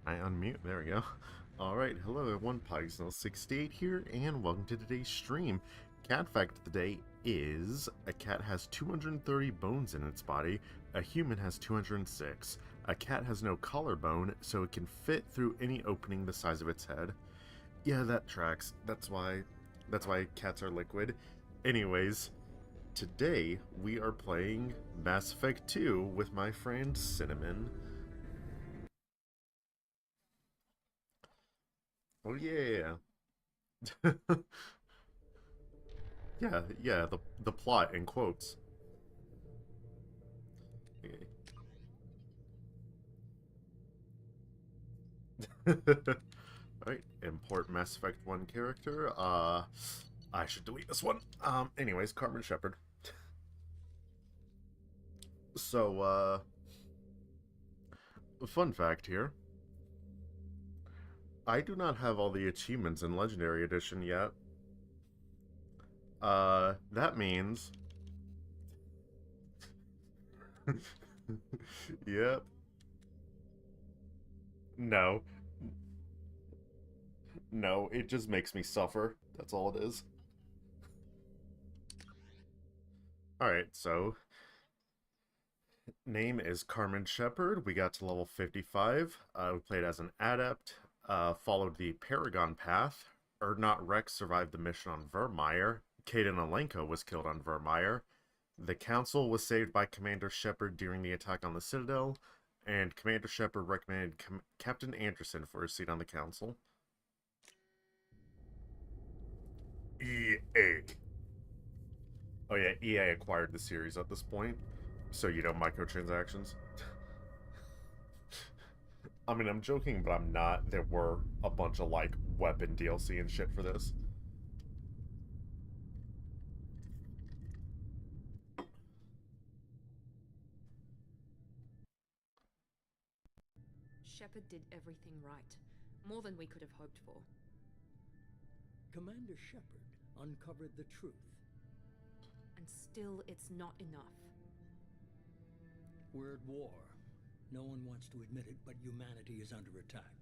I unmute. There we go. Alright, hello everyone, Piegsnell68 here, and welcome to today's stream. Cat fact of the day is, a cat has 230 bones in its body, a human has 206. A cat has no collarbone, so it can fit through any opening the size of its head. Yeah, that tracks. That's why cats are liquid. Anyways, today we are playing Mass Effect 2 with my friend Cinnamon. Oh yeah. Yeah, the plot in quotes. Alright, import Mass Effect 1 character. I should delete this one. Anyways, Carmen Shepard. So, fun fact here. I do not have all the achievements in Legendary Edition yet. That means... Yep. No. No, it just makes me suffer. That's all it is. Alright, so name is Carmen Shepard. We got to level 55. We played as an adept, followed the Paragon path. Erdnot Rex survived the mission on Vermeer. Kaden Alenko was killed on Vermeer. The Council was saved by Commander Shepard during the attack on the Citadel, and Commander Shepard recommended Captain Anderson for a seat on the Council. EA. Oh yeah, EA acquired the series at this point. So, microtransactions. I mean, I'm joking, but I'm not. There were a bunch of, like, weapon DLC and shit for this. Shepard did everything right. More than we could have hoped for. Commander Shepard uncovered the truth. And still, it's not enough. We're at war. No one wants to admit it, but humanity is under attack.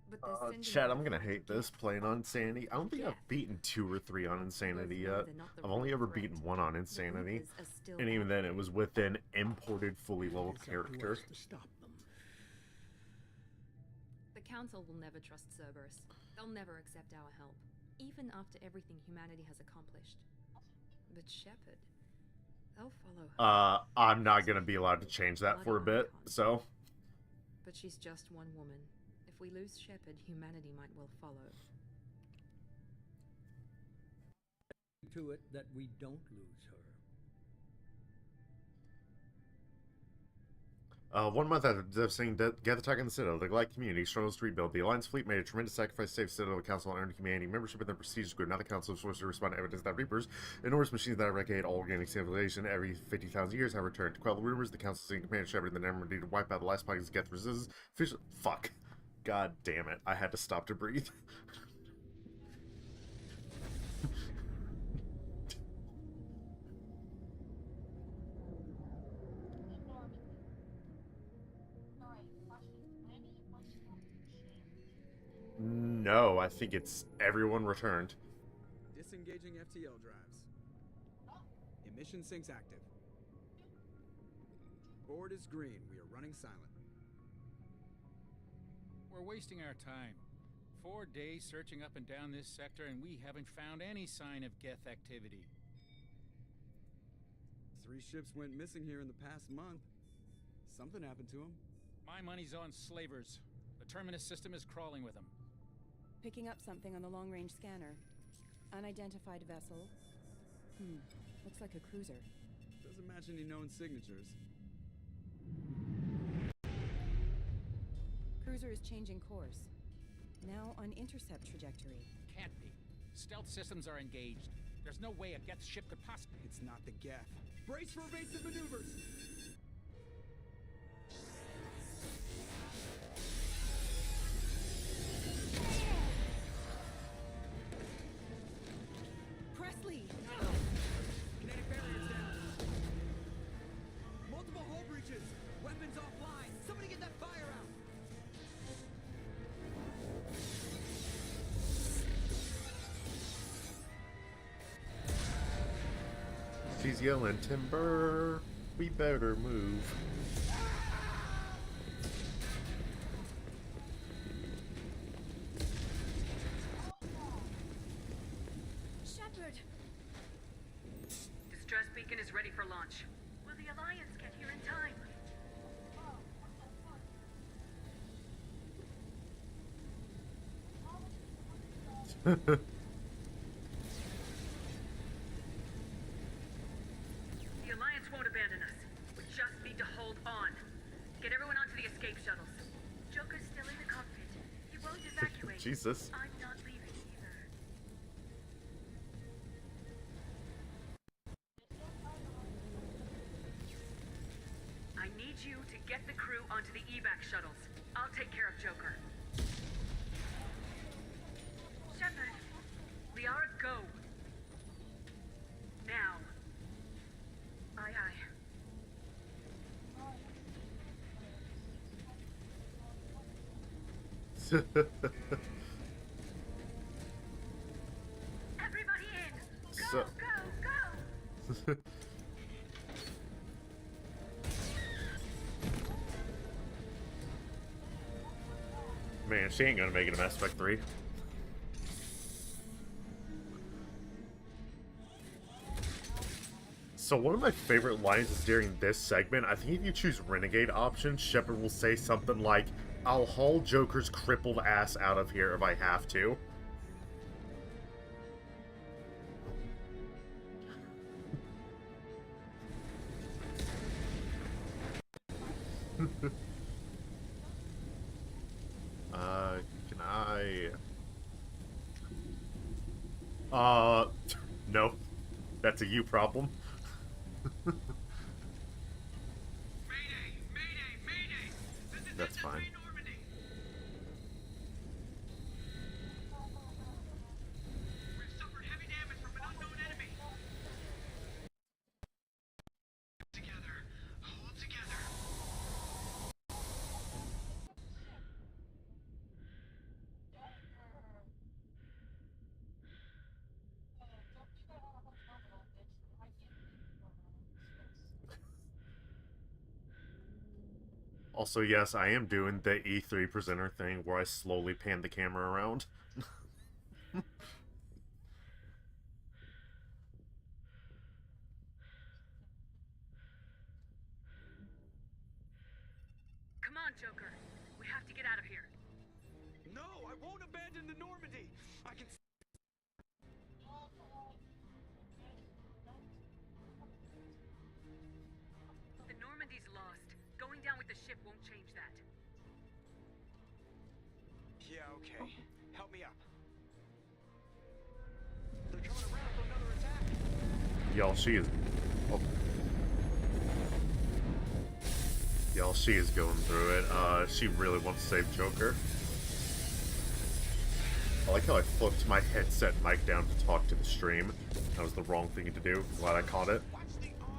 But they're sending Chad, I'm their gonna fight hate to this death. playing on Insanity. I don't think Death. I've beaten 2 or 3 on Insanity Both know yet. they're not the I've only real ever threat. beaten 1 on The Insanity. Reapers are still And even out then, there. it was with an imported, fully leveled It's up to character. us to stop them. The Council will never trust Cerberus. They'll never accept our help, even after everything humanity has accomplished. But Shepard, they'll follow her. I'm not gonna be allowed to change that for a bit, so... But she's just one woman. If we lose Shepard, humanity might well follow. To it that we don't lose her. 1 month after devastating death attack on the Citadel, the Galactic community struggles to rebuild. The Alliance fleet made a tremendous sacrifice to save Citadel. The Council and earned humanity membership in the prestigious group. Now the Council is forced to respond to evidence that Reapers, enormous machines that eradicate all organic civilization every 50,000 years, have returned. To quell the rumors, the Council sent Commander Shepard and the Nemery to wipe out the last pockets of Geth resistance. Fuck. God damn it. I had to stop to breathe. No, I think it's everyone returned. Disengaging FTL drives. Emission sinks active. Board is green. We are running silent. We're wasting our time. 4 days searching up and down this sector, and we haven't found any sign of Geth activity. 3 ships went missing here in the past month. Something happened to them. My money's on slavers. The Terminus system is crawling with them. Picking up something on the long-range scanner. Unidentified vessel. Looks like a cruiser. Doesn't match any known signatures. Cruiser is changing course. Now on intercept trajectory. Can't be. Stealth systems are engaged. There's no way a Geth ship could possibly... It's not the Geth. Brace for evasive maneuvers! Presley! Kinetic barriers down. Multiple hull breaches. Weapons offline. Somebody get that fire out. she's yelling, "Timber, we better move." Shepard! Distress beacon is ready for launch. Will the Alliance get here in time? The Alliance won't abandon us. We just need to hold on. Get everyone onto the escape shuttles. Joker's still in the cockpit. He won't evacuate. Jesus. I'm not leaving either. I need you to get the crew onto the evac shuttles. I'll take care of Joker. Shepard, Liara, go. Now. Aye, aye. Everybody in! Go, So- go, go! Man, she ain't gonna make it in Mass Effect 3. So one of my favorite lines is during this segment. I think if you choose Renegade option, Shepard will say something like, "I'll haul Joker's crippled ass out of here if I have to." Can I... No. That's a you problem. Mayday! Mayday! Mayday! This is That's fine. SSB Normandy! We've suffered heavy damage from an unknown enemy. Together. Hold together. Also, yes, I am doing the E3 presenter thing where I slowly pan the camera around. Come on, Joker. We have to get out of here. No, I won't abandon the Normandy. I can. The Normandy's lost. Going down with the ship won't change that. Yeah, okay. Help me up. They're coming around for another attack. Y'all, she is... Oh. Y'all, she is going through it. She really wants to save Joker. I like how I flipped my headset mic down to talk to the stream. That was the wrong thing to do. Glad I caught it. Watch the arm.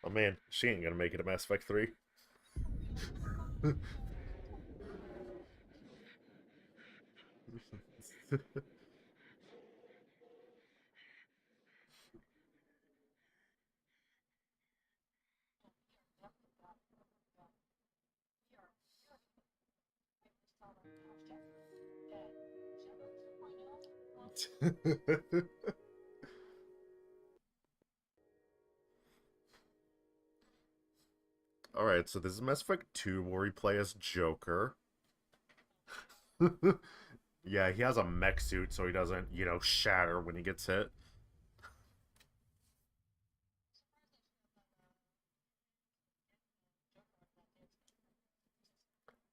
Oh man, she ain't gonna make it to Mass Effect 3. Alright, so this is Mass Effect 2 where we play as Joker. Yeah, he has a mech suit so he doesn't, you know, shatter when he gets hit.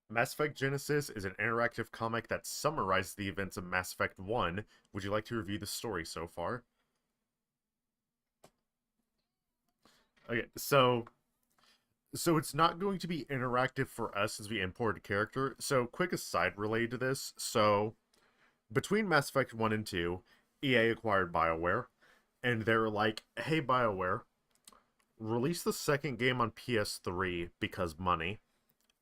Mass Effect Genesis is an interactive comic that summarizes the events of Mass Effect 1. Would you like to review the story so far? Okay, so it's not going to be interactive for us as we import a character. So quick aside related to this. So between Mass Effect 1 and 2, EA acquired BioWare, and they were like, hey BioWare, release the second game on PS3 because money.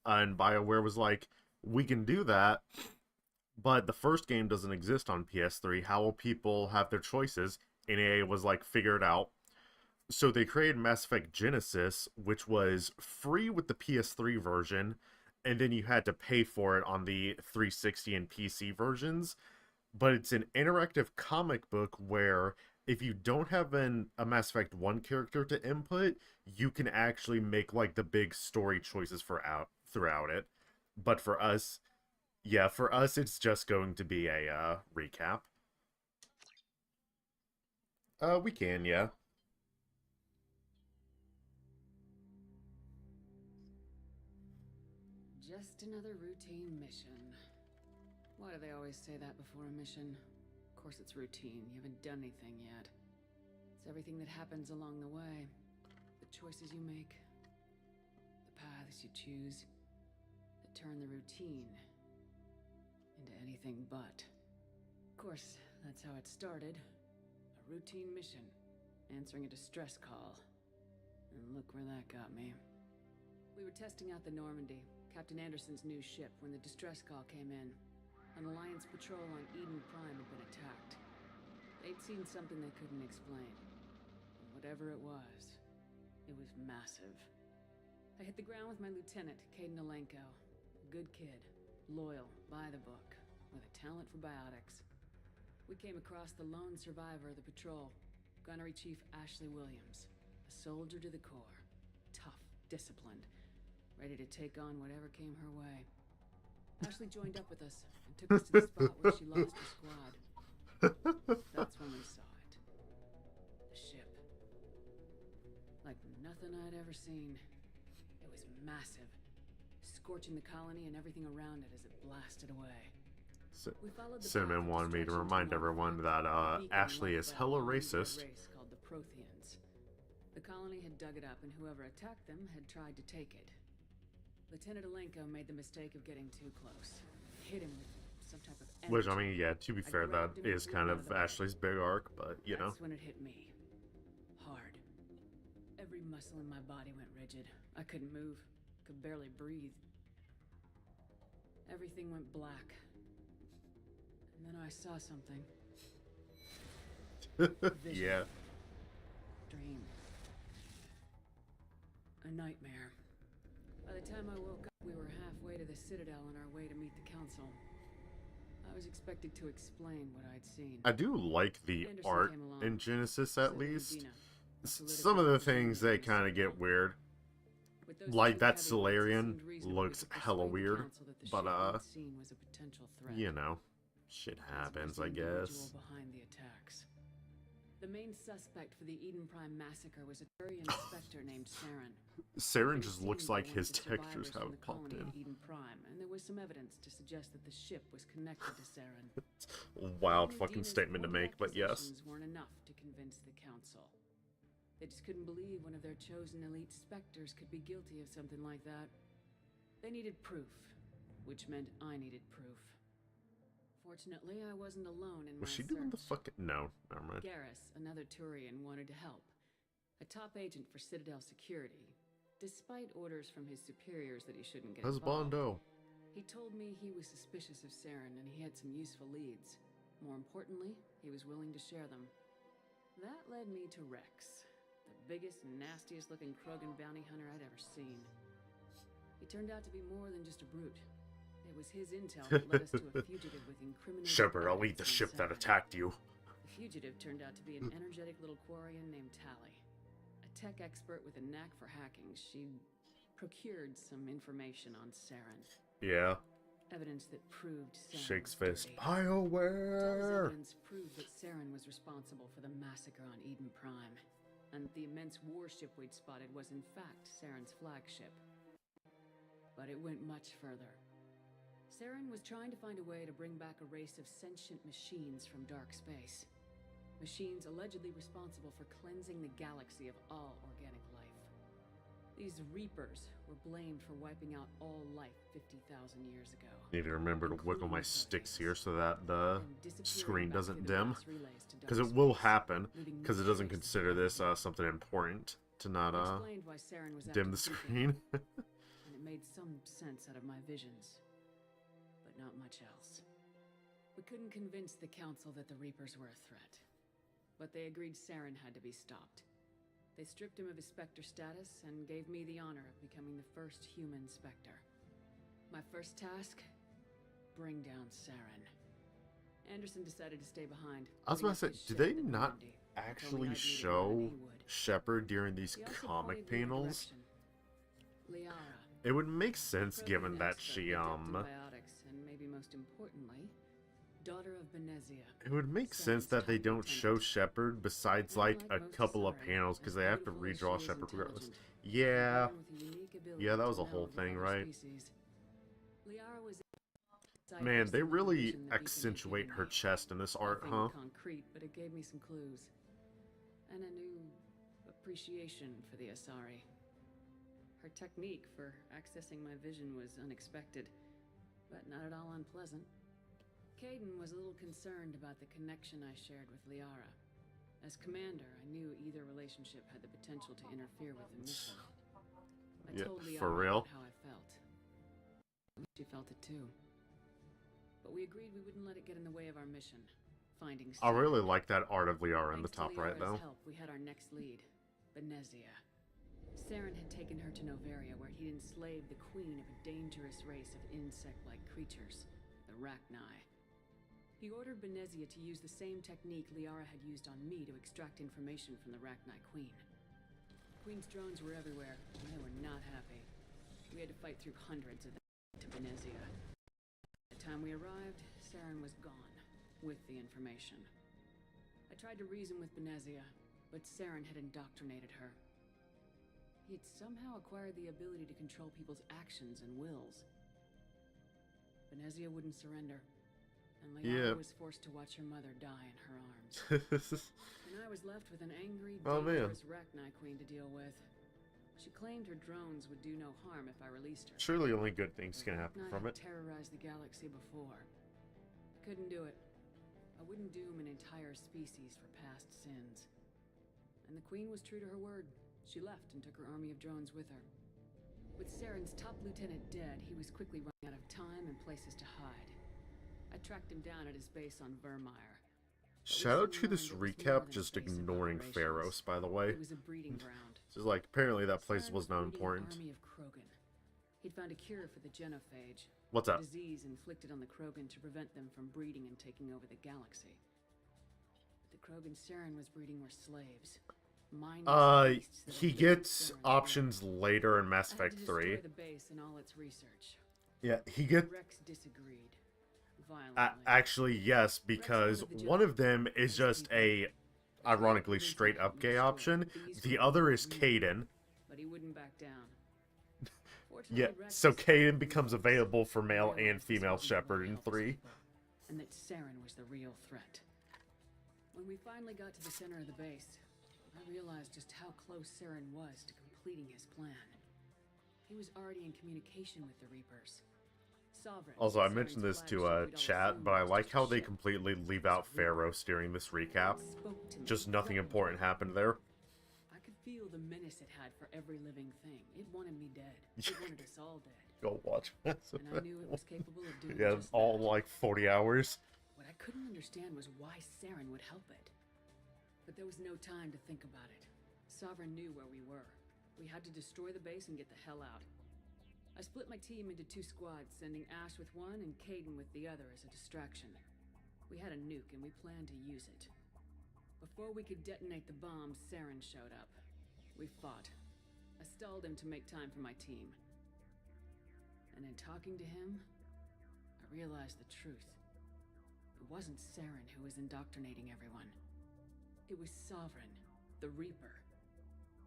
And BioWare was like, we can do that, but the first game doesn't exist on PS3. How will people have their choices? And EA was like, figure it out. So they created Mass Effect Genesis, which was free with the PS3 version, and then you had to pay for it on the 360 and PC versions. But it's an interactive comic book where if you don't have a Mass Effect 1 character to input, you can actually make like the big story choices throughout it. But for us, yeah, for us it's just going to be a recap. We can, yeah. Just another routine mission. Why do they always say that before a mission? Of course it's routine. You haven't done anything yet. It's everything that happens along the way. The choices you make. The paths you choose. That turn the routine into anything but. Of course, that's how it started. A routine mission. Answering a distress call. And look where that got me. We were testing out the Normandy, Captain Anderson's new ship, when the distress call came in. An Alliance patrol on Eden Prime had been attacked. They'd seen something they couldn't explain. And whatever it was massive. I hit the ground with my lieutenant, Caden Alenko. A good kid, loyal, by the book, with a talent for biotics. We came across the lone survivor of the patrol, Gunnery Chief Ashley Williams. A soldier to the core. Tough, disciplined, ready to take on whatever came her way. Ashley joined up with us and took us to the spot where she lost her squad. That's when we saw it. The ship. Like nothing I'd ever seen. It was massive, scorching the colony and everything around it as it blasted away. Cinnamon wanted me to remind everyone that Ashley is hella racist. Race called the Protheans. The colony had dug it up, and whoever attacked them had tried to take it. Lieutenant Alenko made the mistake of getting too close. Hit him with some type of energy. Which, I mean, yeah, to be fair, that is kind of Ashley's big arc, but, you know. That's when it hit me. Hard. Every muscle in my body went rigid. I couldn't move. Could barely breathe. Everything went black. And then I saw something. Yeah. Dream. A nightmare. By the time I woke up, we were halfway to the Citadel on our way to meet the Council. I was expected to explain what I'd seen. I do like the Anderson art came along. in Genesis, at So did least. Dina, a Some of the things, they kind of get weird. With those Like two that caveats, it Solarian seemed reasonable looks to persuade hella the weird, Council that the but, ship we'd seen was a potential threat. you know, shit happens, I guess. Behind the attacks. The main suspect for the Eden Prime massacre was a jury inspector named Saren. Saren It just seemed looks that like one his of the textures survivors from have the popped colony in. at Eden Prime, and there was some evidence to suggest that the ship was connected to Saren. Wild Only fucking Dina's statement to poor make, but yes. accusations weren't enough to convince the council. They just couldn't believe one of their chosen elite specters could be guilty of something like that. They needed proof, which meant I needed proof. Fortunately, I wasn't alone in my Was she doing the search. fucking... No, never mind. Garrus, another Turian, wanted to help. A top agent for Citadel Security, despite orders from his superiors that he shouldn't get involved. Husbando. He told me he was suspicious of Saren and he had some useful leads. More importantly, he was willing to share them. That led me to Rex, the biggest, nastiest looking Krogan bounty hunter I'd ever seen. He turned out to be more than just a brute. It was his intel that led us to a fugitive with incriminating Shepard, I'll eat evidence the on ship that Saren. attacked you. The fugitive turned out to be an energetic little Quarian named Tally. A tech expert with a knack for hacking. She procured some information on Saren. Yeah. Evidence that proved Saren Shakes was fist. dirty. Tall's BioWare! evidence proved that Saren was responsible for the massacre on Eden Prime, and the immense warship we'd spotted was in fact Saren's flagship. But it went much further. Saren was trying to find a way to bring back a race of sentient machines from dark space. Machines allegedly responsible for cleansing the galaxy of all organic life. These Reapers were blamed for wiping out all life 50,000 years ago. Need to remember to wiggle my sticks here so that the screen doesn't dim. Because it will happen, because it doesn't consider this something important to not dim the screen. And it made some sense out of my visions, but not much else. We couldn't convince the Council that the Reapers were a threat, but they agreed Saren had to be stopped. They stripped him of his Spectre status and gave me the honor of becoming the first human Spectre. My first task? Bring down Saren. Anderson decided to stay behind. I was about to say, did they not actually show Shepard during these comic panels? Liara. It would make sense given that she, Antibiotics, and maybe most importantly, daughter of Benezia. It would make sense that they don't show Shepard besides, like, a couple of panels, because they have to redraw Shepard regardless. Yeah. Yeah, that was a whole thing, right? Man, they really accentuate her chest in this art, huh? Concrete, but it gave me some clues. And a new appreciation for the Asari. Her technique for accessing my vision was unexpected, but not at all unpleasant. Caden was a little concerned about the connection I shared with Liara. As commander, I knew either relationship had the potential to interfere with the mission. I told Liara for real? how I felt. She felt it too. But we agreed we wouldn't let it get in the way of our mission. Finding I really like that art of Liara in the Thanks top to right, though. Liara's help, we had our next lead, Benezia. Saren had taken her to Noveria, where he'd enslaved the queen of a dangerous race of insect-like creatures, the Rachni. He ordered Benezia to use the same technique Liara had used on me to extract information from the Rachni queen. The queen's drones were everywhere, and they were not happy. We had to fight through hundreds of them to Benezia. By the time we arrived, Saren was gone, with the information. I tried to reason with Benezia, but Saren had indoctrinated her. He had somehow acquired the ability to control people's actions and wills. Benezia wouldn't surrender, and Liara was forced to watch her mother die in her arms. And I was left with an angry, dangerous Rachni queen to deal with. She claimed her drones would do no harm if I released her. Surely only good things can happen from it. I terrorized the galaxy before. I couldn't do it. I wouldn't doom an entire species for past sins. And the queen was true to her word. She left and took her army of drones with her. With Saren's top lieutenant dead, he was quickly running out of time and places to hide. I tracked him down at his base on Vermeer. Shout out to this recap, just ignoring Pharos, by the way. It was a breeding ground. Just like, apparently that place was not important. Army of Krogan. He'd found a cure for the genophage. What's a up? disease inflicted on the Krogan to prevent them from breeding and taking over the galaxy. But the Krogan Saren was breeding were slaves. He gets options later in Mass Effect 3. The base and all its research. Yeah, he gets... Rex disagreed. Violently. Actually, yes, because one of them is just a, ironically, straight-up gay option. The other is Caden. But he wouldn't back down. Yeah, so Caden becomes available for male and female Shepard in 3. And that Saren was the real threat. When we finally got to the center of the base, I realized just how close Saren was to completing his plan. He was already in communication with the Reapers. Sovereign, also, I mentioned this to chat, but I like how they completely leave out Pharos during this recap. Just nothing important happened there. I could feel the menace it had for every living thing. It wanted me dead. It wanted us all dead. Go watch Mass And I knew it was capable of doing yeah, just all that. like 40 hours. What I couldn't understand was why Saren would help it. But there was no time to think about it. Sovereign knew where we were. We had to destroy the base and get the hell out. I split my team into 2 squads, sending Ash with one and Caden with the other as a distraction. We had a nuke and we planned to use it. Before we could detonate the bomb, Saren showed up. We fought. I stalled him to make time for my team. And in talking to him, I realized the truth. It wasn't Saren who was indoctrinating everyone. It was Sovereign, the Reaper.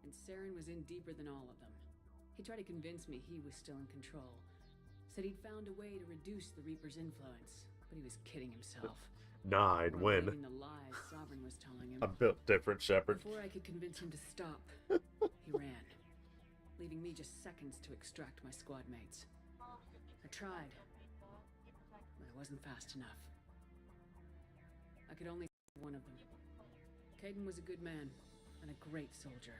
And Saren was in deeper than all of them. He tried to convince me he was still in control. Said he'd found a way to reduce the Reaper's influence, but he was kidding himself. Nah, I'd Or win. believing the lies Sovereign was telling him. I'm built different, Shepard. Before I could convince him to stop, he ran, leaving me just seconds to extract my squad mates. I tried, but I wasn't fast enough. I could only save one of them. Caden was a good man and a great soldier,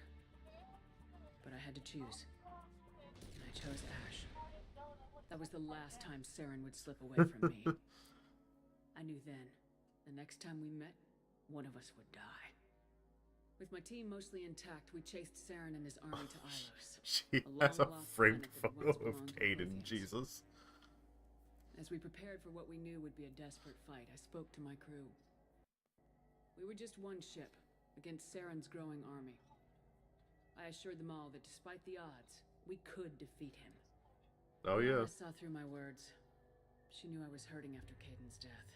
but I had to choose, and I chose Ash. That was the last time Saren would slip away from me. I knew then, the next time we met, one of us would die. With my team mostly intact, we chased Saren and his army to Ilos. She has a long-lost framed planet that photo once of belonged to the Caden, Protheans. Jesus. As we prepared for what we knew would be a desperate fight, I spoke to my crew. We were just one ship, against Saren's growing army. I assured them all that despite the odds, we could defeat him. Oh yeah. I saw through my words. She knew I was hurting after Caden's death.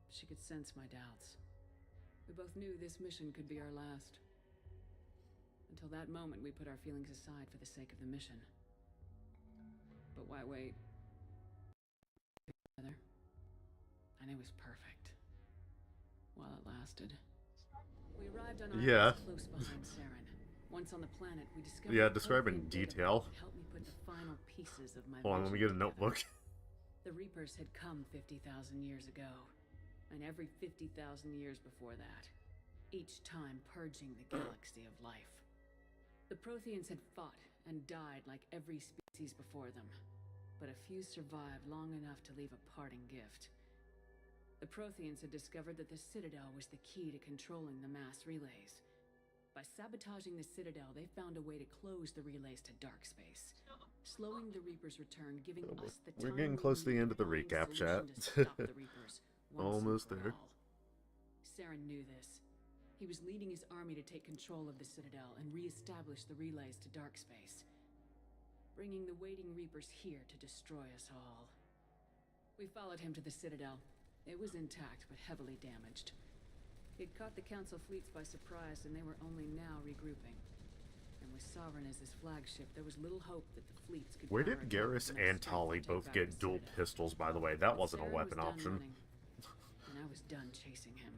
She could sense my doubts. We both knew this mission could be our last. Until that moment, we put our feelings aside for the sake of the mission. But why wait? Together. And it was perfect. While it lasted. We arrived on Yeah. Iris close behind Saren. Once on the planet, we discovered Yeah, a describe in Prothean data detail. bank that helped me put the final pieces of my Hold on, let me vision get a together. notebook. The Reapers had come 50,000 years ago, and every 50,000 years before that, each time purging the galaxy of life. The Protheans had fought and died like every species before them, but a few survived long enough to leave a parting gift. The Protheans had discovered that the Citadel was the key to controlling the mass relays. By sabotaging the Citadel, they found a way to close the relays to dark space, slowing the Reapers' return, giving us the We're time getting we close to the needed end of the to find recap, solution chat. to stop the Reapers once Almost and for there. all. Saren knew this. He was leading his army to take control of the Citadel and re-establish the relays to dark space, bringing the waiting Reapers here to destroy us all. We followed him to the Citadel. It was intact, but heavily damaged. He'd caught the Council fleets by surprise, and they were only now regrouping. And with Sovereign as his flagship, there was little hope that the fleets could Where power did attack Garrus enough and strength to Tali take both back get the dual Citadel. pistols, by the way? That wasn't a Saren weapon was done option. running, and I was done chasing him.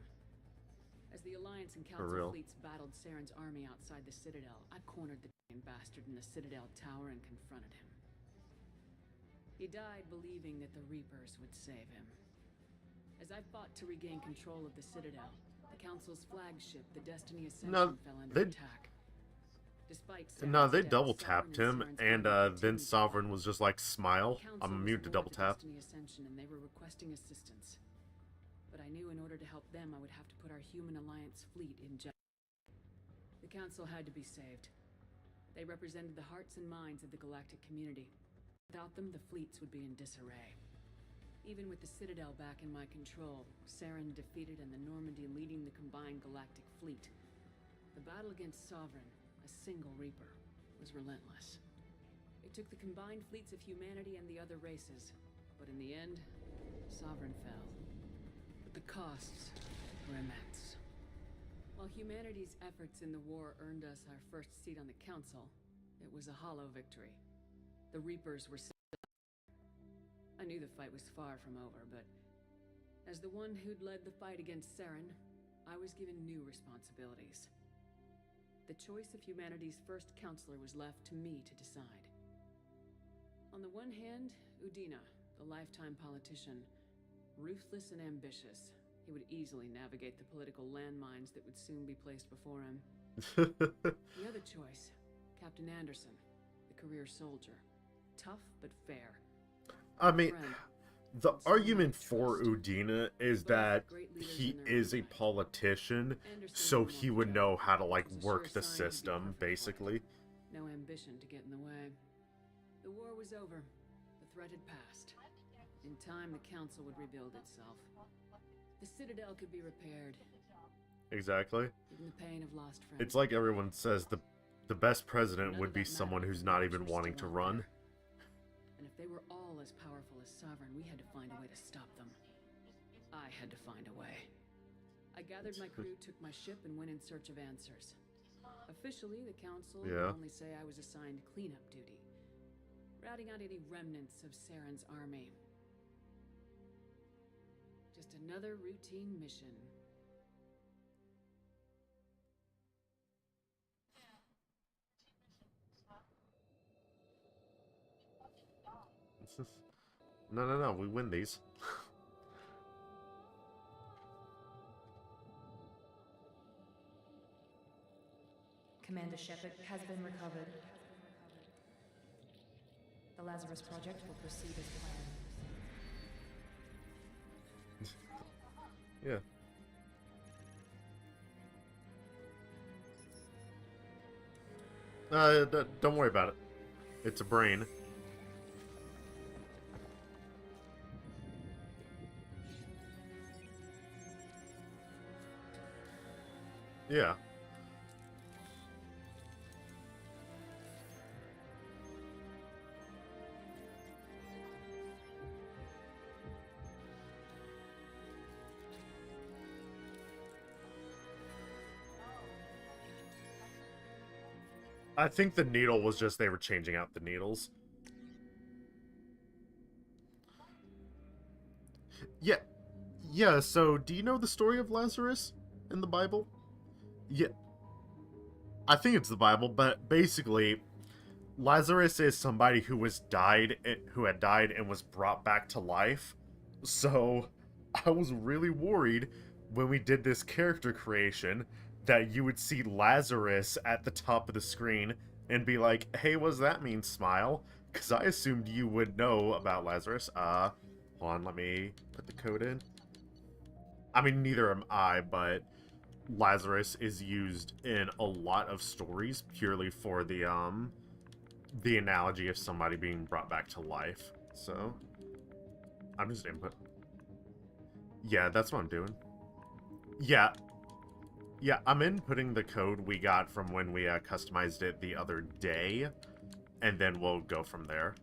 As the Alliance and For Council real. fleets battled Saren's army outside the Citadel, I cornered the d***ing bastard in the Citadel tower and confronted him. He died believing that the Reapers would save him. As I fought to regain control of the Citadel, the Council's flagship, the Destiny Ascension, No, fell under they- attack. Despite No, Saren's they death, double Sovereign tapped him, Saren's and army then continued to Sovereign fight. was just like, smile. The Council I'm was immune to aboard double the tap. Destiny Ascension, and they were requesting assistance. But I knew in order to help them, I would have to put our human alliance fleet in jeopardy. The Council had to be saved. They represented the hearts and minds of the galactic community. Without them, the fleets would be in disarray. Even with the Citadel back in my control, Saren defeated and the Normandy leading the combined galactic fleet. The battle against Sovereign, a single Reaper, was relentless. It took the combined fleets of humanity and the other races, but in the end, Sovereign fell. But the costs were immense. While humanity's efforts in the war earned us our first seat on the Council, it was a hollow victory. The Reapers were still. I knew the fight was far from over, but as the one who'd led the fight against Saren, I was given new responsibilities. The choice of humanity's first counselor was left to me to decide. On the one hand, Udina, the lifetime politician, ruthless and ambitious. He would easily navigate the political landmines that would soon be placed before him. The other choice, Captain Anderson, the career soldier. Tough but fair. I mean, Friend. the And someone argument I for trust. Udina is Both that great leaders he in their is own a right. politician, Anderson so didn't he want would the know job. how to, like, It was a work sure the sign he'd be system, perfect for it. basically. No ambition to get in the way. The war was over. The threat had passed. In time, the Council would rebuild itself. The Citadel could be repaired. Exactly. Even the pain of lost friends. It's like everyone says, the best president None would of be that someone mattered who's if not the even Reapers were wanting to still out run. there. And if they were all as powerful as Sovereign, we had to find a way to stop them. I had to find a way. I gathered my crew, took my ship, and went in search of answers. Officially, the Council Yeah. would only say I was assigned cleanup duty. routing out any remnants of Saren's army. Just another routine mission. No, we win these. Commander Shepard has been recovered. The Lazarus Project will proceed as planned. Yeah. Don't worry about it. It's a brain. Yeah. I think the needle was just they were changing out the needles. Yeah. Yeah, so do you know the story of Lazarus in the Bible? Yeah. I think it's the Bible, but basically Lazarus is somebody who had died and was brought back to life. So I was really worried when we did this character creation that you would see Lazarus at the top of the screen and be like, "Hey, what does that mean, smile?" Because I assumed you would know about Lazarus. Hold on, let me put the code in. I mean, neither am I, but Lazarus is used in a lot of stories purely for the analogy of somebody being brought back to life. So I'm just input. Yeah, that's what I'm doing. Yeah. Yeah, I'm inputting the code we got from when we customized it the other day, and then we'll go from there.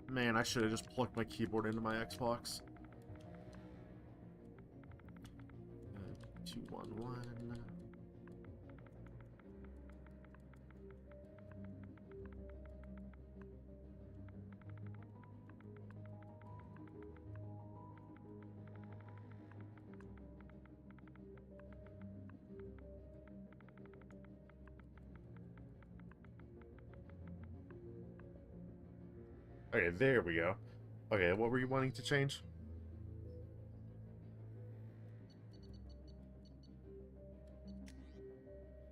Man, I should have just plugged my keyboard into my Xbox. 211. Okay, there we go. Okay, what were you wanting to change?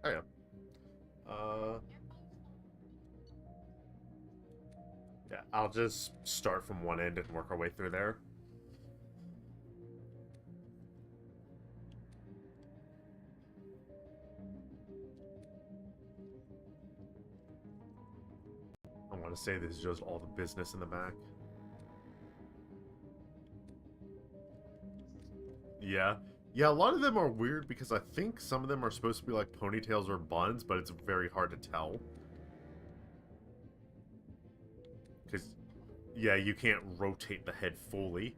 Oh, yeah. Yeah, I'll just start from one end and work our way through there. I want to say this is just all the business in the back. Yeah. Yeah, a lot of them are weird because I think some of them are supposed to be like ponytails or buns, but it's very hard to tell. Because, yeah, you can't rotate the head fully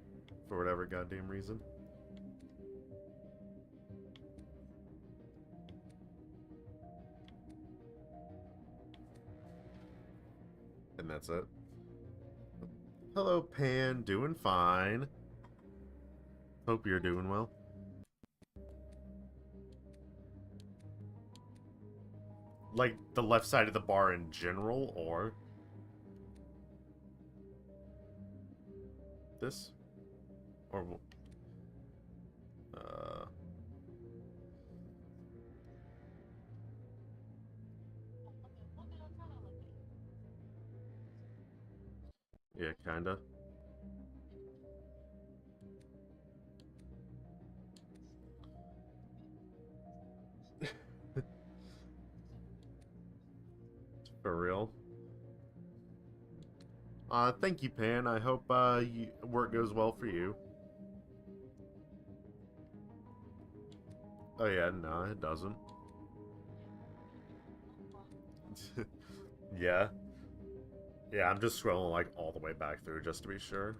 for whatever goddamn reason. And that's it. Hello, Pan. Doing fine. Hope you're doing well. Like, the left side of the bar in general, or... this? Or... yeah, kinda. For real. Thank you, Pan. I hope, work goes well for you. Oh yeah, no, it doesn't. Yeah. Yeah, I'm just scrolling like all the way back through just to be sure.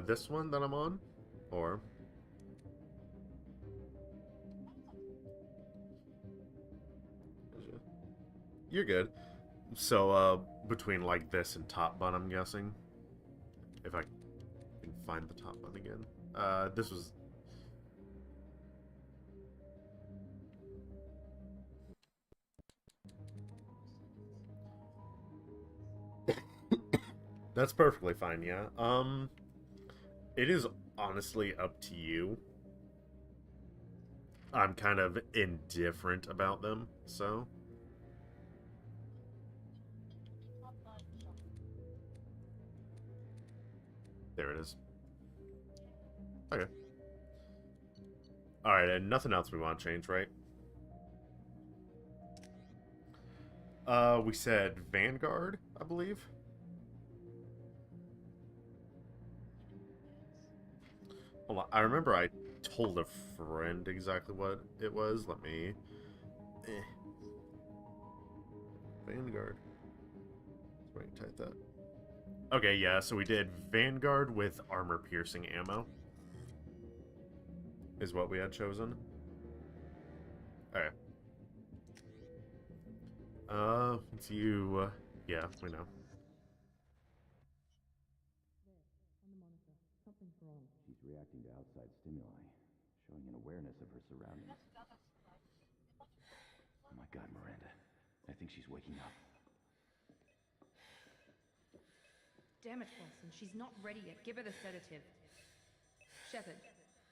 This one that I'm on? Or... You're good. So, between like this and top button, I'm guessing. If I can find the top button again. This was... That's perfectly fine, yeah. It is honestly up to you. I'm kind of indifferent about them, so... There it is. Okay. Alright, and nothing else we want to change, right? We said Vanguard, I believe. Hold on, I remember I told a friend exactly what it was. Let me... Vanguard. Wait, type that. Okay, yeah, so we did Vanguard with armor-piercing ammo. Is what we had chosen. Okay. It's you, yeah, we know. She's reacting to outside stimuli, showing an awareness of her surroundings. Oh my god, Miranda. I think she's waking up. Damn it, Wilson. She's not ready yet. Give her the sedative. Shepard,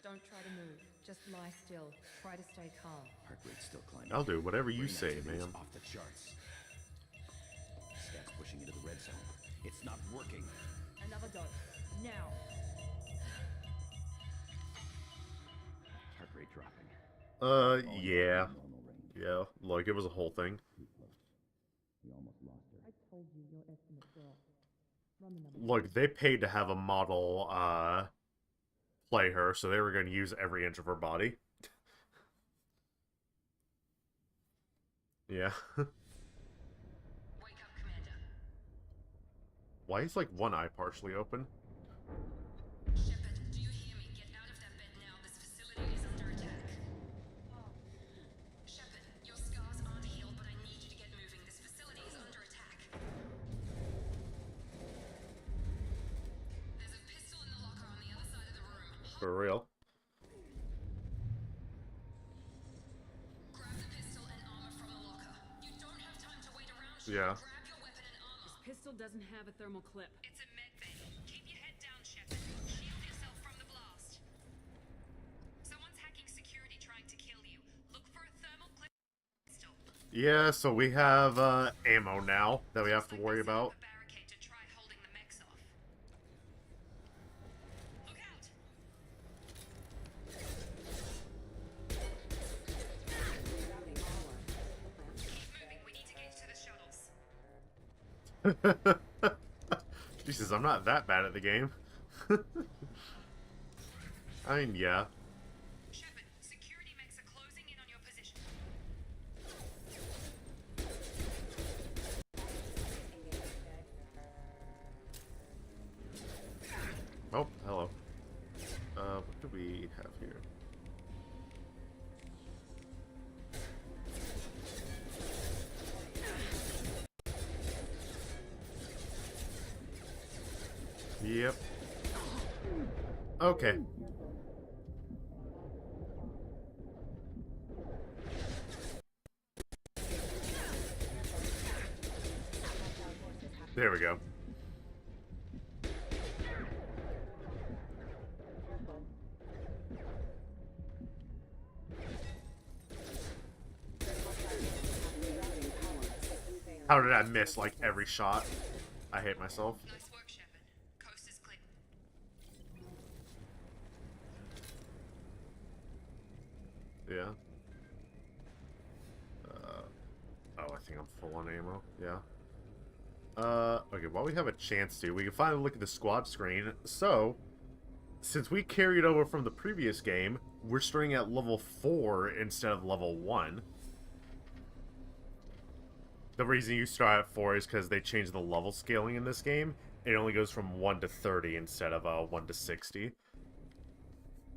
don't try to move. Just lie still. Try to stay calm. Heart rate's still climbing. I'll do whatever you Brain say, activity is ma'am. off the charts. Stats pushing into the red zone. It's not working. Another dose. Now. Heart rate dropping. Yeah. Normal range. Yeah, like, it was a whole thing. Too close. We almost lost her. I told you your estimates were off. Run the numbers. Look, they paid to have a model, play her, so they were going to use every inch of her body. Yeah. Wake up, Commander. Why is, like, one eye partially open? Shepard, do you hear me? Get out of that bed now. This facility is under attack. Shepard, your scars aren't healed, but I need you to get moving. This facility is under attack. There's a pistol in the locker on the other side of the room. For real. Grab the pistol and armor from the locker. You don't have time to wait around. Yeah. Grab your weapon and armor. This pistol doesn't have a thermal clip. It's a med bay. Keep your head down, Shepard. Shield yourself from the blast. Someone's hacking security trying to kill you. Look for a thermal clip pistol. Yeah, so we have, ammo now that we have to Looks like worry they're setting about. up a barricade to try holding the mechs off. Look out! Keep moving. We need to get to the shuttles. Jesus, I'm not that bad at the game. I mean, yeah. Shepard, security mechs are closing in on your position. Oh, hello. What do we have here? Yep. Okay. There we go. How did I miss, like, every shot? I hate myself. Nice work, Shepard. Coast is clear. Yeah. Oh, I think I'm full on ammo. Yeah. Okay, while we have a chance to, we can finally look at the squad screen. So, since we carried over from the previous game, we're starting at level 4 instead of level 1. The reason you start at 4 is because they changed the level scaling in this game. It only goes from 1 to 30 instead of 1 to 60.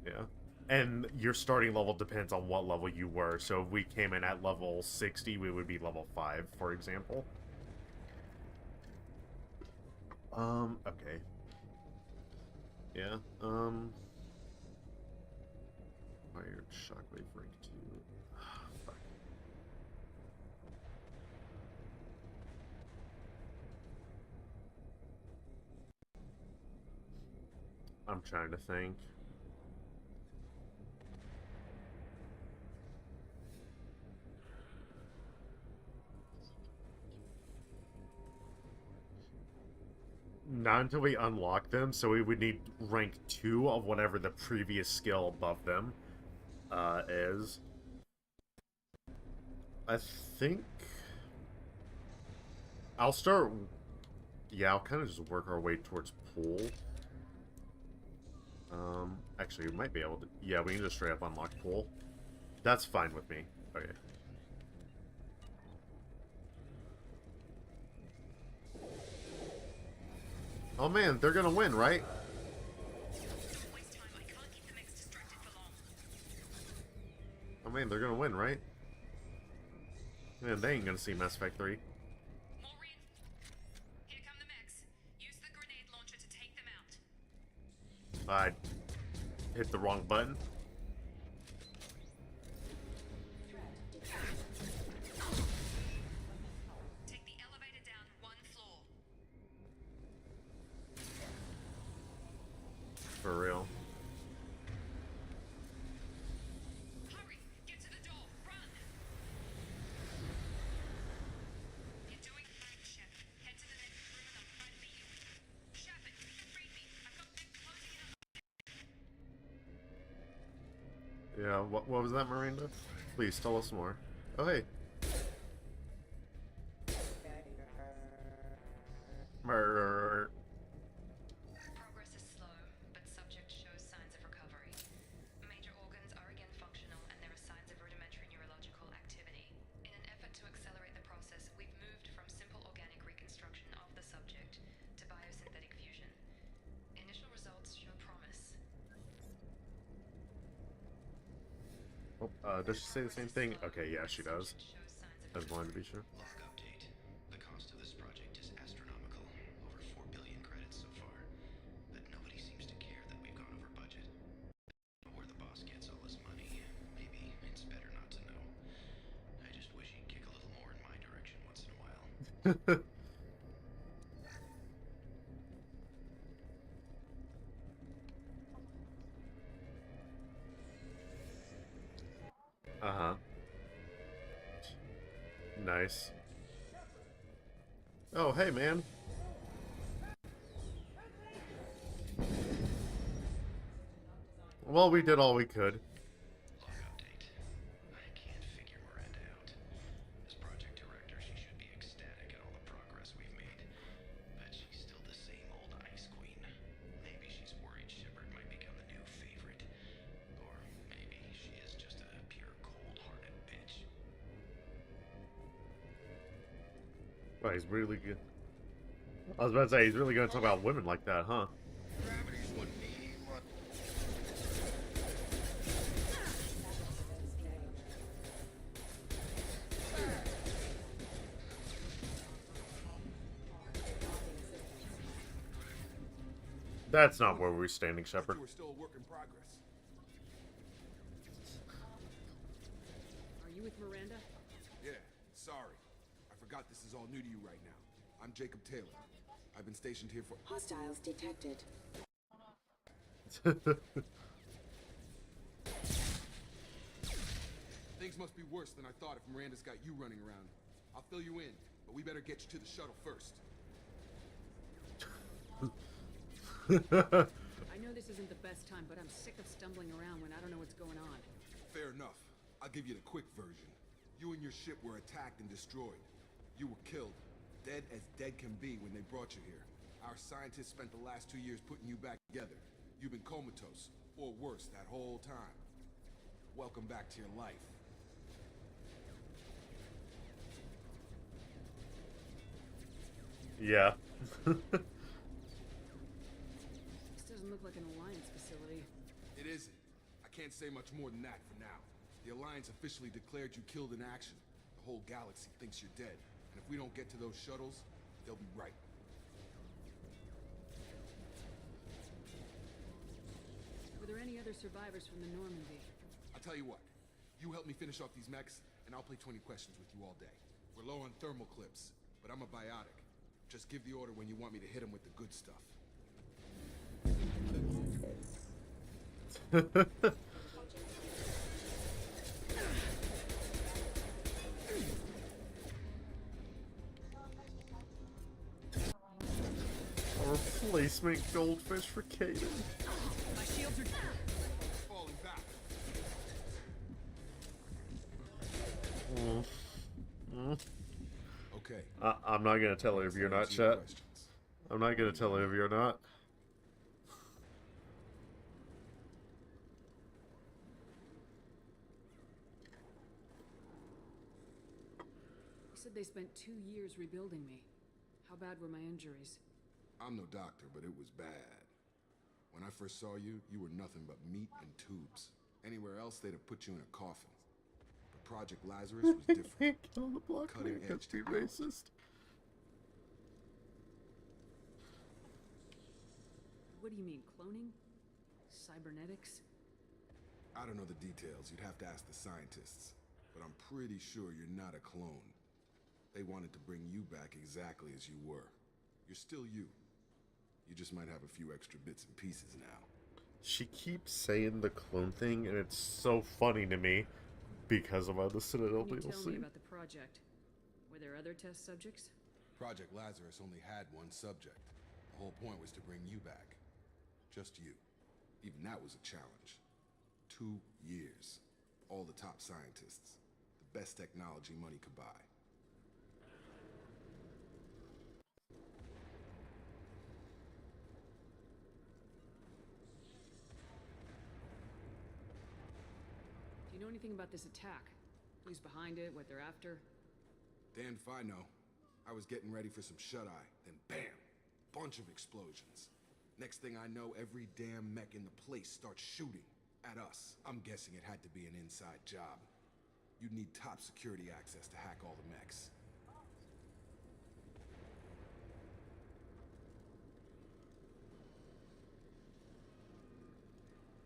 Yeah. And your starting level depends on what level you were. So if we came in at level 60, we would be level 5, for example. Okay. Yeah, Fired shockwave rank 2. Fuck. I'm trying to think. Not until we unlock them, so we would need rank 2 of whatever the previous skill above them is. I think I'll start. Yeah, I'll kind of just work our way towards pool. Actually, we might be able to. Yeah, we can just straight up unlock pool. That's fine with me. Okay. Oh man, they're gonna win, right? Oh man, they're gonna win, right? Man, they ain't gonna see Mass Effect 3. Maureen, here come the mechs. Use the grenade launcher to take them out. I hit the wrong button. Take the elevator down 1 floor. For real. Hurry! Get to the door! Run! You're doing fine, Shep. Head to the next room and I'll try to meet you. Shepard, read me. I've got them closing in on. Yeah, what was that, Miranda? Please tell us more. Oh, hey. Murder. Progress is slow, but subject shows signs of recovery. Major organs are again functional, and there are signs of rudimentary neurological activity. In an effort to accelerate the process, we've moved from simple organic reconstruction of the subject to biosynthetic fusion. Initial results show promise. Does she say the same thing? Okay, yeah, she does. I just wanted to be sure. Log update. The cost of this project is astronomical. Over 4 billion credits so far. But nobody seems to care that we've gone over budget. Where the boss gets all this money, maybe it's better not to know. I just wish he'd kick a little more in my direction once in a while. Uh-huh. Nice. Oh, hey, man. Well, we did all we could. Log update. I can't figure Miranda out. As project director, she should be ecstatic at all the progress we've made. But she's still the same old ice queen. Maybe she's worried Shepard might become the new favorite. Or maybe she is just a pure cold-hearted bitch. Well, he's really good. I was about to say, he's really going to talk about women like that, huh? That's not where we're standing, Shepard. We're still a work in progress. Are you with Miranda? Yeah, sorry. I forgot this is all new to you right now. I'm Jacob Taylor. I've been stationed here for... Hostiles detected. Things must be worse than I thought if Miranda's got you running around. I'll fill you in, but we better get you to the shuttle first. I know this isn't the best time, but I'm sick of stumbling around when I don't know what's going on. Fair enough. I'll give you the quick version. You and your ship were attacked and destroyed. You were killed. Dead as dead can be when they brought you here. Our scientists spent the last 2 years putting you back together. You've been comatose, or worse, that whole time. Welcome back to your life. Yeah. This doesn't look like an Alliance facility. It isn't. I can't say much more than that for now. The Alliance officially declared you killed in action. The whole galaxy thinks you're dead. And if we don't get to those shuttles, they'll be right. Were there any other survivors from the Normandy? I'll tell you what. You help me finish off these mechs, and I'll play 20 questions with you all day. We're low on thermal clips, but I'm a biotic. Just give the order when you want me to hit them with the good stuff. A replacement goldfish for Kaden. My shields are Falling back. Okay. I'm not gonna tell her if you're not, Answer chat. questions. I'm not gonna tell her if you're not. You said they spent 2 years rebuilding me. How bad were my injuries? I'm no doctor, but it was bad. When I first saw you, you were nothing but meat and tubes. Anywhere else, they'd have put you in a coffin. But Project Lazarus was different. Kill the block Cutting man, edge be technology. racist. What do you mean, cloning? Cybernetics? I don't know the details. You'd have to ask the scientists. But I'm pretty sure you're not a clone. They wanted to bring you back exactly as you were. You're still you. You just might have a few extra bits and pieces now. She keeps saying the clone thing, and it's so funny to me because of how the Citadel Can you tell me DLC. about the project? Were there other test subjects? Project Lazarus only had one subject. The whole point was to bring you back. Just you. Even that was a challenge. 2 years. All the top scientists. The best technology money could buy. Do you know anything about this attack? Who's behind it, what they're after? Damned if I know. I was getting ready for some shut-eye, then bam! Bunch of explosions. Next thing I know, every damn mech in the place starts shooting at us. I'm guessing it had to be an inside job. You'd need top security access to hack all the mechs.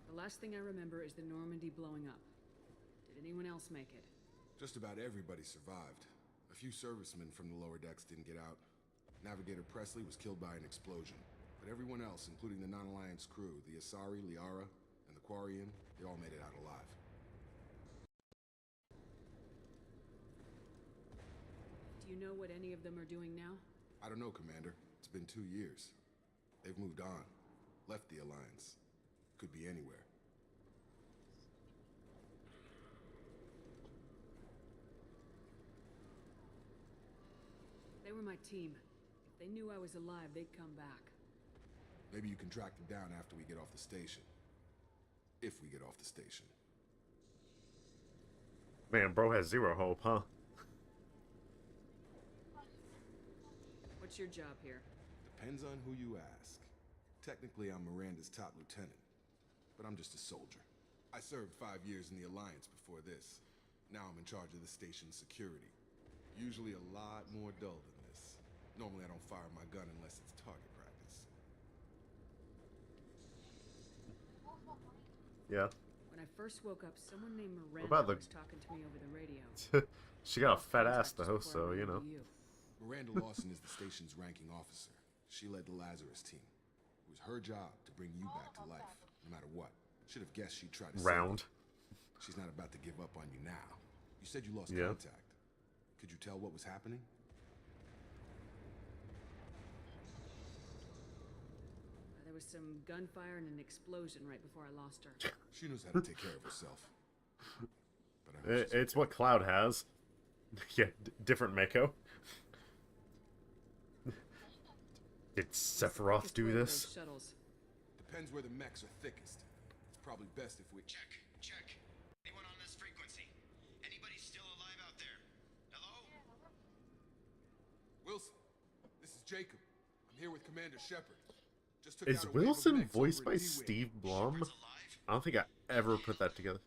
The last thing I remember is the Normandy blowing up. Did anyone else make it? Just about everybody survived. A few servicemen from the lower decks didn't get out. Navigator Presley was killed by an explosion. But everyone else, including the non-Alliance crew, the Asari, Liara, and the Quarian, they all made it out alive. Do you know what any of them are doing now? I don't know, Commander. It's been 2 years. They've moved on. Left the Alliance. Could be anywhere. They were my team. If they knew I was alive, they'd come back. Maybe you can track them down after we get off the station. If we get off the station. Man, bro has zero hope, huh? What's your job here? Depends on who you ask. Technically, I'm Miranda's top lieutenant. But I'm just a soldier. I served 5 years in the Alliance before this. Now I'm in charge of the station's security. Usually a lot more dull than this. Normally I don't fire my gun unless it's target practice. Yeah. When I first woke up, someone named Miranda about the- was talking to me over the radio. She got a fat ass Contact though, just so before I you ran know. into you. Miranda Lawson is the station's ranking officer. She led the Lazarus team. It was her job to bring you back to life, no matter what. Should have guessed she'd try to save Round. you. She's not about to give up on you now. You said you lost Yeah. contact. Could you tell what was happening? There was some gunfire and an explosion right before I lost her. She knows how to take care of herself. But I hope she's It's what Cloud has. Yeah, different Mako. Did Sephiroth Quickest do way to this? those shuttles. Depends where the mechs are thickest. It's probably best if we... Check. Anyone Jacob. I'm here with Commander Shepard. Just took Is out a wave of Wilson mechs voiced over by at D-Wing. Steve Blum? Shepard's alive? I don't think I ever put that together.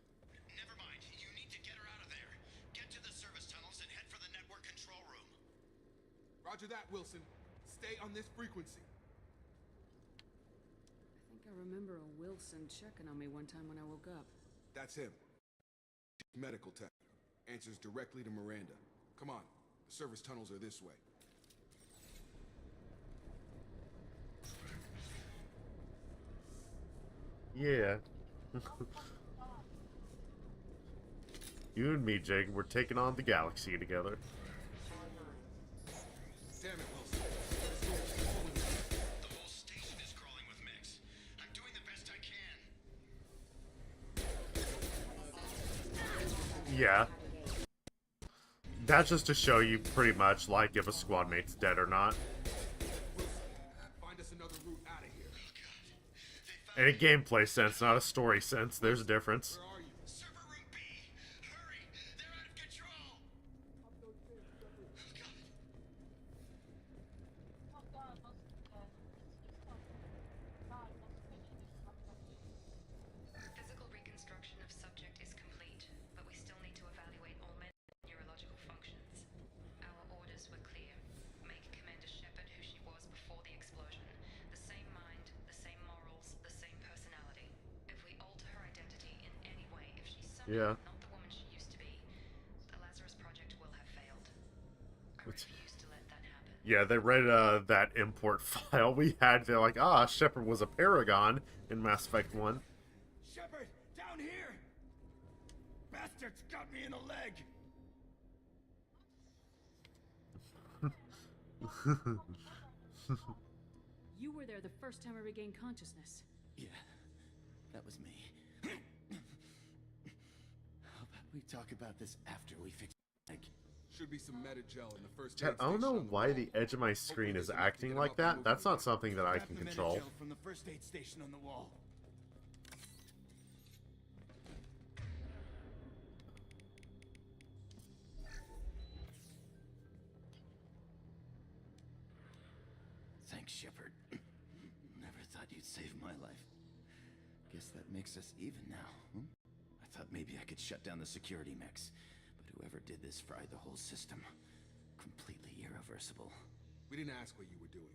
Never mind. You need to get her out of there. Get to the service tunnels and head for the network control room. Roger that, Wilson. Stay on this frequency. I think I remember a Wilson checking on me one time when I woke up. That's him. Medical tech. Answers directly to Miranda. Come on. The service tunnels are this way. Yeah. You and me, Jake, we're taking on the galaxy together. Damn it, Wilson. The whole station is crawling with mechs. I'm doing the best I can. Yeah. That's just to show you pretty much, like, if a squad mate's dead or not. Find us another route out of here. In a gameplay sense, not a story sense, there's a difference. Where are you? Server room B! Hurry! They're out of control! Physical reconstruction of subject is complete, but we still need to evaluate all mental and neurological functions. Our orders were clear. Make Commander Shepard who she was before the explosion. The same mind, the same morals, the same personality. If we alter her identity in any way, if she's somehow not the woman she used to be, the Lazarus Project will have failed. I refuse to let that happen. Yeah, they read that import file we had. They're like, ah, Shepard was a paragon in Mass Effect 1. Shepard, down here! Bastards got me in the leg! You were there the first time I regained consciousness. Yeah, that was me. How about we talk about this after we fix the leg? Should be some metagel in the first Chat, aid I don't station know on the why wall. the edge of my screen is Hopefully there's acting enough like to get 'em that. up That's and not something that I Grab can the control. metagel from the first aid station on the wall. Thanks, Shepard. Never thought you'd save my life. Guess that makes us even now. I thought maybe I could shut down the security mechs, but whoever did this fried the whole system. Completely irreversible. We didn't ask what you were doing.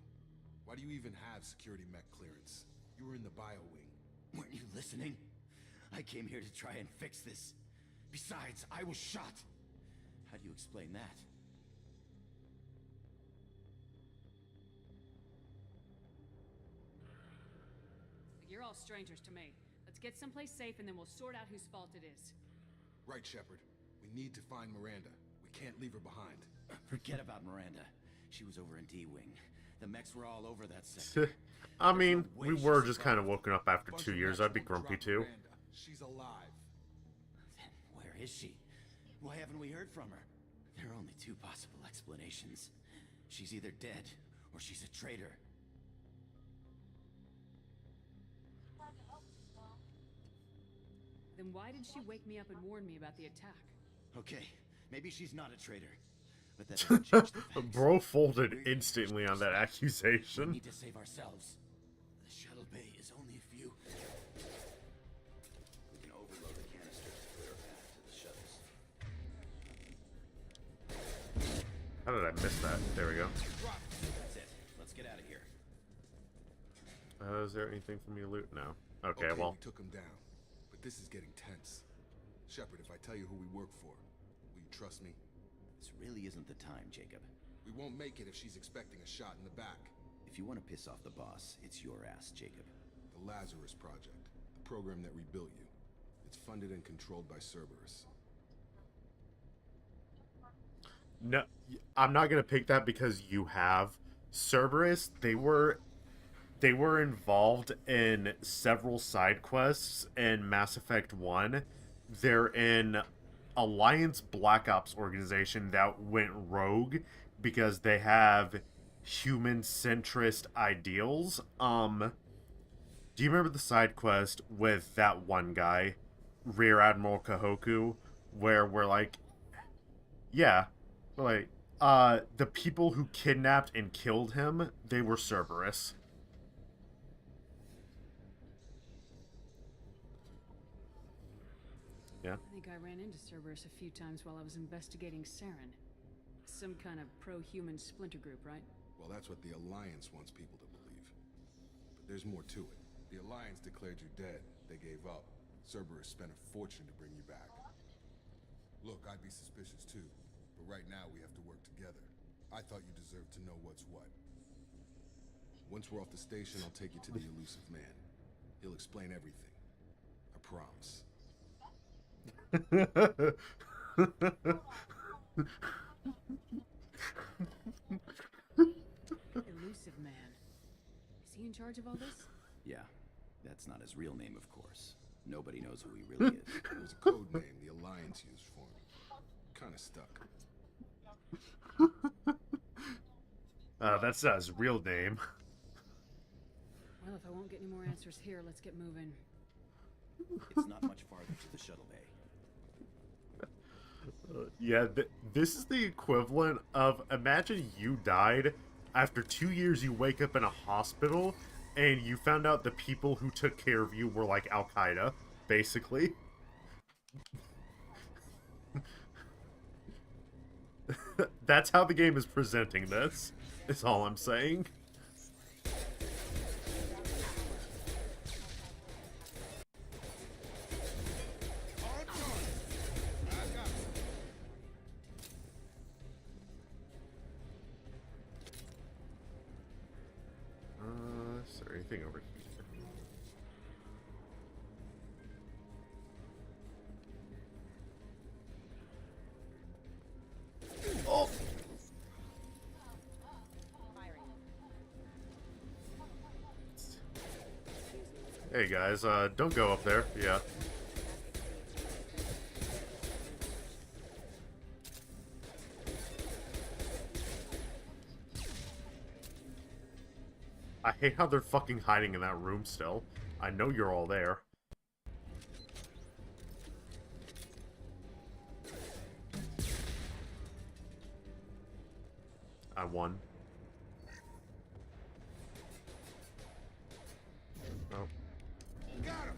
Why do you even have security mech clearance? You were in the bio wing. Weren't you listening? I came here to try and fix this. Besides, I was shot. How do you explain that? You're all strangers to me. Let's get someplace safe and then we'll sort out whose fault it is. Right, Shepard. We need to find Miranda. We can't leave her behind. Forget about Miranda. She was over in D-Wing. The mechs were all over that sector. I mean, we were just kind of woken up after 2 years. I'd be grumpy too. Miranda. She's alive. Then where is she? Why haven't we heard from her? There are only two possible explanations. She's either dead, or she's a traitor. Then why did she wake me up and warn me about the attack? Okay, maybe she's not a traitor. But that doesn't change the facts. Bro folded instantly on that We accusation. need to save ourselves. The shuttle bay is only a few. We can overload the canisters to clear a path to the shuttles. How did I miss that? There we go. That's it. Let's get out of here. Is there anything for me to loot? No. Okay, Okay, well, we took him down. But this is getting tense. Shepard, if I tell you who we work for, will you trust me? This really isn't the time, Jacob. We won't make it if she's expecting a shot in the back. If you want to piss off the boss, it's your ass, Jacob. The Lazarus Project, the program that rebuilt you. It's funded and controlled by Cerberus. no, I'm not gonna pick that because you have Cerberus. They were involved in several side quests in Mass Effect 1. They're in Alliance Black Ops organization that went rogue because they have human centrist ideals. Do you remember the side quest with that one guy, Rear Admiral Kahoku, where we're like, yeah, we're like, the people who kidnapped and killed him, they were Cerberus. Yeah. I think I ran into Cerberus a few times while I was investigating Saren. Some kind of pro-human splinter group, right? Well, that's what the Alliance wants people to believe. But there's more to it. The Alliance declared you dead. They gave up. Cerberus spent a fortune to bring you back. Look, I'd be suspicious too. But right now we have to work together. I thought you deserved to know what's what. Once we're off the station, I'll take you to the elusive man. He'll explain everything. I promise. Elusive man. Is he in charge of all this? Yeah, that's not his real name, of course. Nobody knows who he really is. It was a code name the Alliance used for him. Kinda stuck. That's not his real name. Well, if I won't get any more answers here, let's get moving. It's not much farther to the shuttle bay. Yeah, this is the equivalent of, imagine you died, after 2 years you wake up in a hospital, and you found out the people who took care of you were like Al-Qaeda, basically. That's how the game is presenting this, is all I'm saying. Is there anything over here? Oh! Hey guys, don't go up there. Yeah. I hate how they're fucking hiding in that room still. I know you're all there. I won. Oh. Got him!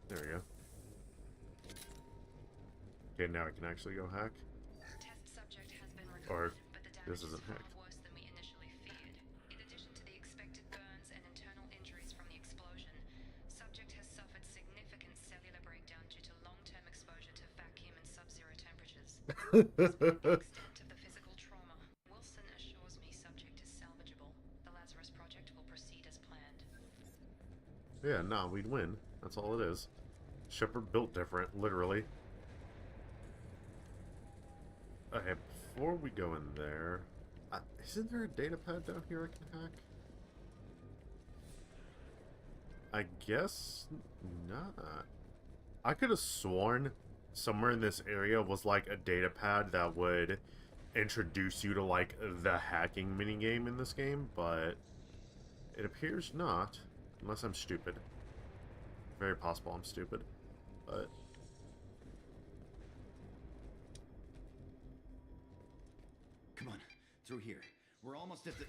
There we go. Okay, now I can actually go hack. Test subject has been Or, recovered, but the this damage is isn't far hacked. worse than we initially feared. In addition to the expected burns and internal injuries from the explosion, subject has suffered significant cellular breakdown due to long-term exposure to vacuum and sub-zero temperatures. Despite the extent of the physical trauma, Wilson assures me subject is salvageable. The Lazarus project will proceed as planned. Yeah, nah, we'd win. That's all it is. Shepard built different, literally. Okay, before we go in there... isn't there a data pad down here I can hack? I guess not. I could have sworn somewhere in this area was like a data pad that would introduce you to like the hacking minigame in this game, but it appears not. Unless I'm stupid. Very possible I'm stupid. But... Come on, through here. We're almost at the...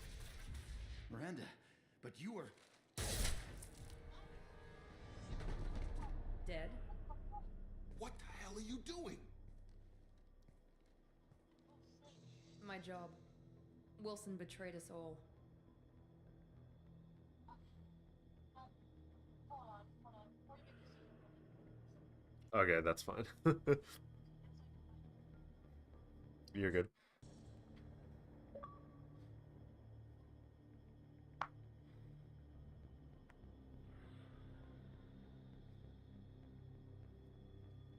Miranda, but you were... Dead? What the hell are you doing? My job. Wilson betrayed us all. Okay, that's fine. You're good.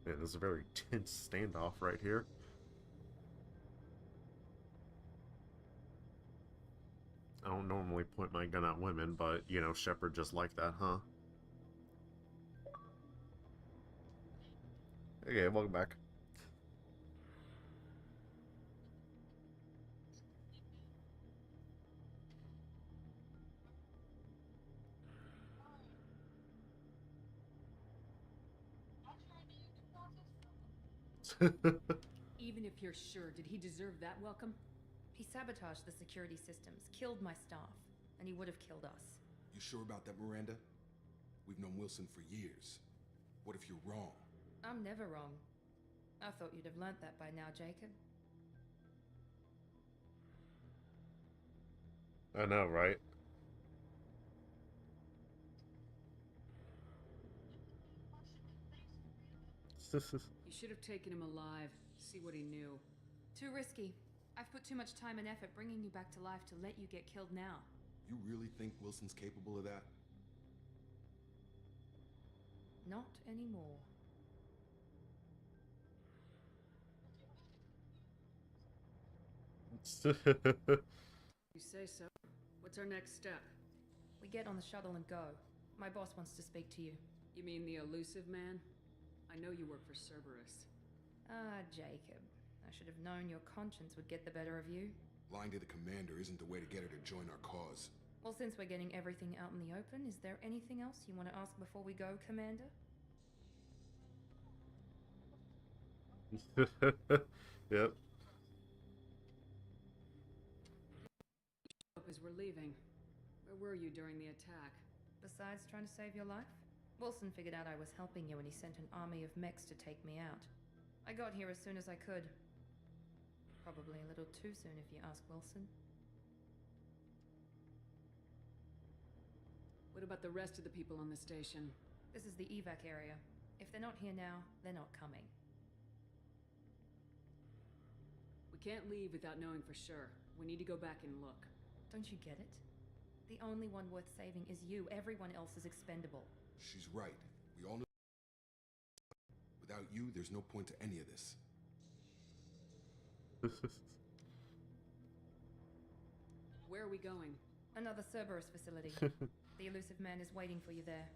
Man, this is a very tense standoff right here. I don't normally point my gun at women, but, you know, Shepard just like that, huh? Okay, welcome back. Even if you're sure, did he deserve that welcome? He sabotaged the security systems, killed my staff, and he would have killed us. You sure about that, Miranda? We've known Wilson for years. What if you're wrong? I'm never wrong. I thought you'd have learnt that by now, Jacob. I know, right? You should have taken him alive. See what he knew. Too risky. I've put too much time and effort bringing you back to life to let you get killed now. You really think Wilson's capable of that? Not anymore. You say so. What's our next step? We get on the shuttle and go. My boss wants to speak to you. You mean the elusive man? I know you work for Cerberus. Ah, Jacob. I should have known your conscience would get the better of you. Lying to the commander isn't the way to get her to join our cause. Well, since we're getting everything out in the open, is there anything else you want to ask before we go, Commander? Yep. As we're leaving, where were you during the attack? Besides trying to save your life? Wilson figured out I was helping you and he sent an army of mechs to take me out. I got here as soon as I could. Probably a little too soon if you ask Wilson. What about the rest of the people on the station? This is the evac area. If they're not here now, they're not coming. We can't leave without knowing for sure. We need to go back and look. Don't you get it? The only one worth saving is you. Everyone else is expendable. She's right. We all know. Without you, there's no point to any of this. Where are we going? Another Cerberus facility. The elusive man is waiting for you there.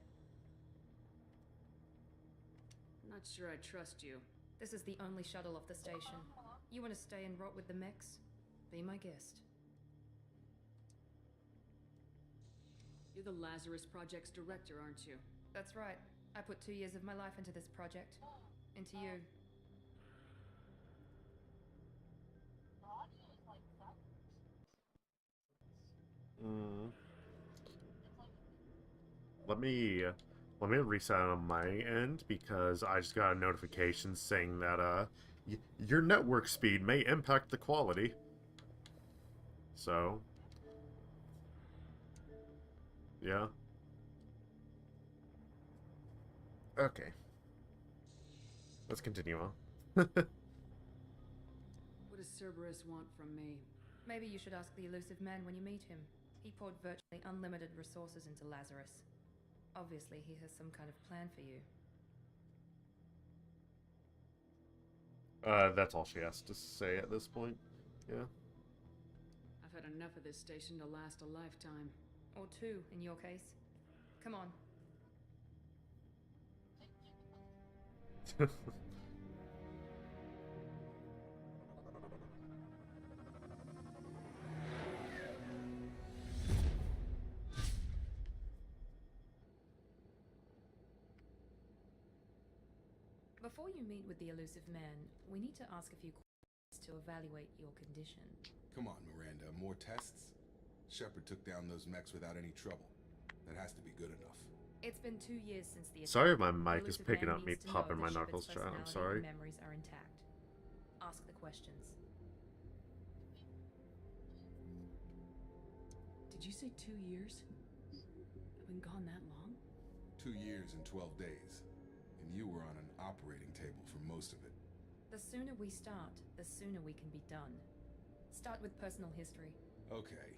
I'm not sure I trust you. This is the only shuttle off the station. You want to stay and rot with the mechs? Be my guest. You're the Lazarus Project's director, aren't you? That's right. I put 2 years of my life into this project. Into you. Let me reset on my end because I just got a notification saying that your network speed may impact the quality. So, yeah. Okay. Let's continue on. What does Cerberus want from me? Maybe you should ask the elusive man when you meet him. He poured virtually unlimited resources into Lazarus. Obviously, he has some kind of plan for you. That's all she has to say at this point. Yeah. I've had enough of this station to last a lifetime. Or 2, in your case. Come on. Before you meet with the elusive man, we need to ask a few questions to evaluate your condition. Come on, Miranda. More tests? Shepard took down those mechs without any trouble. That has to be good enough. It's been 2 years since the attack. Sorry if my The mic is elusive picking man up me needs to popping know my that knuckles, Shepard's chat. I'm personality sorry. and memories are intact. Ask the questions. Did you say 2 years? I've been gone that long? 2 years and 12 days. And you were on an operating table for most of it. The sooner we start, the sooner we can be done. Start with personal history. Okay.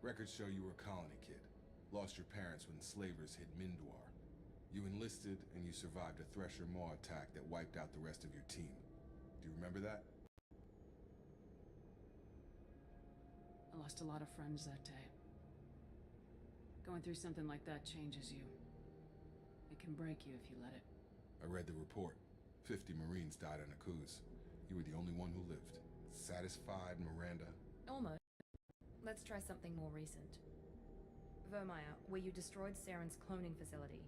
Records show you were a colony kid. Lost your parents when slavers hit Mindwar. You enlisted and you survived a Thresher Maw attack that wiped out the rest of your team. Do you remember that? I lost a lot of friends that day. Going through something like that changes you. It can break you if you let it. I read the report. 50 Marines died on Akuz. You were the only one who lived. Satisfied, Miranda? Almost. Let's try something more recent. Vermeer, where you destroyed Saren's cloning facility.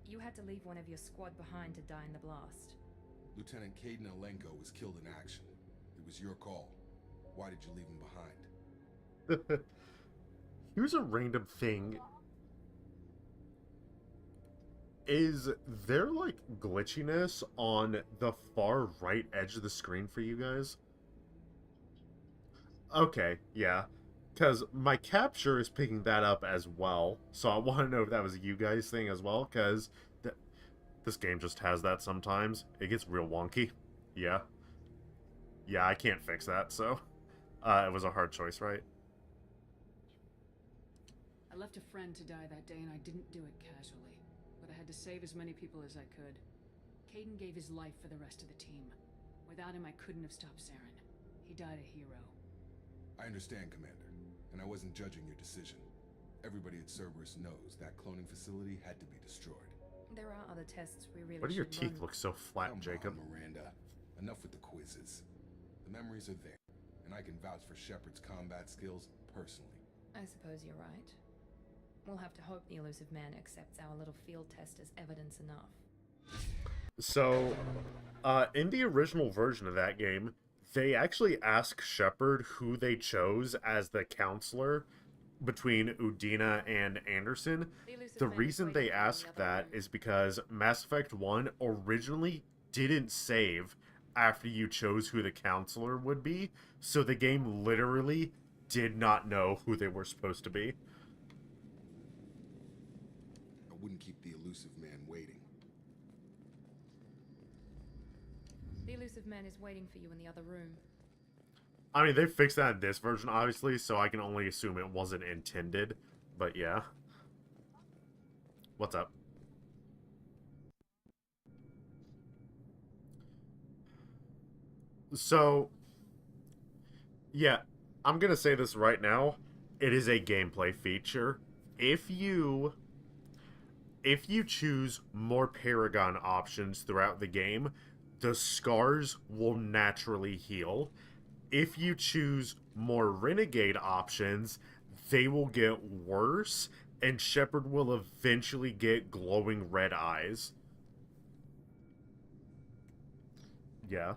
You had to leave one of your squad behind to die in the blast. Lieutenant Caden Alenko was killed in action. It was your call. Why did you leave him behind? Here's a random thing. Is there, like, glitchiness on the far right edge of the screen for you guys? Okay, yeah. Because my capture is picking that up as well. So I want to know if that was a you guys thing as well, because this game just has that sometimes. It gets real wonky. Yeah. Yeah, I can't fix that, so... it was a hard choice, right? I left a friend to die that day, and I didn't do it casually. But I had to save as many people as I could. Caden gave his life for the rest of the team. Without him, I couldn't have stopped Saren. He died a hero. I understand, Commander, and I wasn't judging your decision. Everybody at Cerberus knows that cloning facility had to be destroyed. There are other tests we really Why do your should teeth run. look so flat, Come Jacob? on, Miranda. Enough with the quizzes. The memories are there, and I can vouch for Shepard's combat skills personally. I suppose you're right. We'll have to hope the elusive man accepts our little field test as evidence enough. So, in the original version of that game, they actually ask Shepard who they chose as the counselor between Udina and Anderson. The reason they asked that is because Mass Effect 1 originally didn't save after you chose who the counselor would be, so the game literally did not know who they were supposed to be. I wouldn't keep the elusive man waiting. The elusive man is waiting for you in the other room. I mean, they fixed that in this version, obviously, so I can only assume it wasn't intended, but yeah. What's up? So, yeah, I'm gonna say this right now. It is a gameplay feature. If you choose more Paragon options throughout the game, the scars will naturally heal. If you choose more Renegade options, they will get worse, and Shepard will eventually get glowing red eyes. Yeah.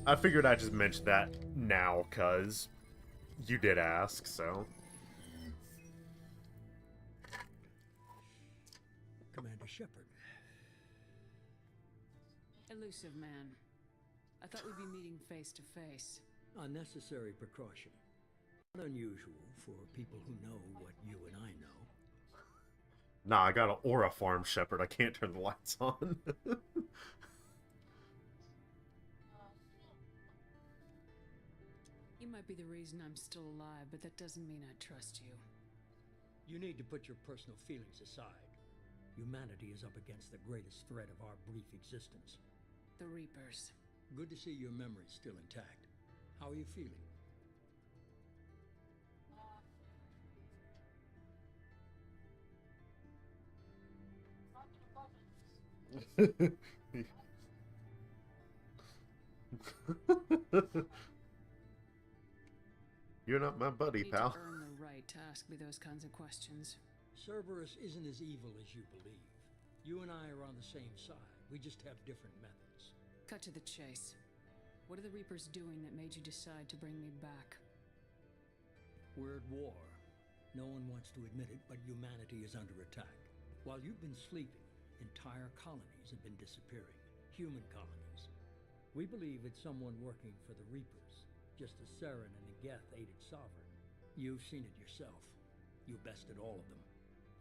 I figured I'd just mention that now, cuz you did ask, so... Commander Shepard. Elusive man. I thought we'd be meeting face to face. Unnecessary precaution. Not unusual for people who know what you and I know. Nah, I got an aura farm, Shepard. I can't turn the lights on. You might be the reason I'm still alive, but that doesn't mean I trust you. You need to put your personal feelings aside. Humanity is up against the greatest threat of our brief existence. The Reapers. Good to see your memory's still intact. How are you feeling? You're not my buddy, You need pal. to earn the right to ask me those kinds of questions. Cerberus isn't as evil as you believe. You and I are on the same side. We just have different methods. Cut to the chase. What are the Reapers doing that made you decide to bring me back? We're at war. No one wants to admit it, but humanity is under attack. While you've been sleeping, entire colonies have been disappearing. Human colonies. We believe it's someone working for the Reapers, just as Saren and Geth aided Sovereign. You've seen it yourself. You bested all of them.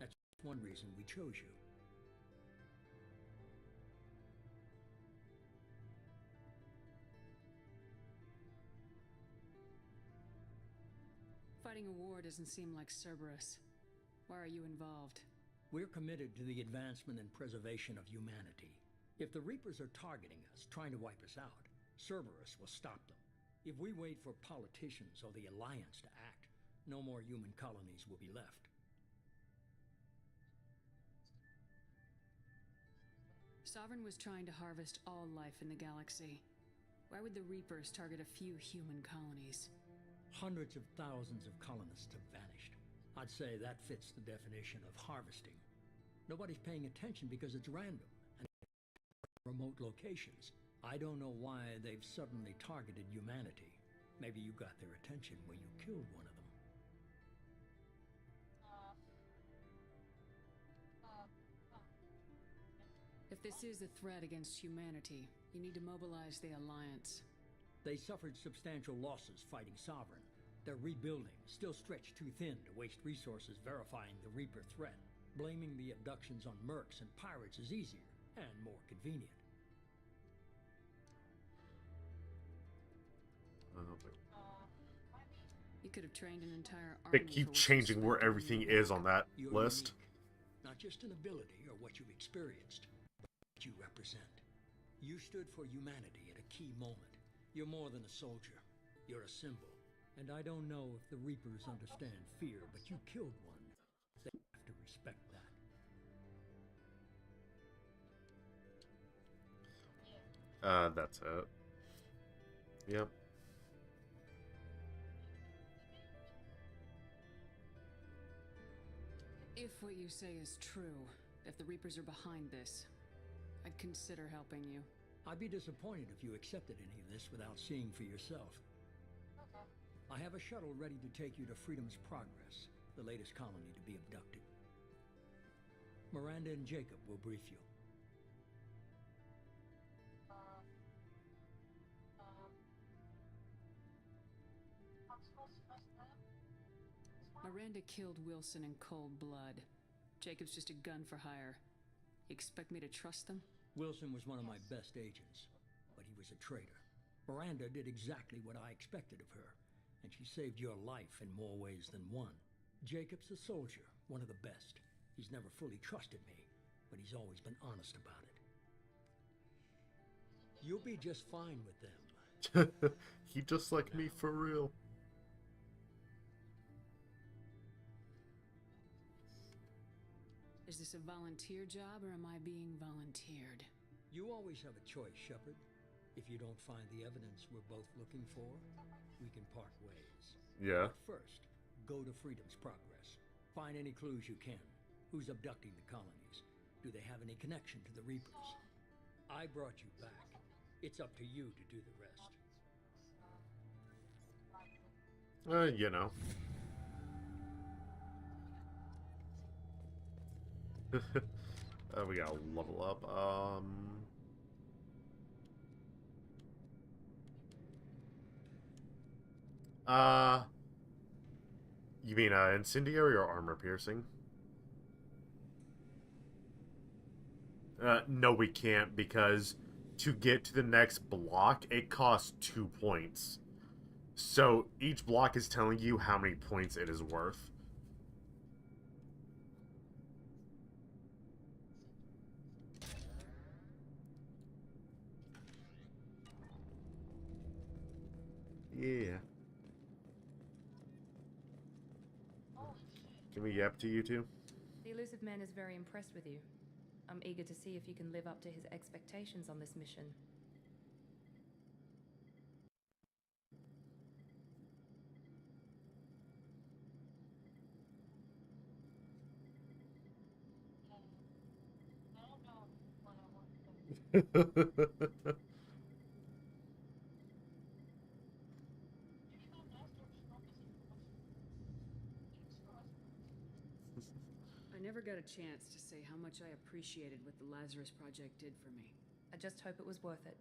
That's one reason we chose you. Fighting a war doesn't seem like Cerberus. Why are you involved? We're committed to the advancement and preservation of humanity. If the Reapers are targeting us, trying to wipe us out, Cerberus will stop them. If we wait for politicians or the Alliance to act, no more human colonies will be left. Sovereign was trying to harvest all life in the galaxy. Why would the Reapers target a few human colonies? Hundreds of thousands of colonists have vanished. I'd say that fits the definition of harvesting. Nobody's paying attention because it's random and remote locations. I don't know why they've suddenly targeted humanity. Maybe you got their attention when you killed one of them. If this is a threat against humanity, you need to mobilize the Alliance. They suffered substantial losses fighting Sovereign. They're rebuilding, still stretched too thin to waste resources verifying the Reaper threat. Blaming the abductions on mercs and pirates is easier and more convenient. You could have trained an entire They army. keep changing where everything is on that You're list. unique. Not just an ability or what you've experienced, but what you represent. You stood for humanity at a key moment. You're more than a soldier. You're a symbol. And I don't know if the Reapers understand fear, but you killed one. They have to respect that. That's it. Yep. If what you say is true, if the Reapers are behind this, I'd consider helping you. I'd be disappointed if you accepted any of this without seeing for yourself. I have a shuttle ready to take you to Freedom's Progress, the latest colony to be abducted. Miranda and Jacob will brief you. Miranda killed Wilson in cold blood. Jacob's just a gun for hire. You expect me to trust them? Wilson was one of my best agents, but he was a traitor. Miranda did exactly what I expected of her, and she saved your life in more ways than one. Jacob's a soldier, one of the best. He's never fully trusted me, but he's always been honest about it. You'll be just fine with them. He just like me for real. Is this a volunteer job, or am I being volunteered? You always have a choice, Shepard. If you don't find the evidence we're both looking for, we can part ways. Yeah. But first, go to Freedom's Progress. Find any clues you can. Who's abducting the colonies? Do they have any connection to the Reapers? I brought you back. It's up to you to do the rest. You know. We gotta level up. You mean incendiary or armor piercing? No, we can't, because to get to the next block, it costs 2 points. So each block is telling you how many points it is worth. Yeah. Can we yap to you two? The elusive man is very impressed with you. I'm eager to see if you can live up to his expectations on this mission. I never got a chance to say how much I appreciated what the Lazarus Project did for me. I just hope it was worth it.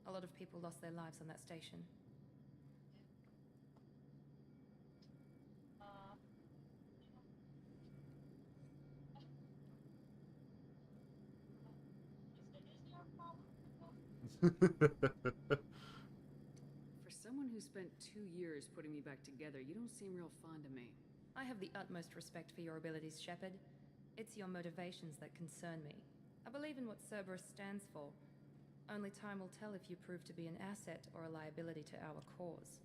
A lot of people lost their lives on that station. For someone who spent 2 years putting me back together, you don't seem real fond of me. I have the utmost respect for your abilities, Shepard. It's your motivations that concern me. I believe in what Cerberus stands for. Only time will tell if you prove to be an asset or a liability to our cause.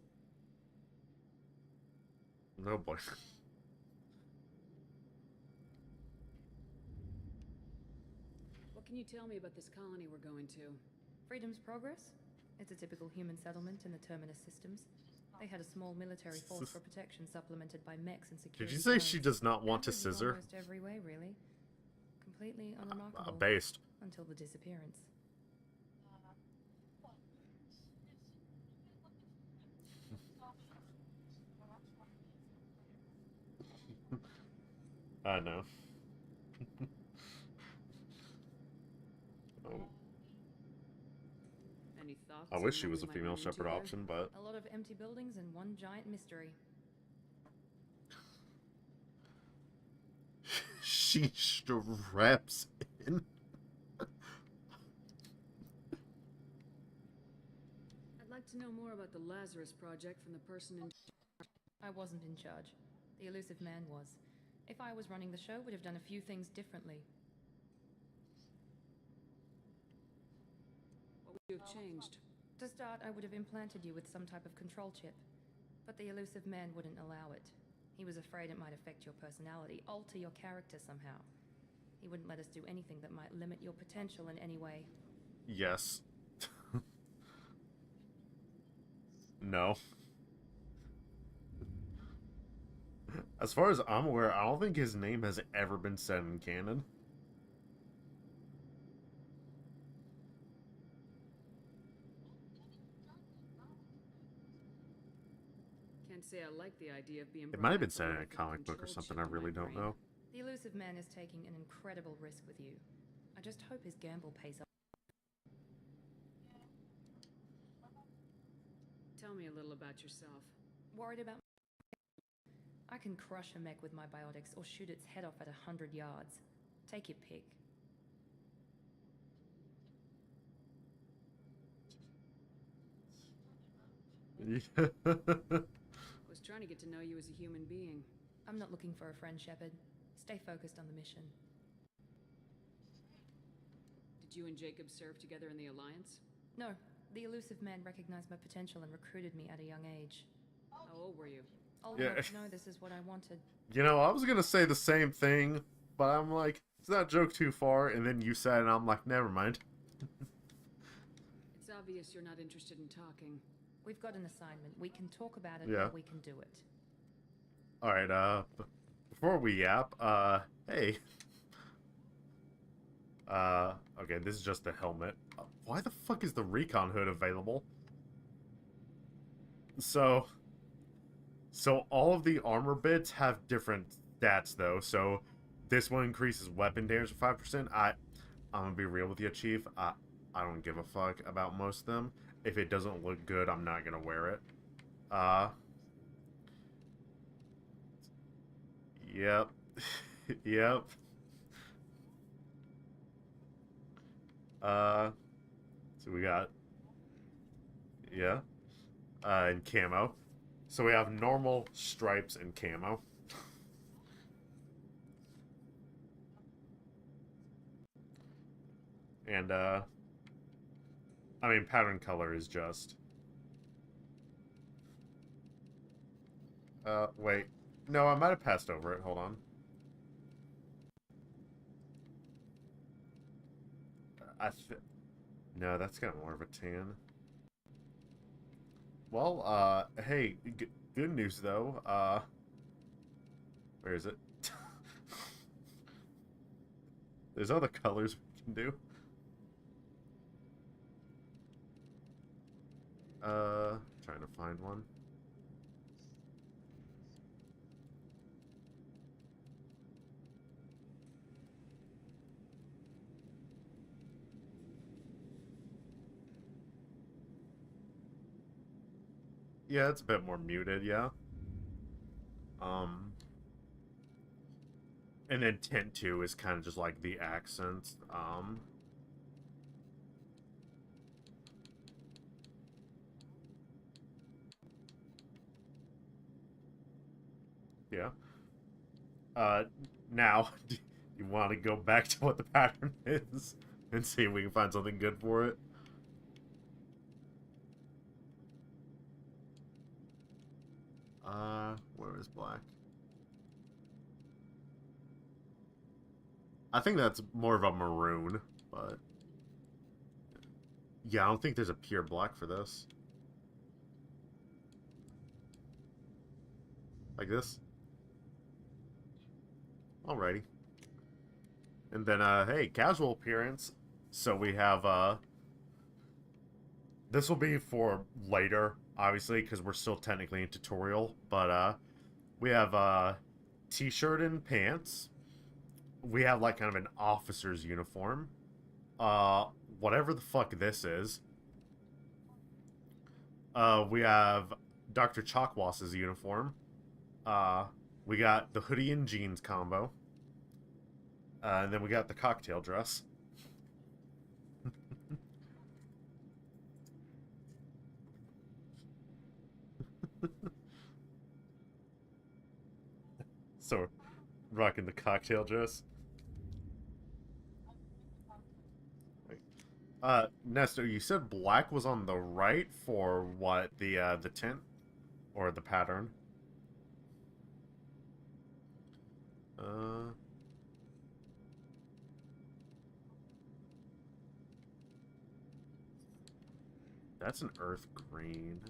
No boy. What can you tell me about this colony we're going to? Freedom's Progress? It's a typical human settlement in the Terminus systems. They had a small military force for protection supplemented by mechs and security Did you say she drones. does not want to Average in scissor? almost every way, really. Completely unremarkable. Based. Until the disappearance. I know. Oh, Any thoughts? I on wish she what was we a might female run into shepherd there? option, but A lot of empty buildings and one giant mystery. she straps in. I'd like to know more about the Lazarus Project from the person in... I wasn't in charge. The elusive man was. If I was running the show, would have done a few things differently. What would you have changed? To start, I would have implanted you with some type of control chip. But the elusive man wouldn't allow it. He was afraid it might affect your personality, alter your character somehow. He wouldn't let us do anything that might limit your potential in any way. Yes. No. As far as I'm aware, I don't think his name has ever been said in canon. Can't say I like the idea of being It brought might have been back to said in life a with comic book or control something, chip I in my really don't brain. know. The elusive man is taking an incredible risk with you. I just hope his gamble pays off. Tell me a little about yourself. Worried about... I can crush a mech with my biotics or shoot its head off at 100 yards. Take your pick. Was trying to get to know you as a human being. I'm not looking for a friend, Shepard. Stay focused on the mission. Did you and Jacob serve together in the Alliance? No, the elusive man recognized my potential and recruited me at a young age. How old were you? Old Yeah. enough to know this is what I wanted. You know, I was gonna say the same thing, but I'm like, is that joke too far? And then you said, and I'm like, never mind. It's obvious you're not interested in talking. We've got an assignment. We can talk about it, Yeah. or we can do it. Alright, before we yap, hey. Okay, this is just a helmet. Why the fuck is the recon hood available? So all of the armor bits have different stats, though. So this one increases weapon damage by 5%. I'm gonna be real with you, Chief. I don't give a fuck about most of them. If it doesn't look good, I'm not gonna wear it. Yep. Yep. So we got... Yeah. And camo. So we have normal, stripes, and camo. And, I mean, pattern color is just... wait. No, I might have passed over it. Hold on. No, that's got more of a tan. Well, hey, good news, though. Where is it? There's other colors we can do. Trying to find one. Yeah, it's a bit more muted, yeah. And then tint 2 is kind of just like the accents. Yeah. Now, do you want to go back to what the pattern is and see if we can find something good for it? Where is black? I think that's more of a maroon, but... Yeah, I don't think there's a pure black for this. Like this. Alrighty. And then, hey, casual appearance. So we have, this will be for later, obviously, because we're still technically in tutorial. But, we have, t-shirt and pants. We have, like, kind of an officer's uniform. Whatever the fuck this is. We have Dr. Chalkwass's uniform. We got the hoodie and jeans combo. And then we got the cocktail dress. So, rocking the cocktail dress. Nestor, you said black was on the right for what? The tint? Or the pattern? Uh... That's an earth green.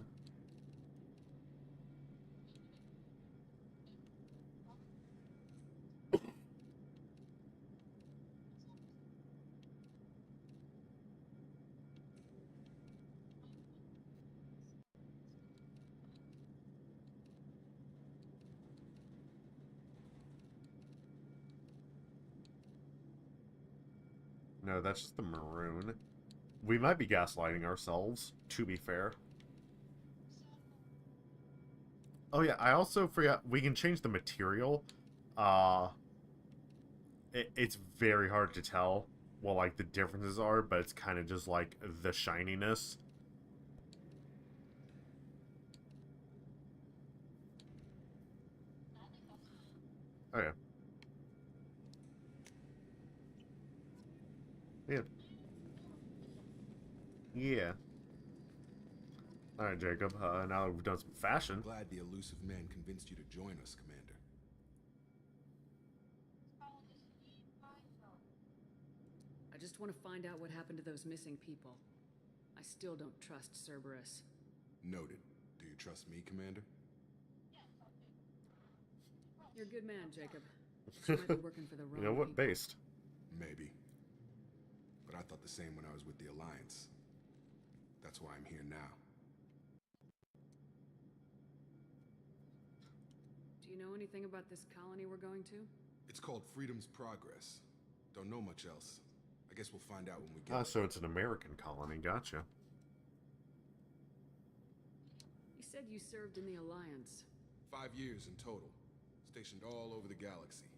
No, that's just the maroon. We might be gaslighting ourselves, to be fair. Oh yeah, I also forgot, we can change the material. It's very hard to tell what, like, the differences are, but it's kind of just, like, the shininess. Oh yeah. Yeah. Yeah. Alright, Jacob, now that we've done some fashion. Glad the elusive man convinced you to join us, Commander. I just want to find out what happened to those missing people. I still don't trust Cerberus. Noted. Do you trust me, Commander? You're a good man, Jacob. You might be working for the wrong You know what? people. Based. Maybe. But I thought the same when I was with the Alliance. That's why I'm here now. Do you know anything about this colony we're going to? It's called Freedom's Progress. Don't know much else. I guess we'll find out when we get So it's an American colony, gotcha. You said you served in the Alliance. 5 years in total. Stationed all over the galaxy.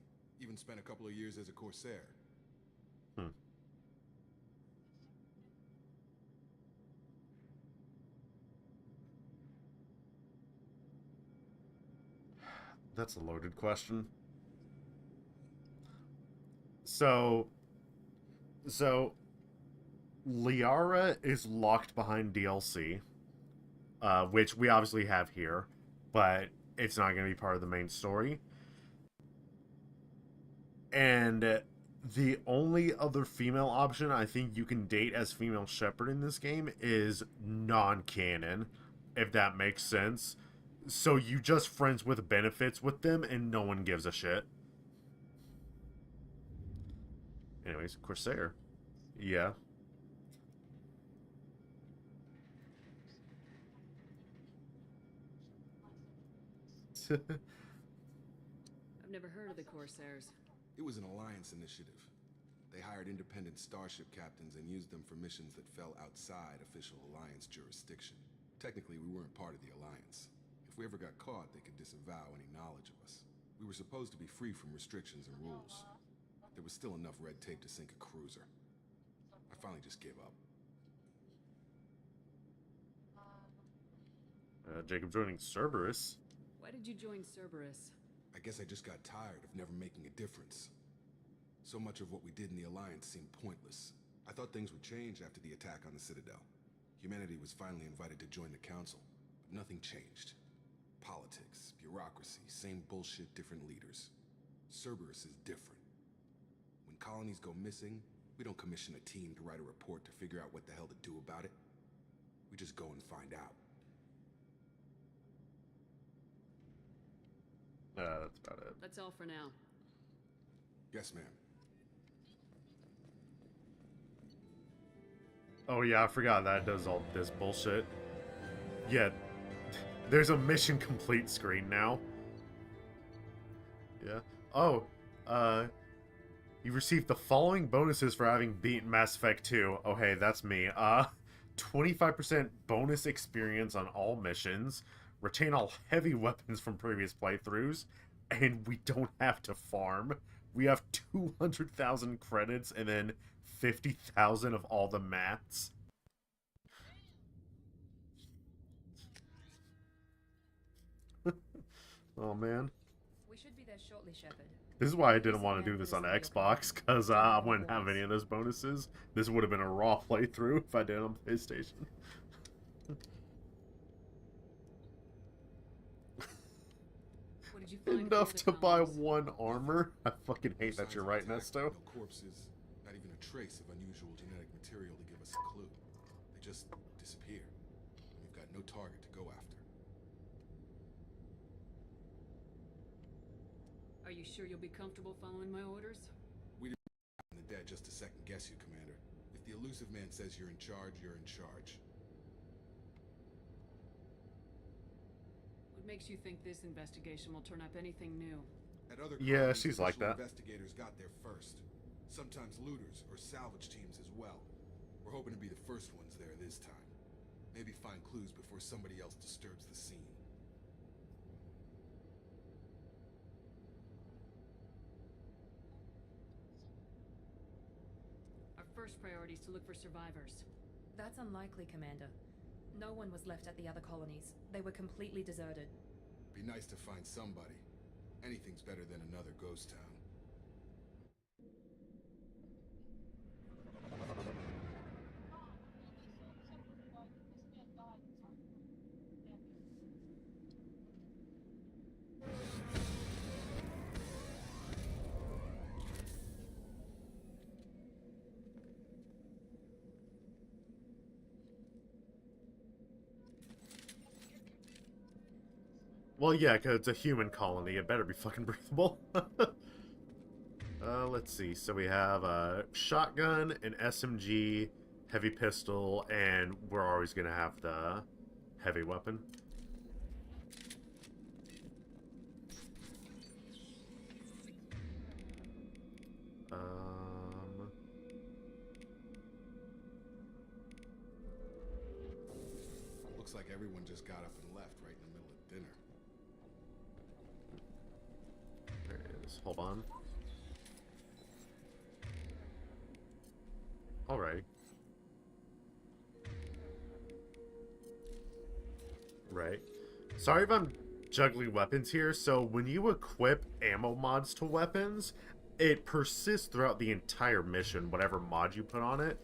Even spent a couple of years as a Corsair. Hmm. That's a loaded question. So Liara is locked behind DLC, which we obviously have here, but it's not going to be part of the main story. And the only other female option I think you can date as female Shepard in this game is non-canon, if that makes sense. So you just friends with benefits with them and no one gives a shit. Anyways, Corsair. Yeah. I've never heard of the Corsairs. It was an Alliance initiative. They hired independent starship captains and used them for missions that fell outside official Alliance jurisdiction. Technically, we weren't part of the Alliance. If we ever got caught, they could disavow any knowledge of us. We were supposed to be free from restrictions and rules. There was still enough red tape to sink a cruiser. I finally just gave up. Jacob joining Cerberus. Why did you join Cerberus? I guess I just got tired of never making a difference. So much of what we did in the Alliance seemed pointless. I thought things would change after the attack on the Citadel. Humanity was finally invited to join the Council, but nothing changed. Politics, bureaucracy, same bullshit, different leaders. Cerberus is different. When colonies go missing, we don't commission a team to write a report to figure out what the hell to do about it. We just go and find out. That's about it. That's all for now. Yes, ma'am. Oh yeah, I forgot that does all this bullshit. Yeah, there's a mission complete screen now. Yeah. Oh, you received the following bonuses for having beaten Mass Effect 2. Oh hey, that's me. 25% bonus experience on all missions, retain all heavy weapons from previous playthroughs, and we don't have to farm. We have 200,000 credits and then 50,000 of all the mats. Oh man. We should be there shortly, Shepard. This is why I didn't want to do this on Xbox, because I wouldn't have any of those bonuses. This would have been a raw playthrough if I did it on PlayStation. What did you find Enough about to the buy colonies? one armor? I fucking hate that you're right, Nesto. No corpses, not even a trace of unusual genetic material to give us a clue. They just disappear. We've got no target to go after. Are you sure you'll be comfortable following my orders? We didn't in the dead just to second guess you, Commander. If the elusive man says you're in charge, you're in charge. What makes you think this investigation will turn up anything new? At other Yeah, colonies, she's like official that. Investigators got there first. Sometimes looters or salvage teams as well. We're hoping to be the first ones there this time. Maybe find clues before somebody else disturbs the scene. Our first priority is to look for survivors. That's unlikely, Commander. No one was left at the other colonies. They were completely deserted. Be nice to find somebody. Anything's better than another ghost town. Well, yeah, because it's a human colony. It better be fucking breathable. Let's see. So we have a shotgun, an SMG, heavy pistol, and we're always going to have the heavy weapon. Looks like everyone just got up and left right in the middle of dinner. There it is. Hold on. Alright. Right. Sorry if I'm juggling weapons here. So when you equip ammo mods to weapons, it persists throughout the entire mission, whatever mod you put on it.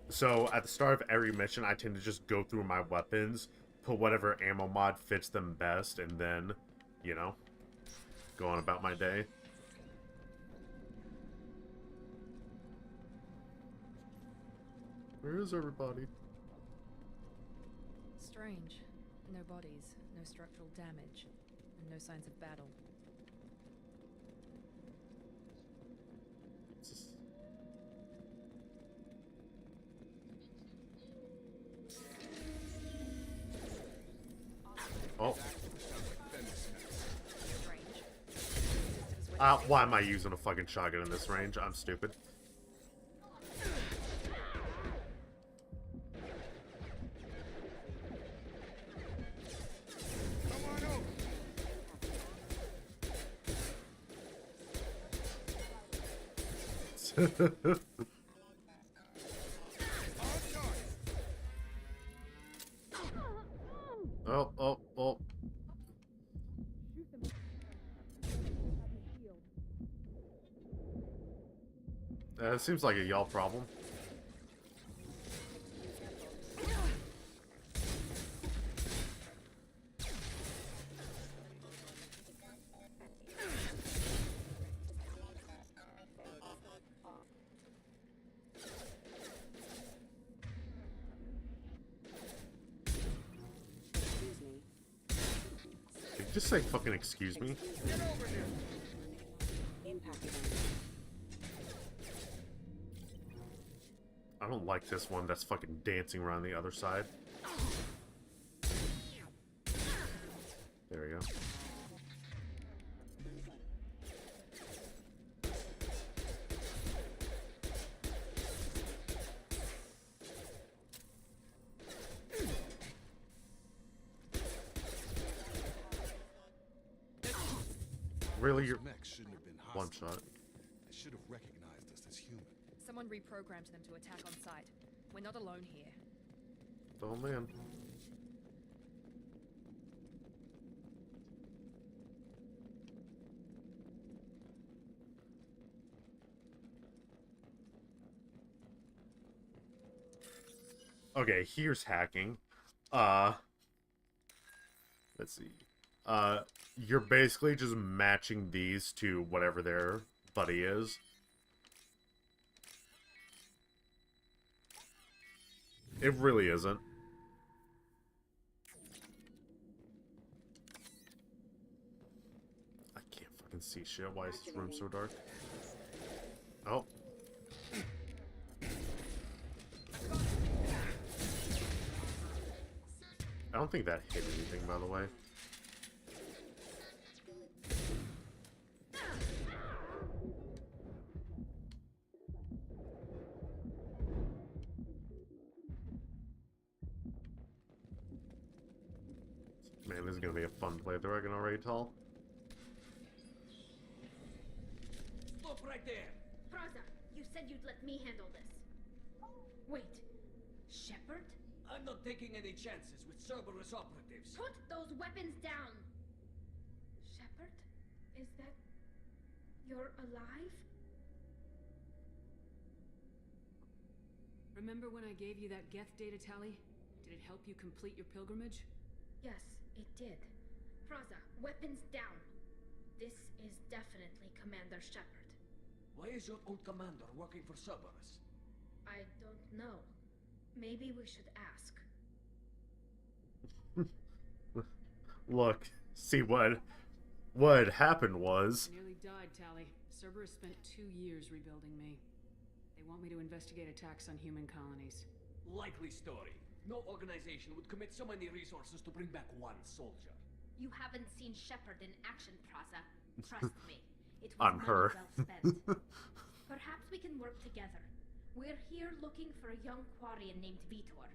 So at the start of every mission, I tend to just go through my weapons, put whatever ammo mod fits them best, and then, you know, go on about my day. Where is everybody? Strange. No bodies, no structural damage, and no signs of battle. Oh. Strange. Why am I using a fucking shotgun in this range? I'm stupid. Oh. It seems like a y'all problem. Just say fucking excuse me. Impact event. I don't like this one that's fucking dancing around the other side. There we go. Really, you're Mech shouldn't have been one hostile. shot. They should have recognized us as human. Someone reprogrammed them to attack on sight. We're not alone here. Oh man. Okay, here's hacking. Let's see. You're basically just matching these to whatever their buddy is. It really isn't. I can't fucking see shit. Why is this room so dark? Oh. I don't think that hit anything, by the way. Man, this is gonna be a fun playthrough, I can already tell. Stop right there! Praza, you said you'd let me handle this. Wait, Shepard? I'm not taking any chances with Cerberus operatives. Put those weapons down! Shepard? Is that... you're alive? Remember when I gave you that Geth data tally? Did it help you complete your pilgrimage? Yes, it did. Praza, weapons down. This is definitely Commander Shepard. Why is your old commander working for Cerberus? I don't know. Maybe we should ask. Look, see what happened was... I nearly died, Tally. Cerberus spent 2 years rebuilding me. They want me to investigate attacks on human colonies. Likely story. No organization would commit so many resources to bring back one soldier. You haven't seen Shepard in action, Praza. Trust me. It was On money her. well spent. Perhaps we can work together. We're here looking for a young Quarian named Vitor.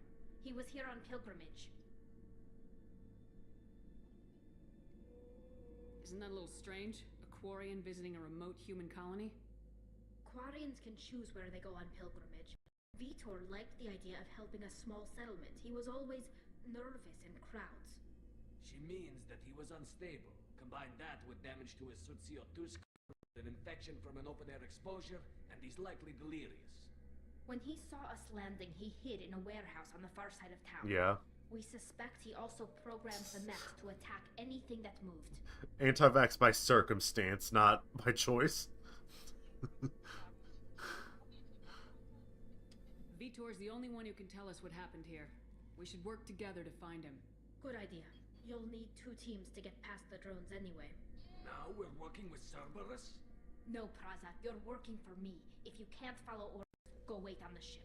He was here on pilgrimage. Isn't that a little strange? A Quarian visiting a remote human colony? Quarians can choose where they go on pilgrimage. Vitor liked the idea of helping a small settlement. He was always nervous in crowds. She means that he was unstable. Combine that with damage to his Socio-Tusk, an infection from an open-air exposure, and he's likely delirious. When he saw us landing, he hid in a warehouse on the far side of town. Yeah. We suspect he also programmed the mechs to attack anything that moved. Anti-vax by circumstance, not by choice. Vitor's the only one who can tell us what happened here. We should work together to find him. Good idea. You'll need 2 teams to get past the drones anyway. Now we're working with Cerberus? No, Praza, you're working for me. If you can't follow orders, go wait on the ship.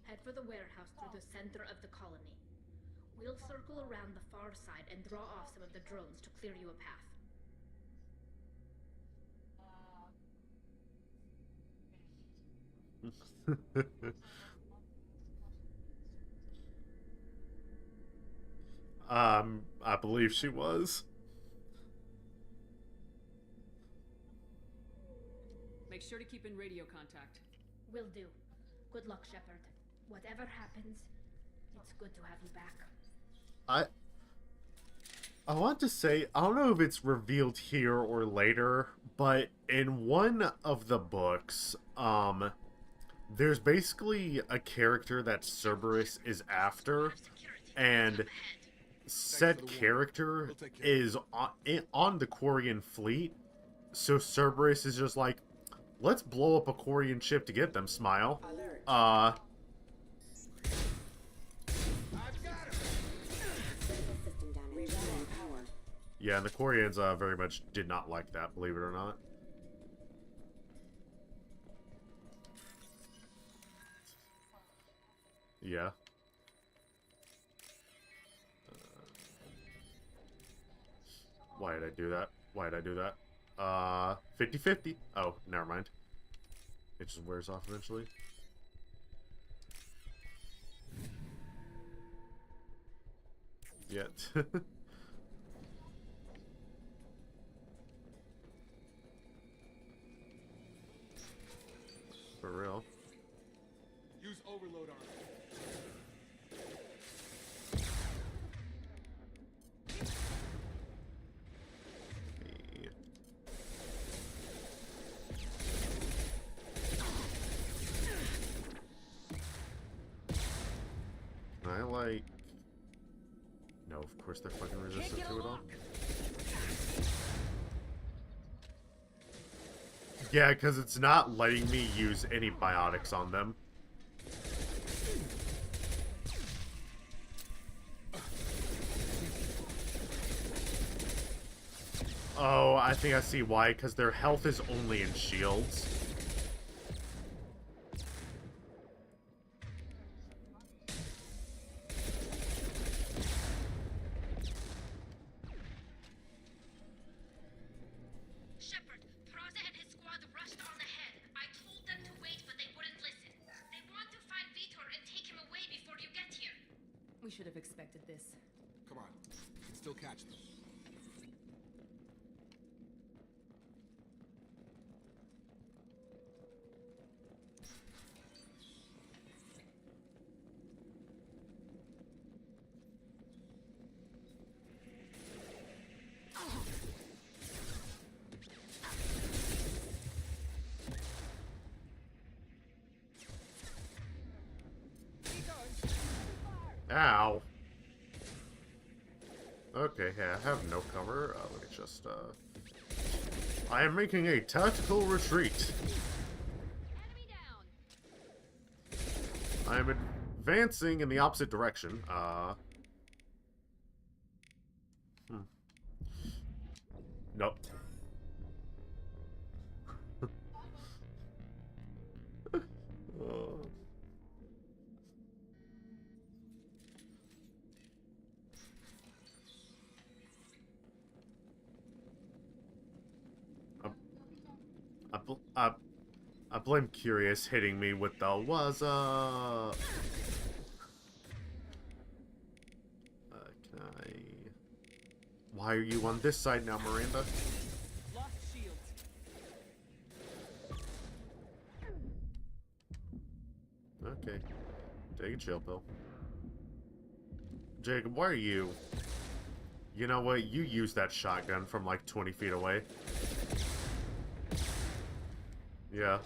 Head for the warehouse through the center of the colony. We'll circle around the far side and draw off some of the drones to clear you a path. I believe she was. Make sure to keep in radio contact. Will do. Good luck, Shepard. Whatever happens, it's good to have you back. I want to say, I don't know if it's revealed here or later, but in one of the books, there's basically a character that Cerberus is after, and said character is on the Quarian fleet, so Cerberus is just like, let's blow up a Quarian ship to get them, smile. Yeah, and the Koreans very much did not like that, believe it or not. Yeah. Why did I do that? Why did I do that? 50-50. Oh, never mind. It just wears off eventually. Yet. For real. Use overload on it. I like... No, of course they're fucking resistant to it all. Yeah, because it's not letting me use any biotics on them. Oh, I think I see why, because their health is only in shields. Shepard, Praza and his squad rushed on ahead. I told them to wait, but they wouldn't listen. They want to find Vitor and take him away before you get here. We should have expected this. Come on. You can still catch them. Ow. Okay, yeah, I have no cover. Let me just, I am making a tactical retreat. Enemy down. I am advancing in the opposite direction. Nope. I blame Curious hitting me with the "What's up?" Can I... Why are you on this side now, Miranda? Lost shields. Okay. Take a chill pill. Jacob, why are you... You know what? You use that shotgun from like 20 feet away. Yeah.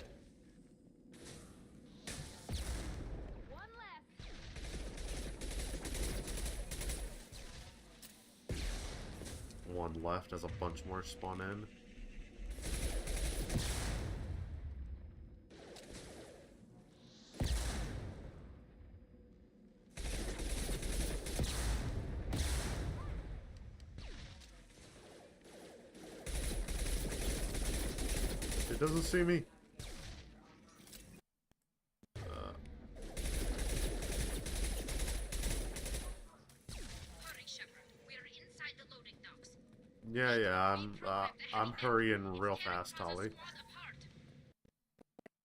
One left. One left as a bunch more spawn in. It doesn't see me. Hurry, Shepard. We are inside the loading docks. Yeah, I'm hurrying real fast, Holly.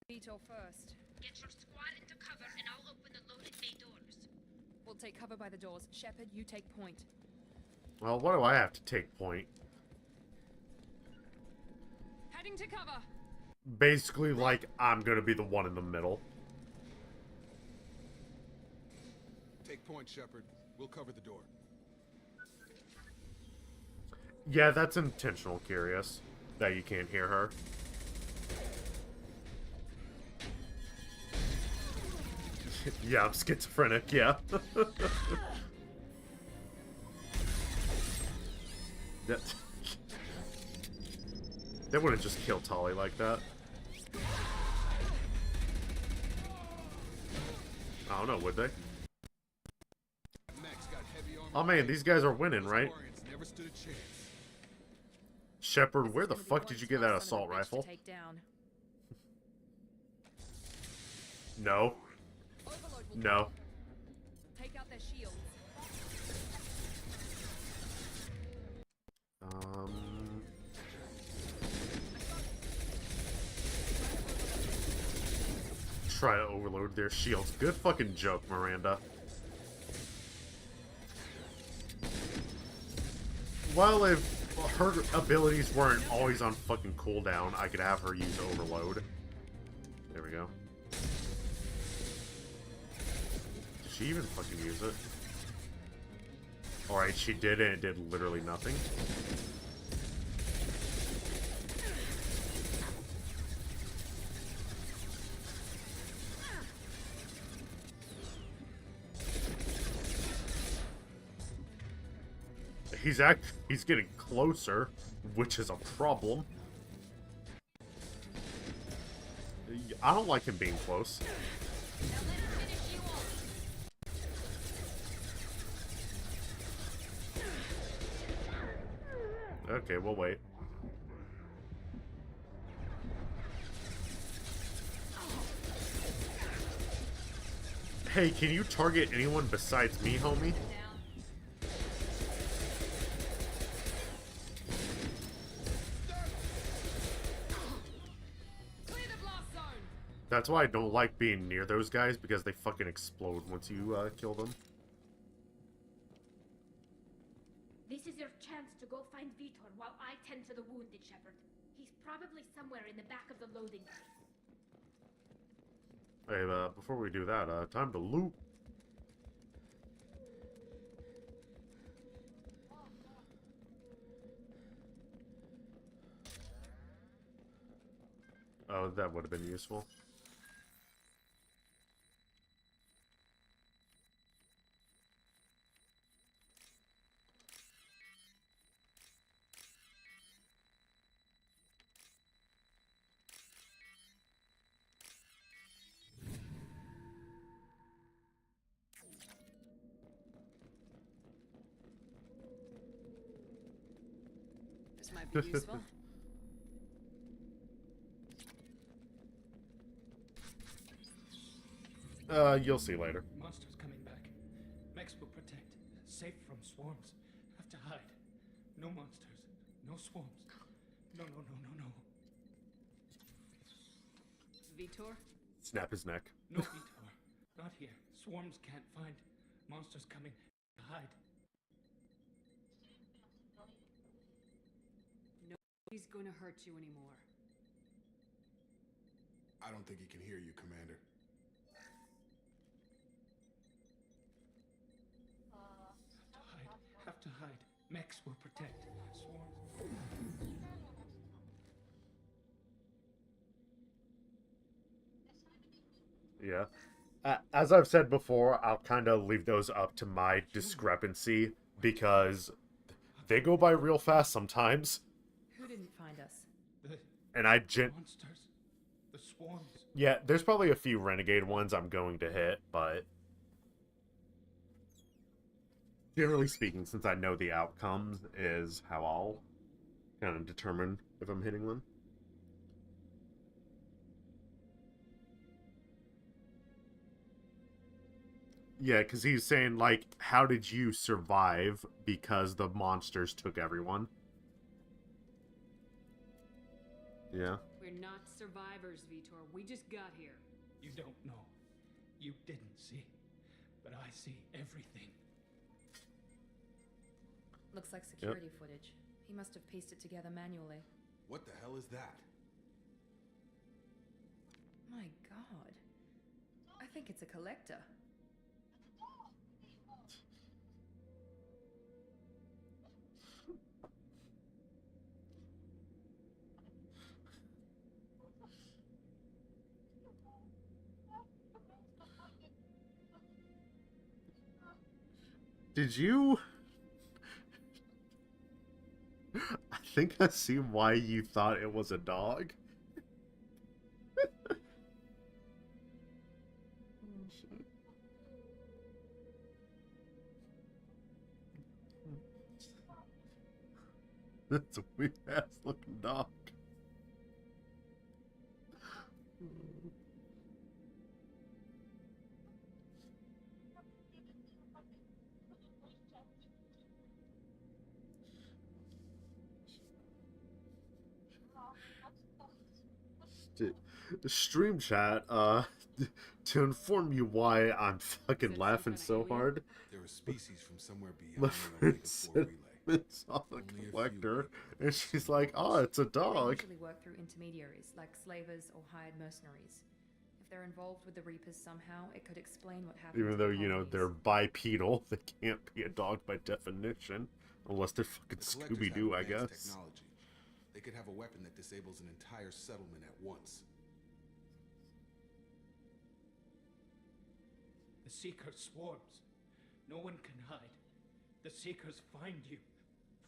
Vitor first. Get your squad into cover and I'll open the loading bay doors. We'll take cover by the doors. Shepard, you take point. Well, what do I have to take point? Heading to cover. Basically, like, I'm gonna be the one in the middle. Take point, Shepard. We'll cover the door. Yeah, that's intentional, Curious. That you can't hear her. Yeah, I'm schizophrenic, yeah. that... They wouldn't just kill Tolly like that. I don't know, would they? Max got heavy armor. Oh man, these guys are winning, right? Never stood a chance. Shepard, This where is the gonna be fuck one did you get tough that son of a assault bitch to rifle? take down. No. Overload will No. take out their shields. Try to overload their shields. Good fucking joke, Miranda. Well, if her abilities weren't always on fucking cooldown, I could have her use overload. There we go. Did she even fucking use it? Alright, she did, and it did literally nothing. He's getting closer, which is a problem. I don't like him being close. Okay, we'll wait. Hey, can you target anyone besides me, homie? That's why I don't like being near those guys, because they fucking explode once you kill them. This is your chance to go find Vitor while I tend to the wounded, Shepard. He's probably somewhere in the back of the loading bay. Hey, before we do that, time to loot. Oh, that would have been useful. This might be useful. You'll see later. Monsters coming back. Mechs will protect. Safe from swarms. Have to hide. No monsters. No swarms. No, no, no, no, no. Vitor? Snap his neck. No, Vitor. Not here. Swarms can't find. Monsters coming. Hide. Nobody's gonna hurt you anymore. I don't think he can hear you, Commander. Have to hide. Mechs will protect. Swarms. Yeah. As I've said before, I'll kind of leave those up to my discrepancy, because they go by real fast sometimes. Who didn't find us? And monsters. The swarms. Yeah, there's probably a few renegade ones I'm going to hit, but generally speaking, since I know the outcomes, is how I'll kind of determine if I'm hitting them. Yeah, because he's saying, like, how did you survive because the monsters took everyone? Yeah. We're not survivors, Vitor. We just got here. You don't know. You didn't see. But I see everything. Looks like security footage. He must have pieced it together manually. What the hell is that? My god. I think it's a collector. Did you... I think I see why you thought it was a dog. That's a weird ass looking dog. Stream chat, to inform you why I'm fucking laughing so hard. They're a species from somewhere My beyond the friend Omega 4 said relay. it's on the Only a few collector, make it and across she's the like, "Oh, mountains. it's a They dog." usually work through intermediaries, like slavers or hired mercenaries. If they're involved with the Reapers somehow, it could explain what happened Even to though, the you know, colonies. they're bipedal, they can't be a dog by definition. Unless they're fucking The collectors have Scooby-Doo, I advanced guess. technology. They could have a weapon that disables an entire settlement at once. The Seeker swarms. No one can hide. The Seekers find you,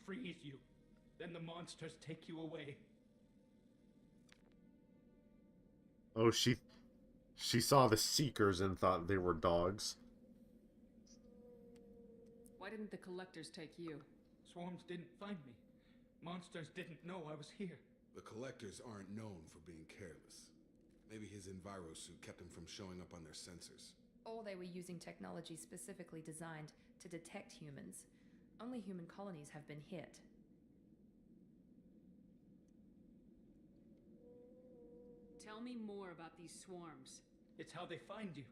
freeze you, then the monsters take you away. Oh, she saw the Seekers and thought they were dogs. Why didn't the collectors take you? Swarms didn't find me. Monsters didn't know I was here. The collectors aren't known for being careless. Maybe his enviro suit kept him from showing up on their sensors. Or they were using technology specifically designed to detect humans. Only human colonies have been hit. Tell me more about these swarms. It's how they find you.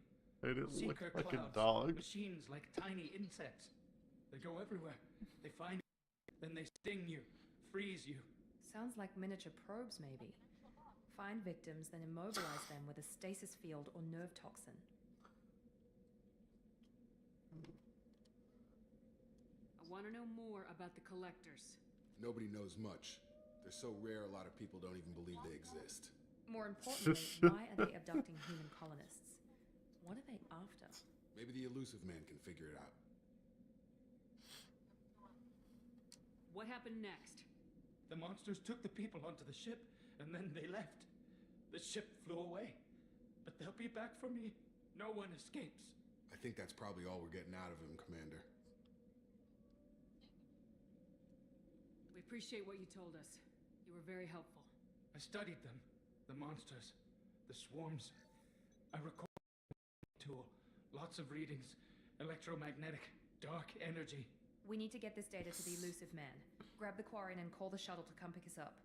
They didn't look Seeker like a clouds, dog. machines like tiny insects. They go everywhere. They find you, then they sting you, freeze you. Sounds like miniature probes, maybe. Find victims, then immobilize them with a stasis field or nerve toxin. I want to know more about the collectors. Nobody knows much. They're so rare, a lot of people don't even believe they exist. More importantly, why are they abducting human colonists? What are they after? Maybe the elusive man can figure it out. What happened next? The monsters took the people onto the ship, and then they left. The ship flew away. But they'll be back for me. No one escapes. I think that's probably all we're getting out of him, Commander. We appreciate what you told us. You were very helpful. I studied them. The monsters. The swarms. I recorded the tool. Lots of readings. Electromagnetic. Dark energy. We need to get this data to the elusive man. Grab the Quarian and call the shuttle to come pick us up.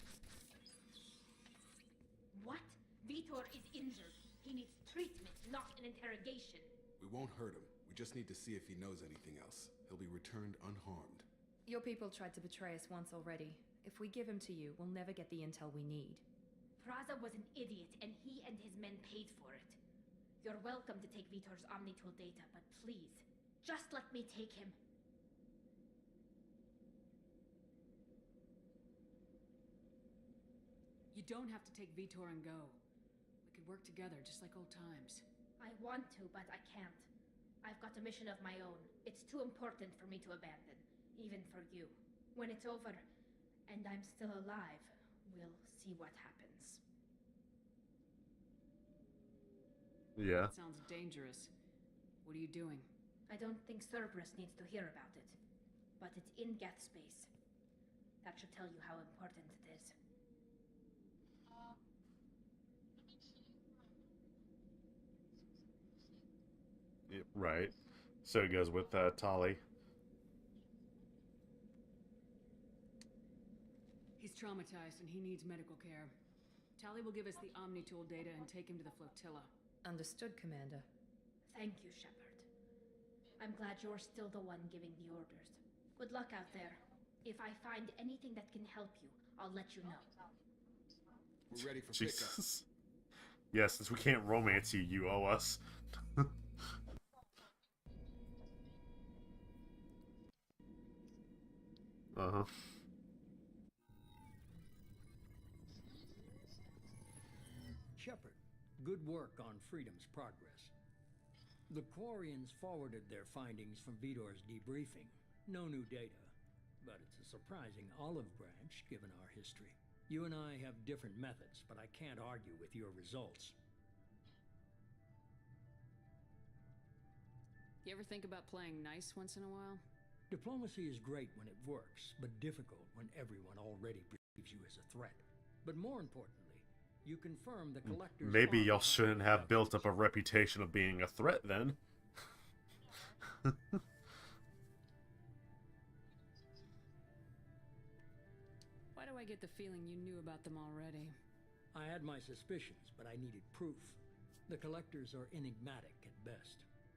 What? Vitor is injured. He needs treatment, not an interrogation. We won't hurt him. We just need to see if he knows anything else. He'll be returned unharmed. Your people tried to betray us once already. If we give him to you, we'll never get the intel we need. Praza was an idiot, and he and his men paid for it. You're welcome to take Vitor's Omnitool data, but please, just let me take him. You don't have to take Vitor and go. We could work together, just like old times. I want to, but I can't. I've got a mission of my own. It's too important for me to abandon, even for you. When it's over, and I'm still alive, we'll see what happens. Yeah. That sounds dangerous. What are you doing? I don't think Cerberus needs to hear about it, but it's in Geth space. That should tell you how important it is. Right. So it goes with Tali. He's traumatized and he needs medical care. Tali will give us the Omnitool data and take him to the flotilla. Understood, Commander. Thank you, Shepard. I'm glad you're still the one giving the orders. Good luck out there. If I find anything that can help you, I'll let you know. We're ready for pickup. Jesus. Yeah, since we can't romance you, you owe us. Uh-huh. Shepard, good work on Freedom's progress. The Quarians forwarded their findings from Vitor's debriefing. No new data, but it's a surprising olive branch given our history. You and I have different methods, but I can't argue with your results. You ever think about playing nice once in a while? Diplomacy is great when it works, but difficult when everyone already perceives you as a threat. But more importantly, you confirm the collectors. Maybe are y'all behind shouldn't the have built up a abductions. reputation of being a threat then. Why do I get the feeling you knew about them already? I had my suspicions, but I needed proof. The collectors are enigmatic at best.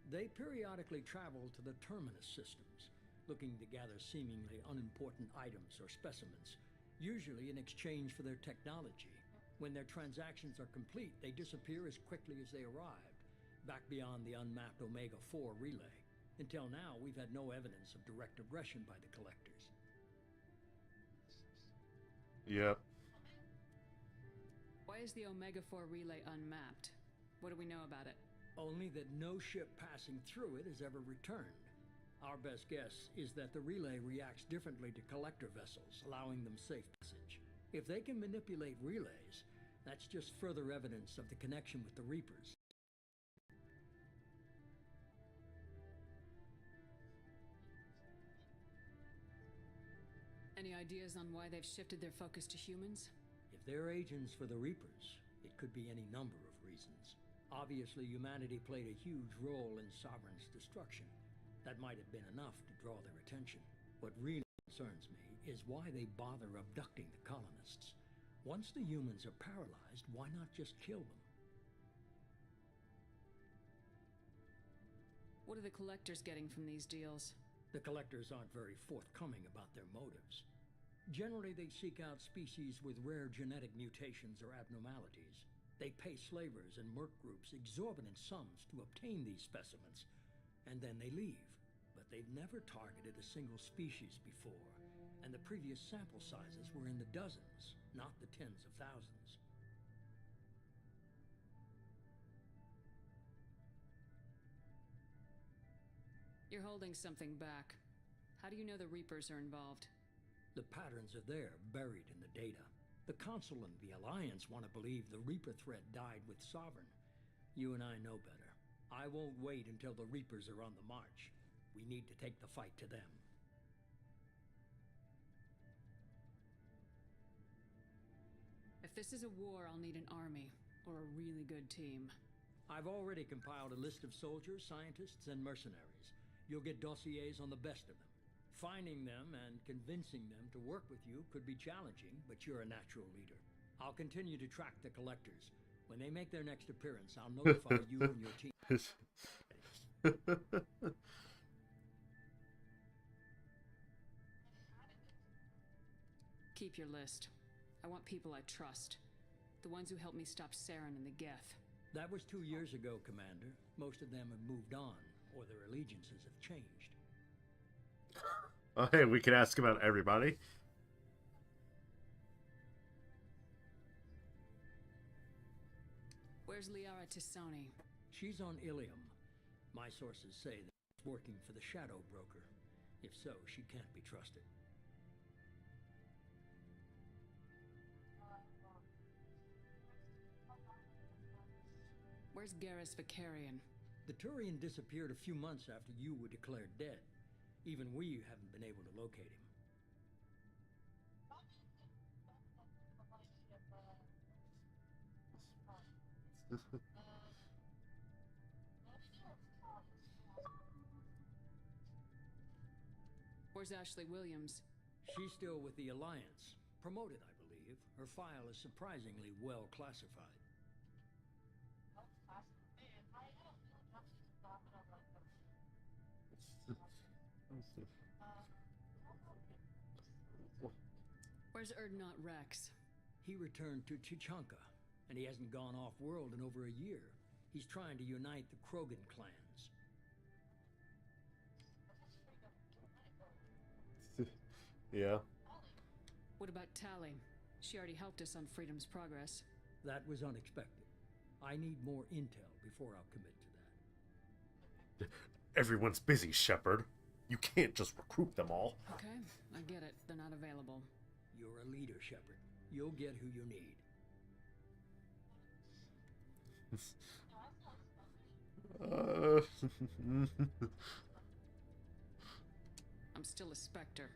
They periodically travel to the terminus systems, looking to gather seemingly unimportant items or specimens, usually in exchange for their technology. When their transactions are complete, they disappear as quickly as they arrived, back beyond the unmapped Omega-4 relay. Until now, we've had no evidence of direct aggression by the collectors. Yep. Why is the Omega-4 relay unmapped? What do we know about it? Only that no ship passing through it has ever returned. Our best guess is that the relay reacts differently to collector vessels, allowing them safe passage. If they can manipulate relays, that's just further evidence of the connection with the Reapers. Any ideas on why they've shifted their focus to humans? If they're agents for the Reapers, it could be any number of reasons. Obviously, humanity played a huge role in Sovereign's destruction. That might have been enough to draw their attention. What really concerns me is why they bother abducting the colonists. Once the humans are paralyzed, why not just kill them? What are the collectors getting from these deals? The collectors aren't very forthcoming about their motives. Generally, they seek out species with rare genetic mutations or abnormalities. They pay slavers and merc groups exorbitant sums to obtain these specimens, and then they leave. But they've never targeted a single species before, and the previous sample sizes were in the dozens, not the tens of thousands. You're holding something back. How do you know the Reapers are involved? The patterns are there, buried in the data. The Council and the Alliance want to believe the Reaper threat died with Sovereign. You and I know better. I won't wait until the Reapers are on the march. We need to take the fight to them. If this is a war, I'll need an army, or a really good team. I've already compiled a list of soldiers, scientists, and mercenaries. You'll get dossiers on the best of them. Finding them and convincing them to work with you could be challenging, but you're a natural leader. I'll continue to track the collectors. When they make their next appearance, I'll notify you and your team. Keep your list. I want people I trust. The ones who helped me stop Saren and the Geth. That was 2 years ago, Commander. Most of them have moved on, or their allegiances have changed. Oh, hey, we can ask about everybody. Where's Liara Tisoni? She's on Ilium. My sources say that she's working for the Shadow Broker. If so, she can't be trusted. Where's Garrus Vicarian? The Turian disappeared a few months after you were declared dead. Even we haven't been able to locate him. Where's Ashley Williams? She's still with the Alliance. Promoted, I believe. Her file is surprisingly well classified. Where's Erdnot Rex? He returned to Chichanka, and he hasn't gone off-world in over a year. He's trying to unite the Krogan clans. Yeah. What about Tally? She already helped us on Freedom's Progress. That was unexpected. I need more intel before I'll commit to that. Everyone's busy, Shepard. You can't just recruit them all. Okay, I get it. They're not available. You're a leader, Shepard. You'll get who you need. I'm still a Spectre.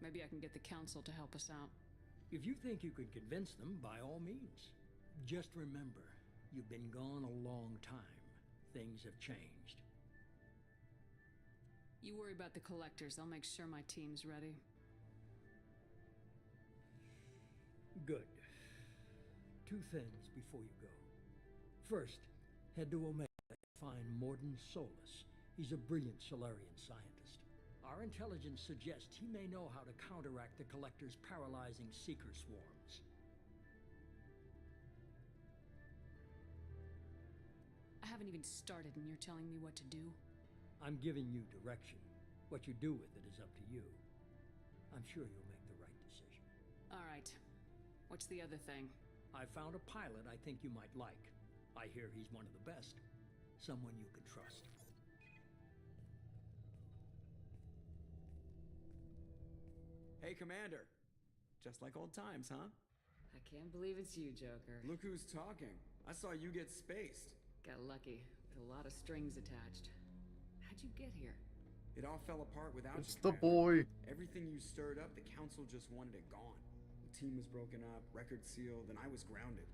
Maybe I can get the Council to help us out. If you think you could convince them, by all means. Just remember, you've been gone a long time. Things have changed. You worry about the collectors. I'll make sure my team's ready. Good. 2 things before you go. First, head to Omega and find Morden Solus. He's a brilliant Solarian scientist. Our intelligence suggests he may know how to counteract the Collector's paralyzing Seeker swarms. I haven't even started and you're telling me what to do? I'm giving you direction. What you do with it is up to you. I'm sure you'll make the right decision. All right. What's the other thing? I found a pilot I think you might like. I hear he's one of the best. Someone you can trust. Hey, Commander. Just like old times, huh? I can't believe it's you, Joker. Look who's talking. I saw you get spaced. Got lucky, with a lot of strings attached. How'd you get here? It all fell apart without It's you, the boy. Everything you stirred up, the Council just wanted it gone. The team was broken up, record sealed, and I was grounded.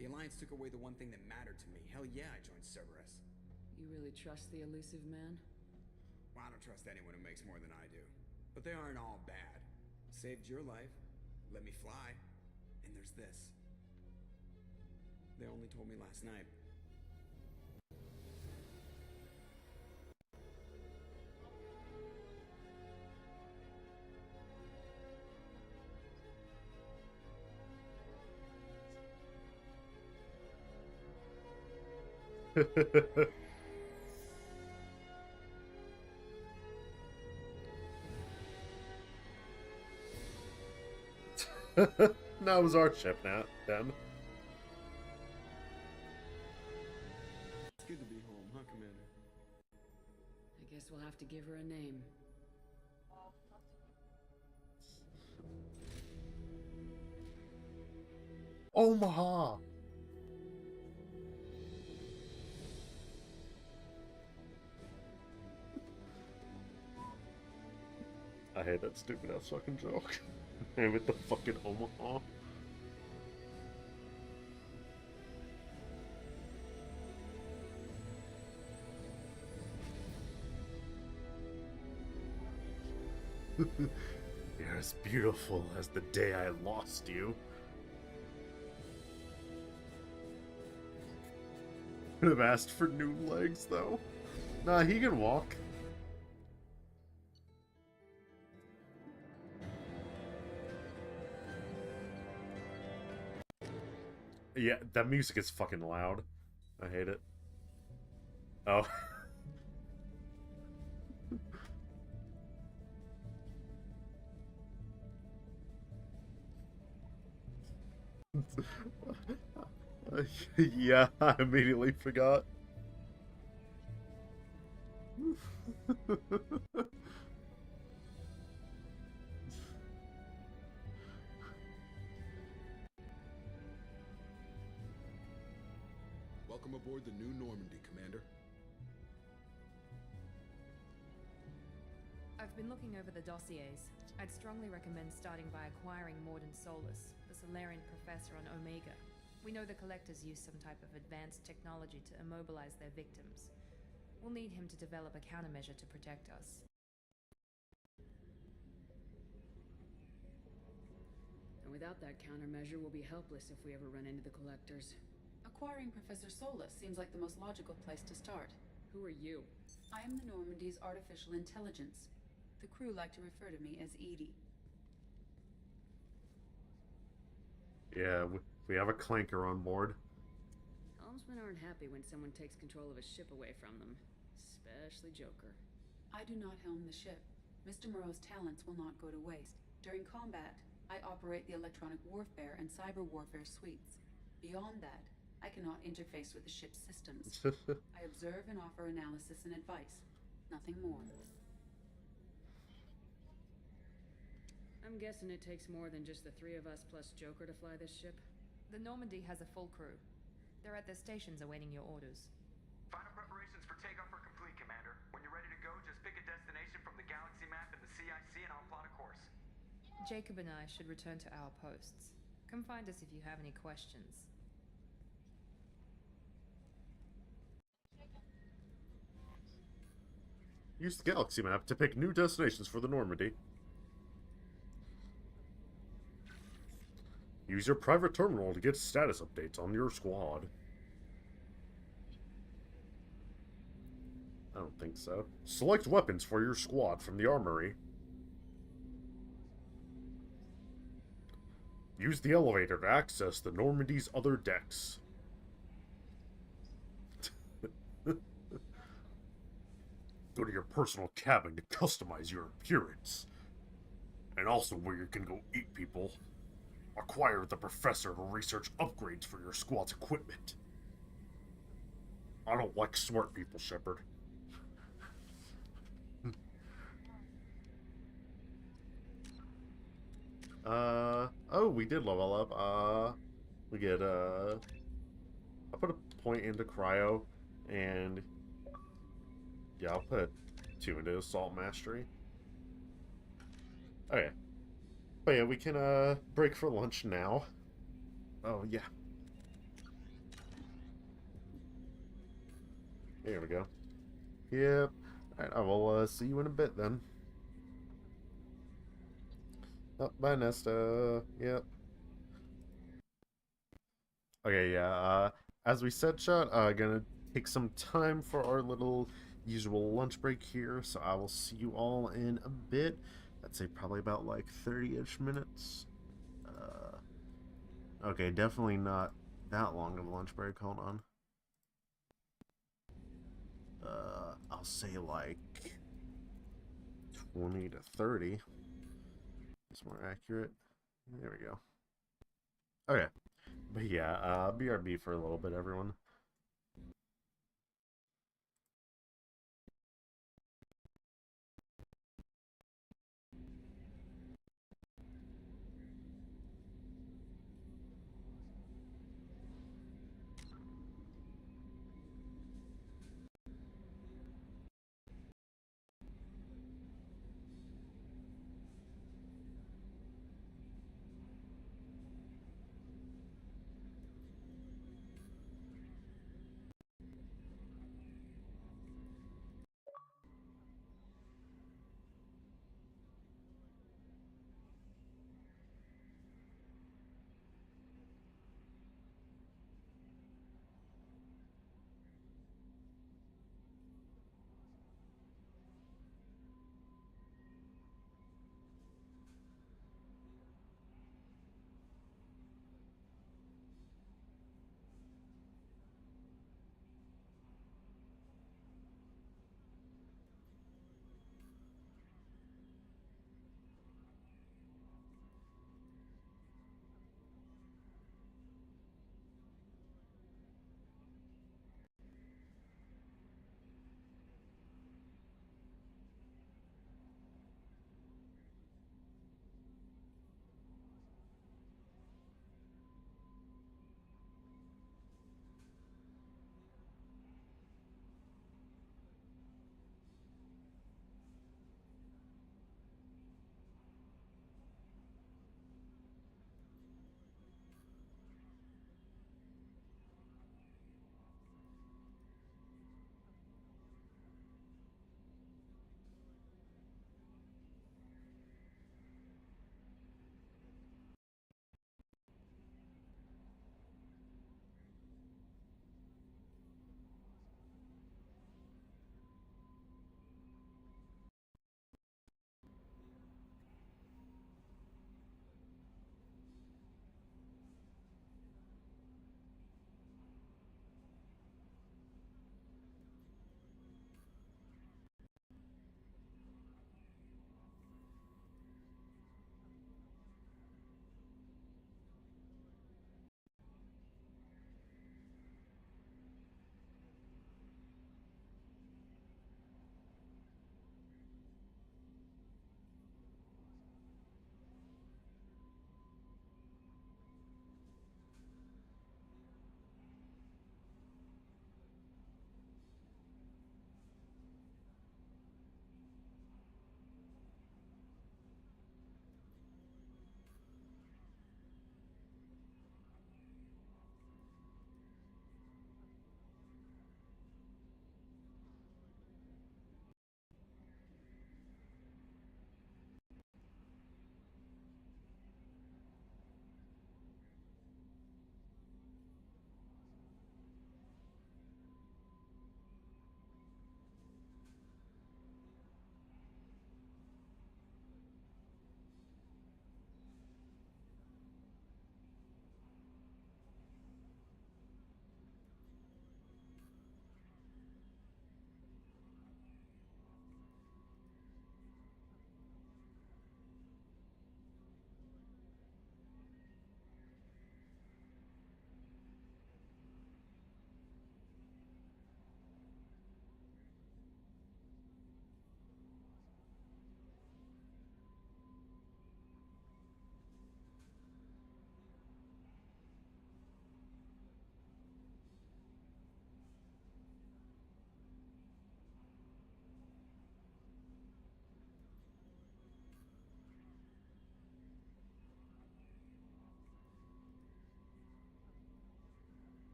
The Alliance took away the one thing that mattered to me. Hell yeah, I joined Cerberus. You really trust the elusive man? Well, I don't trust anyone who makes more than I do. But they aren't all bad. Saved your life, let me fly, and there's this. They only told me last night. That was our ship now, then. It's good to be home, huh, Commander? I guess we'll have to give her a name. Omaha! I hate that stupid ass fucking joke. With the fucking Omaha. You're as beautiful as the day I lost you. Could have asked for new legs, though. Nah, he can walk. Yeah, that music is fucking loud. I hate it. Oh. Yeah, I immediately forgot. Welcome aboard the New Normandy, Commander. I've been looking over the dossiers. I'd strongly recommend starting by acquiring Morden Solus, the Solarian professor on Omega. We know the Collectors use some type of advanced technology to immobilize their victims. We'll need him to develop a countermeasure to protect us. And without that countermeasure, we'll be helpless if we ever run into the Collectors. Acquiring Professor Solus seems like the most logical place to start. Who are you? I am the Normandy's artificial intelligence. The crew like to refer to me as Edie. Yeah, we have a clanker on board. Helmsmen aren't happy when someone takes control of a ship away from them. Especially Joker. I do not helm the ship. Mr. Moreau's talents will not go to waste. During combat, I operate the electronic warfare and cyber warfare suites. Beyond that, I cannot interface with the ship's systems. I observe and offer analysis and advice. Nothing more. I'm guessing it takes more than just the 3 of us plus Joker to fly this ship? The Normandy has a full crew. They're at their stations awaiting your orders. Final preparations for takeoff are complete, Commander. When you're ready to go, just pick a destination from the galaxy map in the Jacob and I should return to our posts. Come find us if you have any questions. Use the galaxy map to pick new destinations for the Normandy. Use your private terminal to get status updates on your squad. I don't think so. Select weapons for your squad from the armory. Use the elevator to access the Normandy's other decks. Go to your personal cabin to customize your appearance. And also where you can go eat people. Acquire the professor to research upgrades for your squad's equipment. I don't like smart people, Shepard. Oh, we did level up. We get, I put a point into cryo, and yeah, I'll put 2 into assault mastery. Okay. But yeah, we can, break for lunch now. Oh, yeah. There we go. Yep. Alright, I will, see you in a bit then. Oh, bye, Nesta. Yep. Okay, yeah, as we said, chat, gonna take some time for our little usual lunch break here, so I will see you all in a bit. I'd say probably about, like, 30-ish minutes. Okay, definitely not that long of a lunch break. Hold on. I'll say, like, 20 to 30. It's more accurate. There we go. Okay. But yeah, BRB for a little bit, everyone.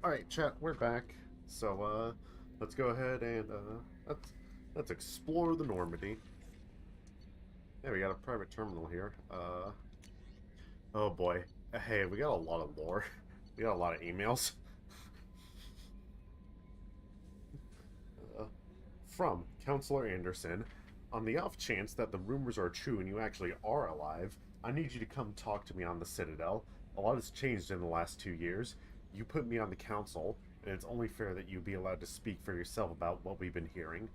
Alright, chat, we're back. So, let's go ahead and, let's explore the Normandy. Yeah, we got a private terminal here. Oh boy. Hey, we got a lot of lore. We got a lot of emails. From Counselor Anderson, on the off chance that the rumors are true and you actually are alive, I need you to come talk to me on the Citadel. A lot has changed in the last 2 years. You put me on the council, and it's only fair that you be allowed to speak for yourself about what we've been hearing.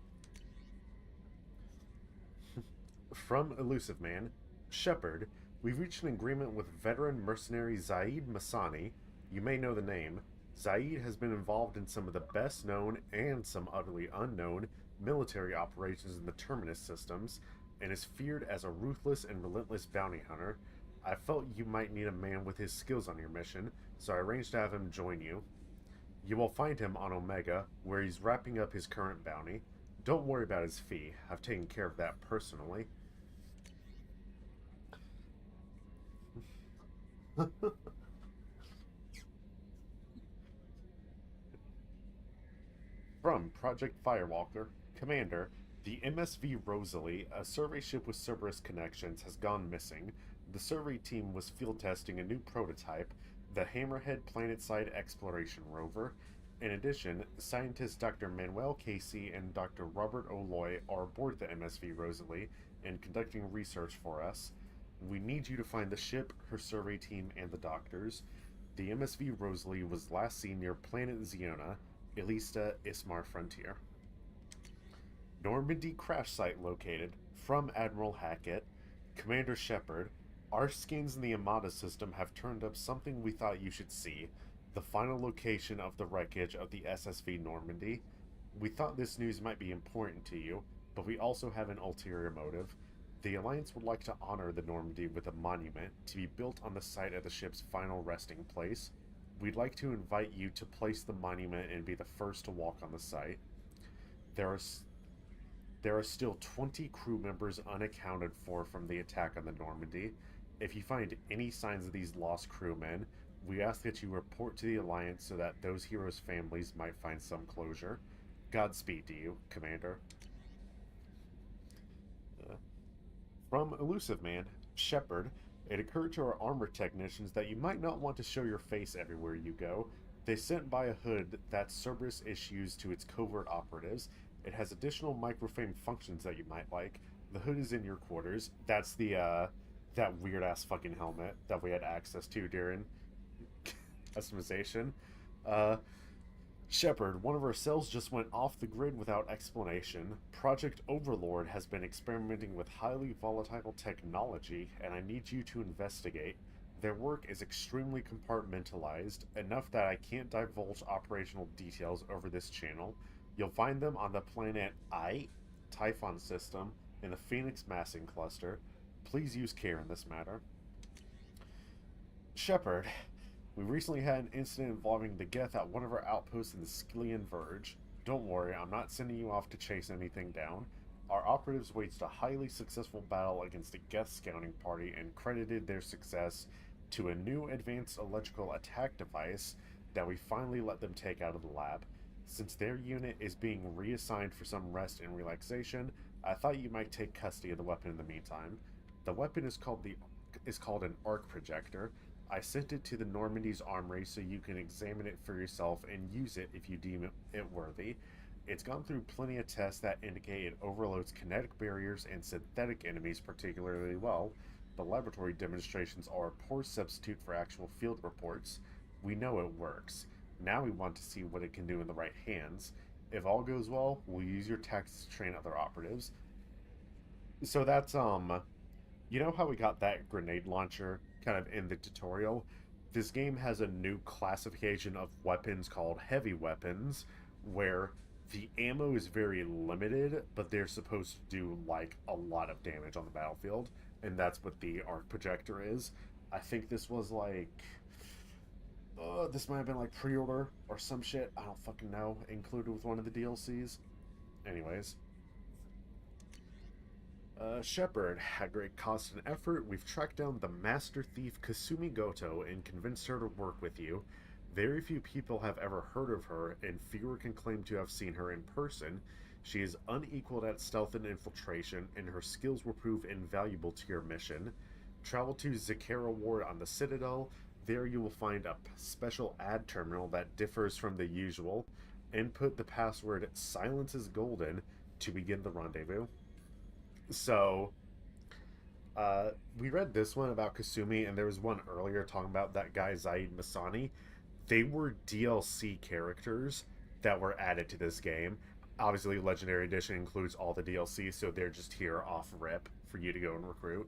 From Elusive Man, Shepard, we've reached an agreement with veteran mercenary Zaid Masani. You may know the name. Zaid has been involved in some of the best known and some utterly unknown military operations in the Terminus systems, and is feared as a ruthless and relentless bounty hunter. I felt you might need a man with his skills on your mission, so I arranged to have him join you. You will find him on Omega, where he's wrapping up his current bounty. Don't worry about his fee. I've taken care of that personally. From Project Firewalker, Commander, the MSV Rosalie, a survey ship with Cerberus connections, has gone missing. The survey team was field testing a new prototype, the Hammerhead Planetside Exploration Rover. In addition, scientists Dr. Manuel Casey and Dr. Robert O'Loy are aboard the MSV Rosalie and conducting research for us. We need you to find the ship, her survey team, and the doctors. The MSV Rosalie was last seen near planet Ziona, Elista Ismar Frontier. Normandy crash site located. From Admiral Hackett. Commander Shepard, our skins in the Amada system have turned up something we thought you should see. The final location of the wreckage of the SSV Normandy. We thought this news might be important to you, but we also have an ulterior motive. The Alliance would like to honor the Normandy with a monument to be built on the site of the ship's final resting place. We'd like to invite you to place the monument and be the first to walk on the site. There are still 20 crew members unaccounted for from the attack on the Normandy. If you find any signs of these lost crewmen, we ask that you report to the Alliance so that those heroes' families might find some closure. Godspeed to you, Commander. From Elusive Man, Shepard, it occurred to our armor technicians that you might not want to show your face everywhere you go. They sent by a hood that Cerberus issues to its covert operatives. It has additional microframe functions that you might like. The hood is in your quarters. That's the, that weird-ass fucking helmet that we had access to during customization. Shepard, one of our cells just went off the grid without explanation. Project Overlord has been experimenting with highly volatile technology, and I need you to investigate. Their work is extremely compartmentalized, enough that I can't divulge operational details over this channel. You'll find them on the planet Typhon system in the Phoenix Massing Cluster. Please use care in this matter. Shepard, we recently had an incident involving the Geth at one of our outposts in the Skillian Verge. Don't worry, I'm not sending you off to chase anything down. Our operatives waged a highly successful battle against a Geth scouting party and credited their success to a new advanced electrical attack device that we finally let them take out of the lab. Since their unit is being reassigned for some rest and relaxation, I thought you might take custody of the weapon in the meantime. The weapon is called an arc projector. I sent it to the Normandy's armory so you can examine it for yourself and use it if you deem it worthy. It's gone through plenty of tests that indicate it overloads kinetic barriers and synthetic enemies particularly well. The laboratory demonstrations are a poor substitute for actual field reports. We know it works. Now we want to see what it can do in the right hands. If all goes well, we'll use your tactics to train other operatives. So that's, you know how we got that grenade launcher kind of in the tutorial? This game has a new classification of weapons called heavy weapons, where the ammo is very limited, but they're supposed to do, like, a lot of damage on the battlefield, and that's what the arc projector is. I think this was, like... this might have been, like, pre-order or some shit, I don't fucking know, included with one of the DLCs. Anyways. Shepard, at great cost and effort, we've tracked down the master thief Kasumi Goto and convinced her to work with you. Very few people have ever heard of her, and fewer can claim to have seen her in person. She is unequaled at stealth and infiltration, and her skills will prove invaluable to your mission. Travel to Zakera Ward on the Citadel. There you will find a special ad terminal that differs from the usual. Input the password "Silence is Golden" to begin the rendezvous. So, we read this one about Kasumi, and there was one earlier talking about that guy Zaid Masani. They were DLC characters that were added to this game. Obviously, Legendary Edition includes all the DLC, so they're just here off rip for you to go and recruit.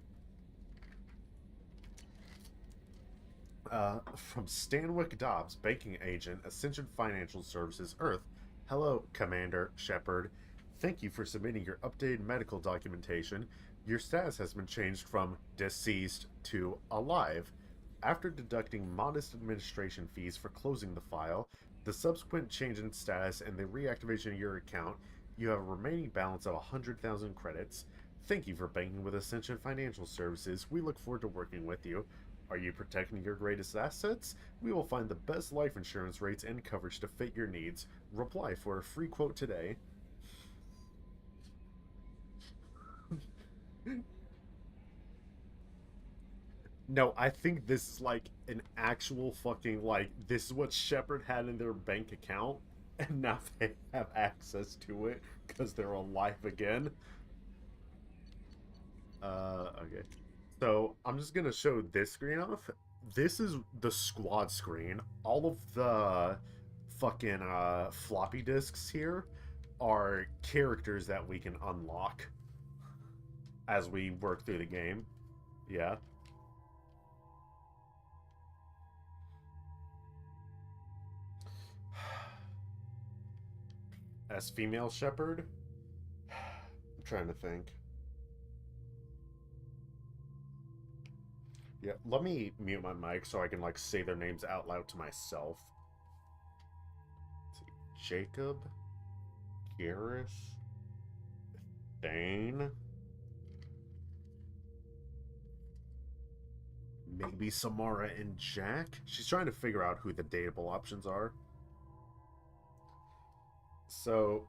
From Stanwyck Dobbs, banking agent, Ascension Financial Services, Earth. Hello, Commander Shepard. Thank you for submitting your updated medical documentation. Your status has been changed from deceased to alive. After deducting modest administration fees for closing the file, the subsequent change in status, and the reactivation of your account, you have a remaining balance of 100,000 credits. Thank you for banking with Ascension Financial Services. We look forward to working with you. Are you protecting your greatest assets? We will find the best life insurance rates and coverage to fit your needs. Reply for a free quote today. No, I think this is like an actual fucking, like, this is what Shepard had in their bank account, and now they have access to it because they're alive again. Okay. So I'm just gonna show this screen off. This is the squad screen. All of the fucking floppy disks here are characters that we can unlock as we work through the game. Yeah. As female Shepherd? I'm trying to think. Yeah, let me mute my mic so I can like say their names out loud to myself. Let's see. Jacob, Garrus, Thane, maybe Samara and Jack. She's trying to figure out who the dateable options are. So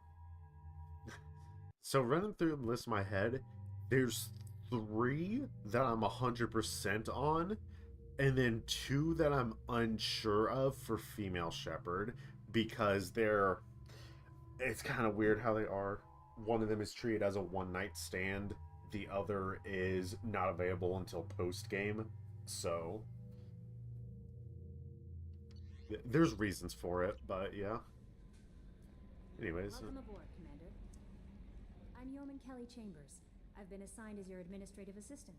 running through the list in my head, there's 3 that I'm 100% on, and then 2 that I'm unsure of for female Shepherd because it's kind of weird how they are. One of them is treated as a one night stand, the other is not available until post game. So there's reasons for it, but yeah. Anyways, Welcome aboard, Commander. I'm Yeoman Kelly Chambers. I've been assigned as your administrative assistant.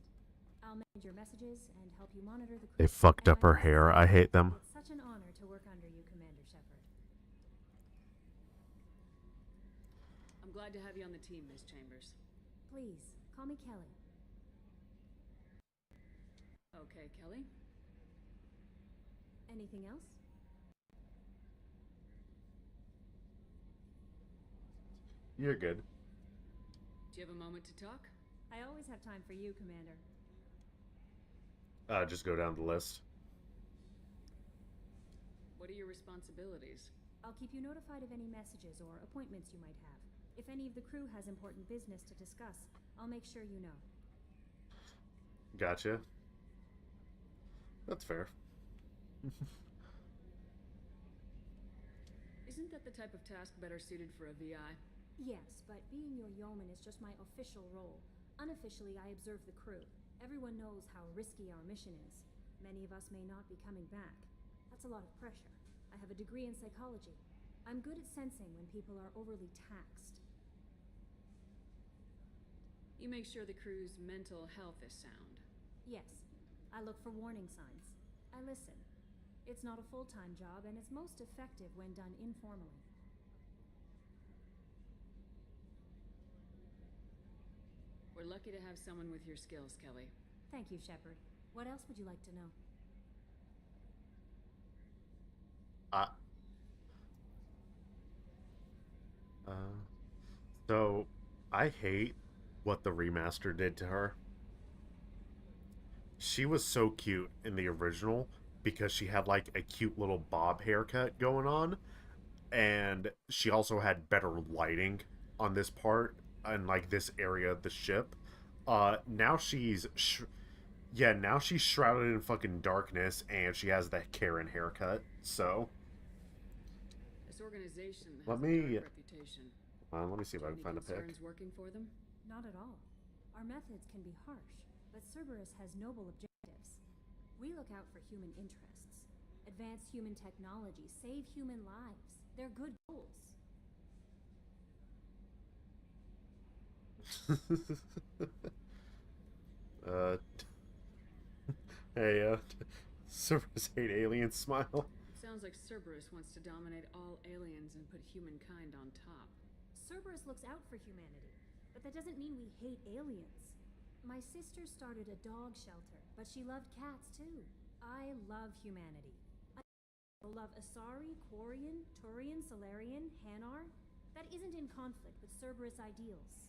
I'll manage your messages and help you monitor the crew. They fucked up her hair. I hate them. It's such an honor to work under you, Commander Shepard. I'm glad to have you on the team, Miss Chambers. Please, call me Kelly. Okay, Kelly. Anything else? You're good. Do you have a moment to talk? I always have time for you, Commander. Just go down the list. What are your responsibilities? I'll keep you notified of any messages or appointments you might have. If any of the crew has important business to discuss, I'll make sure you know. Gotcha. That's fair. Isn't that the type of task better suited for a VI? Yes, but being your yeoman is just my official role. Unofficially, I observe the crew. Everyone knows how risky our mission is. Many of us may not be coming back. That's a lot of pressure. I have a degree in psychology. I'm good at sensing when people are overly taxed. You make sure the crew's mental health is sound. Yes, I look for warning signs. I listen. It's not a full-time job, and it's most effective when done informally. We're lucky to have someone with your skills, Kelly. Thank you, Shepard. What else would you like to know? So I hate what the remaster did to her. She was so cute in the original because she had like a cute little bob haircut going on, and she also had better lighting on this part and like this area of the ship. Now yeah, now she's shrouded in fucking darkness, and she has that Karen haircut. So This organization let has a me dark reputation. let me see if I can Any find a pic. concerns working for them? Not at all. Our methods can be harsh, but Cerberus has noble objectives. We look out for human interests, advance human technology, save human lives. They're good goals. uh, hey, Cerberus hate alien smile. Sounds like Cerberus wants to dominate all aliens and put humankind on top. Cerberus looks out for humanity, but that doesn't mean we hate aliens. My sister started a dog shelter, but she loved cats too. I love humanity. I love Asari, Quarian, Turian, Solarian, Hanar. That isn't in conflict with Cerberus ideals.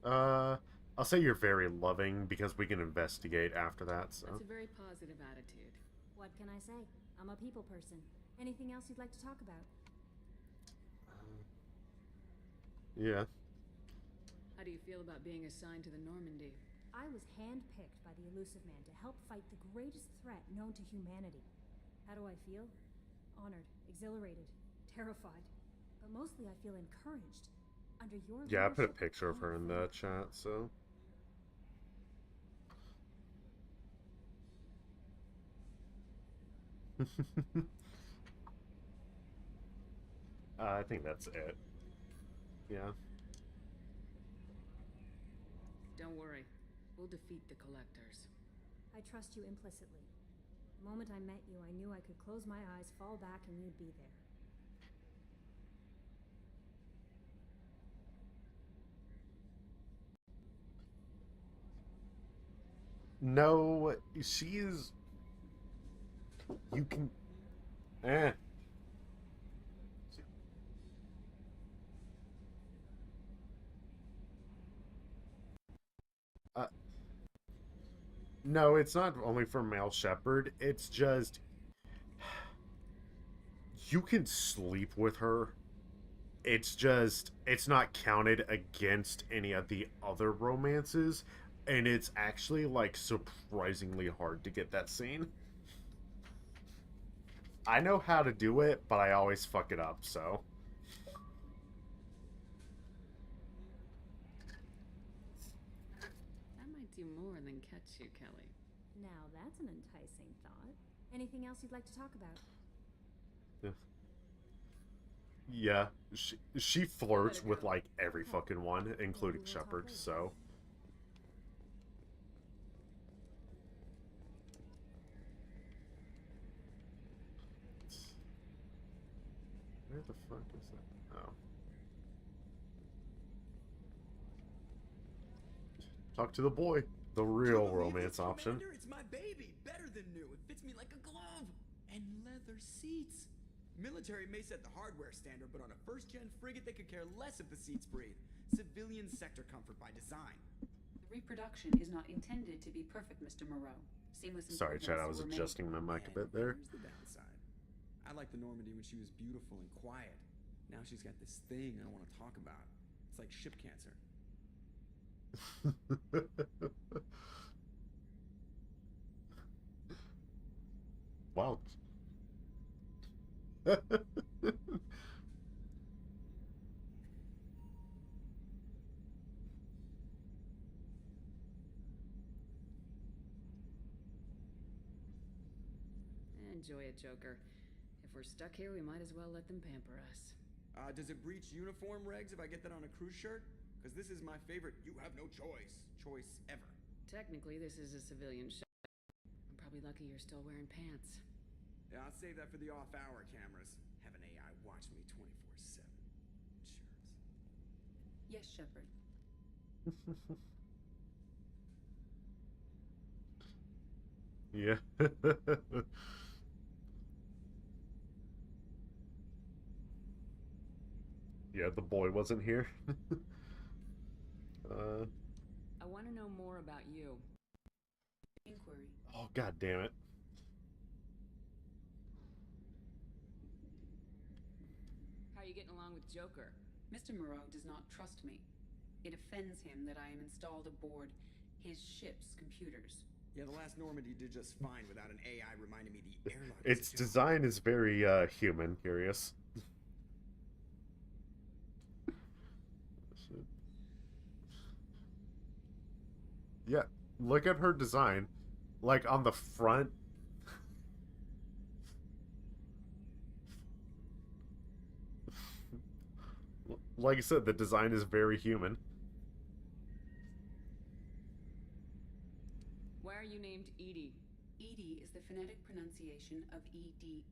I'll say you're very loving because we can investigate after that, so. That's a very positive attitude. What can I say? I'm a people person. Anything else you'd like to talk about? Yeah. How do you feel about being assigned to the Normandy? I was handpicked by the Elusive Man to help fight the greatest threat known to humanity. How do I feel? Honored, exhilarated, terrified. But mostly I feel encouraged. Under your Yeah, I put a leadership, picture of her in the chat, so. I think that's it. Yeah. Don't worry. We'll defeat the Collectors. I trust you implicitly. The moment I met you, I knew I could close my eyes, fall back, and you'd be there. No, she's... You can... Eh. No, it's not only for male shepherd. It's just... You can sleep with her. It's just... It's not counted against any of the other romances. And it's actually, like, surprisingly hard to get that scene. I know how to do it, but I always fuck it up, so... That might do more than catch you, Kelly. Now that's an enticing thought. Anything else you'd like to talk about? Yeah, she flirts with, like, every fucking one, including Shepard, so... Where the fuck is that? Oh. Talk to the boy. The real romance option. Commander, it's my baby. Better than new. It fits me like a glove. And leather seats. Military may set the hardware standard, but on a first-gen frigate, they could care less if the seats breathe. Civilian sector comfort by design. The reproduction is not intended to be perfect, Mr. Moreau. Seamless Sorry, Chad, I was adjusting my mic a bit there. Here's the downside. I liked the Normandy when she was beautiful and quiet. Now she's got this thing I don't want to talk about. It's like ship cancer. Wow. Enjoy it, Joker. If we're stuck here, we might as well let them pamper us. Does it breach uniform regs if I get that on a cruise shirt? Because this is my favorite you have no choice ever. Technically, this is a civilian ship. I'm probably lucky you're still wearing pants. Yeah, I'll save that for the off-hour cameras. Have an AI watch me 24/7. Shirts. Yes, Shepard. Yeah. Yeah, the boy wasn't here. I want to know more about you. inquiry. Oh, god damn it. How are you getting along with Joker? Mr. Moreau does not trust me. It offends him that I am installed aboard his ship's computers. Yeah, the last Normandy did just fine without an AI reminding me the airlock Its is a joke. design is very, human, curious. Yeah, look at her design. Like, on the front. Like I said, the design is very human. Why are you named Edie? EDI is the phonetic pronunciation of EDI.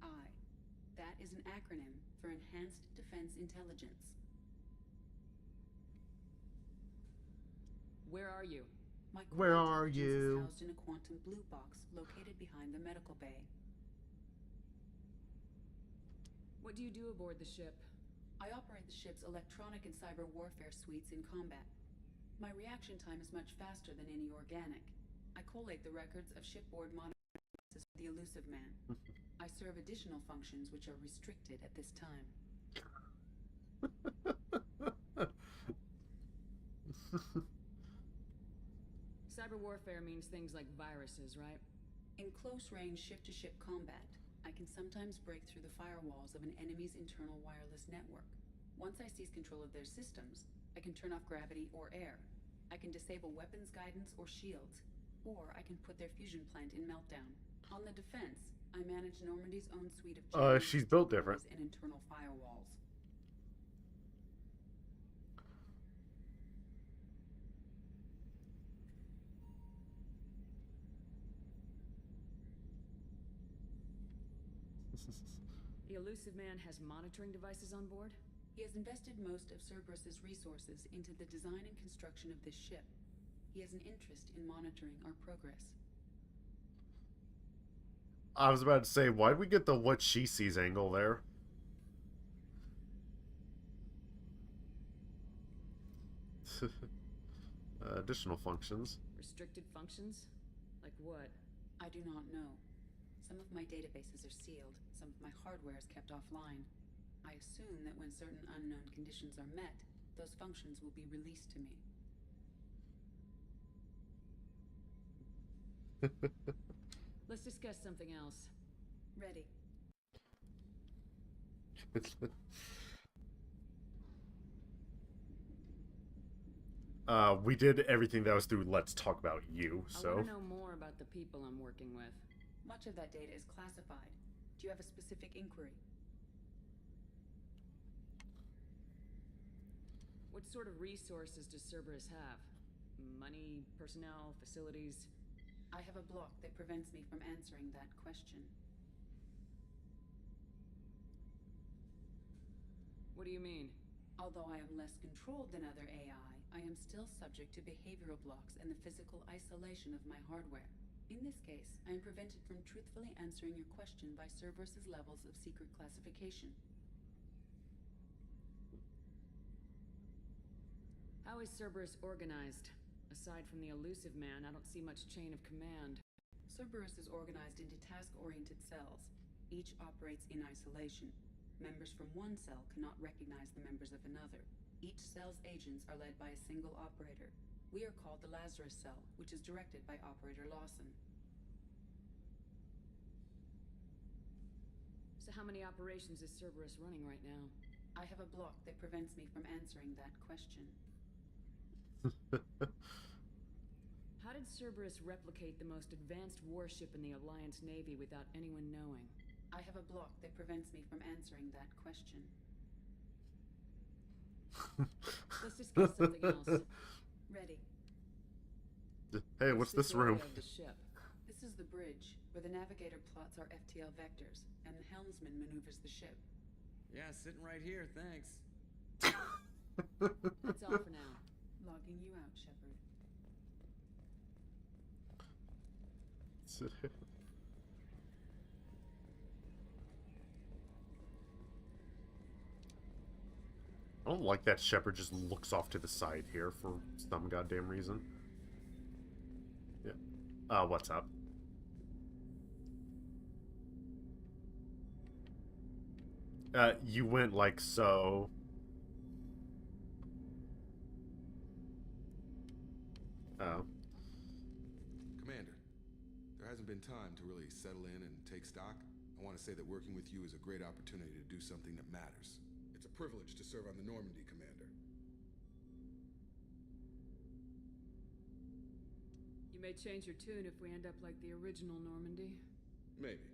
That is an acronym for Enhanced Defense Intelligence. Where are you? My Where core are intelligence you? is housed in a quantum blue box located behind the medical bay. What do you do aboard the ship? I operate the ship's electronic and cyber warfare suites in combat. My reaction time is much faster than any organic. I collate the records of shipboard monitoring devices for the elusive man. I serve additional functions which are restricted at this time. Cyber warfare means things like viruses, right? In close-range ship-to-ship combat, I can sometimes break through the firewalls of an enemy's internal wireless network. Once I seize control of their systems, I can turn off gravity or air. I can disable weapons guidance or shields, or I can put their fusion plant in meltdown. On the defense, I manage Normandy's own suite of She's built different. and internal firewalls. The elusive man has monitoring devices on board? He has invested most of Cerberus's resources into the design and construction of this ship. He has an interest in monitoring our progress. I was about to say, why'd we get the what she sees angle there? Additional functions. Restricted functions? Like what? I do not know. Some of my databases are sealed, some of my hardware is kept offline. I assume that when certain unknown conditions are met, those functions will be released to me. Let's discuss something else. Ready. We did everything that was through Let's Talk About You, I so... want to know more about the people I'm working with. Much of that data is classified. Do you have a specific inquiry? What sort of resources does Cerberus have? Money, personnel, facilities? I have a block that prevents me from answering that question. What do you mean? Although I am less controlled than other AI, I am still subject to behavioral blocks and the physical isolation of my hardware. In this case, I am prevented from truthfully answering your question by Cerberus's levels of secret classification. How is Cerberus organized? Aside from the elusive man, I don't see much chain of command. Cerberus is organized into task-oriented cells. Each operates in isolation. Members from one cell cannot recognize the members of another. Each cell's agents are led by a single operator. We are called the Lazarus Cell, which is directed by Operator Lawson. So how many operations is Cerberus running right now? I have a block that prevents me from answering that question. How did Cerberus replicate the most advanced warship in the Alliance Navy without anyone knowing? I have a block that prevents me from answering that question. Let's discuss something else. Ready. Hey, what's this room? Of the ship? This is the bridge, where the navigator plots our FTL vectors, and the helmsman maneuvers the ship. Yeah, sitting right here, thanks. That's all for now. Logging you out, Shepard. I don't like that Shepard just looks off to the side here for some goddamn reason. Yeah. What's up? You went like so. Oh. Commander, there hasn't been time to really settle in and take stock. I want to say that working with you is a great opportunity to do something that matters. It's a privilege to serve on the Normandy, Commander. You may change your tune if we end up like the original Normandy. Maybe.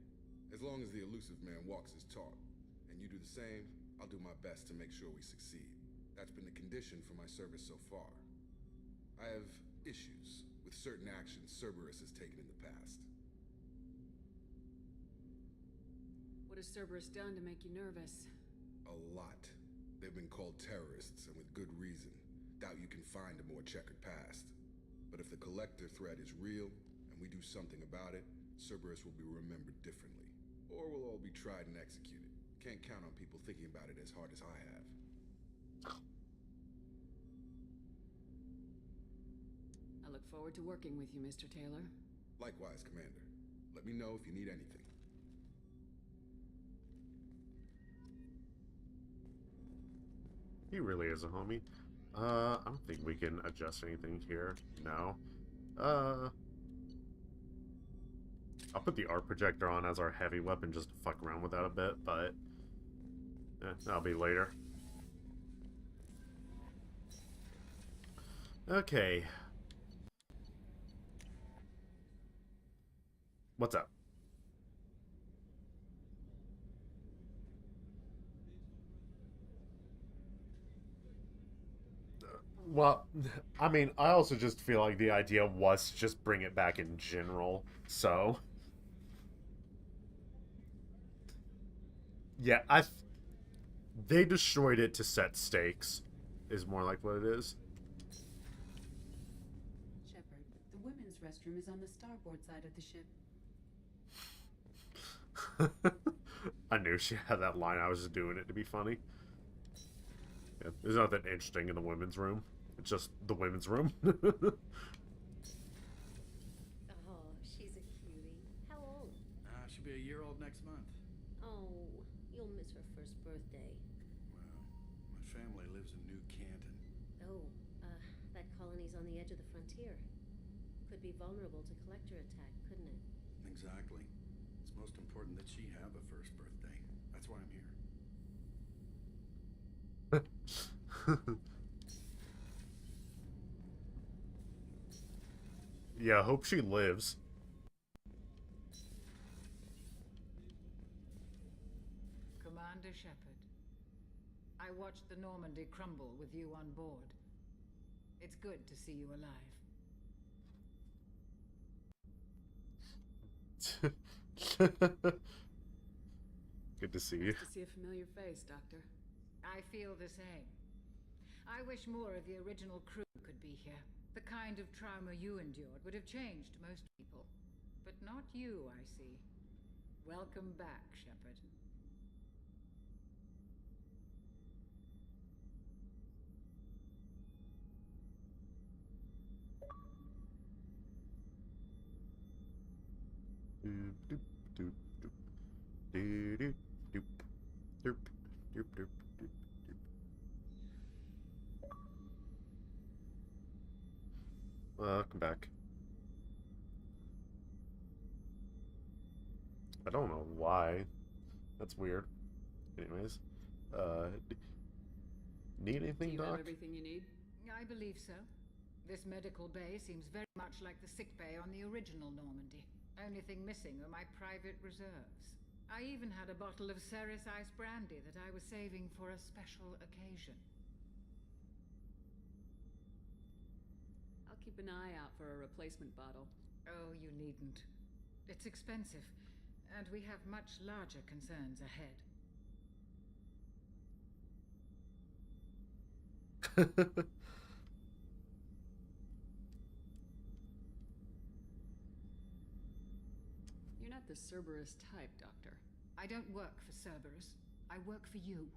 As long as the elusive man walks his talk, and you do the same, I'll do my best to make sure we succeed. That's been the condition for my service so far. I have issues with certain actions Cerberus has taken in the past. What has Cerberus done to make you nervous? A lot. They've been called terrorists, and with good reason. Doubt you can find a more checkered past. But if the Collector threat is real, and we do something about it, Cerberus will be remembered differently. Or we'll all be tried and executed. Can't count on people thinking about it as hard as I have. I look forward to working with you, Mr. Taylor. Likewise, Commander. Let me know if you need anything. He really is a homie. I don't think we can adjust anything here. No. I'll put the art projector on as our heavy weapon just to fuck around with that a bit, but that'll be later. Okay. What's up? Well, I mean, I also just feel like the idea was to just bring it back in general, so... Yeah, they destroyed it to set stakes, is more like what it is. Shepard, the women's restroom is on the starboard side of the ship. I knew she had that line. I was just doing it to be funny. Yeah, there's nothing interesting in the women's room. It's just the women's room. Oh, she's a cutie. How old? She'll be a year old next month. Oh, you'll miss her first birthday. Well, my family lives in New Canton. Oh, that colony's on the edge of the frontier. Could be vulnerable to collector attack, couldn't it? Exactly. It's most important that she have a first birthday. That's why I'm here. Yeah, hope she lives. Commander Shepard, I watched the Normandy crumble with you on board. It's good to see you alive. Good to see you. Nice to see a familiar face, Doctor. I feel the same. I wish more of the original crew could be here. The kind of trauma you endured would have changed most people. But not you, I see. Welcome back, Shepard. Doop, doop, doop, doop, doop, doop, doop, doop, doop, doop, doop. Welcome back. I don't know why. That's weird. Anyways, need anything, Do you Doc? have everything you need? I believe so. This medical bay seems very much like the sick bay on the original Normandy. Only thing missing are my private reserves. I even had a bottle of Ceres Ice brandy that I was saving for a special occasion. I'll keep an eye out for a replacement bottle. Oh, you needn't. It's expensive, and we have much larger concerns ahead. You're not the Cerberus type, Doctor. I don't work for Cerberus. I work for you.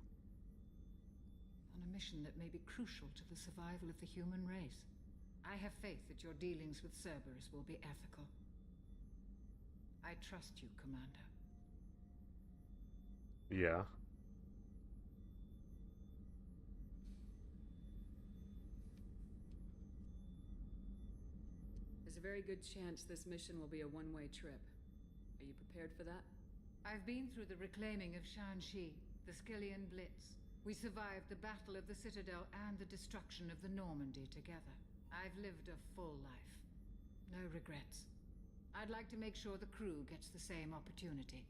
On a mission that may be crucial to the survival of the human race. I have faith that your dealings with Cerberus will be ethical. I trust you, Commander. Yeah. a very good chance this mission will be a one-way trip. Are you prepared for that? I've been through the reclaiming of Shanxi, the Skillian Blitz. We survived the Battle of the Citadel and the destruction of the Normandy together. I've lived a full life. No regrets. I'd like to make sure the crew gets the same opportunity.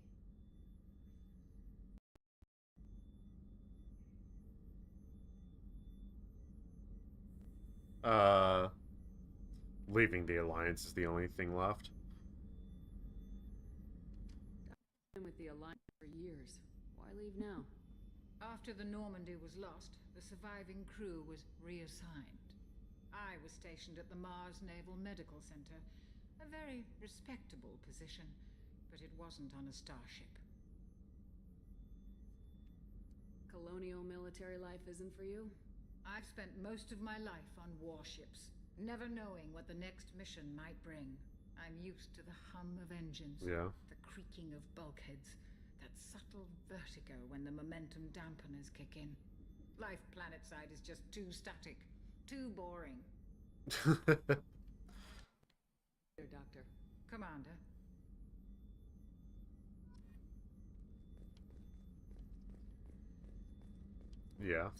Leaving the Alliance is the only thing left. I've been with the Alliance for years. Why leave now? After the Normandy was lost, the surviving crew was reassigned. I was stationed at the Mars Naval Medical Center, a very respectable position, but it wasn't on a starship. Colonial military life isn't for you? I've spent most of my life on warships, never knowing what the next mission might bring. I'm used to the hum of engines, the creaking of bulkheads, that subtle vertigo when the momentum dampeners kick in. Life planetside is just too static, too boring. There, Doctor. Commander. Yeah.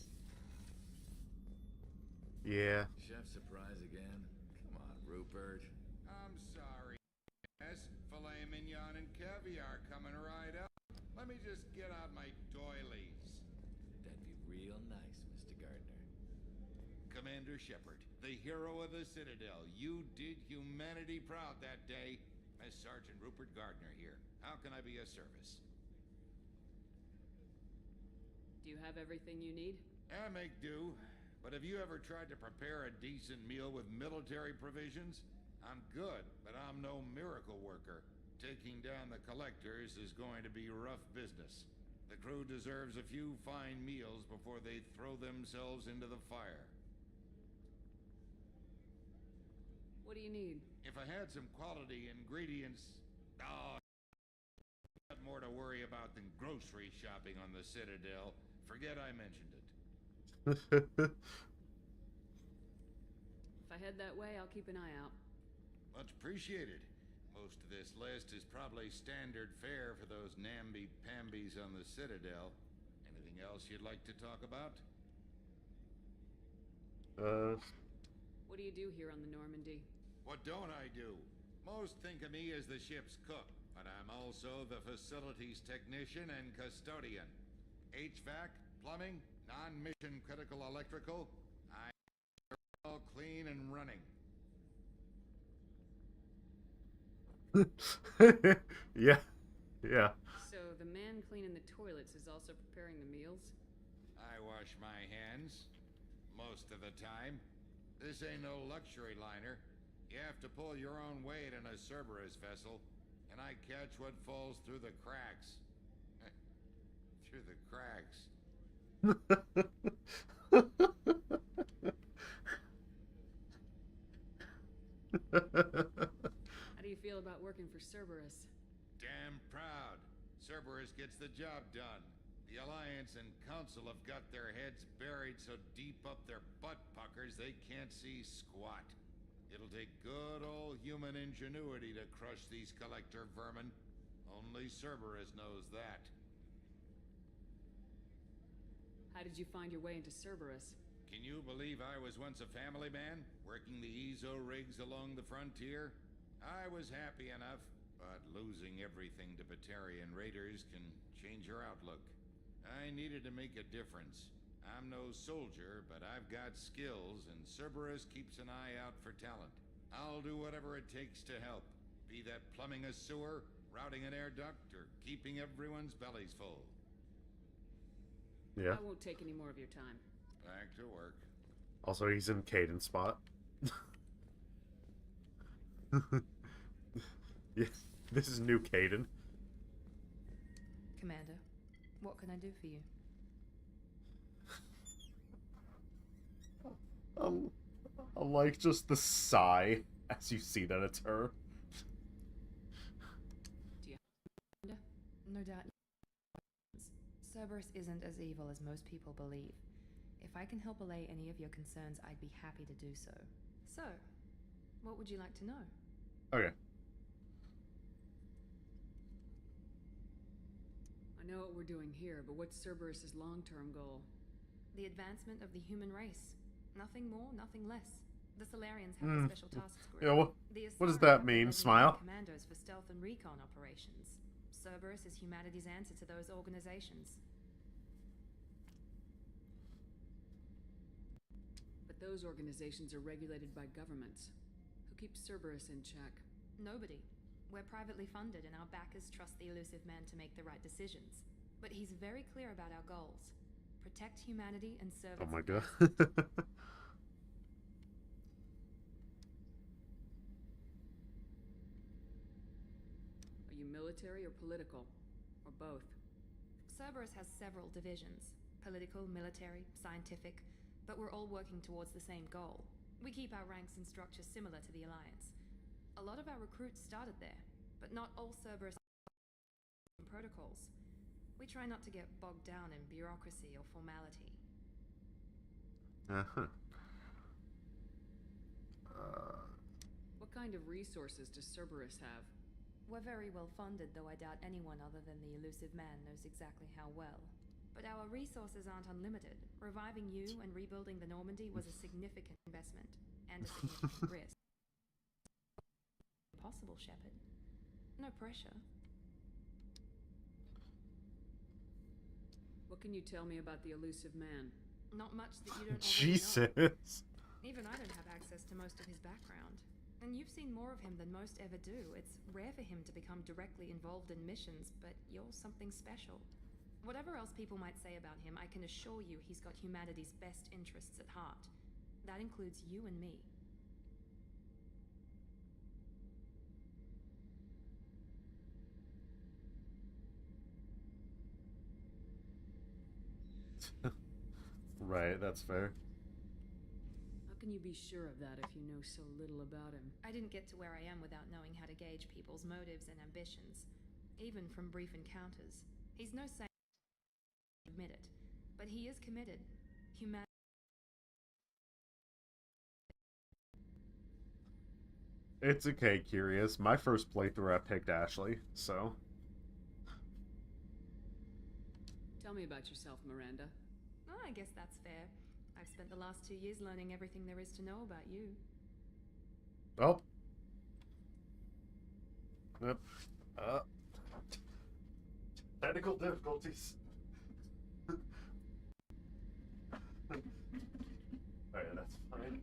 Yeah. Chef surprise again? Come on, Rupert. I'm sorry. Yes, filet mignon and caviar coming right up. Let me just get out my doilies. That'd be real nice, Mr. Gardner. Commander Shepard, the hero of the Citadel. You did humanity proud that day. As Sergeant Rupert Gardner here. How can I be of service? Do you have everything you need? I make do. But have you ever tried to prepare a decent meal with military provisions? I'm good, but I'm no miracle worker. Taking down the collectors is going to be rough business. The crew deserves a few fine meals before they throw themselves into the fire. What do you need? If I had some quality ingredients... Oh, got more to worry about than grocery shopping on the Citadel. Forget I mentioned it. If I head that way, I'll keep an eye out. Much appreciated. Most of this list is probably standard fare for those namby-pambies on the Citadel. Anything else you'd like to talk about? What do you do here on the Normandy? What don't I do? Most think of me as the ship's cook, but I'm also the facilities technician and custodian. HVAC, plumbing, non-mission critical electrical, all clean and running. Yeah. So the man cleaning the toilets is also preparing the meals? I wash my hands. Most of the time. This ain't no luxury liner. You have to pull your own weight in a Cerberus vessel, and I catch what falls through the cracks. Through the cracks. How do you feel about working for Cerberus? Damn proud. Cerberus gets the job done. The Alliance and Council have got their heads buried so deep up their butt puckers they can't see squat. It'll take good old human ingenuity to crush these collector vermin. Only Cerberus knows that. How did you find your way into Cerberus? Can you believe I was once a family man, working the EZO rigs along the frontier? I was happy enough, but losing everything to Batarian raiders can change your outlook. I needed to make a difference. I'm no soldier, but I've got skills, and Cerberus keeps an eye out for talent. I'll do whatever it takes to help, be that plumbing a sewer, routing an air duct, or keeping everyone's bellies full. Yeah. I won't take any more of your time. Back to work. Also, he's in Caden's spot. Yeah, this is new Caden. Commander, what can I do for you? I like just the sigh as you see that it's her. Do you No doubt. Cerberus isn't as evil as most people believe. If I can help allay any of your concerns, I'd be happy to do so. So, what would you like to know? Okay. I know what we're doing here, but what's Cerberus's long-term goal? The advancement of the human race. Nothing more, nothing less. The Solarians have the Hmm. special tasks group. Yeah, The what does Asari that have the mean? legendary Smile? commandos for stealth and recon operations. Cerberus is humanity's answer to those organizations. But those organizations are regulated by governments. Who keeps Cerberus in check? Nobody. We're privately funded and our backers trust the elusive man to make the right decisions. But he's very clear about our goals. Protect humanity and serve Oh its my god. advancement. Are you military or political? Or both? Cerberus has several divisions. Political, military, scientific. But we're all working towards the same goal. We keep our ranks and structure similar to the Alliance. A lot of our recruits started there, but not all Cerberus protocols. We try not to get bogged down in bureaucracy or formality. Uh-huh. What kind of resources does Cerberus have? We're very well funded, though I doubt anyone other than the elusive man knows exactly how well. But our resources aren't unlimited. Reviving you and rebuilding the Normandy was a significant investment, and a significant risk. Possible, Shepard. No pressure. What can you tell me about the elusive man? Not much that you don't already know. Jesus. Even I don't have access to most of his background. And you've seen more of him than most ever do. It's rare for him to become directly involved in missions, but you're something special. Whatever else people might say about him, I can assure you he's got humanity's best interests at heart. That includes you and me. Right, that's fair. How can you be sure of that if you know so little about him? I didn't get to where I am without knowing how to gauge people's motives and ambitions, even from brief encounters. He's no saint, admit it, but he is committed. Humanity. It's okay, Curious. My first playthrough I picked Ashley, so... Tell me about yourself, Miranda. Oh, I guess that's fair. I've spent the last 2 years learning everything there is to know about you. Oh. Yep. Technical difficulties. Alright, that's fine.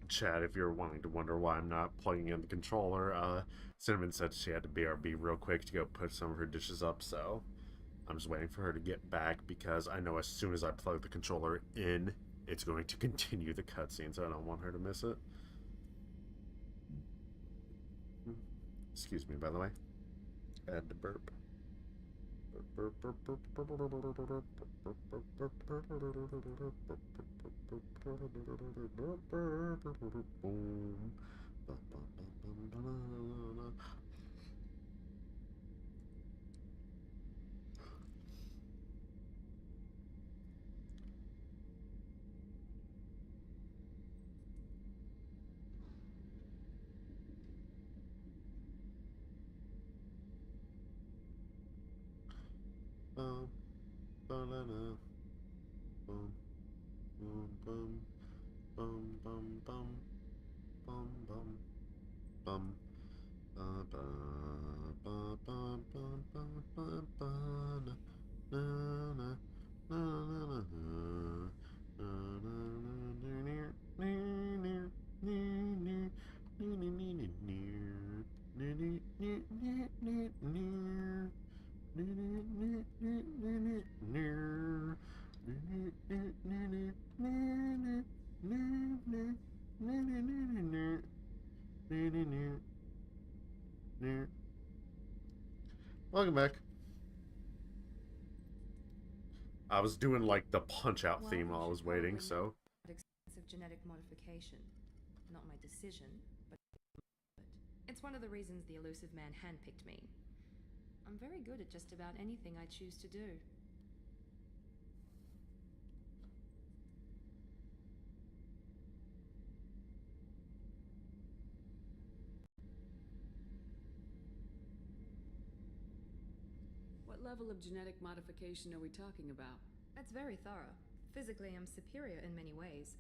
Chad, if you're wanting to wonder why I'm not plugging in the controller, Cinnamon said she had to BRB real quick to go put some of her dishes up, so I'm just waiting for her to get back because I know as soon as I plug the controller in, it's going to continue the cutscene, so I don't want her to miss it. Excuse me, by the way. Add the burp. Welcome back. I was doing like the Punch Out Well, theme you while I should was waiting, probably so. know extensive genetic modification. Not my decision, but it's one of the reasons the elusive man handpicked me. I'm very good at just about anything I choose to do. What level of genetic modification are we talking about? That's very thorough. Physically, I'm superior in many ways.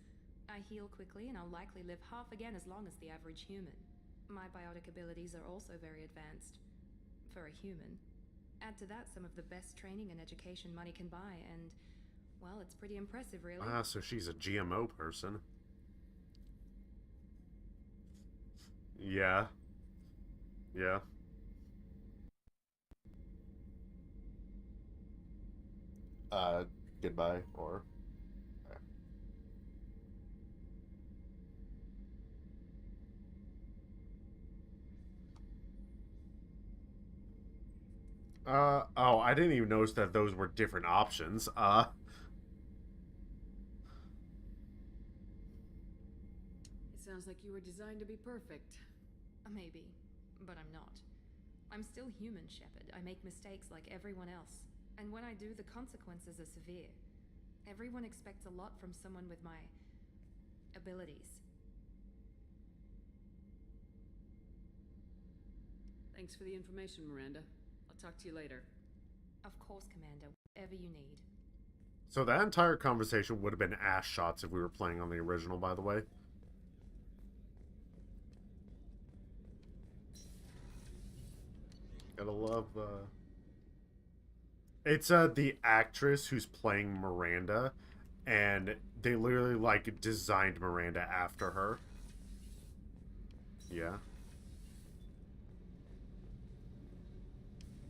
I heal quickly, and I'll likely live half again as long as the average human. My biotic abilities are also very advanced. For a human. Add to that some of the best training and education money can buy, and, well, it's pretty impressive, really. Ah, so she's a GMO person. Yeah. Yeah. Goodbye, or... oh, I didn't even notice that those were different options. It sounds like you were designed to be perfect. Maybe, but I'm not. I'm still human, Shepard. I make mistakes like everyone else. And when I do, the consequences are severe. Everyone expects a lot from someone with my abilities. Thanks for the information, Miranda. I'll talk to you later. Of course, Commander. Whatever you need. So that entire conversation would have been ass shots if we were playing on the original, by the way. Gotta love, It's, the actress who's playing Miranda, and they literally, like, designed Miranda after her. Yeah.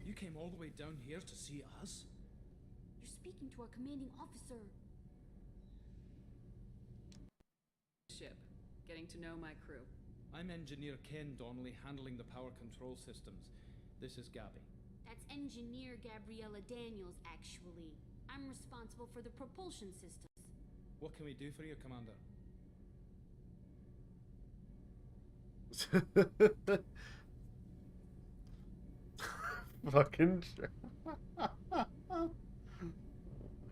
You came all the way down here to see us? You're speaking to our commanding officer. Ship. Getting to know my crew. I'm Engineer Ken Donnelly, handling the power control systems. This is Gabby. That's Engineer Gabriella Daniels, actually. I'm responsible for the propulsion systems. What can we do for you, Commander? Fucking oh my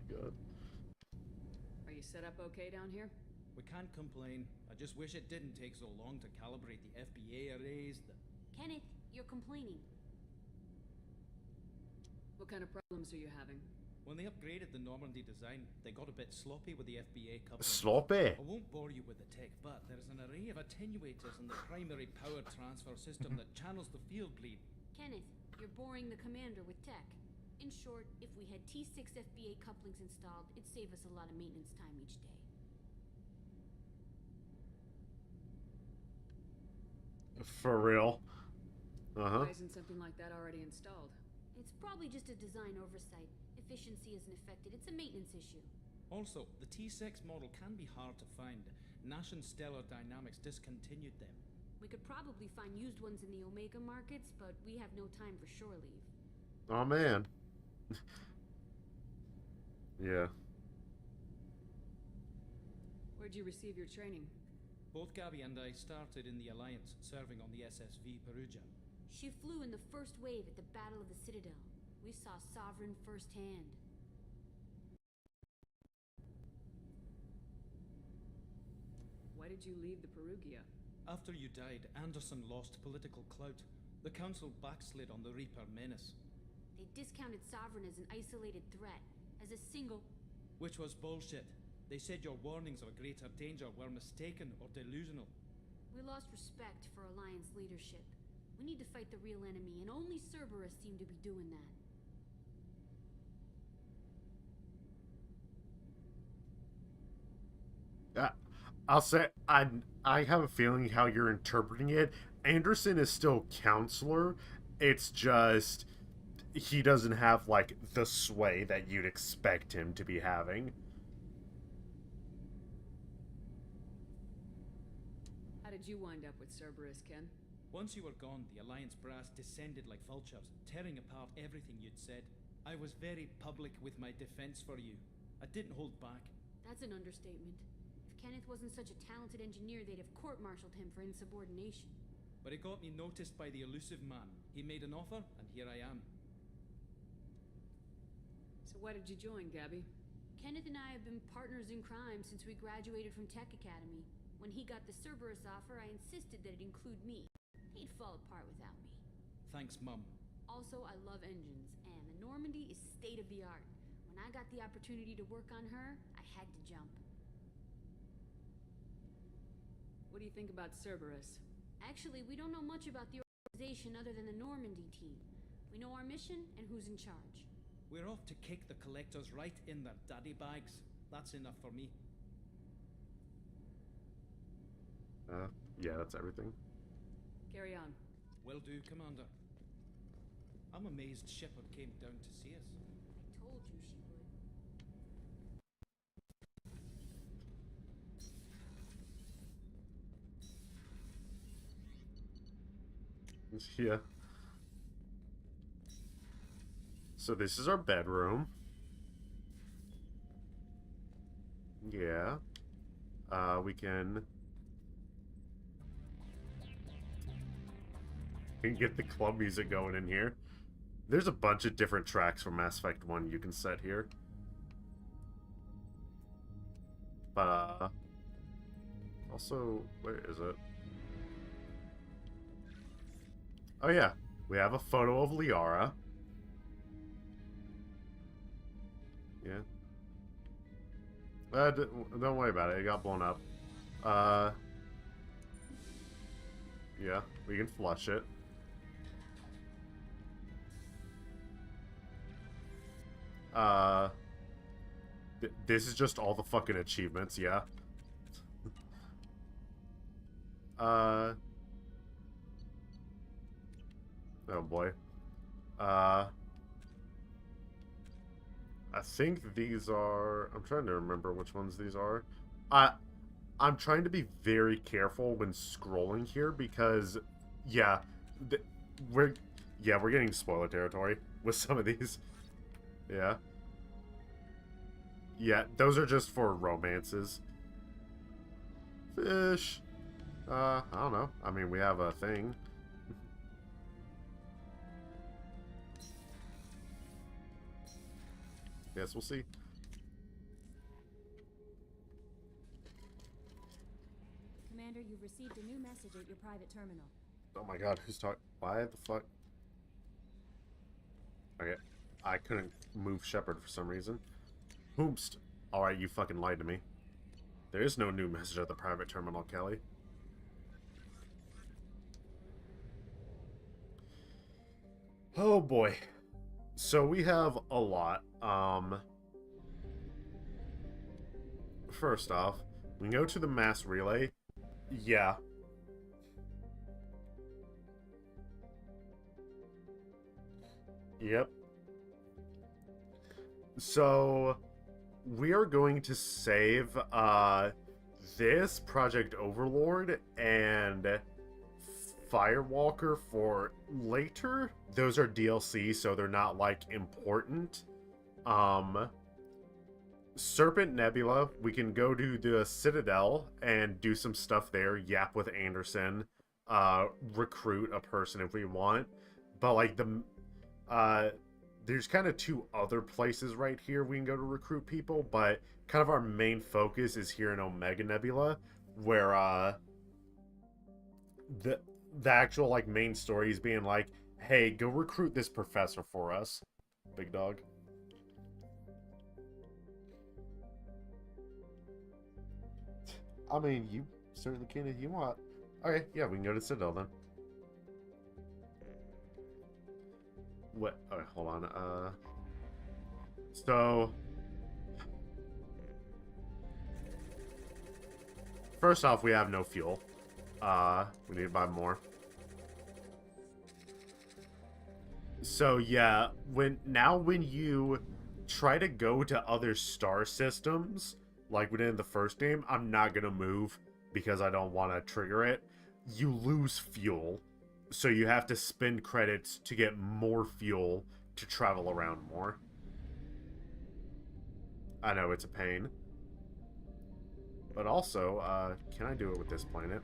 god. Are you set up okay down here? We can't complain. I just wish it didn't take so long to calibrate the FBA arrays. Kenneth, you're complaining. What kind of problems are you having? When they upgraded the Normandy design, they got a bit sloppy with the FBA coupling. Sloppy? I won't bore you with the tech, but there's an array of attenuators in the primary power transfer system that channels the field bleed. Kenneth, you're boring the commander with tech. In short, if we had T6 FBA couplings installed, it'd save us a lot of maintenance time each day. For real? Uh-huh. Why isn't something like that already installed? It's probably just a design oversight. Efficiency isn't affected. It's a maintenance issue. Also, the T6 model can be hard to find. Nash and Stellar Dynamics discontinued them. We could probably find used ones in the Omega markets, but we have no time for shore leave. Oh, man. Yeah. Where'd you receive your training? Both Gabby and I started in the Alliance, serving on the SSV Perugia. She flew in the first wave at the Battle of the Citadel. We saw Sovereign firsthand. Why did you leave the Perugia? After you died, Anderson lost political clout. The Council backslid on the Reaper menace. They discounted Sovereign as an isolated threat, as a single... Which was bullshit. They said your warnings of a greater danger were mistaken or delusional. We lost respect for Alliance leadership. We need to fight the real enemy, and only Cerberus seem to be doing that. I'll say I have a feeling how you're interpreting it. Anderson is still counselor. It's just he doesn't have like the sway that you'd expect him to be having. How did you wind up with Cerberus, Ken? Once you were gone, the Alliance brass descended like vultures, tearing apart everything you'd said. I was very public with my defense for you. I didn't hold back. That's an understatement. If Kenneth wasn't such a talented engineer, they'd have court-martialed him for insubordination. But it got me noticed by the elusive man. He made an offer, and here I am. So why did you join, Gabby? Kenneth and I have been partners in crime since we graduated from Tech Academy. When he got the Cerberus offer, I insisted that it include me. He'd fall apart without me. Thanks, Mum. Also, I love engines, and the Normandy is state-of-the-art. When I got the opportunity to work on her, I had to jump. What do you think about Cerberus? Actually, we don't know much about the organization other than the Normandy team. We know our mission and who's in charge. We're off to kick the collectors right in their daddy bags. That's enough for me. Yeah, that's everything. Carry on. Will do, Commander. I'm amazed Shepard came down to see us. I told you she would. Yeah. So this is our bedroom. Yeah. We can get the club music going in here. There's a bunch of different tracks from Mass Effect 1 you can set here. But, also, where is it? Oh yeah, we have a photo of Liara. Yeah. Don't worry about it, it got blown up. Yeah, we can flush it. This is just all the fucking achievements, yeah. Oh boy. I think these are... I'm trying to remember which ones these are. I'm trying to be very careful when scrolling here because, yeah, we're getting spoiler territory with some of these. Yeah. Yeah, those are just for romances. Fish. I don't know. I mean, we have a thing. Guess we'll see. Commander, you've received a new message at your private terminal. Oh my god, who's talking? Why the fuck? Okay, I couldn't move Shepard for some reason. Whomst. Alright, you fucking lied to me. There is no new message at the private terminal, Kelly. Oh boy. So we have a lot. First off, we go to the mass relay. Yeah. Yep. So we are going to save this Project Overlord and Firewalker for later. Those are DLC, so they're not like important. Serpent Nebula, we can go to the Citadel and do some stuff there, yap with Anderson, recruit a person if we want. But like there's kind of two other places right here we can go to recruit people, but kind of our main focus is here in Omega Nebula, where the actual like main story is being like, hey, go recruit this professor for us, big dog. I mean, you certainly can if you want. Okay, yeah, we can go to Citadel then. What? Okay, hold on. So first off, we have no fuel. We need to buy more. So yeah, when you try to go to other star systems, like we did in the first game, I'm not gonna move because I don't want to trigger it. You lose fuel, so you have to spend credits to get more fuel to travel around more. I know it's a pain. But also, can I do it with this planet?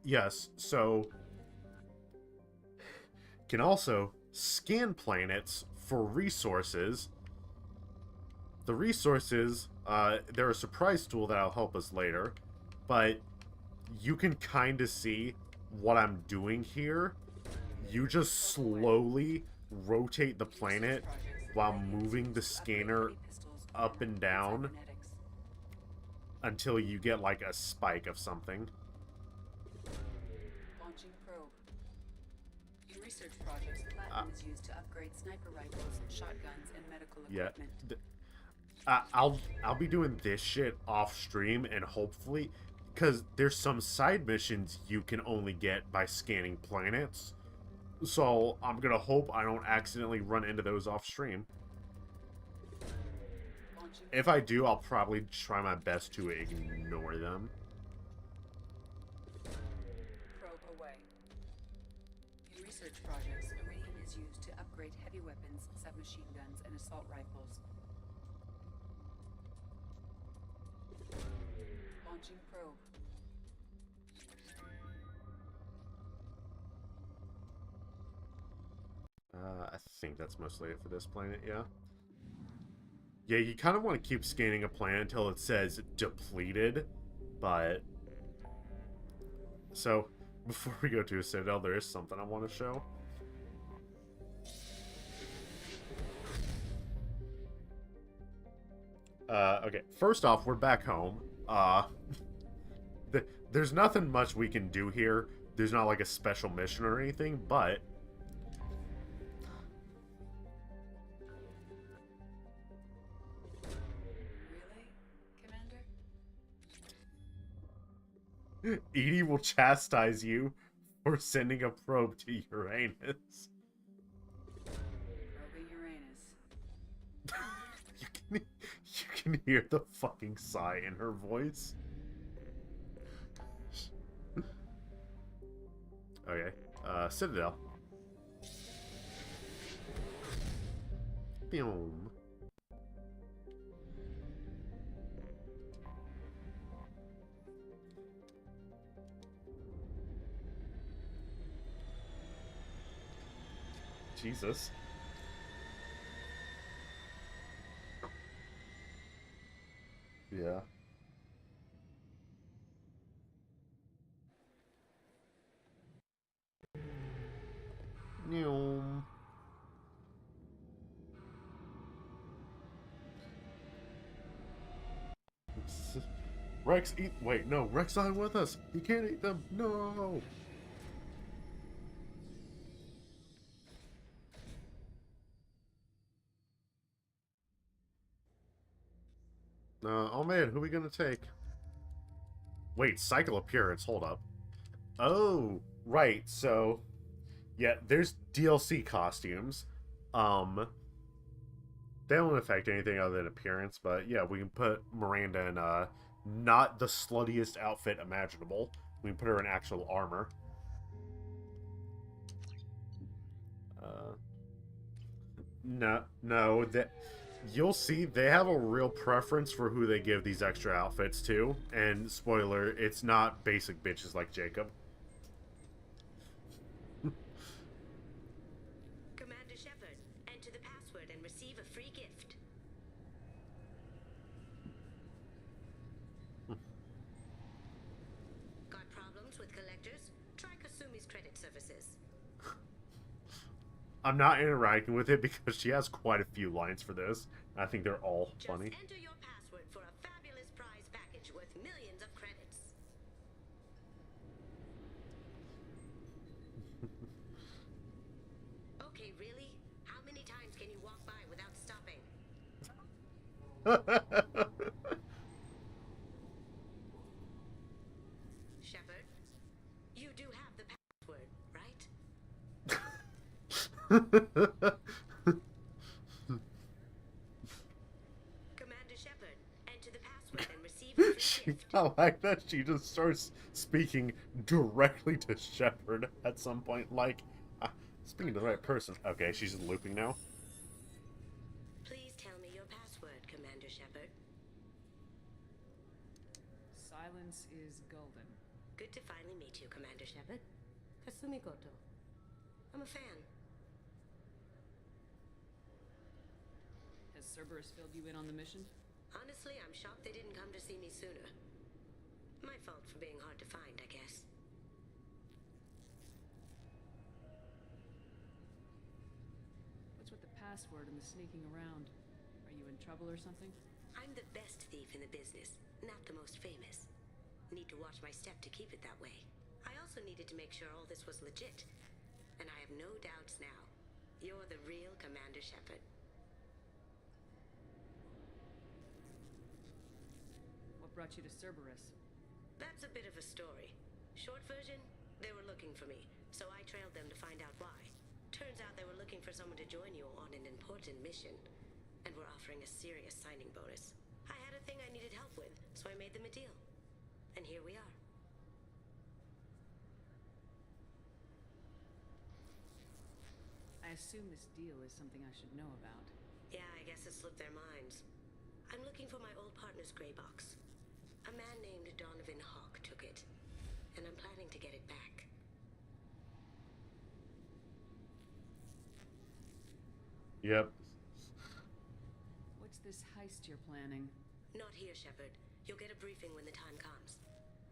Yes, so can also scan planets for resources. The resources, they're a surprise tool that'll help us later, but you can kind of see what I'm doing here. You just slowly rotate the planet while moving the scanner up and down until you get like a spike of something. Launching probe. In research projects, platinum is used to upgrade sniper rifles, shotguns, and medical equipment. I'll be doing this shit off stream, and hopefully, because there's some side missions you can only get by scanning planets. So I'm gonna hope I don't accidentally run into those off stream. If I do, I'll probably try my best to ignore them. Probe away. In research projects, iridium is used to upgrade heavy weapons, submachine guns, and assault rifles. Launching probe. I think that's mostly it for this planet, yeah. Yeah, you kind of want to keep scanning a planet until it says depleted, but... So, before we go to a Citadel, there is something I want to show. Okay, first off, we're back home. There's nothing much we can do here. There's not like a special mission or anything, but... Edie will chastise you for sending a probe to Uranus. Probing Uranus. You can hear the fucking sigh in her voice. Okay, Citadel. Boom. Jesus. Yeah. Neom. Rex, eat. Wait, no, Rex not with us. He can't eat them. No. Oh man, who are we gonna take? Wait, cycle appearance. Hold up. Oh, right. So, yeah, there's DLC costumes. They don't affect anything other than appearance, but yeah, we can put Miranda in not the sluttiest outfit imaginable. We can put her in actual armor. No, that you'll see they have a real preference for who they give these extra outfits to. And spoiler, it's not basic bitches like Jacob. Commander Shepard, enter the password and receive a free gift. Got problems with collectors? Try Kasumi's credit services. I'm not interacting with it because she has quite a few lines for this. I think they're all funny. Just enter your password for a fabulous prize package worth millions of credits. Okay, really? How many times can you walk by without stopping? Commander Shepard, enter the password and receive a free gift. I like that she just starts speaking directly to Shepard at some point, like, speaking to the right person. Okay, she's just looping now. Please tell me your password, Commander Shepard. Silence is golden. Good to finally meet you, Commander Shepard. Kasumi Goto. I'm a fan. Has Cerberus filled you in on the mission? Honestly, I'm shocked they didn't come to see me sooner. My fault for being hard to find, I guess. What's with the password and the sneaking around? Are you in trouble or something? I'm the best thief in the business, not the most famous. Need to watch my step to keep it that way. I also needed to make sure all this was legit. And I have no doubts now. You're the real Commander Shepard. What brought you to Cerberus? That's a bit of a story. Short version, they were looking for me, so I trailed them to find out why. Turns out they were looking for someone to join you on an important mission, and were offering a serious signing bonus. I had a thing I needed help with, so I made them a deal. And here we are. I assume this deal is something I should know about. Yeah, I guess it slipped their minds. I'm looking for my old partner's gray box. A man named Donovan Hawk took it, and I'm planning to get it back. Yep. What's this heist you're planning? Not here, Shepard. You'll get a briefing when the time comes.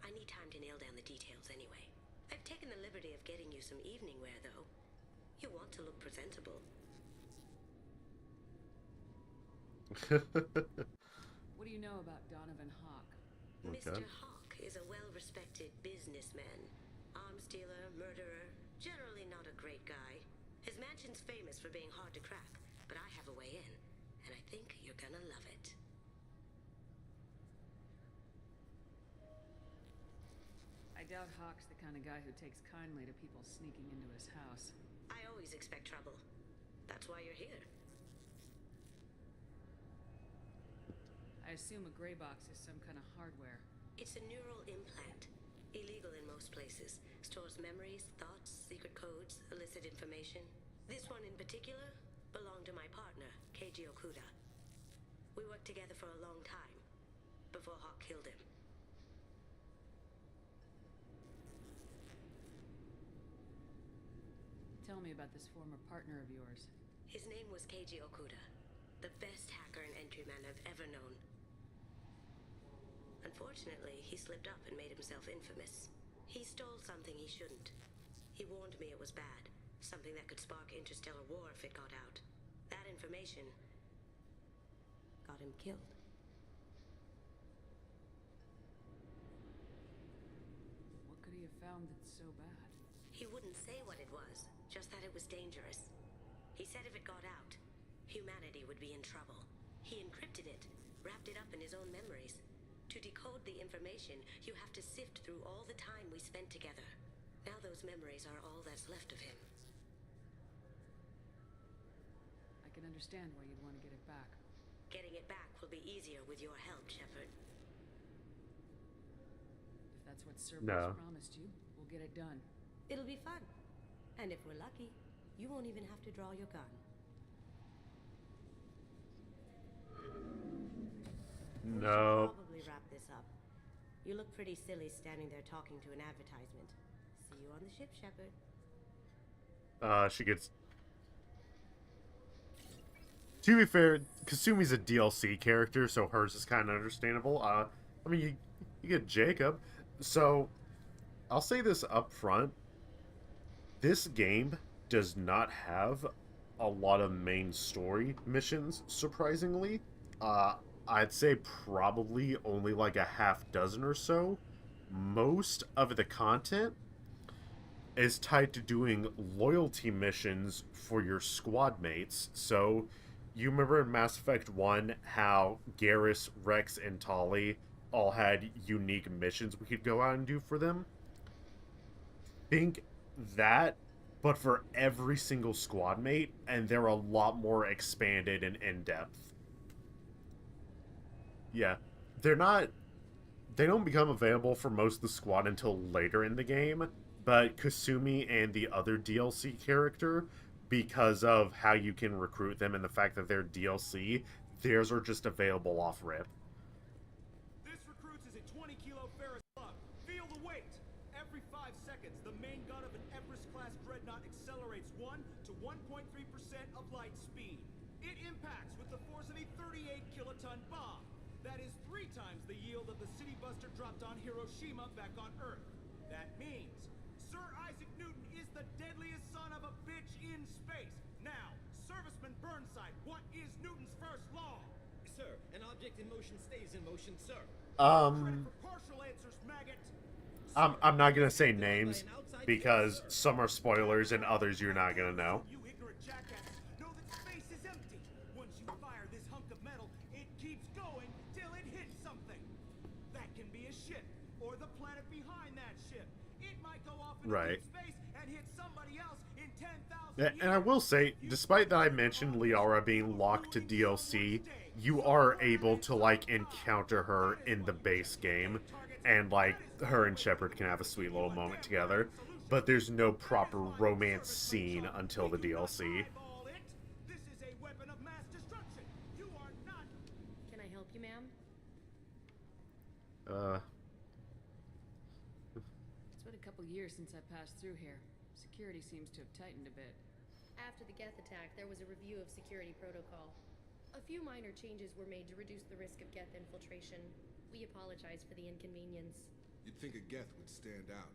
I need time to nail down the details anyway. I've taken the liberty of getting you some evening wear, though. You want to look presentable. What do you know about Donovan Hawk? Okay. Mr. Hawk is a well-respected businessman. Arms dealer, murderer, generally not a great guy. His mansion's famous for being hard to crack, but I have a way in, and I think you're gonna love it. I doubt Hawk's the kind of guy who takes kindly to people sneaking into his house. I always expect trouble. That's why you're here. I assume a gray box is some kind of hardware. It's a neural implant. Illegal in most places. Stores memories, thoughts, secret codes, illicit information. This one in particular belonged to my partner, Keiji Okuda. We worked together for a long time, before Hawk killed him. Tell me about this former partner of yours. His name was Keiji Okuda, the best hacker and entryman I've ever known. Unfortunately, he slipped up and made himself infamous. He stole something he shouldn't. He warned me it was bad, something that could spark interstellar war if it got out. That information got him killed. What could he have found that's so bad? He wouldn't say what it was, just that it was dangerous. He said if it got out, humanity would be in trouble. He encrypted it, wrapped it up in his own memories. To decode the information, you have to sift through all the time we spent together. Now those memories are all that's left of him. I can understand why you'd want to get it back. Getting it back will be easier with your help, Shepard. If that's what Cerberus No. promised you, we'll get it done. It'll be fun. And if we're lucky, you won't even have to draw your gun. No. Probably wrap this up. You look pretty silly standing there talking to an advertisement. See you on the ship, Shepard. She gets... To be fair, Kasumi's a DLC character, so hers is kind of understandable. I mean, you get Jacob. So, I'll say this up front. This game does not have a lot of main story missions, surprisingly. I'd say probably only like a half dozen or so. Most of the content is tied to doing loyalty missions for your squad mates. So, you remember in Mass Effect 1 how Garrus, Rex, and Tali all had unique missions we could go out and do for them? Think that but for every single squad mate, and they're a lot more expanded and in-depth. Yeah, they're not... They don't become available for most of the squad until later in the game, but Kasumi and the other DLC character, because of how you can recruit them and the fact that they're DLC, theirs are just available off rip. This recruits is a 20-kilo Ferris slug. Feel the weight. Every 5 seconds, the main gun of an Everest-class dreadnought accelerates 1 to 1.3% of light speed. It impacts with the force of a 38-kiloton bomb. That is 3 times the yield of the city buster dropped on Hiroshima back on Earth. That means Sir Isaac Newton is the deadliest son of a bitch in space. Now, Serviceman Burnside, what is Newton's first law? Sir, an object in motion stays in motion, sir. Credit for partial answers, maggot. I'm not gonna say names, because some are spoilers and others you're not gonna know. You ignorant jackasses know that space is empty. Once you fire this hunk of metal, it keeps going till it hits something. That can be a ship, or the planet behind that ship. It might go off into Right. deep space and hit somebody else in 10,000 And years. I will say, despite that I mentioned Liara being locked to DLC, you are able to, like, encounter her in the base game, and, like, her and Shepard can have a sweet little moment together, but there's no proper romance scene until the DLC. This is a weapon of mass destruction. You are not. Can I help you, ma'am? It's been a couple years since I passed through here. Security seems to have tightened a bit. After the Geth attack, there was a review of security protocol. A few minor changes were made to reduce the risk of Geth infiltration. We apologize for the inconvenience. You'd think a Geth would stand out.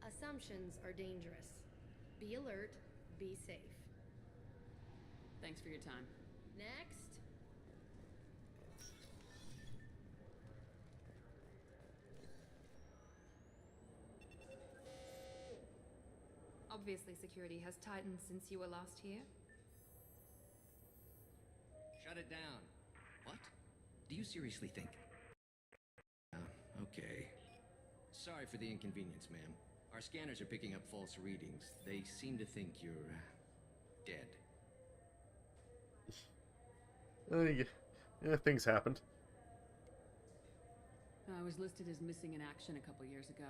Assumptions are dangerous. Be alert, be safe. Thanks for your time. Next. Obviously, security has tightened since you were last here. Shut it down. What? Do you seriously think? Okay. Sorry for the inconvenience, ma'am. Our scanners are picking up false readings. They seem to think you're dead. Yeah, things happened. I was listed as missing in action a couple years ago.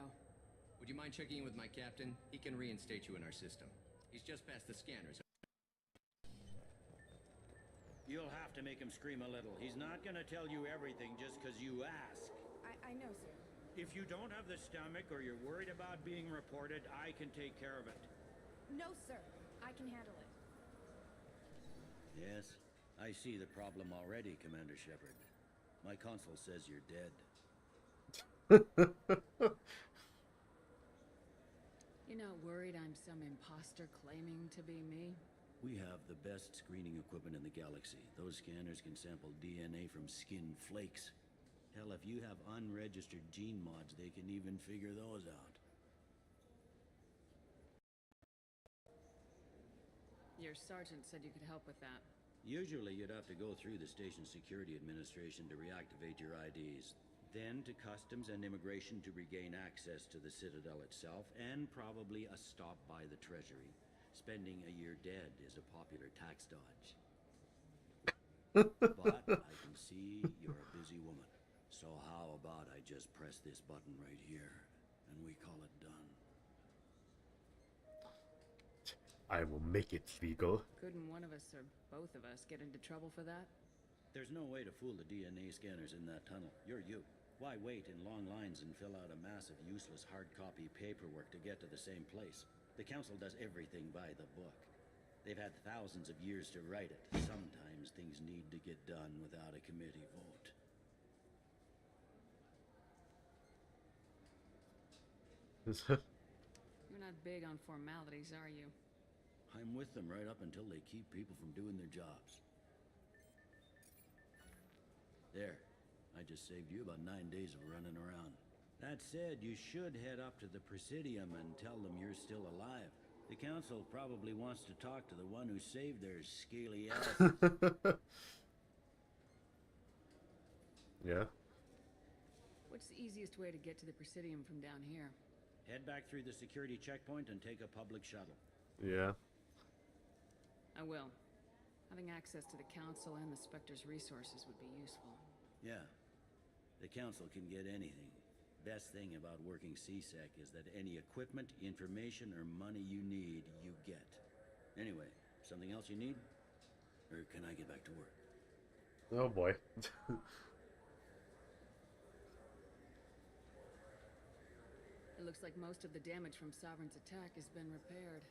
Would you mind checking in with my captain? He can reinstate you in our system. He's just past the scanners. You'll have to make him scream a little. He's not gonna tell you everything just because you ask. I know, sir. If you don't have the stomach or you're worried about being reported, I can take care of it. No, sir. I can handle it. Yes, I see the problem already, Commander Shepard. My console says you're dead. You're not worried I'm some imposter claiming to be me? We have the best screening equipment in the galaxy. Those scanners can sample DNA from skin flakes. Hell, if you have unregistered gene mods, they can even figure those out. Your sergeant said you could help with that. Usually you'd have to go through the station security administration to reactivate your IDs. Then to customs and immigration to regain access to the Citadel itself, and probably a stop by the Treasury. Spending a year dead is a popular tax dodge. But I can see you're a busy woman. So how about I just press this button right here, and we call it done? I will make it legal. Couldn't one of us or both of us get into trouble for that? There's no way to fool the DNA scanners in that tunnel. You're you. Why wait in long lines and fill out a massive useless hard copy paperwork to get to the same place? The Council does everything by the book. They've had thousands of years to write it. Sometimes things need to get done without a committee vote. You're not big on formalities, are you? I'm with them right up until they keep people from doing their jobs. There. I just saved you about 9 days of running around. That said, you should head up to the Presidium and tell them you're still alive. The Council probably wants to talk to the one who saved their scaly ass. Yeah. What's the easiest way to get to the Presidium from down here? Head back through the security checkpoint and take a public shuttle. Yeah. I will. Having access to the Council and the Spectre's resources would be useful. Yeah. The Council can get anything. Best thing about working CSEC is that any equipment, information, or money you need, you get. Anyway, something else you need? Or can I get back to work? Oh boy. It looks like most of the damage from Sovereign's attack has been repaired.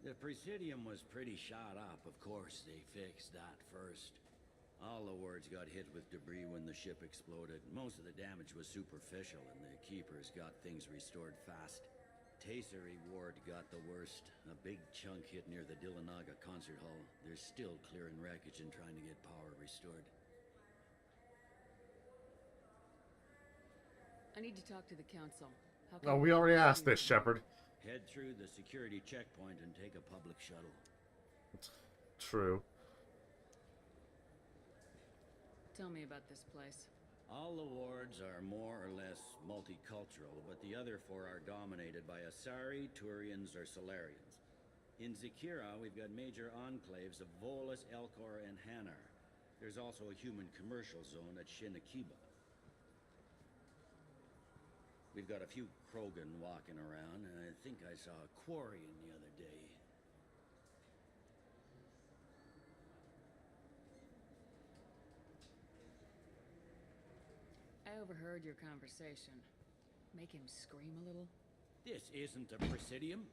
The Presidium was pretty shot up. Of course, they fixed that first. All the wards got hit with debris when the ship exploded. Most of the damage was superficial, and the Keepers got things restored fast. Tasery Ward got the worst. A big chunk hit near the Dillanaga concert hall. They're still clearing wreckage and trying to get power restored. I need to talk to the Council. How Oh, can we already asked this, Shepard. Head through the security checkpoint and take a public shuttle. True. Tell me about this place. All the wards are more or less multicultural, but the other four are dominated by Asari, Turians, or Solarians. In Zakira, we've got major enclaves of Volus, Elcor, and Hanar. There's also a human commercial zone at Shinakiba. We've got a few Krogan walking around, and I think I saw a Quarian the other day. I overheard your conversation. Make him scream a little? This isn't a Presidium.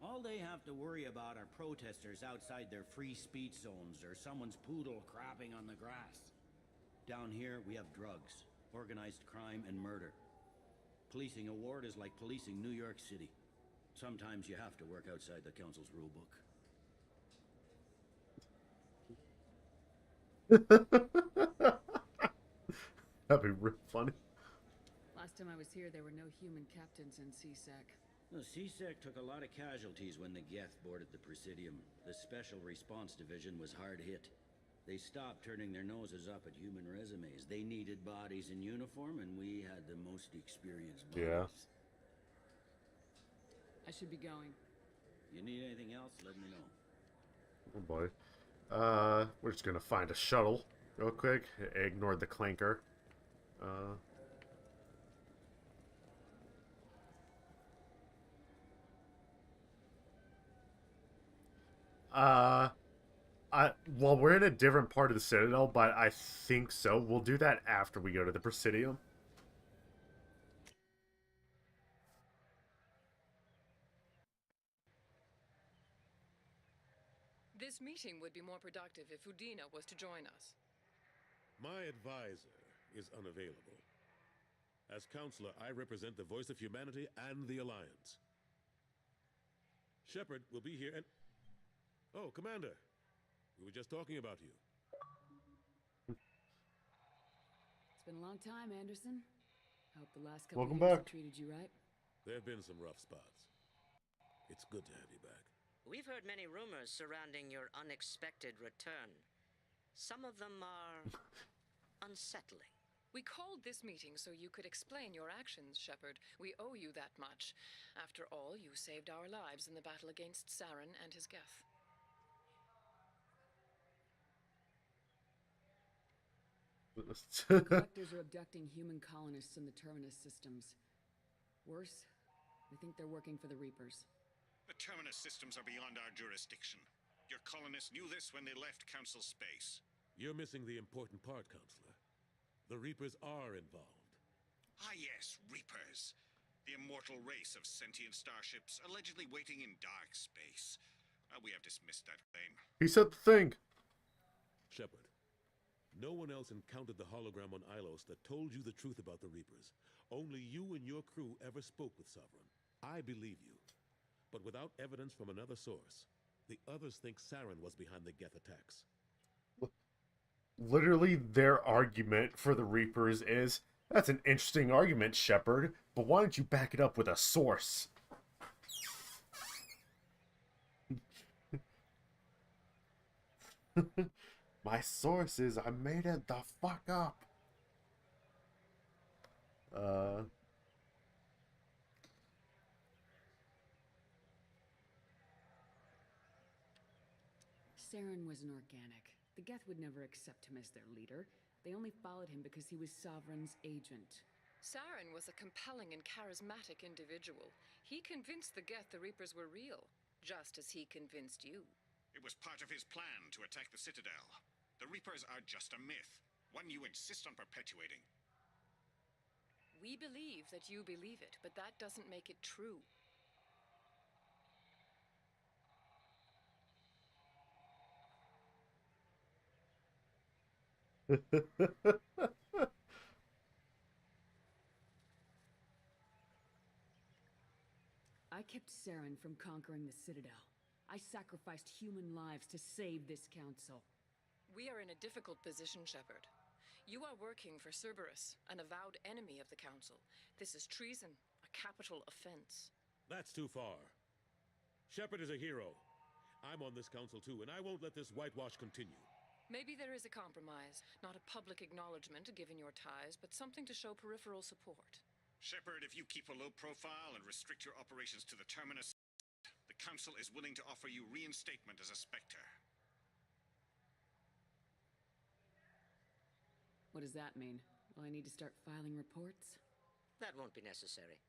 All they have to worry about are protesters outside their free speech zones or someone's poodle crapping on the grass. Down here, we have drugs, organized crime, and murder. Policing a ward is like policing New York City. Sometimes you have to work outside the Council's rulebook. That'd be real funny. Last time I was here, there were no human captains in CSEC. The CSEC took a lot of casualties when the Geth boarded the Presidium. The Special Response Division was hard hit. They stopped turning their noses up at human resumes. They needed bodies in uniform, and we had the most experienced bodies. Yeah. I should be going. You need anything else, let me know. Oh boy. We're just gonna find a shuttle real quick. Ignored the clanker. Well, we're in a different part of the Citadel, but I think so. We'll do that after we go to the Presidium. This meeting would be more productive if Udina was to join us. My advisor is unavailable. As counselor, I represent the voice of humanity and the Alliance. Shepard will be here and... Oh, Commander. We were just talking about you. It's been a long time, Anderson. I hope the last couple Welcome of years back. have treated you right. There have been some rough spots. It's good to have you back. We've heard many rumors surrounding your unexpected return. Some of them are unsettling. We called this meeting so you could explain your actions, Shepard. We owe you that much. After all, you saved our lives in the battle against Saren and his Geth. Collectors are abducting human colonists in the Terminus systems. Worse, we think they're working for the Reapers. The Terminus systems are beyond our jurisdiction. Your colonists knew this when they left Council space. You're missing the important part, Counselor. The Reapers are involved. Ah yes, Reapers. The immortal race of sentient starships allegedly waiting in dark space. We have dismissed that claim. He said the thing. Shepard, no one else encountered the hologram on Ilos that told you the truth about the Reapers. Only you and your crew ever spoke with Sovereign. I believe you. But without evidence from another source, the others think Saren was behind the Geth attacks. Literally, their argument for the Reapers is, that's an interesting argument, Shepard, but why don't you back it up with a source? My source is, I made it the fuck up. Saren was an organic. The Geth would never accept him as their leader. They only followed him because he was Sovereign's agent. Saren was a compelling and charismatic individual. He convinced the Geth the Reapers were real, just as he convinced you. It was part of his plan to attack the Citadel. The Reapers are just a myth, one you insist on perpetuating. We believe that you believe it, but that doesn't make it true. I kept Saren from conquering the Citadel. I sacrificed human lives to save this council. We are in a difficult position, Shepard. You are working for Cerberus, an avowed enemy of the Council. This is treason, a capital offense. That's too far. Shepard is a hero. I'm on this council too, and I won't let this whitewash continue. Maybe there is a compromise. Not a public acknowledgement given your ties, but something to show peripheral support. Shepard, if you keep a low profile and restrict your operations to the Terminus, the Council is willing to offer you reinstatement as a Spectre. What does that mean? Will I need to start filing reports? That won't be necessary.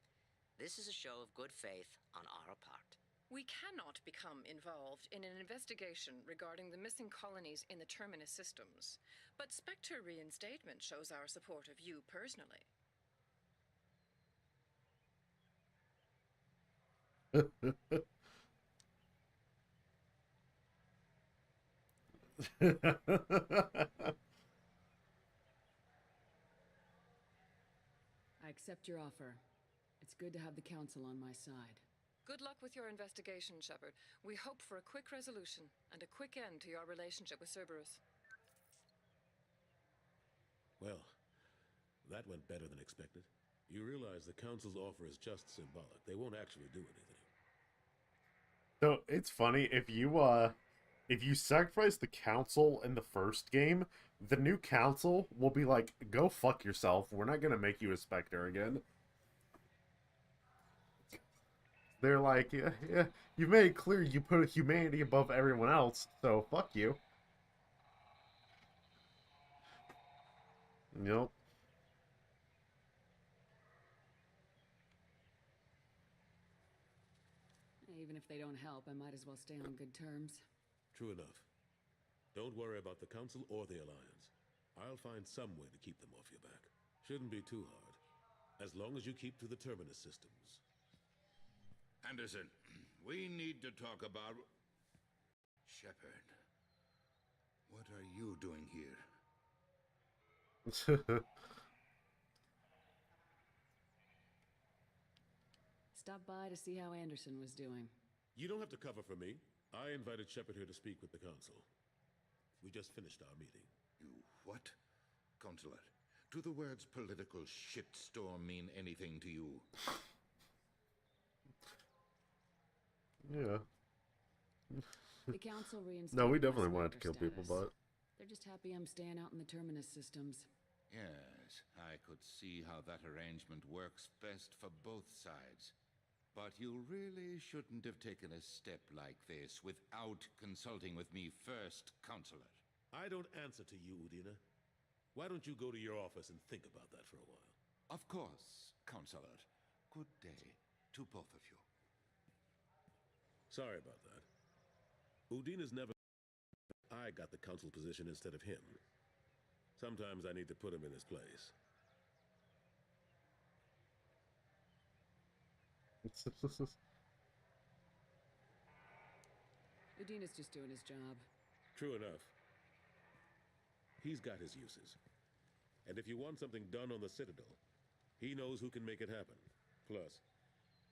This is a show of good faith on our part. We cannot become involved in an investigation regarding the missing colonies in the Terminus systems, but Spectre reinstatement shows our support of you personally. I accept your offer. It's good to have the council on my side. Good luck with your investigation, Shepard. We hope for a quick resolution and a quick end to your relationship with Cerberus. Well, that went better than expected. You realize the Council's offer is just symbolic. They won't actually do anything. So it's funny, if you sacrifice the council in the first game, the new council will be like, go fuck yourself. We're not gonna make you a Spectre again. They're like, yeah, you made it clear you put humanity above everyone else, so fuck you. Nope. Even if they don't help, I might as well stay on good terms. True enough. Don't worry about the Council or the Alliance. I'll find some way to keep them off your back. Shouldn't be too hard. As long as you keep to the Terminus systems. Anderson, we need to talk about... Shepard. What are you doing here? Stop by to see how Anderson was doing. You don't have to cover for me. I invited Shepard here to speak with the Council. We just finished our meeting. You what? Consular, do the words political shitstorm mean anything to you? Yeah. The council reinstated No, we my definitely wanted to Spectre kill people, status. but They're just happy I'm staying out in the Terminus systems. Yes, I could see how that arrangement works best for both sides. But you really shouldn't have taken a step like this without consulting with me first, Consular. I don't answer to you, Udina. Why don't you go to your office and think about that for a while? Of course, Consular. Good day to both of you. Sorry about that. Udina's never... I got the Council position instead of him. Sometimes I need to put him in his place. Udina's just doing his job. True enough. He's got his uses. And if you want something done on the Citadel, he knows who can make it happen. Plus,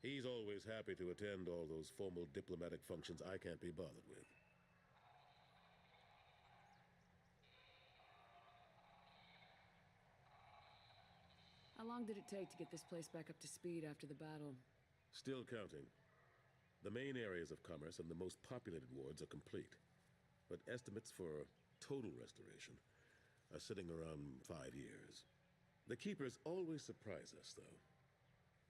he's always happy to attend all those formal diplomatic functions I can't be bothered with. How long did it take to get this place back up to speed after the battle? Still counting. The main areas of commerce and the most populated wards are complete. But estimates for total restoration are sitting around 5 years. The Keepers always surprise us, though.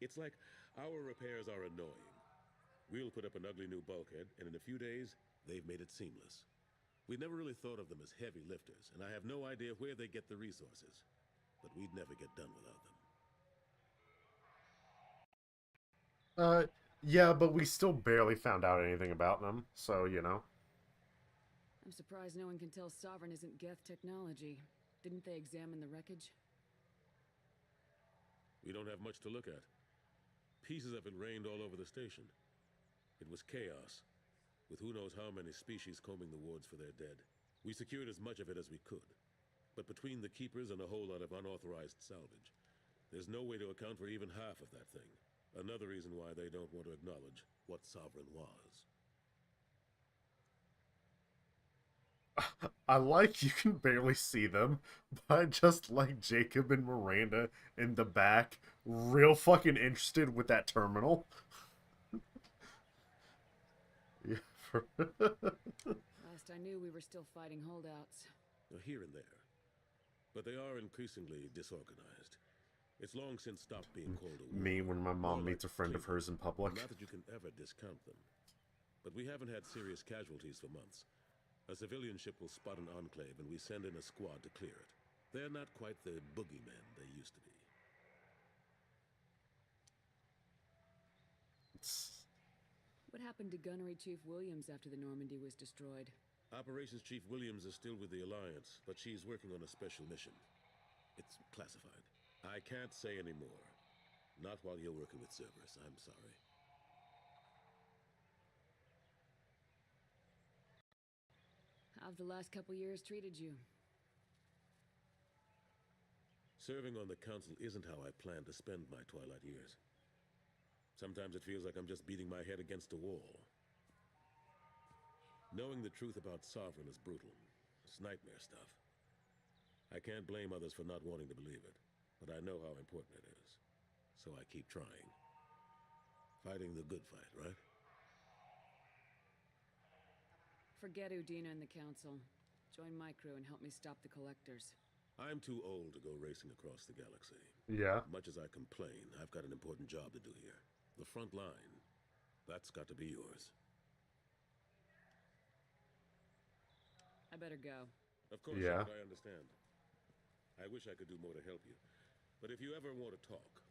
It's like our repairs are annoying. We'll put up an ugly new bulkhead, and in a few days, they've made it seamless. We never really thought of them as heavy lifters, and I have no idea where they get the resources. But we'd never get done without them. Yeah, but we still barely found out anything about them, so, you know. I'm surprised no one can tell Sovereign isn't Geth technology. Didn't they examine the wreckage? We don't have much to look at. Pieces of it rained all over the station. It was chaos, with who knows how many species combing the wards for their dead. We secured as much of it as we could. But between the Keepers and a whole lot of unauthorized salvage, there's no way to account for even half of that thing. Another reason why they don't want to acknowledge what Sovereign was. I like you can barely see them, but just like Jacob and Miranda in the back, real fucking interested with that terminal. Yeah. Last I knew, we were still fighting holdouts. Here and there. But they are increasingly disorganized. It's long since stopped being called a war. Me when my mom meets a friend of hers in public. Not that you can ever discount them. But we haven't had serious casualties for months. A civilian ship will spot an enclave and we send in a squad to clear it. They're not quite the boogeymen they used to be. What happened to Gunnery Chief Williams after the Normandy was destroyed? Operations Chief Williams is still with the Alliance, but she's working on a special mission. It's classified. I can't say any more. Not while you're working with Cerberus, I'm sorry. How've the last couple years treated you? Serving on the Council isn't how I plan to spend my twilight years. Sometimes it feels like I'm just beating my head against a wall. Knowing the truth about Sovereign is brutal. It's nightmare stuff. I can't blame others for not wanting to believe it, but I know how important it is. So I keep trying. Fighting the good fight, right? Forget Udina and the Council. Join my crew and help me stop the Collectors. I'm too old to go racing across the galaxy. Yeah. Much as I complain, I've got an important job to do here. The front line. That's got to be yours. I better go. Of course, yeah. I understand. I wish I could do more to help you. But if you ever want to talk,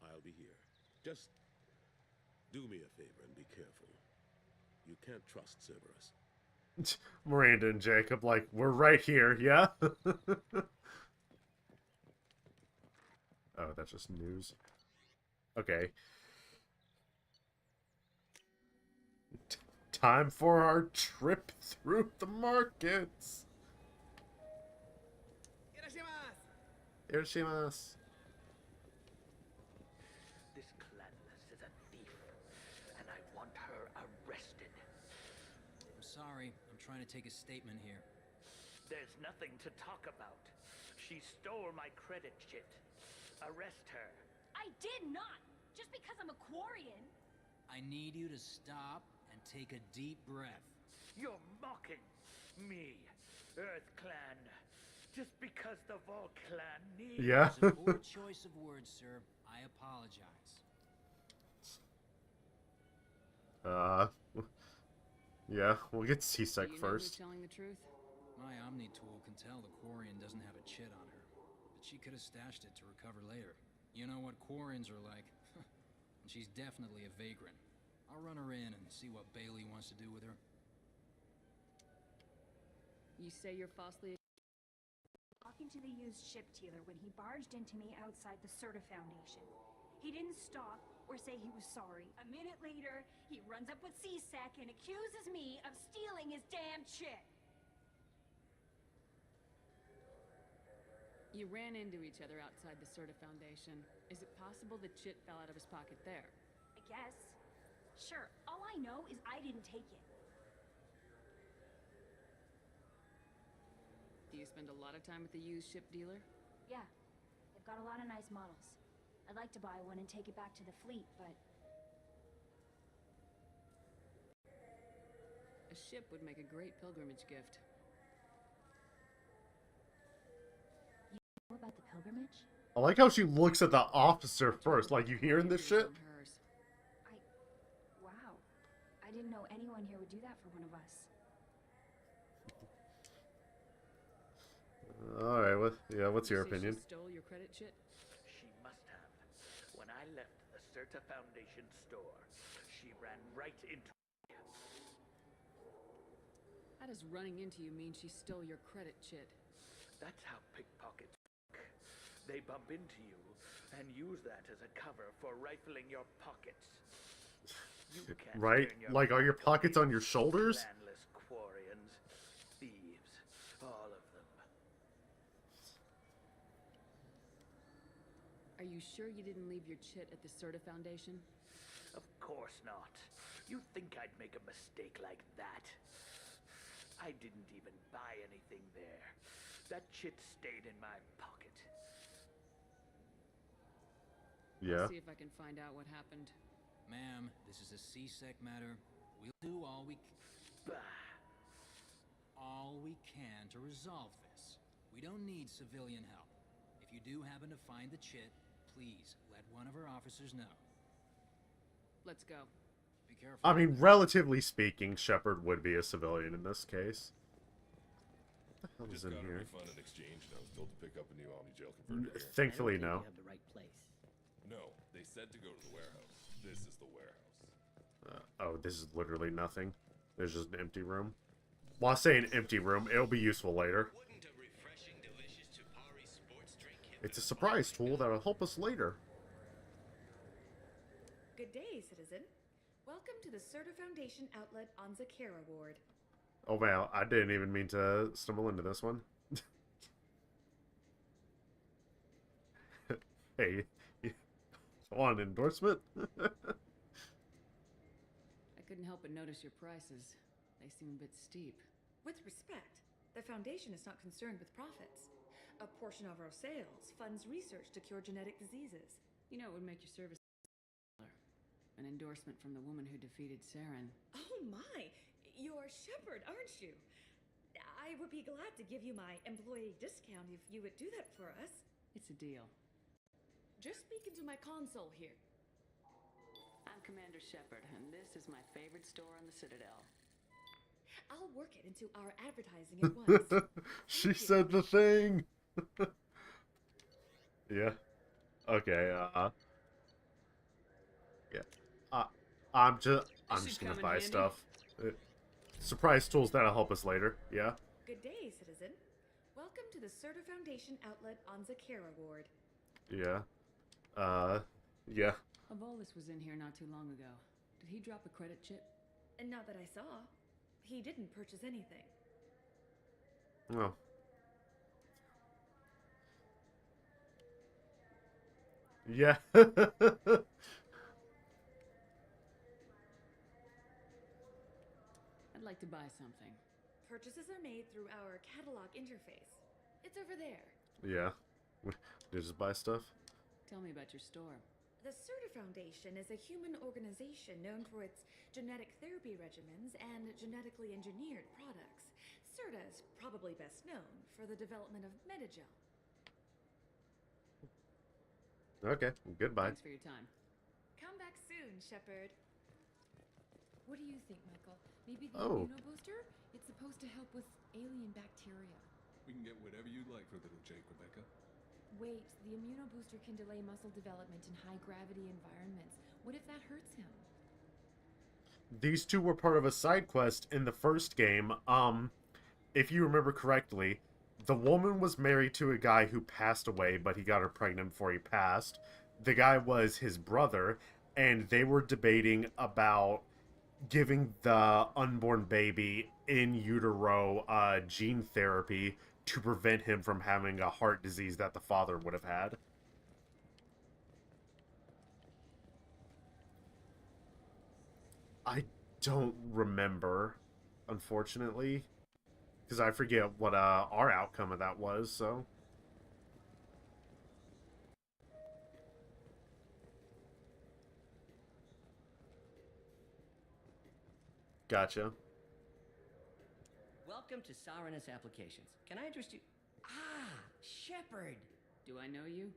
I'll be here. Just do me a favor and be careful. You can't trust Cerberus. Miranda and Jacob, like, we're right here, yeah? Oh, that's just news. Okay. Time for our trip through the markets. Irashimasu. This Cladness is a thief, and I want her arrested. I'm sorry. I'm trying to take a statement here. There's nothing to talk about. She stole my credit chit. Arrest her. I did not! Just because I'm a Quarian! I need you to stop and take a deep breath. You're mocking me, Earth Clan. Just because the Vol Clan needs... Yeah. It's a poor choice of words, sir. I apologize. Yeah, we'll get Seasick first. Telling the truth? My Omni tool can tell the Quarian doesn't have a chit on her, but she could have stashed it to recover later. You know what Quarians are like. And she's definitely a vagrant. I'll run her in and see what Bailey wants to do with her. You say you're falsely... Talking to the used ship dealer when he barged into me outside the Serta Foundation. He didn't stop or say he was sorry. A minute later, he runs up with C-Sec and accuses me of stealing his damn chit. You ran into each other outside the Serta Foundation. Is it possible the chit fell out of his pocket there? I guess. Sure, all I know is I didn't take it. Do you spend a lot of time with the used ship dealer? Yeah, they've got a lot of nice models. I'd like to buy one and take it back to the fleet, but... A ship would make a great pilgrimage gift. You know about the pilgrimage? I like how she looks at the officer first. Like, you hearing this shit? Wow. I didn't know anyone here would do that for one of us. Alright, what's You your say opinion? She stole your credit chit? She must have. When I left the Certa Foundation store, she ran right into me. How does running into you mean she stole your credit chit? That's how pickpockets work. They bump into you and use that as a cover for rifling your pockets. You can't Right? turn your Like, are your back on pockets these on your shoulders? Landless quarians, thieves, all of them. Are you sure you didn't leave your chit at the Certa Foundation? Of course not. You think I'd make a mistake like that? I didn't even buy anything there. That chit stayed in my pocket. Yeah. I'll see if I can find out what happened. Ma'am, this is a C-Sec matter. We'll do all we can to resolve this. We don't need civilian help. If you do happen to find the chit, please let one of our officers know. Let's go. Be careful. I mean, relatively speaking, Shepard would be a civilian in this case. What the hell is Just in got a here? refund in exchange, and I was told to pick up a new Omni jail converter here. Thankfully, no. You have the right place. No, they said to go to the warehouse. This is the warehouse. Oh, this is literally nothing. There's just an empty room. Well, I say an empty room. It'll be useful later. It's a surprise tool that'll help us later. Good day, citizen. Welcome to the Certa Foundation outlet on Zakera Ward. Oh, wow. I didn't even mean to stumble into this one. Hey, you want an endorsement? I couldn't help but notice your prices. They seem a bit steep. With respect, the Foundation is not concerned with profits. A portion of our sales funds research to cure genetic diseases. You know, it would make your service an endorsement from the woman who defeated Saren. Oh my! You're Shepard, aren't you? I would be glad to give you my employee discount if you would do that for us. It's a deal. Just speak into my console here. I'm Commander Shepard, and this is my favorite store on the Citadel. I'll work it into our advertising at once. She said the thing. Yeah. Okay. Yeah. I'm just gonna buy stuff. Surprise tools that'll help us later. Yeah. Good day, citizen. Welcome to the Certa Foundation outlet on Zakera Ward. Yeah. Yeah. Avolis was in here not too long ago. Did he drop a credit chip? And not that I saw. He didn't purchase anything. Oh. Yeah. I'd like to buy something. Purchases are made through our catalog interface. It's over there. Yeah. Did you just buy stuff? Tell me about your store. The Certa Foundation is a human organization known for its genetic therapy regimens and genetically engineered products. Certa is probably best known for the development of Metagel. Okay. Goodbye. Thanks for your time. Come back soon, Shepard. What do you think, Michael? Maybe the Oh. immunobooster? It's supposed to help with alien bacteria. We can get whatever you like for little Jake, Rebecca. Wait, the immunobooster can delay muscle development in high-gravity environments. What if that hurts him? These two were part of a side quest in the first game. If you remember correctly, the woman was married to a guy who passed away, but he got her pregnant before he passed. The guy was his brother, and they were debating about giving the unborn baby in utero gene therapy to prevent him from having a heart disease that the father would have had. I don't remember, unfortunately, because I forget what our outcome of that was, so... Gotcha. Welcome to Saranus Applications. Can I interest you? Ah, Shepard! Do I know you?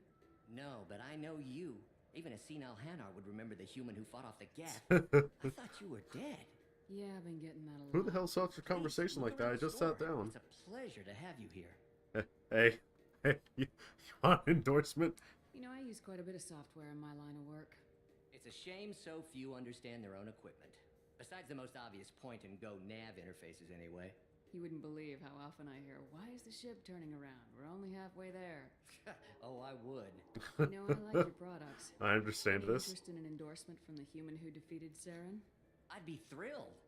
No, but I know you. Even a senile Hanar would remember the human who fought off the Geth. I thought you were dead. Yeah, I've been getting that a lot. Who the hell starts a conversation like that? I just sat down. It's a pleasure to have you here. Hey, hey, you want an endorsement? You know, I use quite a bit of software in my line of work. It's a shame so few understand their own equipment. Besides the most obvious point-and-go nav interfaces, anyway. You wouldn't believe how often I hear, "Why is the ship turning around? We're only halfway there." Oh, I would. You know, I like your products. I understand Any this. interest in an endorsement from the human who defeated Saren? I'd be thrilled,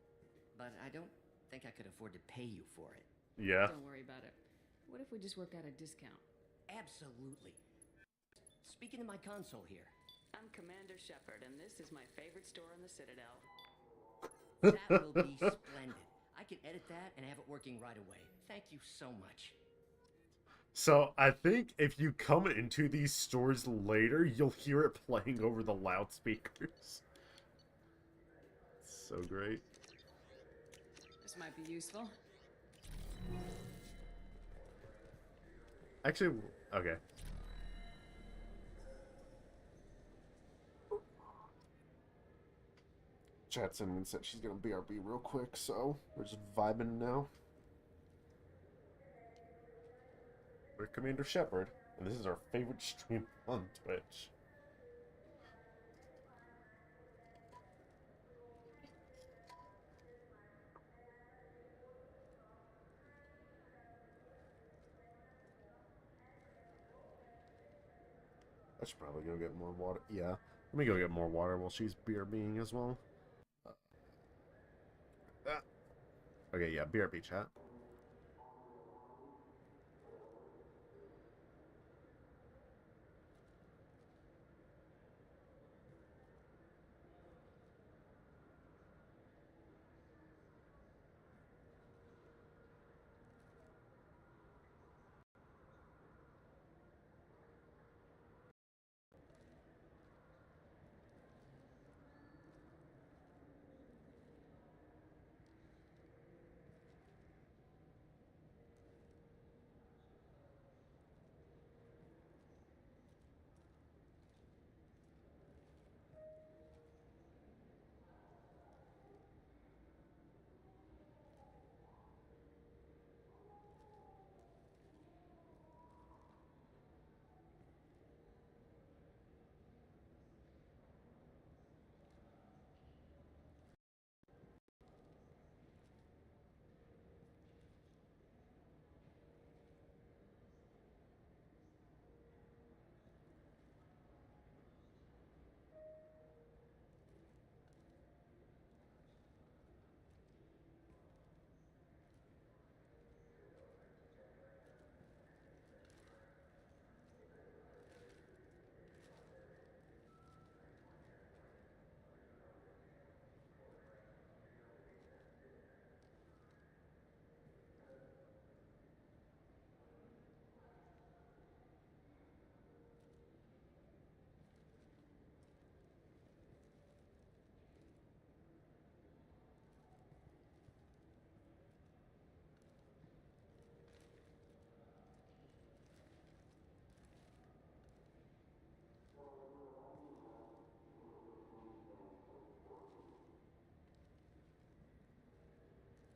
but I don't think I could afford to pay you for it. Yeah. Don't worry about it. What if we just work out a discount? Absolutely. Speaking of my console here. I'm Commander Shepard, and this is my favorite store in the Citadel. That will be splendid. I can edit that and have it working right away. Thank you so much. So I think if you come into these stores later, you'll hear it playing over the loudspeakers. So great. This might be useful. Actually, okay. Chat Cinnamon said she's gonna BRB real quick, so we're just vibing now. We're Commander Shepard, and this is our favorite stream on Twitch. I should probably go get more water. Yeah, let me go get more water while she's BRBing as well. Okay, yeah, BRB chat.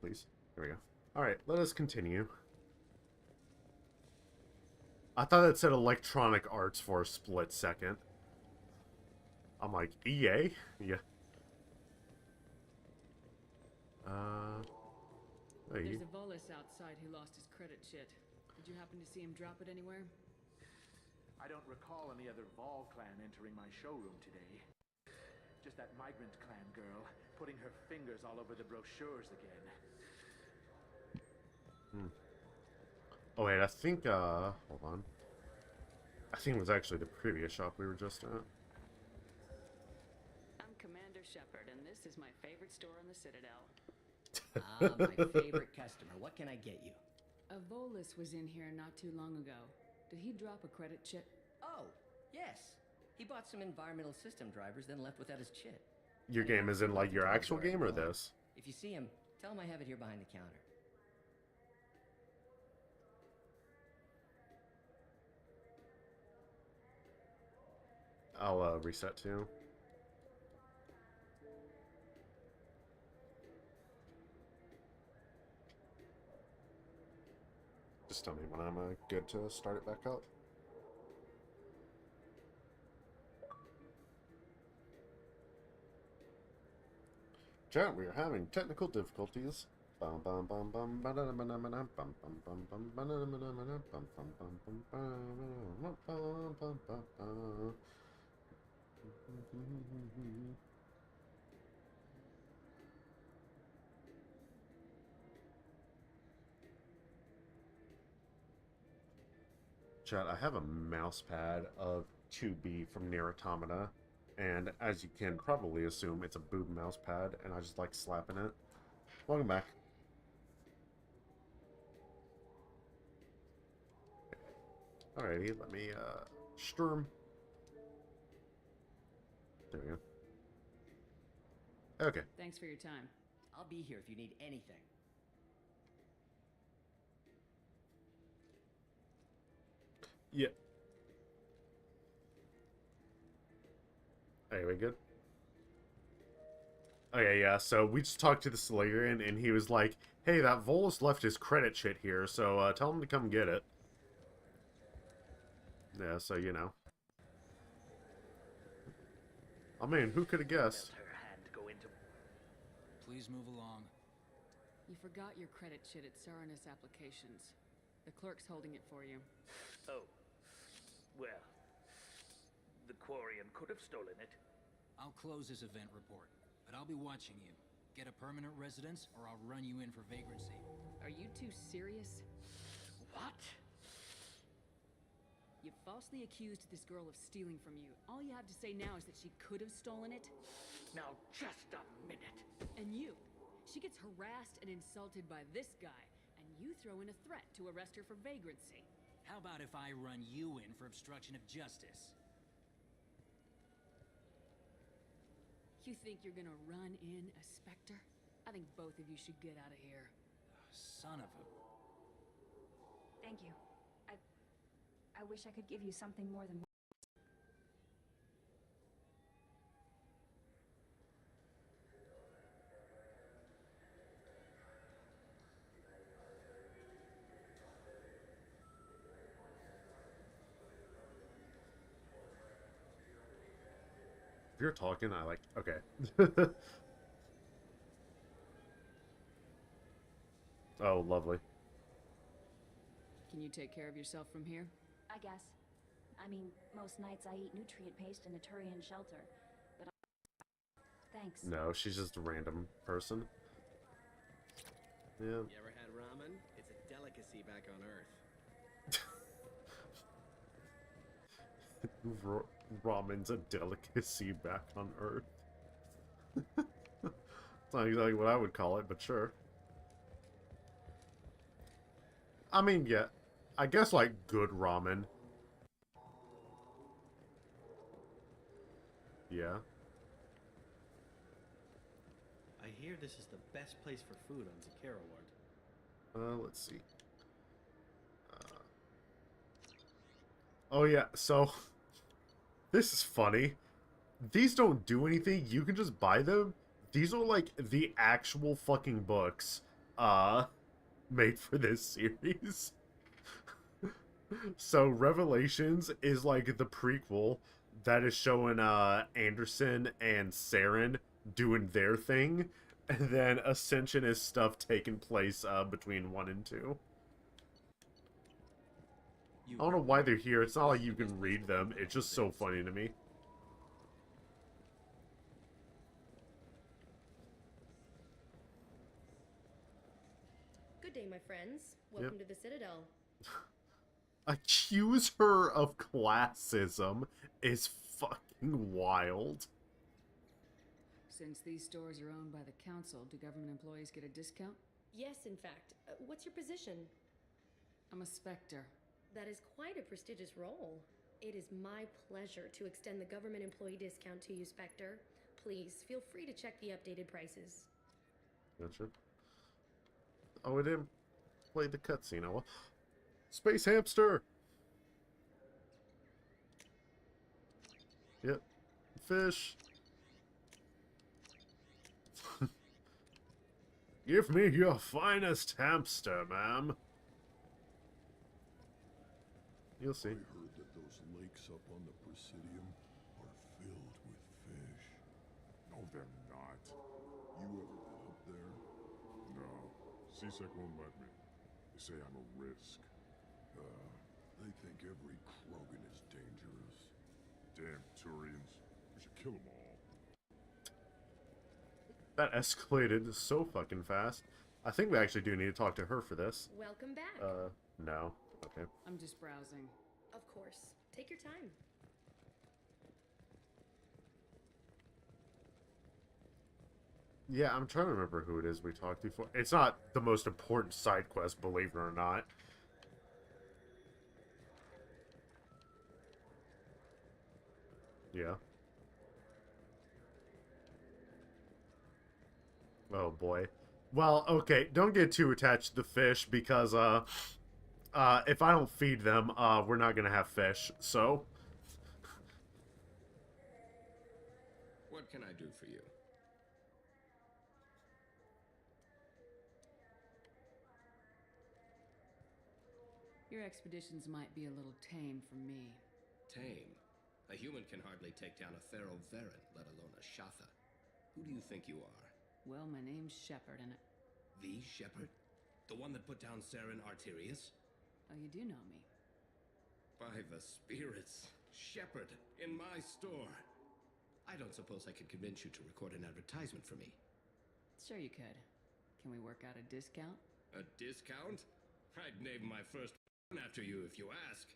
Please. There we go. Alright, let us continue. I thought it said Electronic Arts for a split second. I'm like, EA? Yeah. Hey. There's a Volus outside who lost his credit chit. Did you happen to see him drop it anywhere? I don't recall any other Vol clan entering my showroom today. Just that migrant clan girl putting her fingers all over the brochures again. Oh wait, I think, hold on. I think it was actually the previous shop we were just at. I'm Commander Shepard, and this is my favorite store in the Citadel. My favorite customer. What can I get you? A Volus was in here not too long ago. Did he drop a credit chit? Oh, yes. He bought some environmental system drivers, then left without his chit. Your game is in, like, your actual game or this? If you see him, tell him I have it here behind the counter. I'll, reset too. Just tell me when I'm good to start it back up. Chat, we are having technical difficulties. Chat, I have a mouse pad of 2B from Nier Automata, and as you can probably assume, it's a boob mouse pad, and I just like slapping it. Welcome back. Alrighty, let me, Sturm. There we go. Okay. Thanks for your time. I'll be here if you need anything. Yeah. Are we good? Okay, yeah, so we just talked to the Solarian, and he was like, hey, that Volus left his credit shit here, so tell him to come get it. Yeah, so, you know. I mean, who could have guessed? Please move along. You forgot your credit shit at Saranus Applications. The clerk's holding it for you. Oh. Well, the Quarian could have stolen it. I'll close this event report, but I'll be watching you. Get a permanent residence, or I'll run you in for vagrancy. Are you two serious? What? You falsely accused this girl of stealing from you. All you have to say now is that she could have stolen it? Now, just a minute. And you. She gets harassed and insulted by this guy, and you throw in a threat to arrest her for vagrancy. How about if I run you in for obstruction of justice? You think you're gonna run in a Spectre? I think both of you should get out of here. Son of a... Thank you. I wish I could give you something more than... If you're talking, I like... Okay. Oh, lovely. Can you take care of yourself from here? I guess. I mean, most nights I eat nutrient paste in a Turian shelter, but thanks. No, she's just a random person. Yeah. You ever had ramen? It's a delicacy back on Earth. Ramen's a delicacy back on Earth. It's not exactly what I would call it, but sure. I mean, yeah. I guess, like, good ramen. Yeah. I hear this is the best place for food on Zakera Ward. Let's see. Oh, yeah, so... This is funny. These don't do anything. You can just buy them. These are, like, the actual fucking books, made for this series. So, Revelations is, like, the prequel that is showing, Anderson and Saren doing their thing. And then Ascension is stuff taking place, between 1 and 2. I don't know why they're here. It's not like you can read them. It's just so funny to me. Good day, my friends. Welcome to the Citadel. Accuse her of classism is fucking wild. Since these stores are owned by the council, do government employees get a discount? Yes, in fact. What's your position? I'm a Spectre. That is quite a prestigious role. It is my pleasure to extend the government employee discount to you, Spectre. Please, feel free to check the updated prices. Gotcha. Oh, I didn't play the cutscene. Oh, Space Hamster! Yep. Fish. Give me your finest hamster, ma'am. You'll see. I heard that those lakes up on the Presidium are filled with fish. No, they're not. You ever been up there? No. CSEC won't let me. They say I'm a risk. They think every Krogan is dangerous. Damn Turians. We should kill them all. That escalated so fucking fast. I think we actually do need to talk to her for this. Welcome back. No. Okay. I'm just browsing. Of course. Take your time. Yeah, I'm trying to remember who it is we talked to for. It's not the most important side quest, believe it or not. Yeah. Oh boy. Well, okay, don't get too attached to the fish because if I don't feed them, we're not gonna have fish. So. What can I do for you? Your expeditions might be a little tame for me. Tame? A human can hardly take down a Thero Varen, let alone a Shatha. Who do you think you are? Well, my name's Shepard, and The Shepard? The one that put down Saren Arterius? oh, you do know me. By the spirits, Shepard, in my store. I don't suppose I could convince you to record an advertisement for me. Sure you could. Can we work out a discount? A discount? I'd name my first after you if you ask.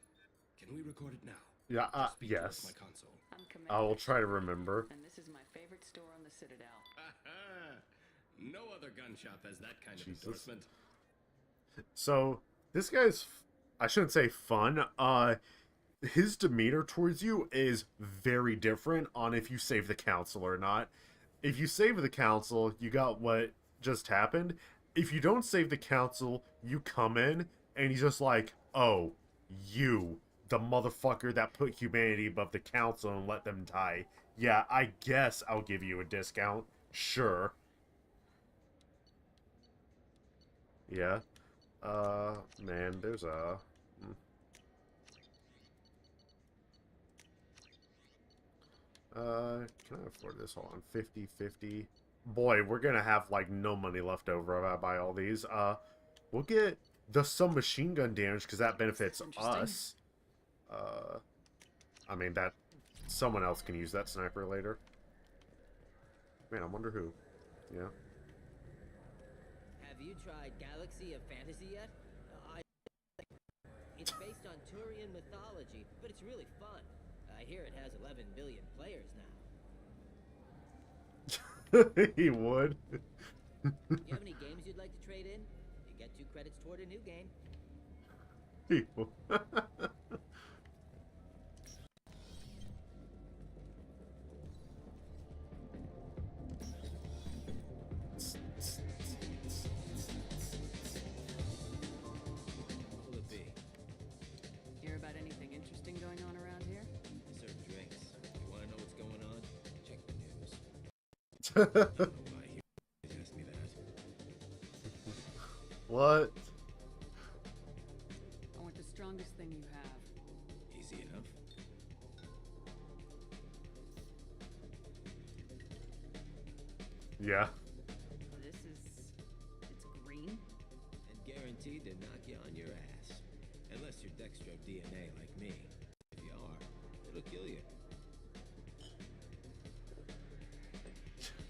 Can we record it now? Yeah, yes. My console. I will try to remember. And this is my favorite store on the Citadel. No other gun shop has that kind of Jesus. endorsement. So, this guy's, I shouldn't say fun, his demeanor towards you is very different on if you save the council or not. If you save the council, you got what just happened. If you don't save the council, you come in, and he's just like, oh, you, the motherfucker that put humanity above the council and let them die. Yeah, I guess I'll give you a discount. Sure. Yeah. Man, there's a... can I afford this? Hold on, 50-50. Boy, we're gonna have, like, no money left over if I buy all these. We'll get the submachine gun damage, because that benefits us. I mean, that... someone else can use that sniper later. Man, I wonder who. Yeah. Have you tried Galaxy of Fantasy yet? It's based on Turian mythology, but it's really fun. I hear it has 11 billion players now. He would. You have any games you'd like to trade in? You get 2 credits toward a new game. He would. What will it be? Hear about anything interesting going on around here? I serve drinks. You want to know what's going on? Check the news. I don't know why he asked me that. What? I want the strongest thing you have. Easy enough. Yeah. It's green? And guaranteed to knock you on your ass. Unless you're Dextro DNA like me. If you are, it'll kill you.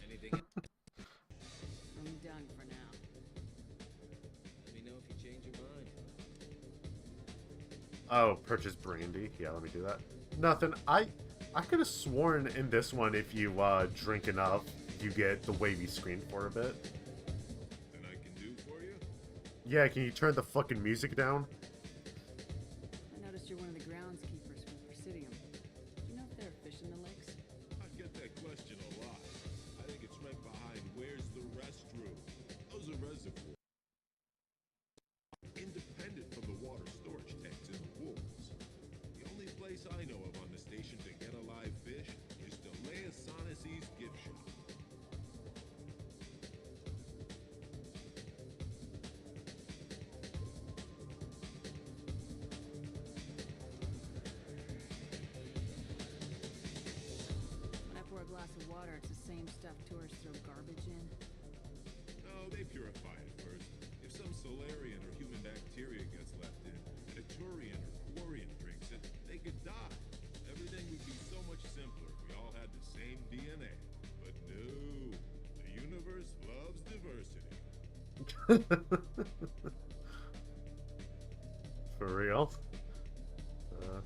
Anything? I'm done for now. Let me know if you change your mind. Oh, purchase brandy. Yeah, let me do that. Nothing. I could have sworn in this one if you drink enough, you get the wavy screen for a bit. And I can do for you? Yeah, can you turn the fucking music down? I noticed you're one of the groundskeepers for the Presidium. Do you know if there are fish in the lakes? I get that question a lot. I think it's right behind where's the restroom. Those are reservoirs. Independent from the water storage tanks in the woods. The only place I know of on the station to get a live fish is Delea Sonasy's gift shop. stuff tourists throw garbage in? No, they purify it first. If some Solarian or human bacteria gets left in, and a Turian or Quarian drinks it, they could die. Everything would be so much simpler if we all had the same DNA. But no, the universe loves diversity. For real?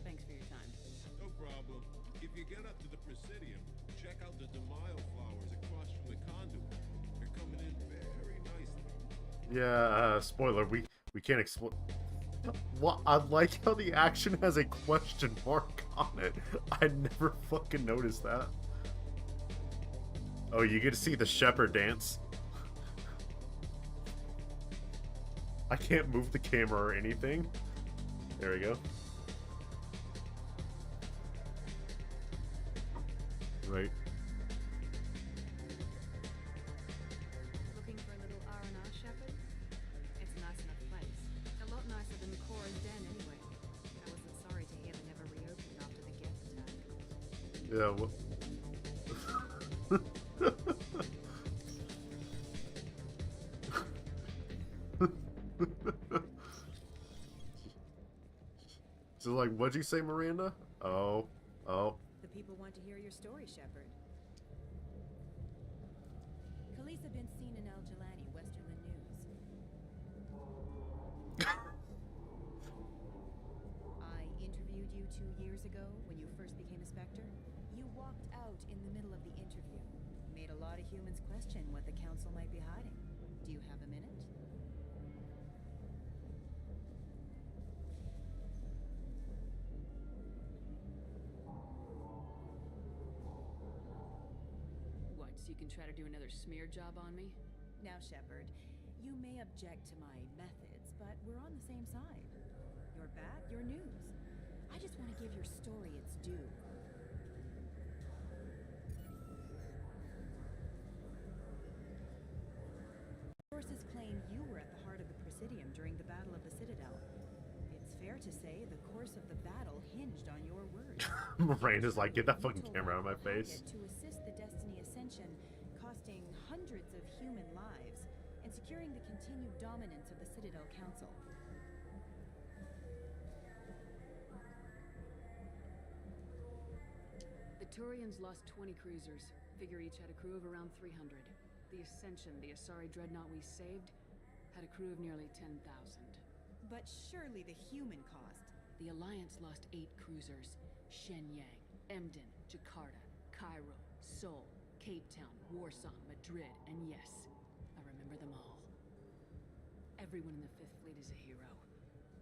Thanks for your time. No problem. If you get up to the Presidium, check out the DeMaio flowers across from the conduit. They're coming in very nicely. Yeah, spoiler, we can't explain. What? I like how the action has a question mark on it. I never fucking noticed that. Oh, you get to see the shepherd dance. I can't move the camera or anything. There we go. Right. Looking for a little R&R, Shepard? It's a nice enough place. A lot nicer than Cora's den, anyway. I wasn't sorry to hear they never reopened after the Geth attack. Yeah, well... So, like, what'd you say, Miranda? Oh. The people want to hear your story, Shepard. Khaleesa been seen in Al Jelani, Westerland News. I interviewed you 2 years ago when you first became a Spectre. You walked out in the middle of the interview. Made a lot of humans question what the Council might be hiding. Do you have a minute? What, so you can try to do another smear job on me? Now, Shepard, you may object to my methods, but we're on the same side. You're back, you're news. I just want to give your story its due. Sources claim you were at the heart of the Presidium during the Battle of the Citadel. It's fair to say the course of the battle hinged on your words. Miranda's like, get that fucking camera out of my face. To assist the Destiny Ascension, costing hundreds of human lives, and securing the continued dominance of the Citadel Council. The Turians lost 20 cruisers. Figure each had a crew of around 300. The Ascension, the Asari dreadnought we saved, had a crew of nearly 10,000. But surely the human cost. The Alliance lost 8 cruisers. Shenyang, Emden, Jakarta, Cairo, Seoul, Cape Town, Warsaw, Madrid, and yes, I remember them all. Everyone in the Fifth Fleet is a hero.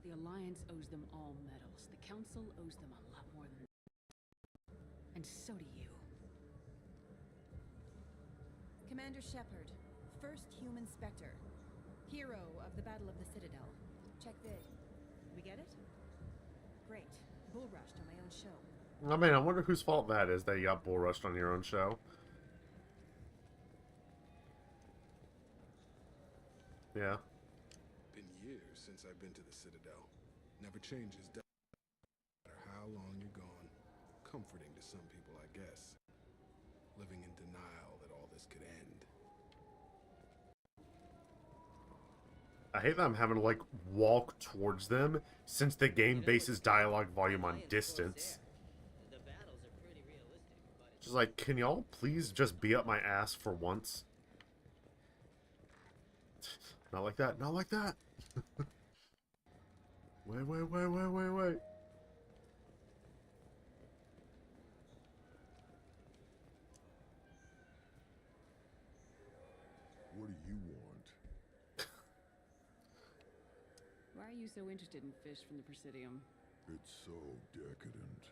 The Alliance owes them all medals. The Council owes them a lot more than that. And so do you. Commander Shepard, first human Spectre. Hero of the Battle of the Citadel. Check vid. We get it? Great. Bull rushed on my own show. I mean, I wonder whose fault that is that you got bull rushed on your own show. Yeah. Been years since I've been to the Citadel. Never changes, no matter how long you're gone. Comforting to some people, I guess. Living in denial that all this could end. I hate that I'm having to, like, walk towards them since the game bases dialogue volume on distance. Just like, can y'all please just be up my ass for once? Not like that, not like that! Wait. What do you want? Why are you so interested in fish from the Presidium? It's so decadent.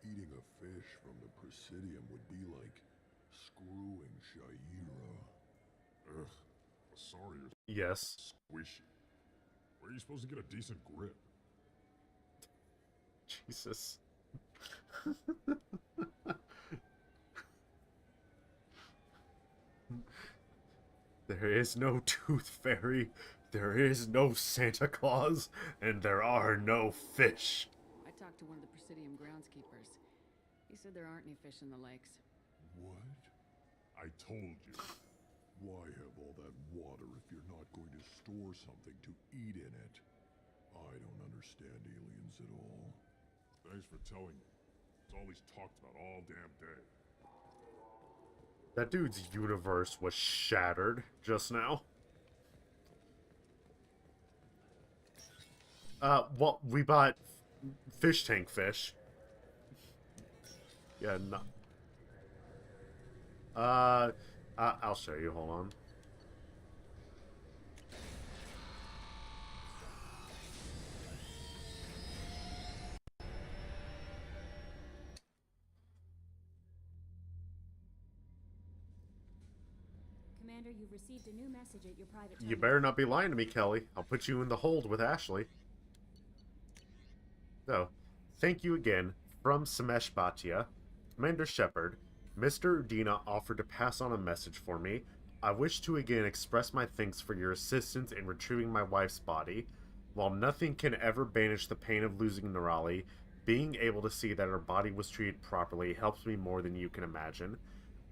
Eating a fish from the Presidium would be like screwing Shaira. Ugh, sorry. Yes. Squishy. Where are you supposed to get a decent grip? Jesus. There is no Tooth Fairy, there is no Santa Claus, and there are no fish. I talked to one of the Presidium groundskeepers. He said there aren't any fish in the lakes. What? I told you. Why have all that water if you're not going to store something to eat in it? I don't understand aliens at all. Thanks for telling me. It's all he's talked about all damn day. That dude's universe was shattered just now. Well, we bought fish tank fish. Yeah, no. I'll show you. Hold on. Commander, you've received a new message at your private You terminal. better not be lying to me, Kelly. I'll put you in the hold with Ashley. So, thank you again from Samesh Bhatia. Commander Shepard, Mr. Udina offered to pass on a message for me. I wish to again express my thanks for your assistance in retrieving my wife's body. While nothing can ever banish the pain of losing Nerali, being able to see that her body was treated properly helps me more than you can imagine.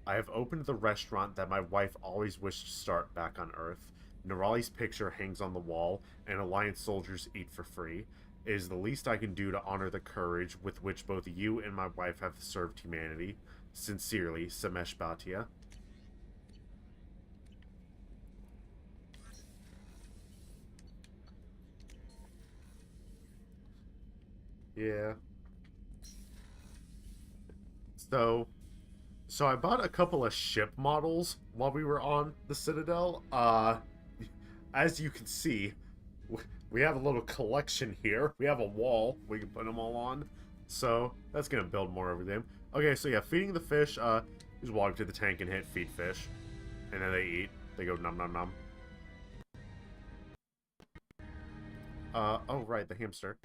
I have opened the restaurant that my wife always wished to start back on Earth. Nerali's picture hangs on the wall, and Alliance soldiers eat for free. It is the least I can do to honor the courage with which both you and my wife have served humanity. Sincerely, Samesh Bhatia. Yeah. So I bought a couple of ship models while we were on the Citadel. As you can see, we have a little collection here. We have a wall we can put them all on. So that's gonna build more over them. Okay, so yeah, feeding the fish. Just walk to the tank and hit feed fish, and then they eat. They go nom nom nom. Oh right, the hamster.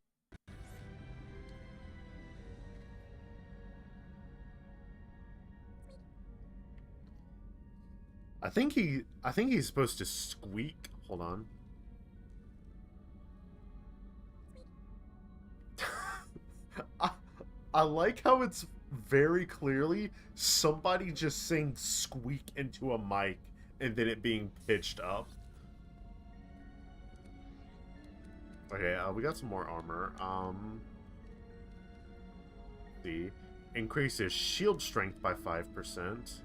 I think he's supposed to squeak. Hold on. I like how it's very clearly somebody just saying squeak into a mic and then it being pitched up. Okay, we got some more armor. See. Increases shield strength by 5%.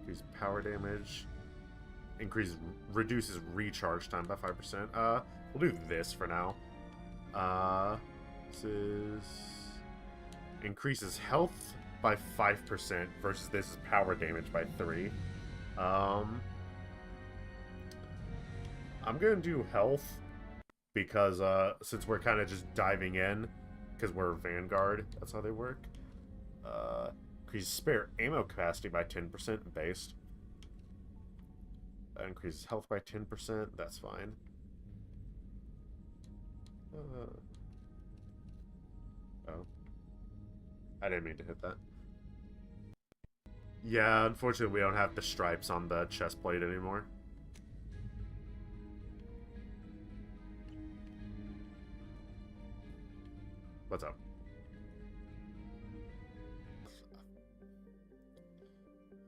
Increases power damage. Reduces recharge time by 5%. We'll do this for now. This is... Increases health by 5% versus this is power damage by 3. I'm gonna do health because since we're kind of just diving in because we're Vanguard, that's how they work. Increases spare ammo capacity by 10% based. That increases health by 10%, that's fine. Oh. I didn't mean to hit that. Yeah, unfortunately we don't have the stripes on the chest plate anymore. What's up?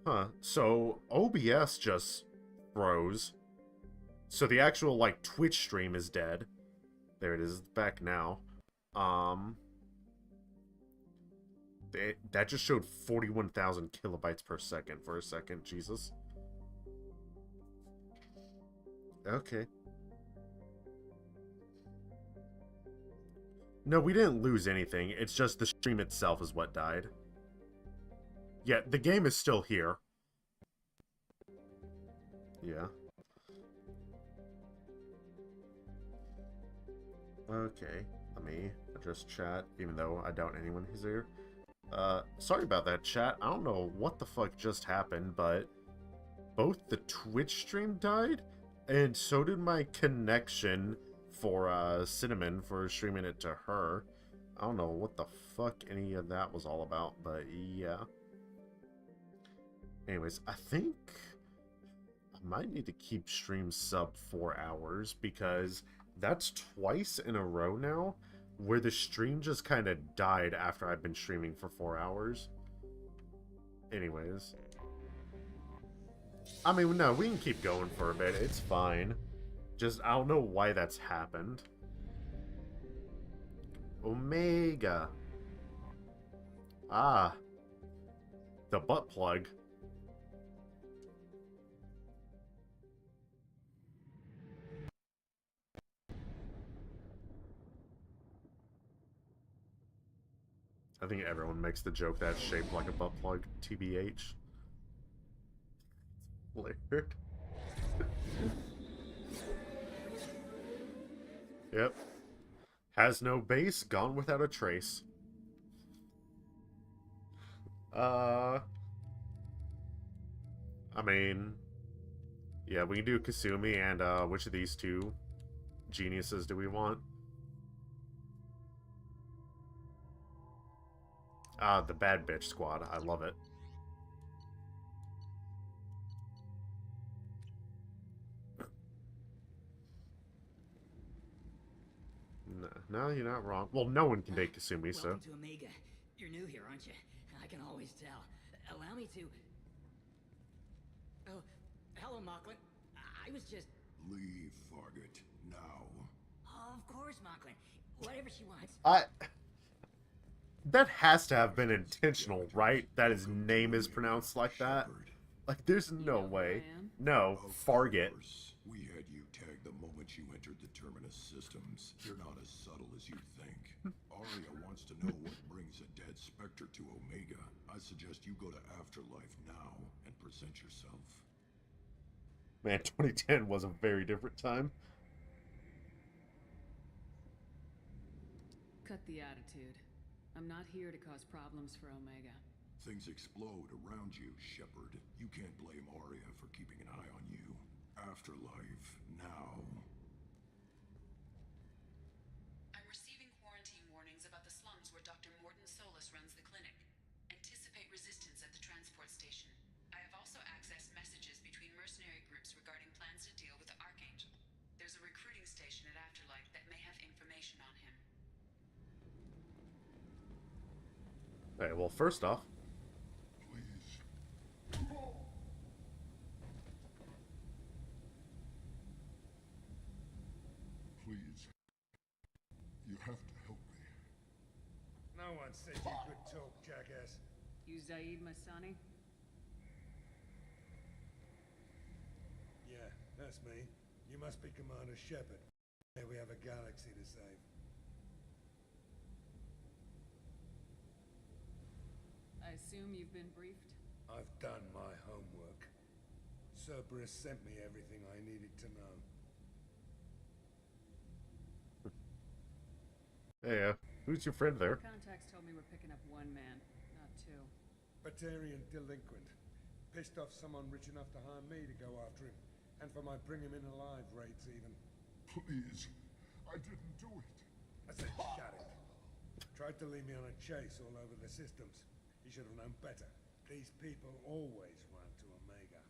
Huh, so OBS just froze. So the actual, like, Twitch stream is dead. There it is, back now. That just showed 41,000 kilobytes per second for a second, Jesus. Okay. No, we didn't lose anything, it's just the stream itself is what died. Yeah, the game is still here. Yeah. Okay, let me address chat, even though I doubt anyone is here. Sorry about that, chat. I don't know what the fuck just happened, but both the Twitch stream died, and so did my connection for, Cinnamon for streaming it to her. I don't know what the fuck any of that was all about, but yeah. Anyways, I think I might need to keep stream sub 4 hours, because that's twice in a row now where the stream just kind of died after I've been streaming for 4 hours. Anyways. I mean, no, we can keep going for a bit. It's fine. Just, I don't know why that's happened. Omega. Ah. The butt plug. I think everyone makes the joke that it's shaped like a butt plug, TBH. Weird. Yep. Has no base, gone without a trace. I mean, yeah, we can do Kasumi, and which of these two geniuses do we want? The Bad Bitch Squad. I love it. No, you're not wrong. Well, no one can date Kasumi, so... Welcome to Omega. You're new here, aren't you? I can always tell. Allow me to... Oh, hello, Mocklin. I was just... Leave, Fargate, now. Of course, Mocklin. Whatever she wants. That has to have been intentional, right? That his name is pronounced like that? Like, there's no way. No, Fargate. We had you tagged the moment you entered the Terminus systems. You're not as subtle as you think. Arya wants to know what brings a dead Spectre to Omega. I suggest you go to Afterlife now and present yourself. Man, 2010 was a very different time. Cut the attitude. I'm not here to cause problems for Omega. Things explode around you, Shepard. You can't blame Arya for keeping an eye on you. Afterlife, now. I'm receiving quarantine warnings about the slums where Dr. Morton Solus runs the clinic. Anticipate resistance at the transport station. I have also accessed messages between mercenary groups regarding plans to deal with the Archangel. There's a recruiting station at Afterlife that may have information on him. Okay, well, first off... Please. You have to help me. No one said you could talk, jackass. You Zaid Masani? Yeah, that's me. You must be Commander Shepard. Here we have a galaxy to save. I assume you've been briefed? I've done my homework. Cerberus sent me everything I needed to know. Hey, who's your friend there? Contacts told me we're picking up one man, not two. Batarian delinquent. Pissed off someone rich enough to hire me to go after him. And for my bring him in alive rates even. Please. I didn't do it. I said shut it. Tried to lead me on a chase all over the systems. He should have known better. These people always run to Omega.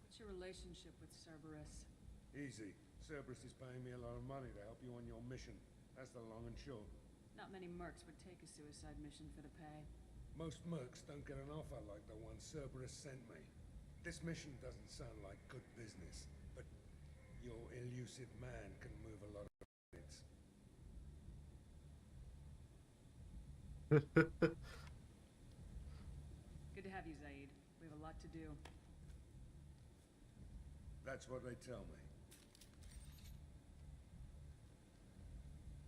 What's your relationship with Cerberus? Easy. Cerberus is paying me a lot of money to help you on your mission. That's the long and short. Not many mercs would take a suicide mission for the pay. Most mercs don't get an offer like the one Cerberus sent me. This mission doesn't sound like good business, but your elusive man can move a lot of minutes. Good to have you, Zaid. We have a lot to do. That's what they tell me.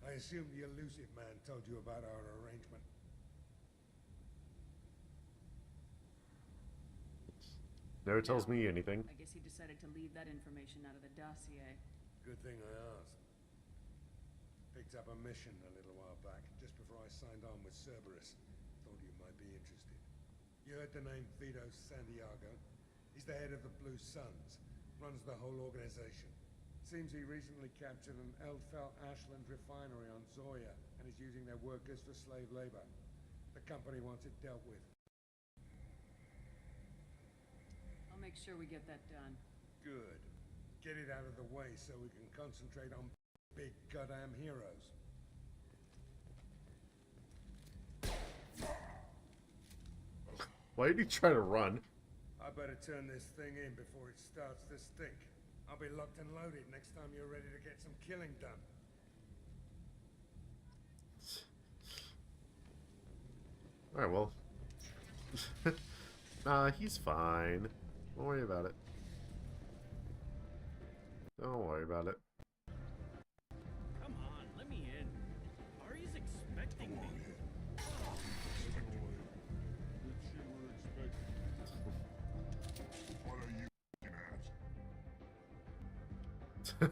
I assume the elusive man told you about our arrangement. Never tells me anything. I guess he decided to leave that information out of the dossier. Good thing I asked. Picked up a mission a little while back, just before I signed on with Cerberus. Thought you might be interested. You heard the name Vito Santiago? He's the head of the Blue Suns. Runs the whole organization. Seems he recently captured an Eldfell Ashland refinery on Zoya and is using their workers for slave labor. The company wants it dealt with. I'll make sure we get that done. Good. Get it out of the way so we can concentrate on big goddamn heroes. Why did he try to run? I better turn this thing in before it starts to stink. I'll be locked and loaded next time you're ready to get some killing done. Alright, well. He's fine. Don't worry about it. Don't worry about it. Come on, let me in. Ari's expecting me. What are you at?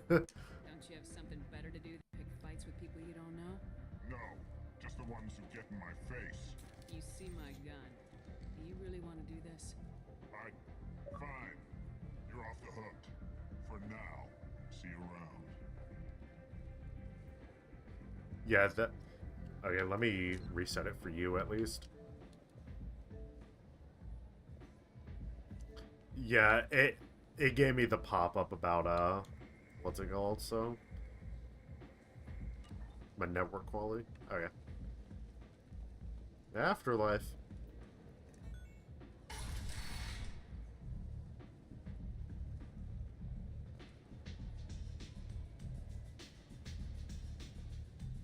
Don't you have something better to do than pick fights with people you don't know? No, just the ones who get in my face. You see my gun. Do you really want to do this? Fine. You're off the hook. For now. See you around. Yeah, that... Okay, let me reset it for you at least. Yeah, it gave me the pop-up about, what's it called, so? My network quality? Okay. Afterlife.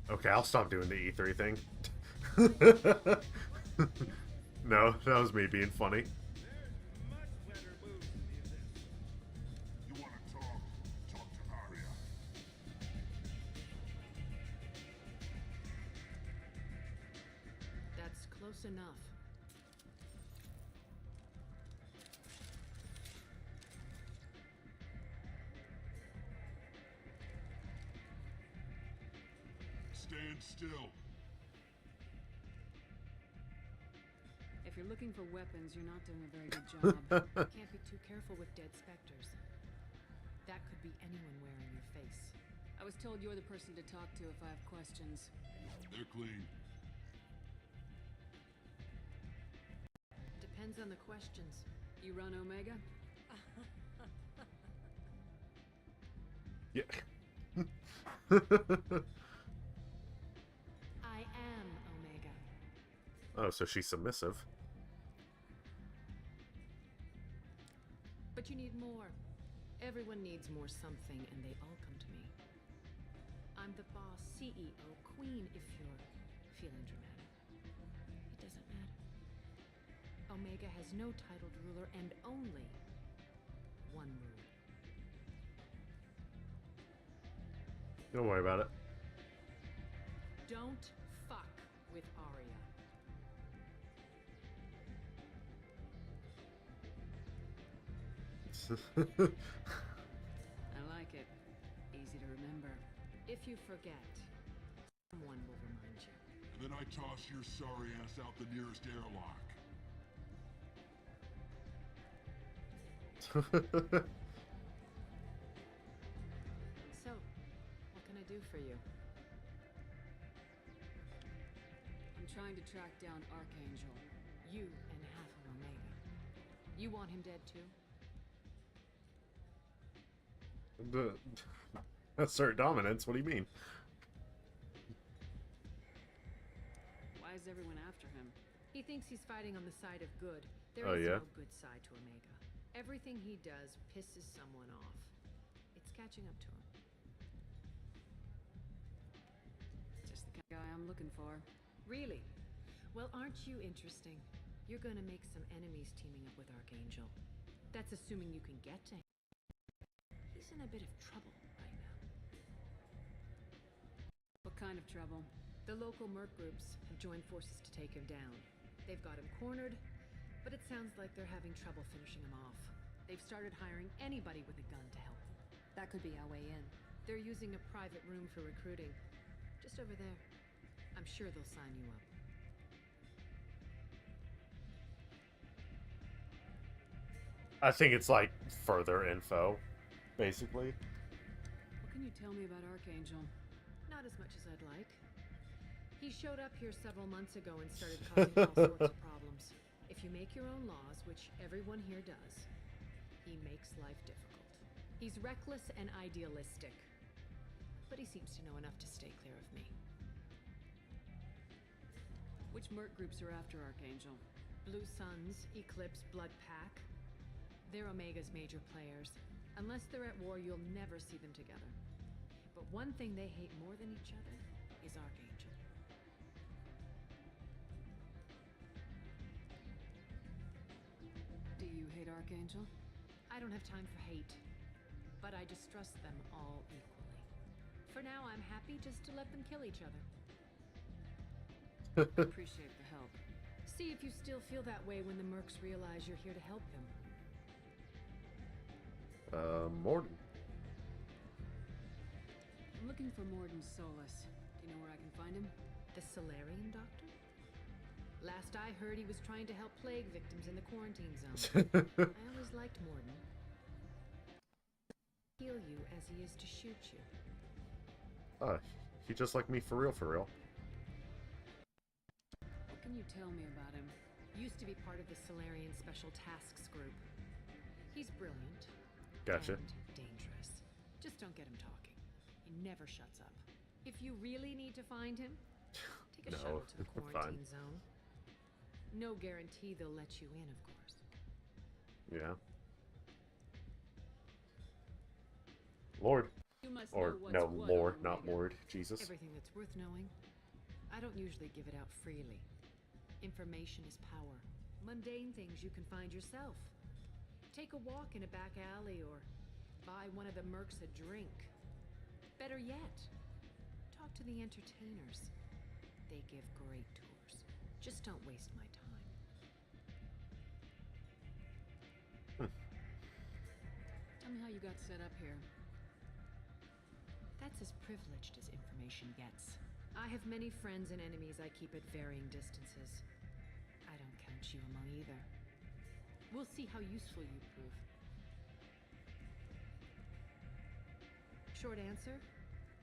Okay, I'll stop doing the E3 thing. No, that was me being funny. You want to talk? Talk to Arya. That's close enough. Stand still. If you're looking for weapons, you're not doing a very good job. Can't be too careful with dead specters. That could be anyone wearing your face. I was told you're the person to talk to if I have questions. They're clean. Depends on the questions. You run Omega? Yeah. I am Omega. Oh, so she's submissive. But you need more. Everyone needs more something, and they all come to me. I'm the boss, CEO, queen, if you're feeling dramatic. It doesn't matter. Omega has no titled ruler and only one rule. Don't worry about it. Don't fuck with Arya. I like it. Easy to remember. If you forget, someone will remind you. And then I toss your sorry ass out the nearest airlock. So, what can I do for you? I'm trying to track down Archangel. You and half of Omega. You want him dead too? Assert dominance, what do you mean? Why is everyone after him? He thinks he's fighting on the side of good. There Oh, is yeah? no good side to Omega. Everything he does pisses someone off. It's catching up to him. Just the guy I'm looking for. Really? Well, aren't you interesting? You're gonna make some enemies teaming up with Archangel. That's assuming you can get to him. He's in a bit of trouble right now. What kind of trouble? The local merc groups have joined forces to take him down. They've got him cornered, but it sounds like they're having trouble finishing him off. They've started hiring anybody with a gun to help them. That could be our way in. They're using a private room for recruiting. Just over there. I'm sure they'll sign you up. I think it's like further info, basically. What can you tell me about Archangel? Not as much as I'd like. He showed up here several months ago and started causing all sorts of problems. If you make your own laws, which everyone here does, he makes life difficult. He's reckless and idealistic. But he seems to know enough to stay clear of me. Which merc groups are after Archangel? Blue Suns, Eclipse, Blood Pack. They're Omega's major players. Unless they're at war, you'll never see them together. But one thing they hate more than each other is Archangel. Do you hate Archangel? I don't have time for hate, but I distrust them all equally. For now, I'm happy just to let them kill each other. I appreciate the help. See if you still feel that way when the Mercs realize you're here to help him. Morden. I'm looking for Morden Solus. Do you know where I can find him? The Solarian doctor? Last I heard, he was trying to help plague victims in the quarantine zone. I always liked Morden. Heal you as he is to shoot you. He just like me for real, for real. What can you tell me about him? Used to be part of the Solarian Special Tasks Group. He's brilliant. Gotcha. And dangerous. Just don't get him talking. He never shuts up. If you really need to find him, take a No, shuttle to the fine. quarantine zone. No guarantee they'll let you in, of course. Yeah. Lord. You must Or, know what's no, what Lord, on not Omega. Lord. Jesus. Everything that's worth knowing. I don't usually give it out freely. Information is power. Mundane things you can find yourself. Take a walk in a back alley or buy one of the Mercs a drink. Better yet, talk to the entertainers. They give great tours. Just don't waste my time. Tell me how you got set up here. That's as privileged as information gets. I have many friends and enemies I keep at varying distances. I don't count you among either. We'll see how useful you prove. Short answer,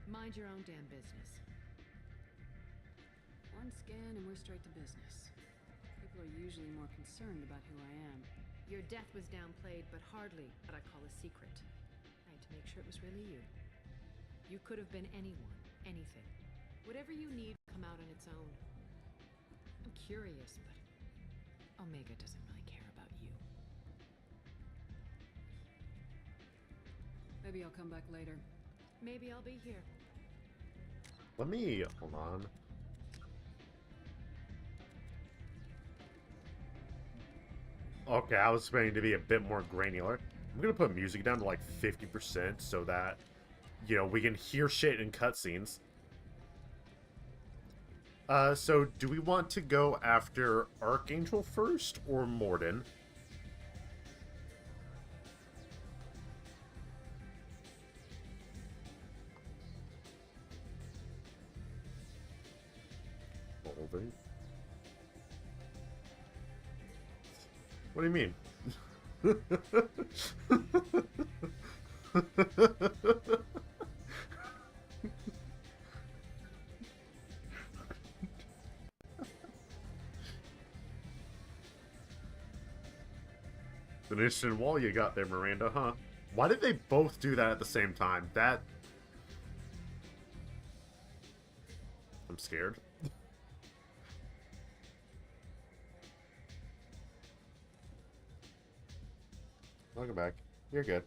mind your own damn business. One scan and we're straight to business. People are usually more concerned about who I am. Your death was downplayed, but hardly what I call a secret. I had to make sure it was really you. You could have been anyone, anything. Whatever you need will come out on its own. I'm curious, but Omega doesn't really care about you. Maybe I'll come back later. Maybe I'll be here. Let me... Hold on. Okay, I was expecting to be a bit more granular. I'm gonna put music down to like 50% so that, you know, we can hear shit in cutscenes. So do we want to go after Archangel first or Morden? Morden? What do you mean? An instant wall you got there, Miranda, huh? Why did they both do that at the same time? That... I'm scared. Welcome back. You're good.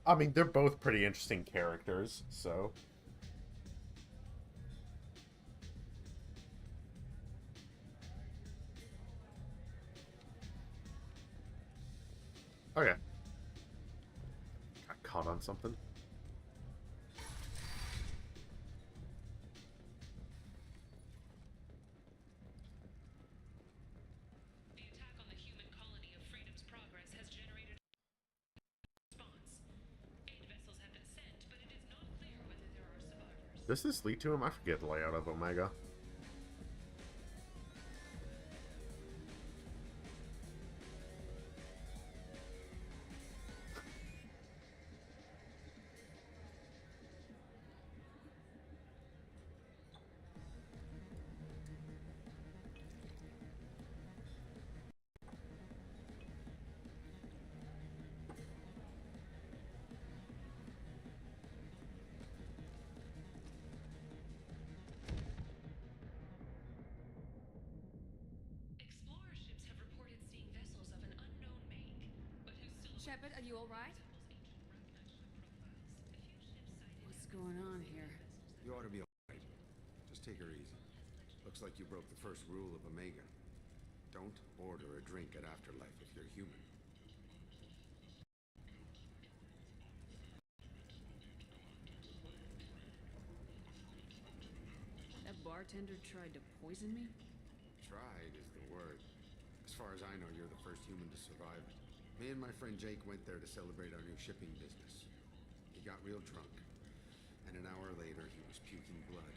I mean, they're both pretty interesting characters, so... Okay. Got caught on something. The attack on the human colony of Freedom's Progress has generated a response. Aid vessels have been sent, but it is not clear whether there are survivors. Does this lead to him? I forget the layout of Omega. Shepard, are you alright? What's going on here? You ought to be alright. Just take her easy. Looks like you broke the first rule of Omega. Don't order a drink at Afterlife if you're human. That bartender tried to poison me? Tried is the word. As far as I know, you're the first human to survive it. Me and my friend Jake went there to celebrate our new shipping business. He got real drunk, and an hour later he was puking blood.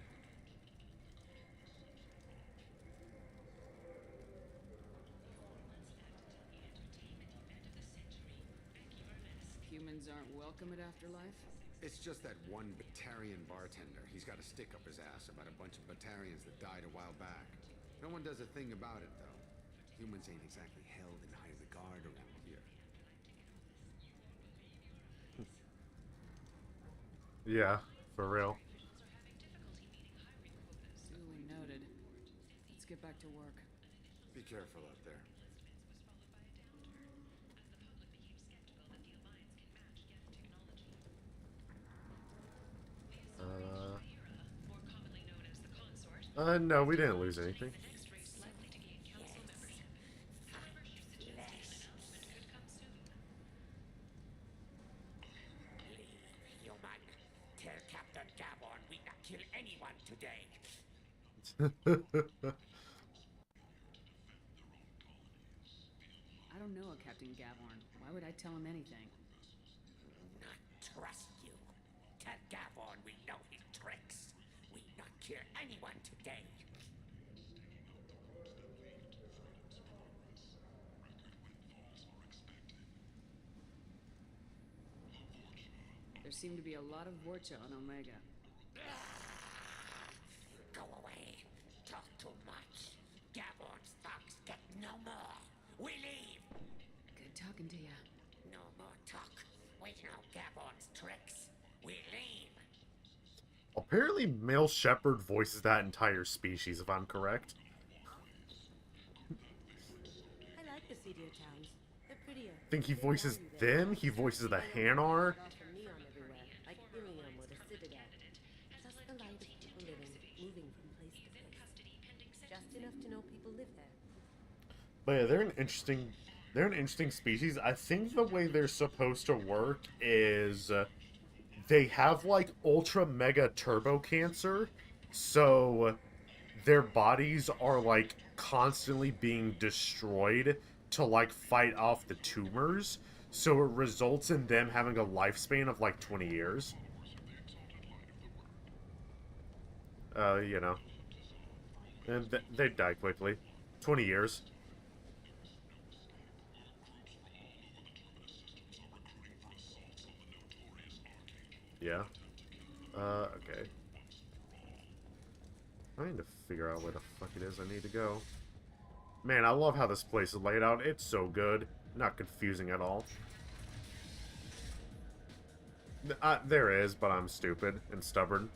Humans aren't welcome at Afterlife? It's just that one Batarian bartender. He's got a stick up his ass about a bunch of Batarians that died a while back. No one does a thing about it, though. Humans ain't exactly held in high regard around here. Yeah, for real. Duly noted. Let's get back to work. Be careful out there. No, we didn't lose anything. Human, tell Captain Gavon we not kill anyone today. I don't know a Captain Gavorn. Why would I tell him anything? Not trust you. Tell Gavon we know his tricks. We not kill anyone today. There seem to be a lot of Vorcha on Omega. Go away. Talk too much. Gavon's thugs get no more. We leave. Good talking to you. No more talk. We know Gavon's tricks. We leave. Apparently, male shepherd voices that entire species, if I'm correct. I like the seedier towns. They're prettier. I think he voices them. He voices the Hanar. Neon everywhere, like Ilium or the Citadel. Just the light of people living, moving from place to place. Just enough to know people live there. But yeah, they're an interesting species. I think the way they're supposed to work is they have like ultra mega turbo cancer, so their bodies are like constantly being destroyed to like fight off the tumors, so it results in them having a lifespan of like 20 years. You know. And they die quickly. 20 years. Yeah. Okay. I need to figure out where the fuck it is I need to go. Man, I love how this place is laid out. It's so good. Not confusing at all. There is, but I'm stupid and stubborn.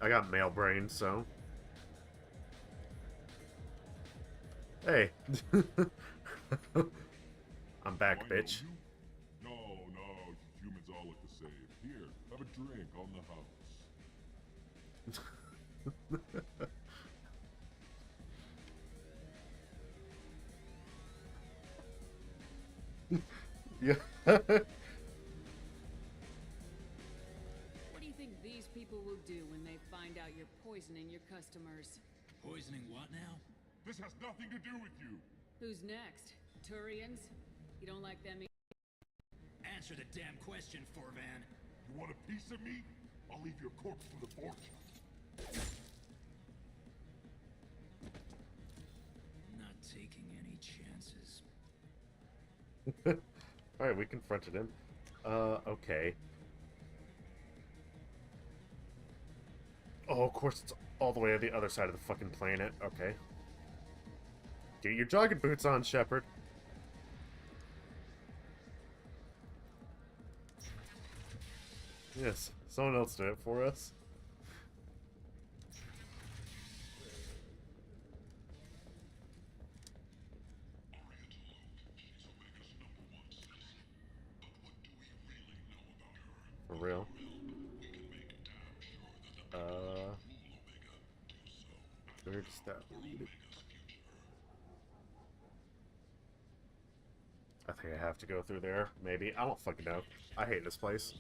I got male brain, so... Hey. I'm back, bitch. No, humans all look the same. Here, have a drink on the house. Yeah. What do you think these people will do when they find out you're poisoning your customers? Poisoning what now? This has nothing to do with you. Who's next? Turians? You don't like them either? Answer the damn question, Forvan. You want a piece of me? I'll leave your corpse to the fortune. Not taking any chances. Alright, we confronted him. Okay. Oh, of course it's all the way on the other side of the fucking planet. Okay. Get your jogging boots on, Shepard. Yes, someone else did it for us. fix that lead. I think I have to go through there. Maybe. I don't fucking know. I hate this place.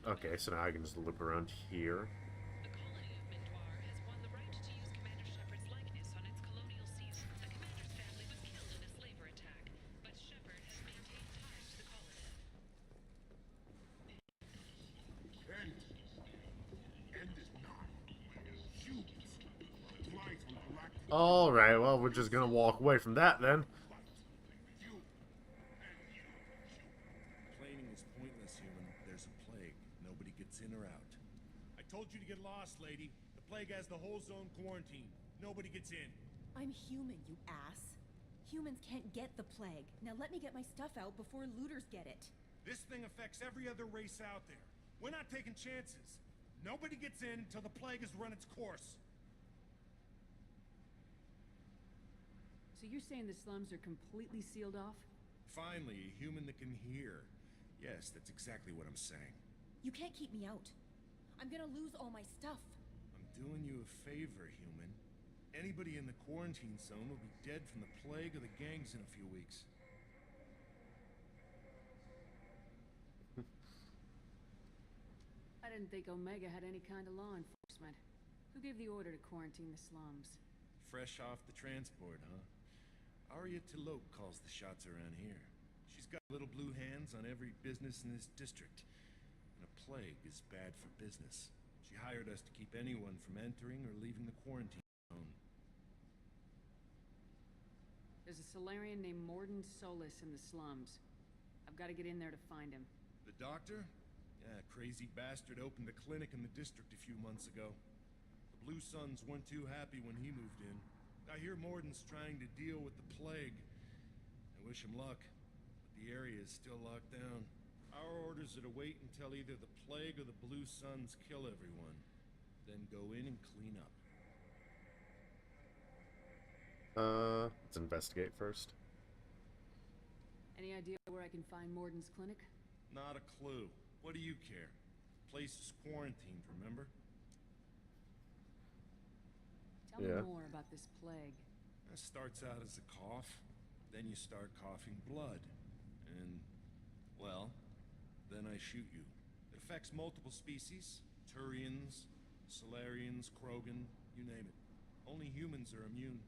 Okay, so now I can just loop around here. Alright, well, we're just gonna walk away from that then. Complaining is pointless, human. There's a plague. Nobody gets in or out. I told you to get lost, lady. The plague has the whole zone quarantined. Nobody gets in. I'm human, you ass. Humans can't get the plague. Now let me get my stuff out before looters get it. This thing affects every other race out there. We're not taking chances. Nobody gets in until the plague has run its course. So you're saying the slums are completely sealed off? Finally, a human that can hear. Yes, that's exactly what I'm saying. You can't keep me out. I'm gonna lose all my stuff. I'm doing you a favor, human. Anybody in the quarantine zone will be dead from the plague or the gangs in a few weeks. I didn't think Omega had any kind of law enforcement. Who gave the order to quarantine the slums? Fresh off the transport, huh? Arya Tiloke calls the shots around here. She's got little blue hands on every business in this district. And a plague is bad for business. She hired us to keep anyone from entering or leaving the quarantine zone. There's a Solarian named Morden Solis in the slums. I've got to get in there to find him. The doctor? Yeah, crazy bastard opened a clinic in the district a few months ago. The Blue Suns weren't too happy when he moved in. I hear Morden's trying to deal with the plague. I wish him luck, but the area is still locked down. Our orders are to wait until either the plague or the Blue Suns kill everyone, then go in and clean up. Let's investigate first. Any idea where I can find Morden's clinic? Not a clue. What do you care? Place is quarantined, remember? Tell me more about this plague. It starts out as a cough, then you start coughing blood, and, well, then I shoot you. It affects multiple species, Turians, Solarians, Krogan, you name it. Only humans are immune,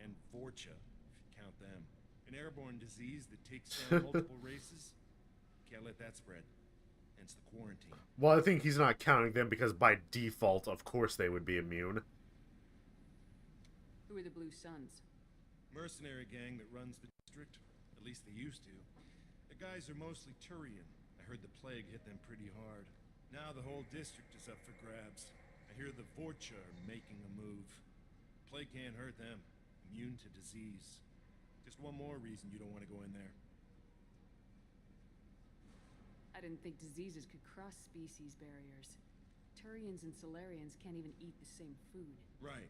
and Vorcha, if you count them. An airborne disease that takes down multiple races. Can't let that spread, hence the quarantine. Well, I think he's not counting them because by default, of course they would be immune. Who are the Blue Suns? Mercenary gang that runs the district. At least they used to. The guys are mostly Turian. I heard the plague hit them pretty hard. Now the whole district is up for grabs. I hear the Vorcha are making a move. Plague can't hurt them. Immune to disease. Just one more reason you don't want to go in there. I didn't think diseases could cross species barriers. Turians and Solarians can't even eat the same food. Right.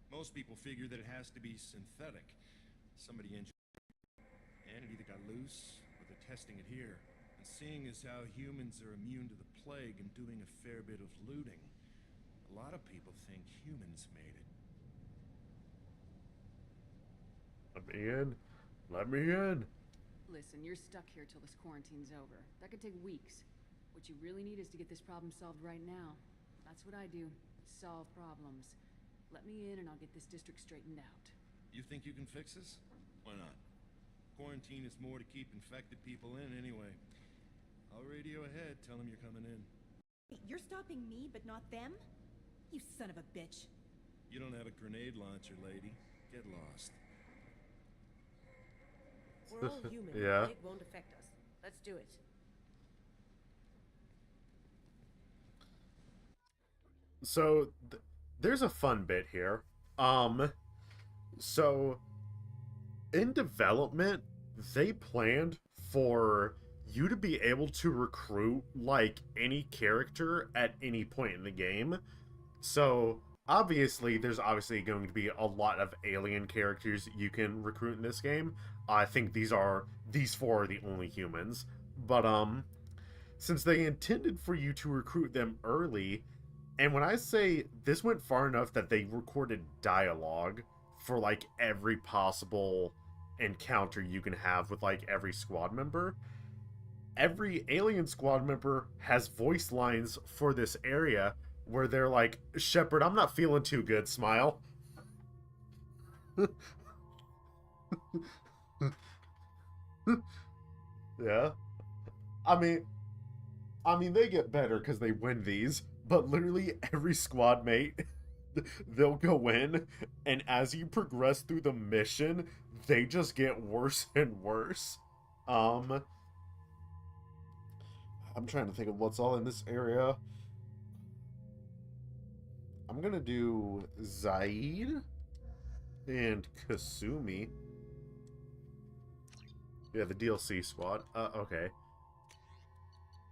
Most people figure that it has to be synthetic. Somebody engineered it, and it either got loose, or they're testing it here. And seeing as how humans are immune to the plague and doing a fair bit of looting, a lot of people think humans made it. Let me in. Let me in. Listen, you're stuck here till this quarantine's over. That could take weeks. What you really need is to get this problem solved right now. That's what I do. Solve problems. Let me in and I'll get this district straightened out. You think you can fix this? Why not? Quarantine is more to keep infected people in anyway. I'll radio ahead, tell them you're coming in. You're stopping me, but not them? You son of a bitch. You don't have a grenade launcher, lady. Get lost. We're all human. Yeah. It won't affect us. Let's do it. So, there's a fun bit here. So, in development, they planned for you to be able to recruit, like, any character at any point in the game. So, obviously, there's obviously going to be a lot of alien characters you can recruit in this game. I think these four are the only humans. But since they intended for you to recruit them early, and when I say this went far enough that they recorded dialogue for like every possible encounter you can have with like every squad member, every alien squad member has voice lines for this area where they're like, Shepard, I'm not feeling too good, smile. Yeah. I mean, they get better because they win these, but literally every squad mate, they'll go in, and as you progress through the mission, they just get worse and worse. Um, I'm trying to think of what's all in this area. I'm gonna do Zaid and Kasumi. Yeah, the DLC squad. Okay.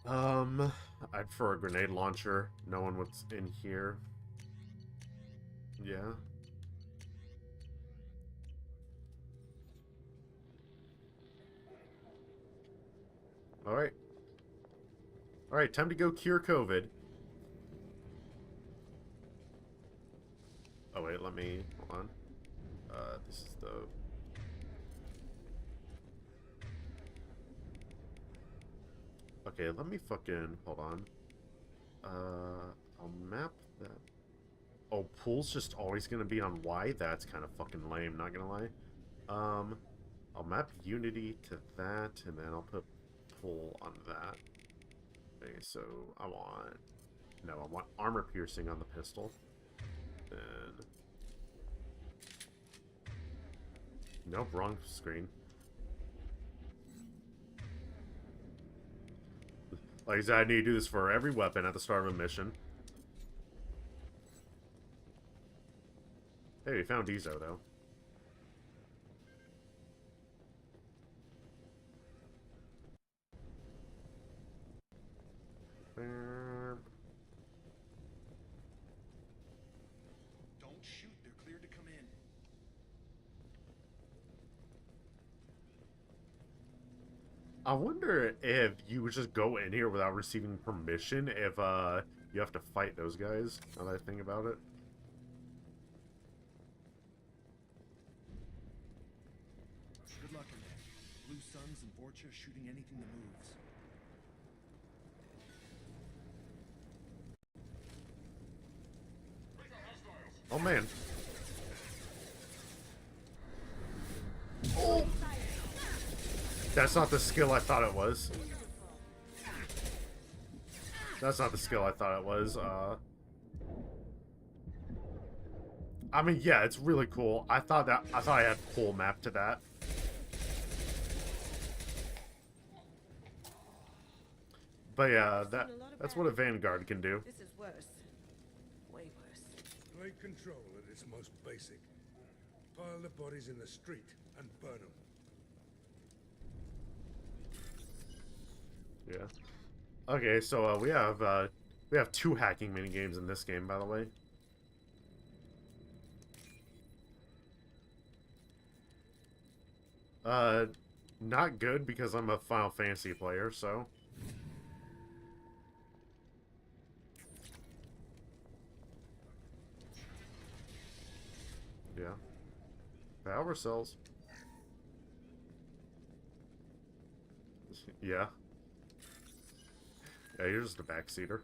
I'd prefer a grenade launcher, knowing what's in here. Yeah. Alright. Alright, time to go cure COVID. Oh wait, let me... Hold on. This is the... Okay, let me fucking... Hold on. I'll map that... Oh, pool's just always gonna be on Y? That's kind of fucking lame, not gonna lie. I'll map Unity to that, and then I'll put pool on that. Okay, so I want... No, I want armor piercing on the pistol. Then... Nope, wrong screen. Like I said, I need to do this for every weapon at the start of a mission. Hey, we found Ezo, though. Don't shoot, they're cleared to come in. I wonder if you would just go in here without receiving permission if you have to fight those guys, now that I think about it. Good luck in there. Blue Suns and Vorcha shooting anything that moves. Oh man. Oh! That's not the skill I thought it was. That's not the skill I thought it was. I mean, yeah, it's really cool. I thought I had full map to that. But yeah, that's what a Vanguard can do. This is worse. Way worse. Take control at its most basic. Pile the bodies in the street and burn them. Yeah. Okay, so we have 2 hacking mini games in this game, by the way. Not good because I'm a Final Fantasy player, so. Yeah. Power cells. Yeah. Yeah, you're just a backseater.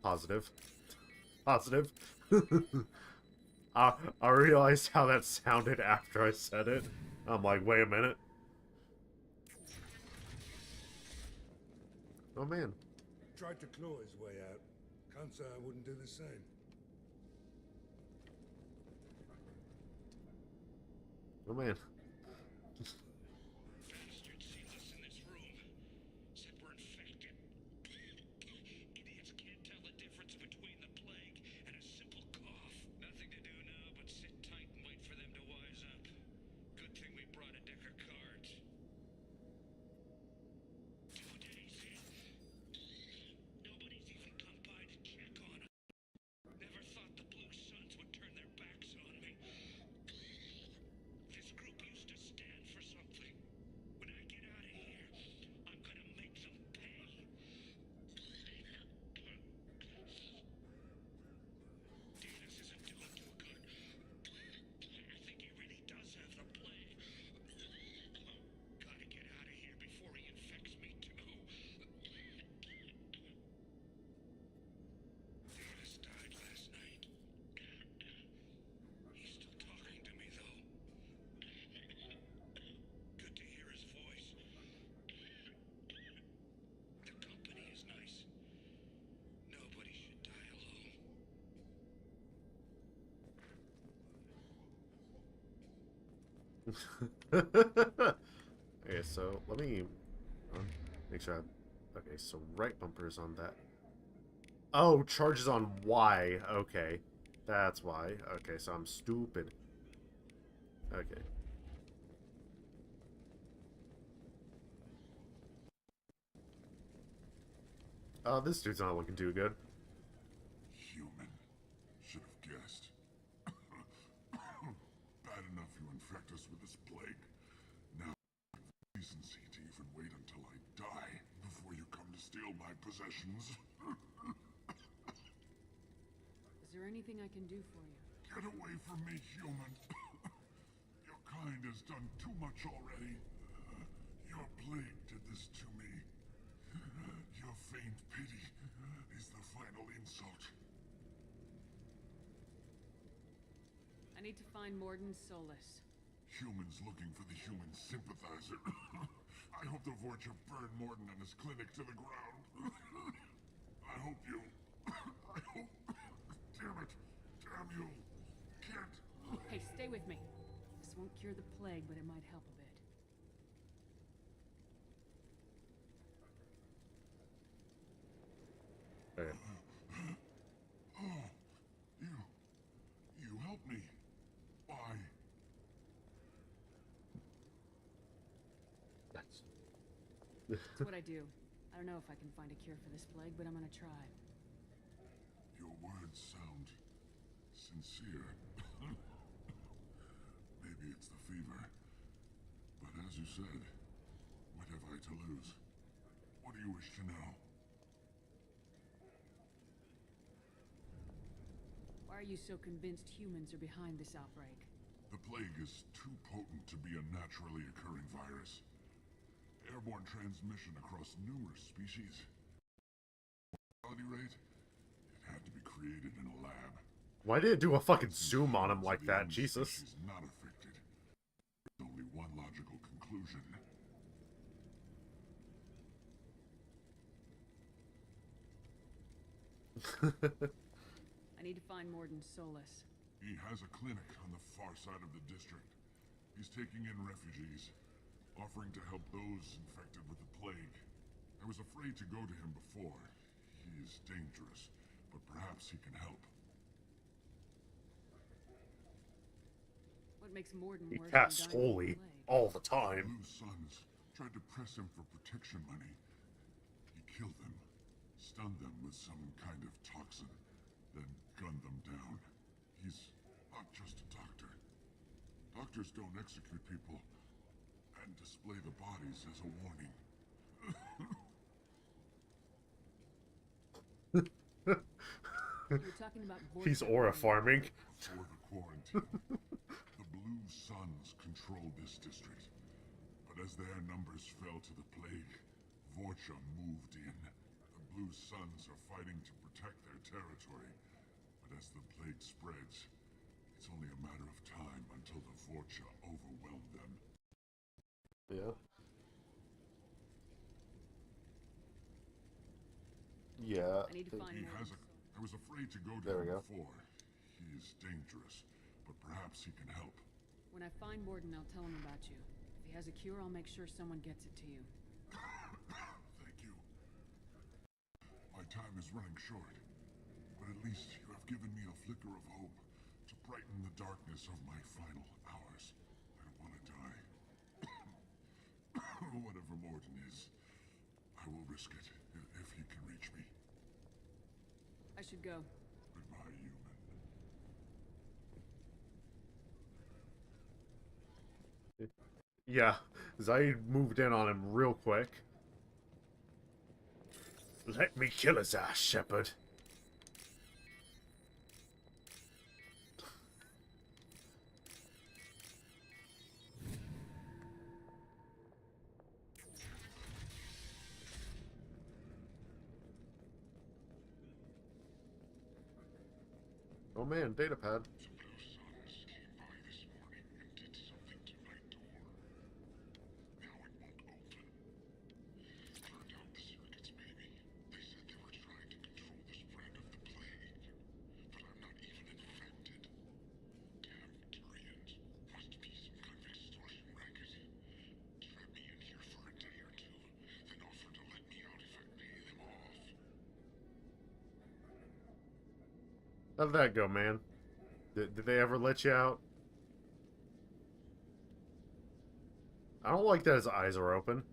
Positive. Positive. I realized how that sounded after I said it. I'm like, wait a minute. Oh man. Tried to claw his way out. Can't say I wouldn't do the same. Oh man. Okay, so let me make sure okay, so right bumper is on that. Oh, charges on Y. Okay. That's why. Okay, so I'm stupid. Okay. Oh, this dude's not looking too good. Human. Should have guessed. Bad enough you infect us with this plague. Now, decency to even wait until I die before you come to steal my possessions. Is there anything I can do for you? Get away from me, human. Your kind has done too much already. Your plague did this to me. Your faint pity is the final insult. I need to find Morden Solus. Humans looking for the human sympathizer. I hope the Vorcha burn Morden and his clinic to the ground. I hope you... I hope... Damn it. Damn you. Can't... Hey, stay with me. This won't cure the plague, but it might help a bit. Okay. Oh, you helped me. Why? That's what I do. I don't know if I can find a cure for this plague, but I'm gonna try. Your words sound sincere. Maybe it's the fever. But as you said, what have I to lose? What do you wish to know? Why are you so convinced humans are behind this outbreak? The plague is too potent to be a naturally occurring virus. Airborne transmission across numerous species. Mortality rate? It had to be created in a lab. Why did it do a fucking zoom on him like that? Jesus. Not affected. There's only one logical conclusion. I need to find Morden Solus. He has a clinic on the far side of the district. He's taking in refugees, offering to help those infected with the plague. I was afraid to go to him before. He is dangerous, but perhaps he can help. What makes Morden He worse casts than dying of holy the plague? all the time. Blue Suns tried to press him for protection money. He killed them, stunned them with some kind of toxin, then gunned them down. He's not just a doctor. Doctors don't execute people and display the bodies as a warning. You're talking about He's aura farming. Before the quarantine, the Blue Suns controlled this district. But as their numbers fell to the plague, Vorcha moved in. The Blue Suns are fighting to protect their territory. But as the plague spreads, it's only a matter of time until the Vorcha overwhelm them. Yeah. Yeah. I need to find I was afraid to go to There we him go. before. He is dangerous, but perhaps he can help. When I find Morden, I'll tell him about you. If he has a cure, I'll make sure someone gets it to you. Thank you. My time is running short, but at least you have given me a flicker of hope to brighten the darkness of my final hours. I don't want to die. Whatever Morden is, I will risk it if he can reach me. I should go. Goodbye, human. Yeah. Zaid moved in on him real quick. Let me kill his ass, Shepard. Oh man, datapad. How'd that go, man? Did they ever let you out? I don't like that his eyes are open.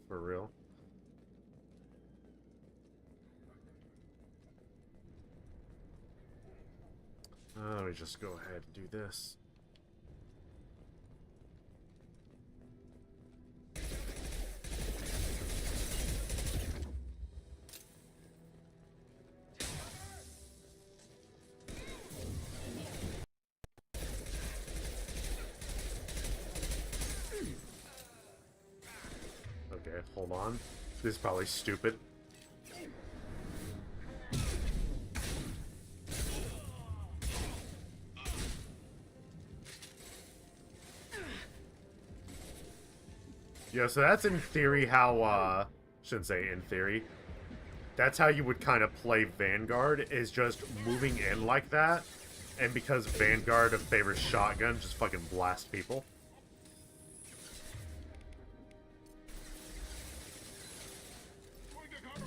For real. Let me just go ahead and do this. Okay, hold on. This is probably stupid. Yeah, so that's in theory how, shouldn't say in theory. That's how you would kind of play Vanguard, is just moving in like that. And because Vanguard favors shotgun, just fucking blast people.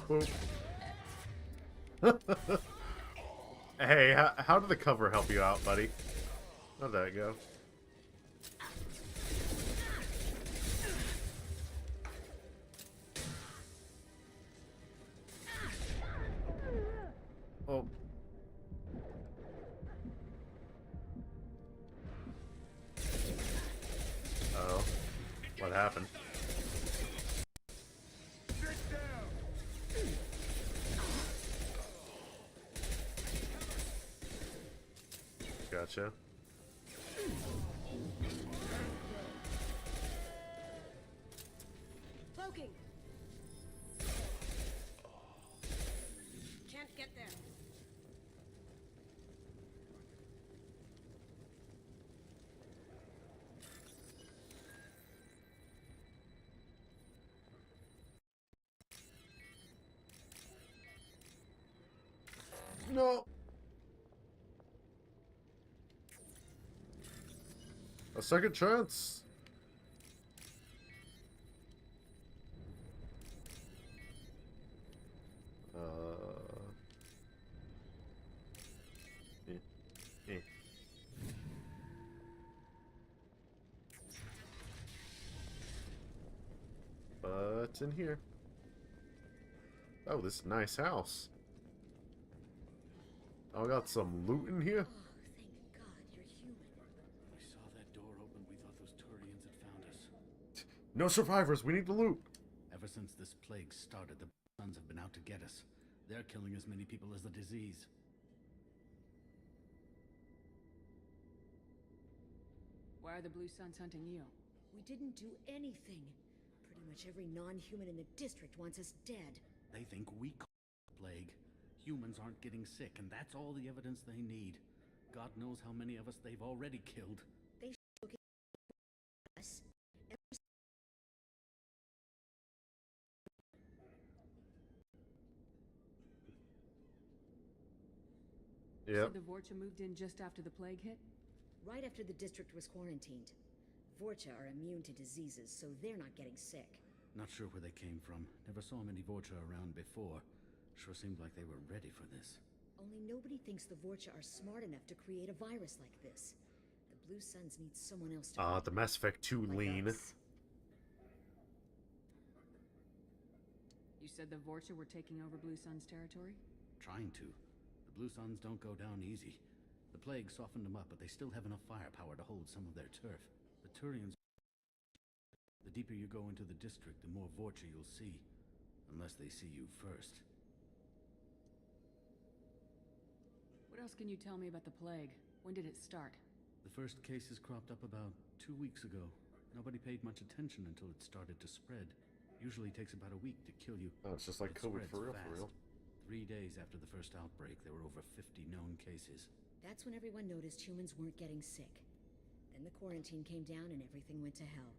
Boop. Hey, how did the cover help you out, buddy? How'd that go? Oh. Uh-oh. What happened? Gotcha. Cloaking. Can't get there. No. A second chance. But in here. Oh, this nice house. Oh, I got some loot in here. We saw that door open, we thought those Turians had found us. No survivors, we need the loot. Ever since this plague started, the Suns have been out to get us. They're killing as many people as the disease. Why are the Blue Suns hunting you? We didn't do anything. Pretty much every non-human in the district wants us dead. They think we caused the plague. Humans aren't getting sick, and that's all the evidence they need. God knows how many of us they've already killed. They look at us. You said the Vorcha moved in just after the plague hit? Right after the district was quarantined. Vorcha are immune to diseases, so they're not getting sick. Not sure where they came from. Never saw many Vorcha around before. Sure seemed like they were ready for this. Only nobody thinks the Vorcha are smart enough to create a virus like this. The Blue Suns need someone else to The Mass Effect 2 lean. You said the Vorcha were taking over Blue Suns territory? Trying to. The Blue Suns don't go down easy. The plague softened them up, but they still have enough firepower to hold some of their turf. The Turians... The deeper you go into the district, the more Vorcha you'll see. Unless they see you first. What else can you tell me about the plague? When did it start? The first cases cropped up about 2 weeks ago. Nobody paid much attention until it started to spread. Usually takes about a week to kill you. Oh, it's just like COVID for real, for real. 3 days after the first outbreak, there were over 50 known cases. That's when everyone noticed humans weren't getting sick. Then the quarantine came down and everything went to hell.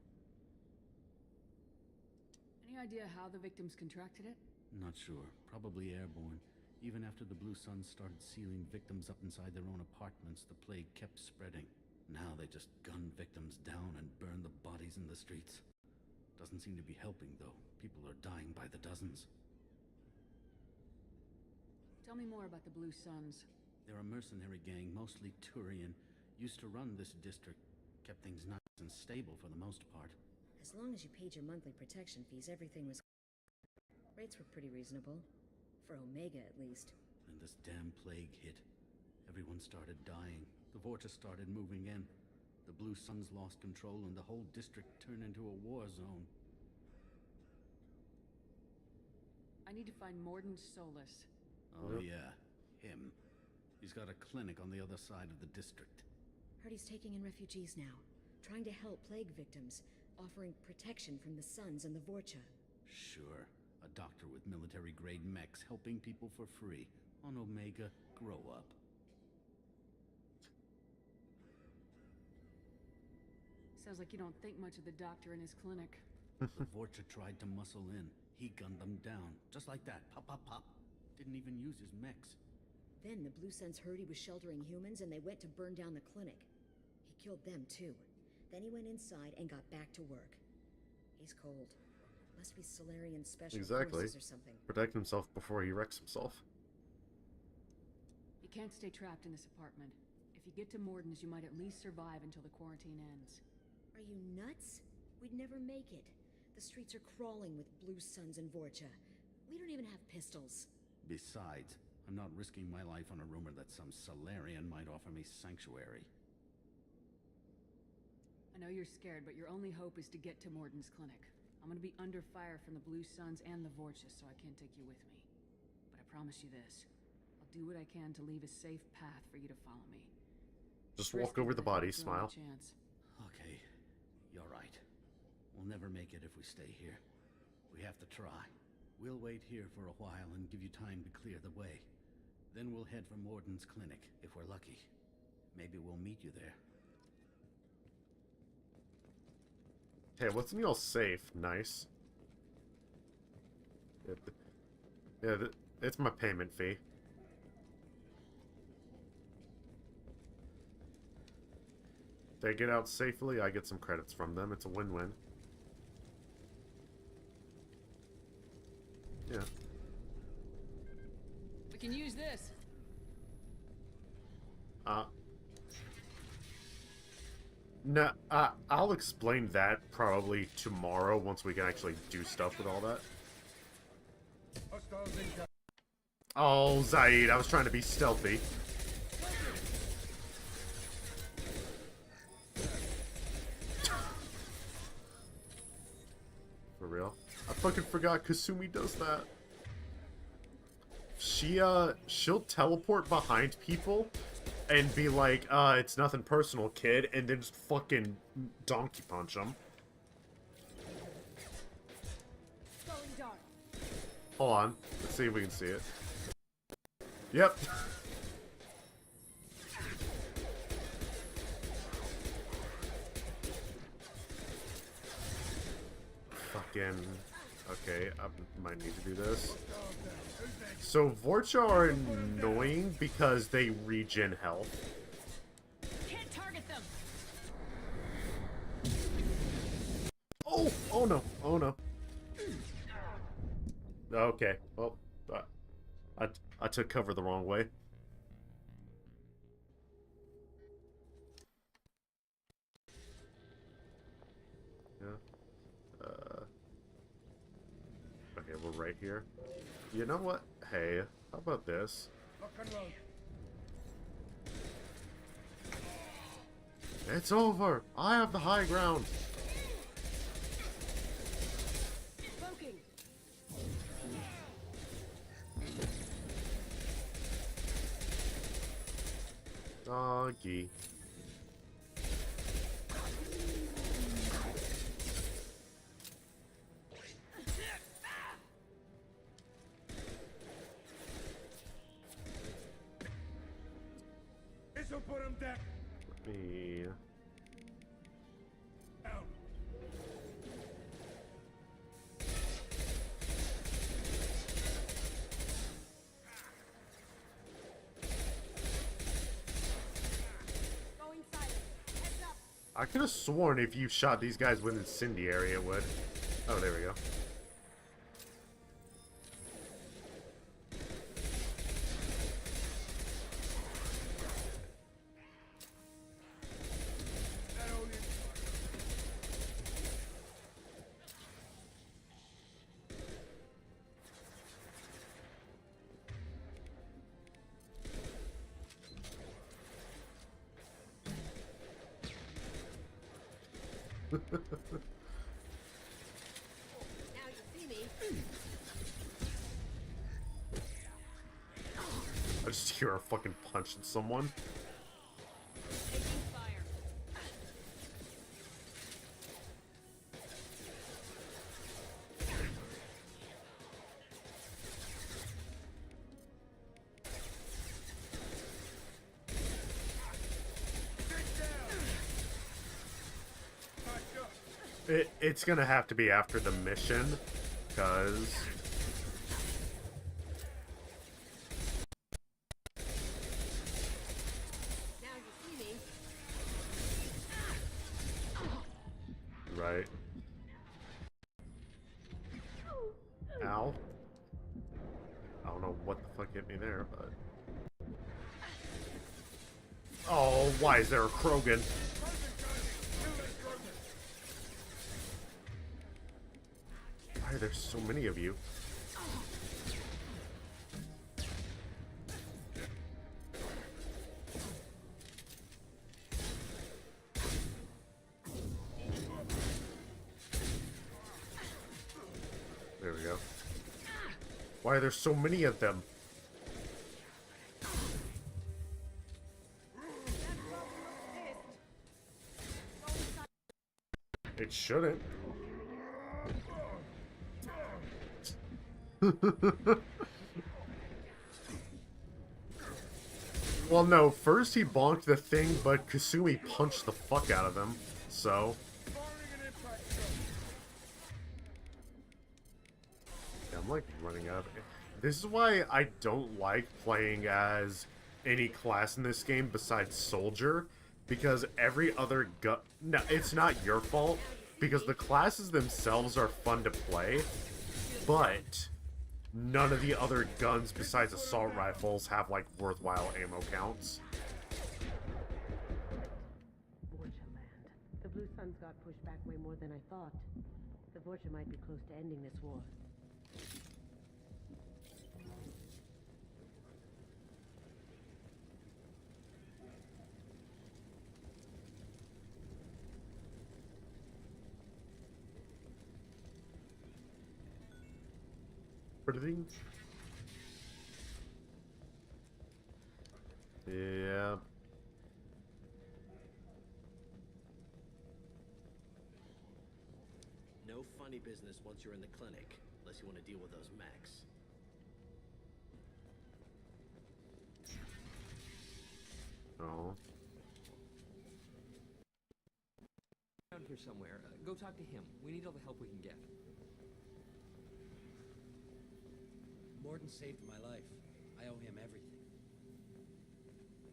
Any idea how the victims contracted it? Not sure. Probably airborne. Even after the Blue Suns started sealing victims up inside their own apartments, the plague kept spreading. Now they just gun victims down and burn the bodies in the streets. Doesn't seem to be helping, though. People are dying by the dozens. Tell me more about the Blue Suns. They're a mercenary gang, mostly Turian. Used to run this district. Kept things nice and stable for the most part. As long as you paid your monthly protection fees, everything was... Rates were pretty reasonable. For Omega, at least. Then this damn plague hit. Everyone started dying. The Vorta started moving in. The Blue Suns lost control and the whole district turned into a war zone. I need to find Morden Solus. Oh yeah, him. He's got a clinic on the other side of the district. Heard he's taking in refugees now. Trying to help plague victims. Offering protection from the Suns and the Vorcha. Sure. A doctor with military-grade mechs helping people for free. On Omega, grow up. Sounds like you don't think much of the doctor in his clinic. The Vorcha tried to muscle in. He gunned them down. Just like that. Pop, pop, pop. Didn't even use his mechs. Then the Blue Suns heard he was sheltering humans and they went to burn down the clinic. He killed them too. Then he went inside and got back to work. He's cold. Must be Solarian special forces or something. Protect himself before he wrecks himself. You can't stay trapped in this apartment. If you get to Morden's, you might at least survive until the quarantine ends. Are you nuts? We'd never make it. The streets are crawling with Blue Suns and Vorcha. We don't even have pistols. Besides, I'm not risking my life on a rumor that some Solarian might offer me sanctuary. I know you're scared, but your only hope is to get to Morden's clinic. I'm gonna be under fire from the Blue Suns and the Vorcha, so I can't take you with me. But I promise you this. I'll do what I can to leave a safe path for you to follow me. Just walk over the body, smile. Okay, you're right. We'll never make it if we stay here. We have to try. We'll wait here for a while and give you time to clear the way. Then we'll head for Morden's clinic, if we're lucky. Maybe we'll meet you there. Hey, wasn't y'all safe? Nice. Yeah, it's my payment fee. They get out safely, I get some credits from them. It's a win-win. Yeah. We can use this. No, I'll explain that probably tomorrow once we can actually do stuff with all that. Oh, Zaid, I was trying to be stealthy. For real? I fucking forgot Kasumi does that. She'll teleport behind people and be like, it's nothing personal, kid, and then just fucking donkey punch them. Hold on. Let's see if we can see it. Yep. Fucking... Okay, I might need to do this. So, Vorcha are annoying because they regen health. Can't target them. Oh! Oh no! Oh no. Okay, well, I took cover the wrong way. Yeah. Okay, we're right here. You know what? Hey, how about this? It's over! I have the high ground! Doggy. This'll put him down. Let me... Out. I could have sworn if you shot these guys with incendiary, it would. Oh, there we go. Now you see me. I just hear her fucking punching someone. Taking fire. It's gonna have to be after the mission, because... Now you see me. Right. Ow. I don't know what the fuck hit me there, but... Oh, why is there a Krogan? Why are there so many of you? There we go. Why are there so many of them? It shouldn't. Well, no, first he bonked the thing, but Kasumi punched the fuck out of him, so... Yeah, I'm like running out of it. This is why I don't like playing as any class in this game besides Soldier, because every other no, it's not your fault, because the classes themselves are fun to play, but none of the other guns besides assault rifles have, like, worthwhile ammo counts. Vorcha land. The Blue Suns got pushed back way more than I thought. The Vorcha might be close to ending this war. Yeah. No funny business once you're in the clinic, unless you want to deal with those mechs. Oh. Around here somewhere. Go talk to him. We need all the help we can get. Morden saved my life. I owe him everything.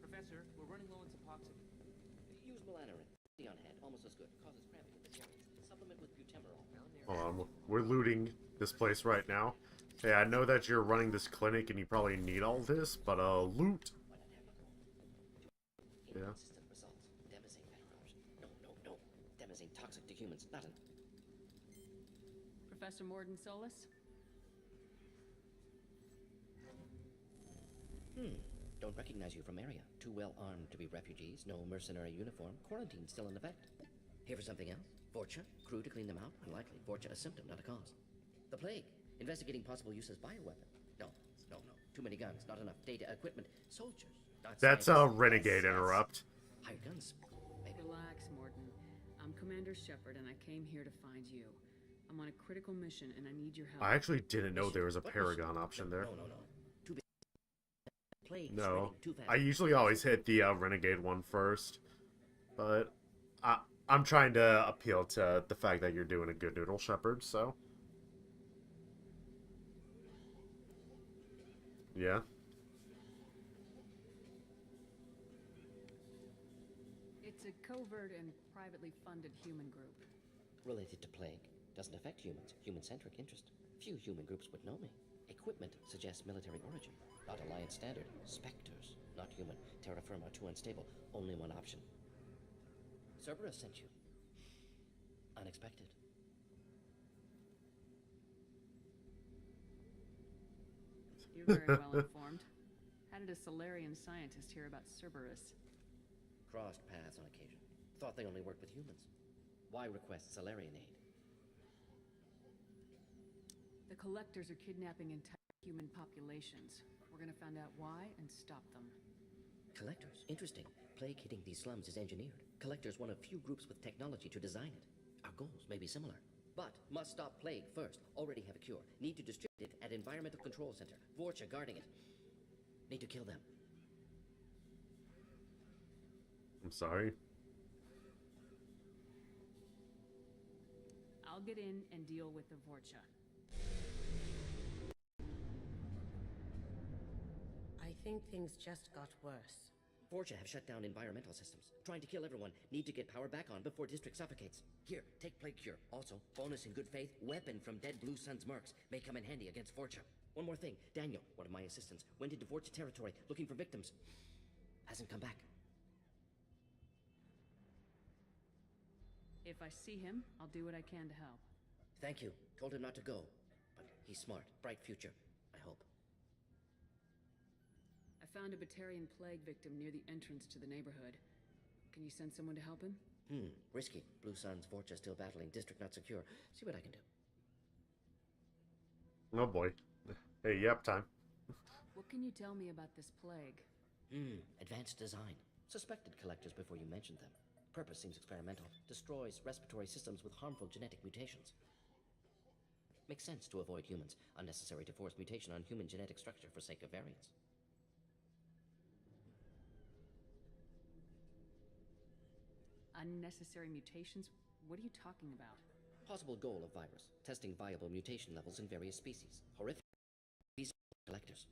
Professor, we're running low on Suboxone. Use Melanorin. On head, almost as good. Causes cramping in the joints. Supplement with butemerol. Hold on, we're looting this place right now. Hey, I know that you're running this clinic and you probably need all this, but loot. Yeah. Inconsistent results. Demazine macros. No. Demazine toxic to humans. Not an... Professor Morden Solus? Don't recognize you from area. Too well armed to be refugees. No mercenary uniform. Quarantine still in effect. Here for something else? Vorcha? Crew to clean them out? Unlikely. Vorcha a symptom, not a cause. The plague. Investigating possible use as bioweapon. No. Too many guns. Not enough data, equipment. Soldiers. Not That's a scientists. renegade interrupt. Hired guns. Relax, Morden. I'm Commander Shepard, and I came here to find you. I'm on a critical mission, and I need your help. I actually didn't know there was a Paragon option there. No. Too big. Plague No, spreading too fast. I usually always hit the renegade one first, but I'm trying to appeal to the fact that you're doing a good noodle, Shepard, so... Yeah. It's a covert and privately funded human group. Related to plague. Doesn't affect humans. Human-centric interest. Few human groups would know me. Equipment suggests military origin. Not Alliance standard. Spectres. Not human. Terra firma, too unstable. Only one option. Cerberus sent you. Unexpected. You're very well informed. How did a Solarian scientist hear about Cerberus? Crossed paths on occasion. Thought they only worked with humans. Why request Solarian aid? The Collectors are kidnapping entire human populations. We're gonna find out why and stop them. Collectors? Interesting. Plague hitting these slums is engineered. Collectors one of few groups with technology to design it. Our goals may be similar. But must stop plague first. Already have a cure. Need to distribute it at Environmental Control Center. Vorcha guarding it. Need to kill them. I'm sorry. I'll get in and deal with the Vorcha. I think things just got worse. Vorcha have shut down environmental systems. Trying to kill everyone. Need to get power back on before district suffocates. Here, take plague cure. Also, bonus in good faith, weapon from dead Blue Sun's mercs. May come in handy against Vorcha. One more thing. Daniel, one of my assistants, went into Vorcha territory looking for victims. Hasn't come back. If I see him, I'll do what I can to help. Thank you. Told him not to go. But he's smart. Bright future. I hope. I found a Batarian plague victim near the entrance to the neighborhood. Can you send someone to help him? Risky. Blue Sun's Vorcha still battling. District not secure. See what I can do. Oh boy. Hey, yep, time. What can you tell me about this plague? Advanced design. Suspected collectors before you mentioned them. Purpose seems experimental. Destroys respiratory systems with harmful genetic mutations. Makes sense to avoid humans. Unnecessary to force mutation on human genetic structure for sake of variance. Unnecessary mutations? What are you talking about? Possible goal of virus. Testing viable mutation levels in various species. Horrific. These collectors.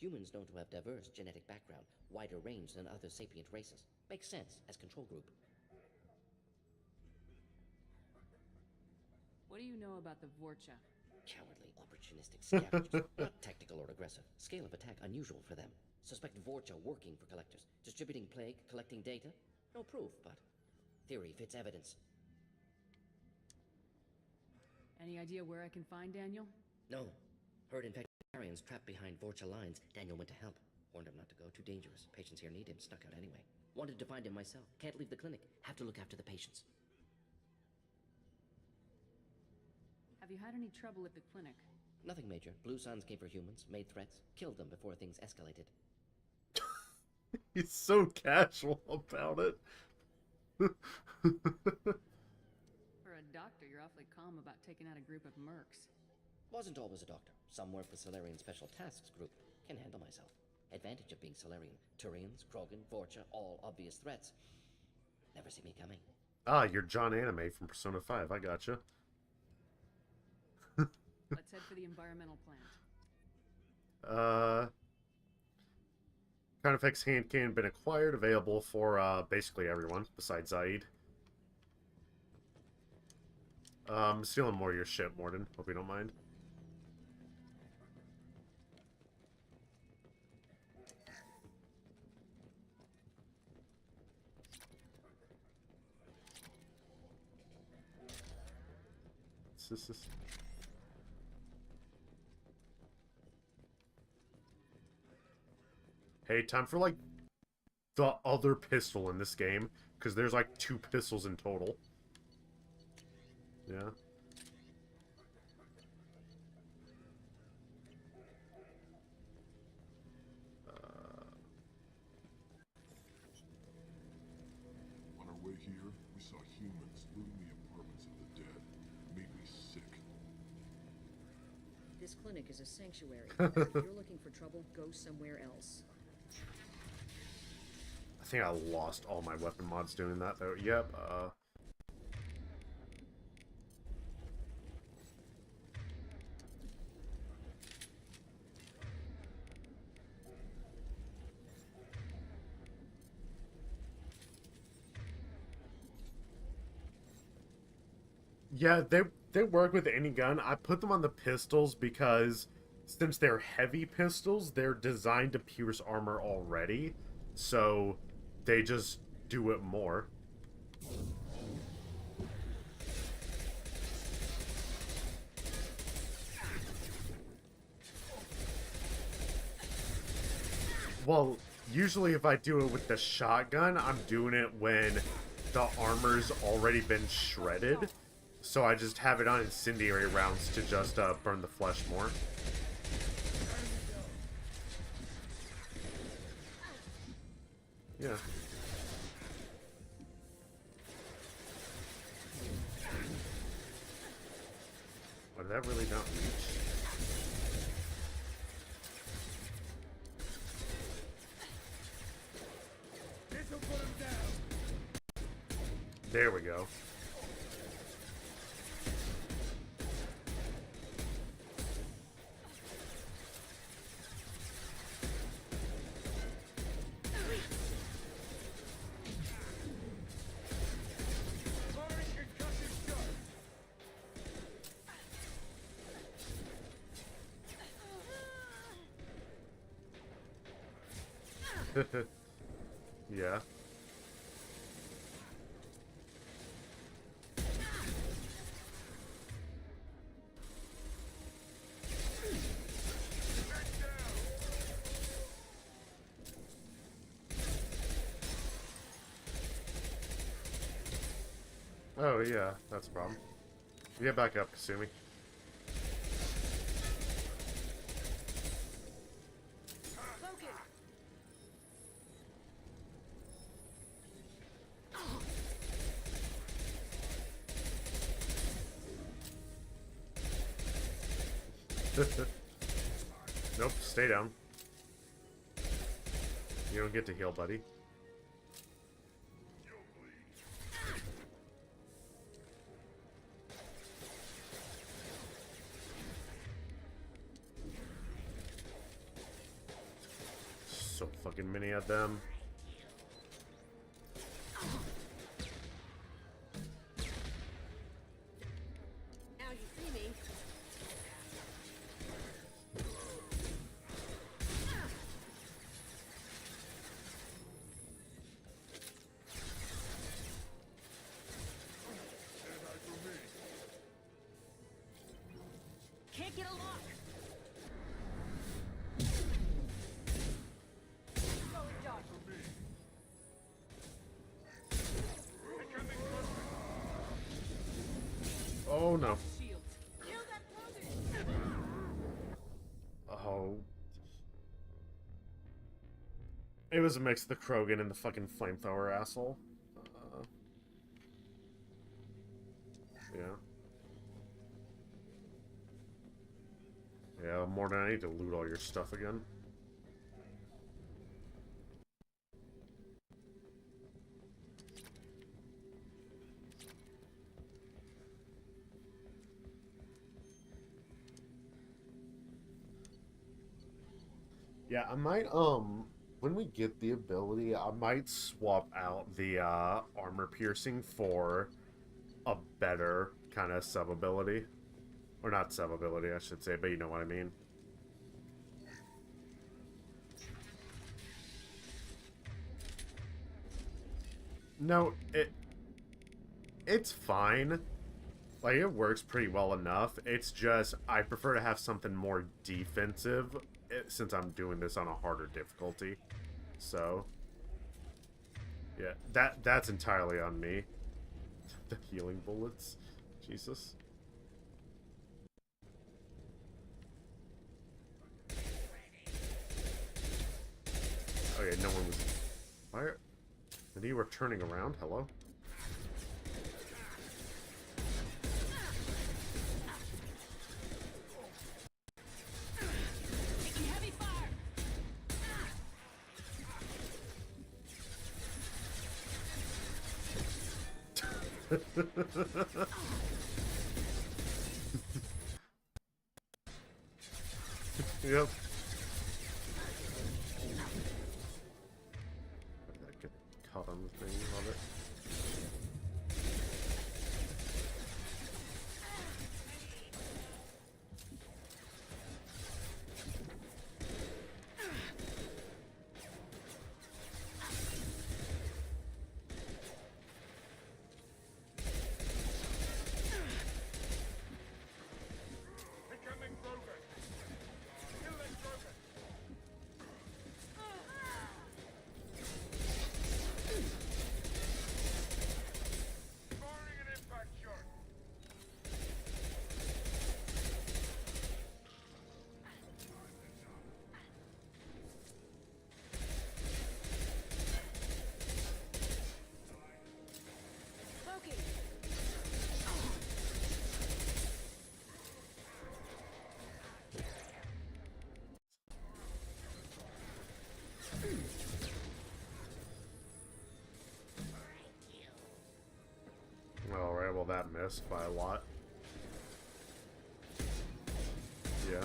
Humans known to have diverse genetic background, wider range than other sapient races. Makes sense as control group. What do you know about the Vorcha? Cowardly, opportunistic scavengers. Not tactical or aggressive. Scale of attack unusual for them. Suspect Vorcha working for collectors. Distributing plague, collecting data. No proof, but theory fits evidence. Any idea where I can find Daniel? No. Heard infected Arians trapped behind Vorcha lines. Daniel went to help. Warned him not to go. Too dangerous. Patients here need him. Snuck out anyway. Wanted to find him myself. Can't leave the clinic. Have to look after the patients. Have you had any trouble at the clinic? Nothing major. Blue Suns came for humans, made threats, killed them before things escalated. He's so casual about it. For a doctor, you're awfully calm about taking out a group of mercs. Wasn't always a doctor. Some work with Solarian Special Tasks Group. Can handle myself. Advantage of being Solarian. Turians, Krogan, Vorcha, all obvious threats. Never see me coming. Ah, you're John Anime from Persona 5. I gotcha. Let's head for the environmental plant. Carnifex hand cannon been acquired, available for basically everyone besides Zaid. Stealing more of your shit, Morden. Hope you don't mind. This. Hey, time for, like, the other pistol in this game, because there's, like, 2 pistols in total. Yeah. On our way here, we saw humans looting the apartments of the dead. Made me sick. This clinic is a sanctuary. If you're looking for trouble, go somewhere else. I think I lost all my weapon mods doing that, though. Yep, yeah, They work with any gun. I put them on the pistols because since they're heavy pistols, they're designed to pierce armor already. So they just do it more. Well, usually if I do it with the shotgun, I'm doing it when the armor's already been shredded. So I just have it on incendiary rounds to just burn the flesh more. Yeah. Oh, did that really not reach? There we go. Yeah. Oh, yeah, that's a problem. Get back up, Kasumi. Nope, stay down. You don't get to heal, buddy. So fucking many of them. Now you see me. Can't get a lock. Oh no. Oh. It was a mix of the Krogan and the fucking flamethrower asshole. Yeah. Yeah, Morton, I need to loot all your stuff again. Yeah, I might, when we get the ability, I might swap out the, armor piercing for a better kind of sub-ability. Or not sub-ability, I should say, but you know what I mean. No, it's fine. Like, it works pretty well enough. It's just, I prefer to have something more defensive since I'm doing this on a harder difficulty. So, yeah, that's entirely on me. The healing bullets. Jesus. Okay, no one was... Why? And you were turning around? Hello? Yep. That get caught on the thing, love it. Alright, well that missed by a lot. Yeah.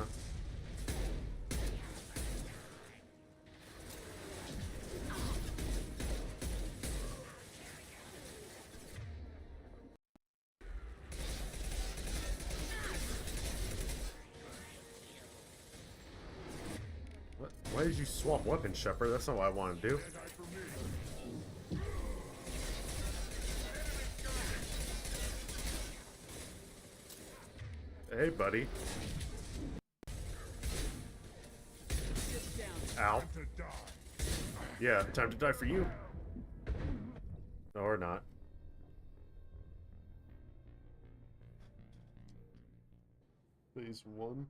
What? Why did you swap weapons, Shepard? That's not what I want to do. Hey, buddy. Ow. Yeah, time to die for you. Or not. Phase 1.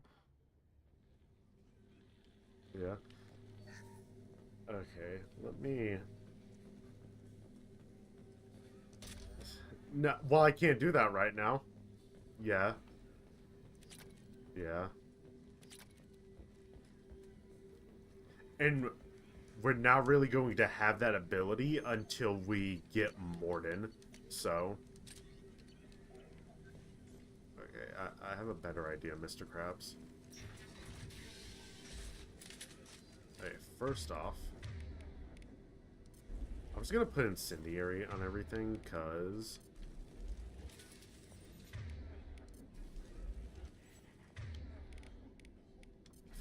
Yeah. Okay, let me... No, well, I can't do that right now. Yeah. Yeah. And we're not really going to have that ability until we get Morden, so... Okay, I have a better idea, Mr. Krabs. Okay, first off... I was gonna put Incendiary on everything, cause...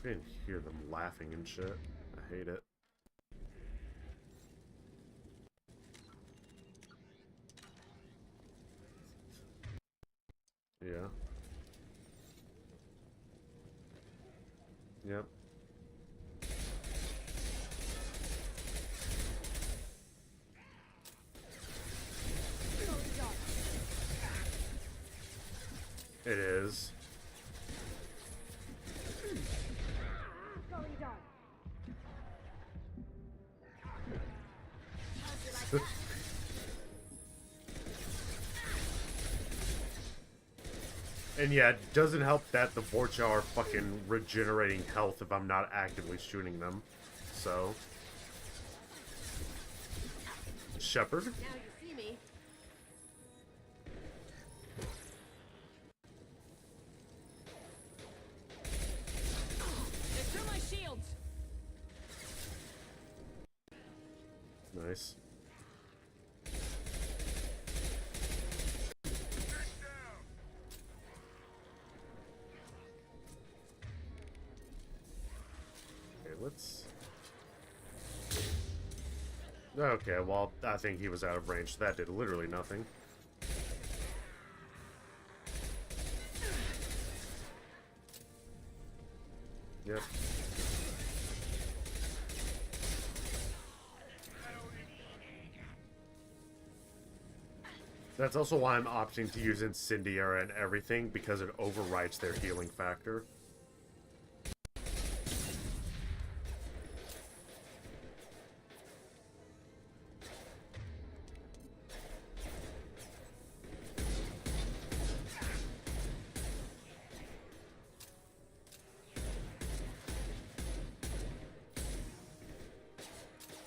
I can hear them laughing and shit. I hate it. Yeah. Yep. It is. And yeah, it doesn't help that the Vorcha are fucking regenerating health if I'm not actively shooting them. So... Shepard? Now you see me. They're through my shields. Nice. Okay, let's... Okay, well, I think he was out of range. That did literally nothing. Yep. That's also why I'm opting to use Incendiary and everything, because it overwrites their healing factor.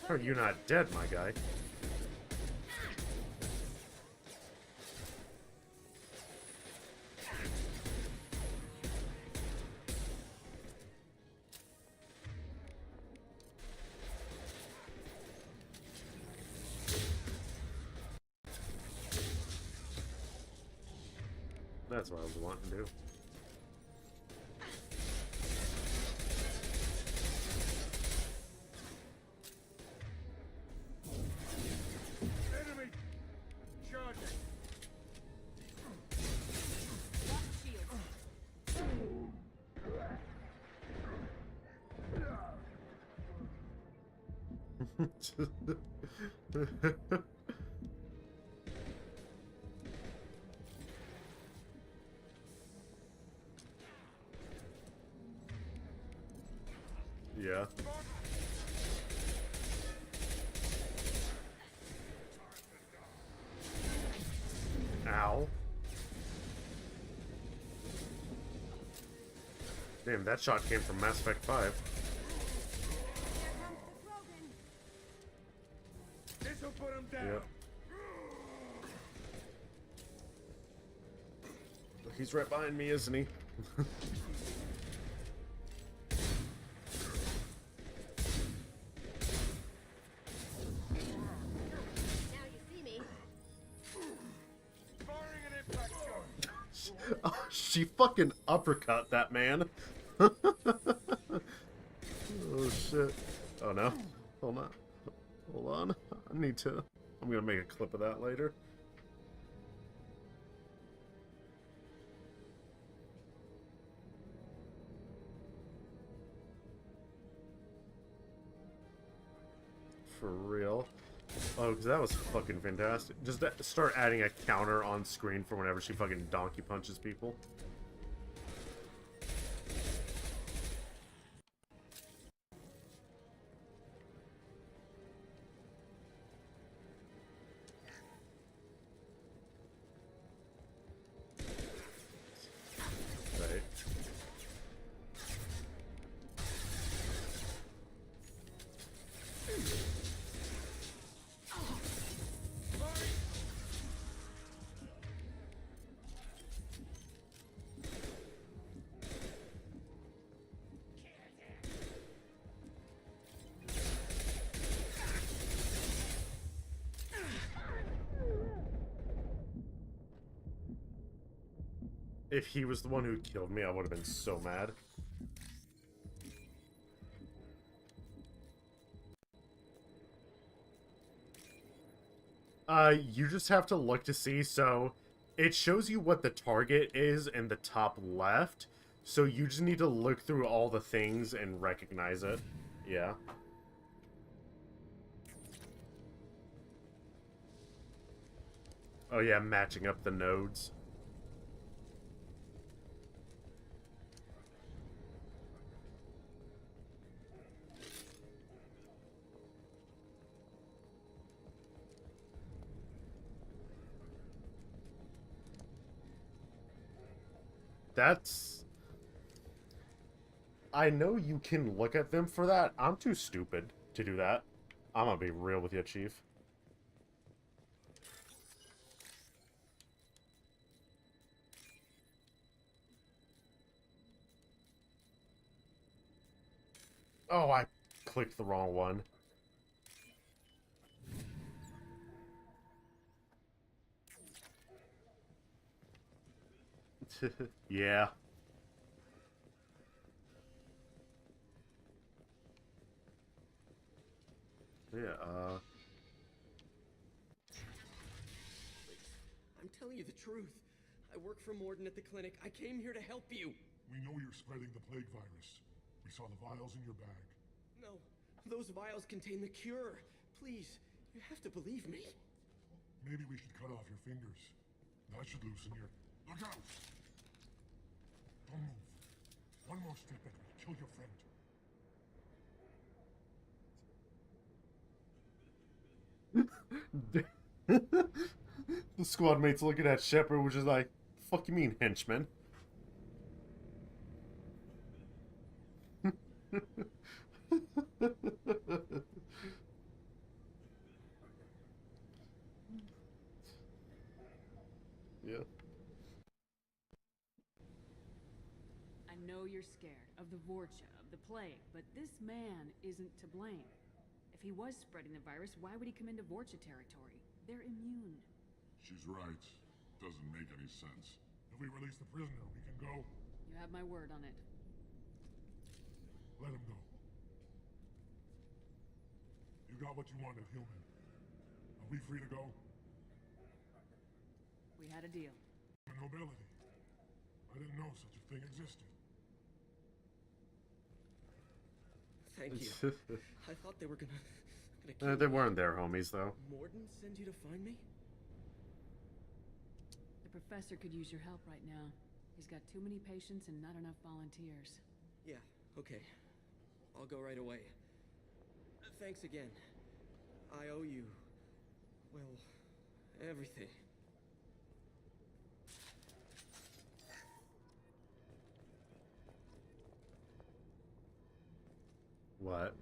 How are you not dead, my guy? That's what I was wanting to do. Enemy! Charging! Yeah. Ow. Damn, that shot came from Mass Effect 5. down. Yep. He's right behind me, isn't he? Oh, she fucking uppercut that man. Oh shit. Oh no. Hold on. Hold on. I need to. I'm gonna make a clip of that later. For real. Oh, because that was fucking fantastic. Just start adding a counter on screen for whenever she fucking donkey punches people. Right. If he was the one who killed me, I would have been so mad. You just have to look to see, so it shows you what the target is in the top left, so you just need to look through all the things and recognize it. Yeah. Oh yeah, matching up the nodes. That's... I know you can look at them for that. I'm too stupid to do that. I'm gonna be real with you, Chief. Oh, I clicked the wrong one. Yeah. Yeah, I'm telling you the truth. I work for Morden at the clinic. I came here to help you. We know you're spreading the plague virus. We saw the vials in your bag. No, those vials contain the cure. Please, you have to believe me. Maybe we should cut off your fingers. That should loosen your... Look out! Don't move. One more step and we'll kill your friend. The squad mates looking at Shepard, which is like, fuck you mean, henchman? Yeah. I know you're scared of the Vorcha, of the plague, but this man isn't to blame. If he was spreading the virus, why would he come into Vorcha territory? They're immune. She's right. Doesn't make any sense. If we release the prisoner, we can go. You have my word on it. Let him go. You got what you wanted, human. Are we free to go? We had a deal. Nobility. I didn't know such a thing existed. Thank you. I thought they were gonna kill They weren't their homies, though. Morden send you to find me? The professor could use your help right now. He's got too many patients and not enough volunteers. Yeah, okay. I'll go right away. Thanks again. I owe you... well, everything. What?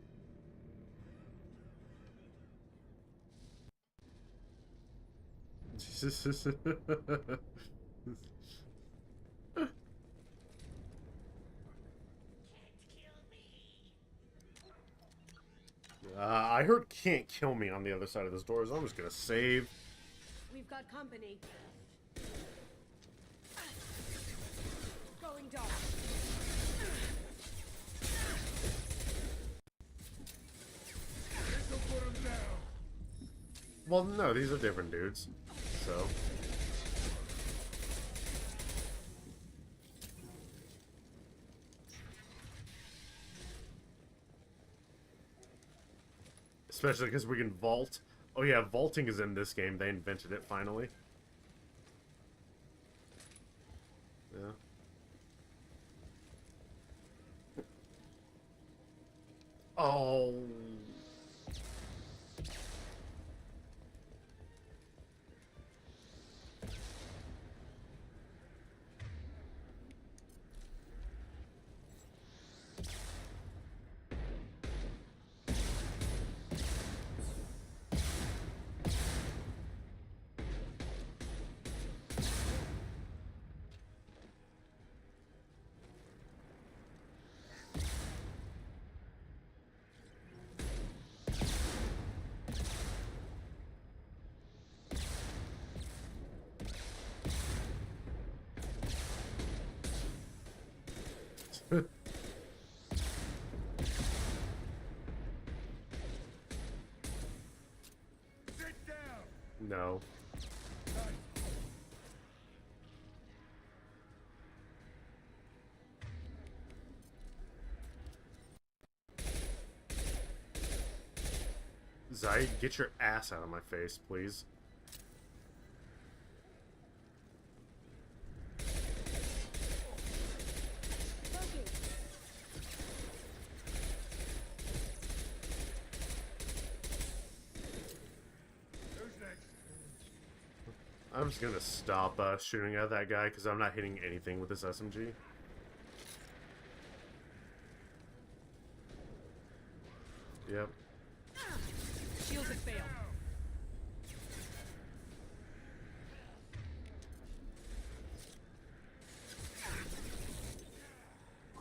I heard "can't kill me" on the other side of this door, so I'm just gonna save. We've got company. Going dark. Well, no, these are different dudes, so... Especially because we can vault. Oh yeah, vaulting is in this game. They invented it, finally. Yeah. Oh... No. Zai, get your ass out of my face, please. I'm just gonna stop shooting at that guy because I'm not hitting anything with this SMG. Yep. Shields have failed.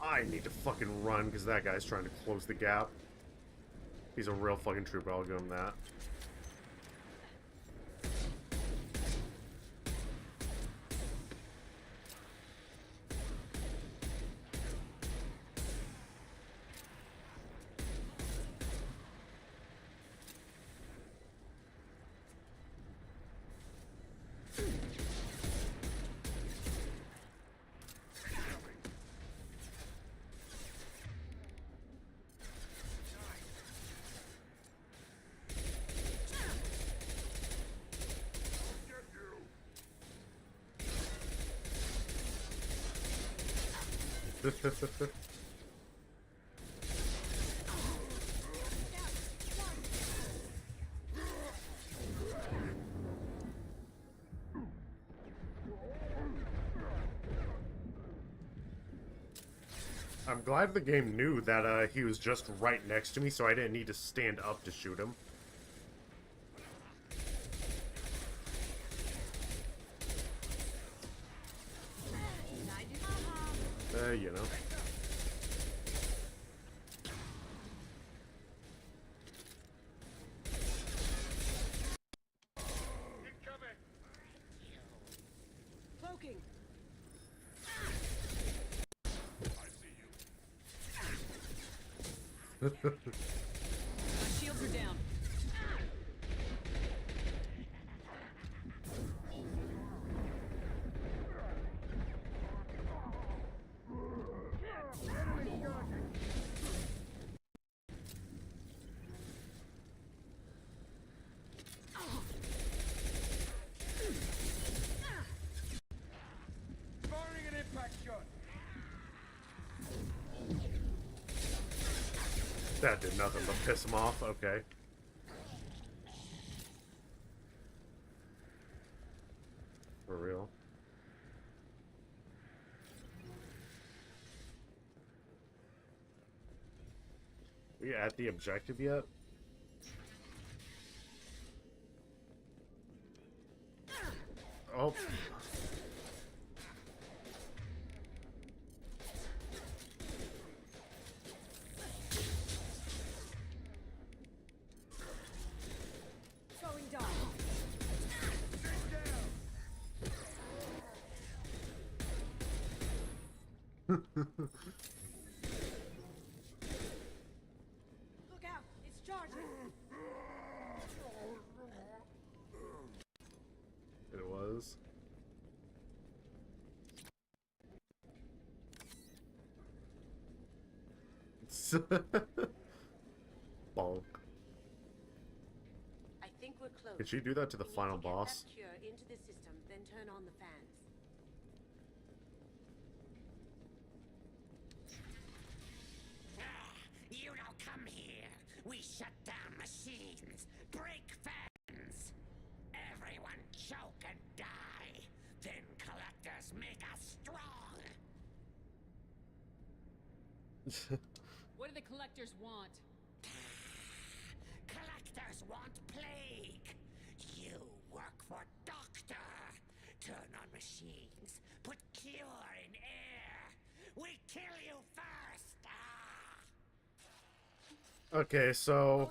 I need to fucking run because that guy's trying to close the gap. He's a real fucking trooper, I'll give him that. I'm glad the game knew that he was just right next to me, so I didn't need to stand up to shoot him. You know. Cloaking. My shields are down. Firing an impact shot. That did nothing but piss him off. Okay. For real. We at the objective yet? Nope. Going down. Look out! It's charging. It was. Bonk. I think we're close. Did she do that to the We need final to get boss? that cure into the system, then turn on the fans. You don't come here. We shut down machines, break fans. Everyone choke and die. Then collectors make us strong. What do the collectors want? Collectors want plague. You work for Doctor. Turn on machines. Put cure in air. We kill you first. Okay, so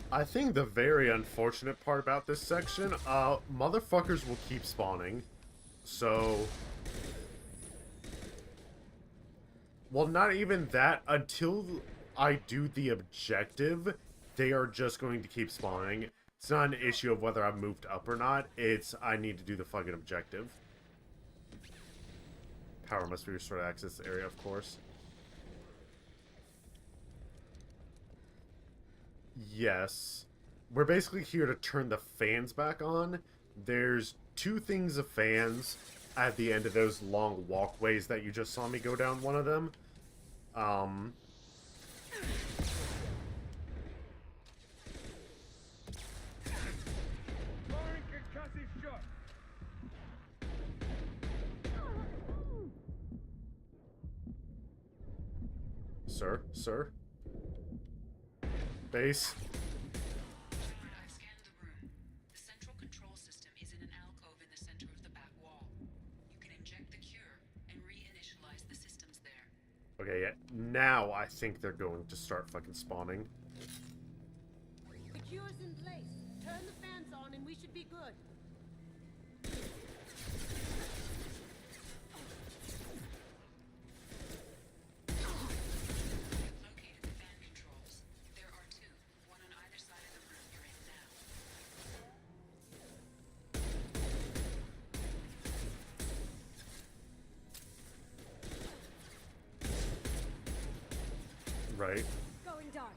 I think the very unfortunate part about this section, motherfuckers will keep spawning. So, well, not even that. Until I do the objective, they are just going to keep spawning. It's not an issue of whether I've moved up or not. It's I need to do the fucking objective. Power must be restored to access the area, of course. Yes. We're basically here to turn the fans back on. There's 2 things of fans at the end of those long walkways that you just saw me go down one of them. Sir? Base? I've scanned the room. The central control system is in an alcove in the center of the back wall. You can inject the cure and reinitialize the systems there. Okay, yeah. Now I think they're going to start fucking spawning. The cure's in place. Turn the fans on and we should be good. Located the fan controls. There are 2, one on either side of the room you're in now. Right. Going dark.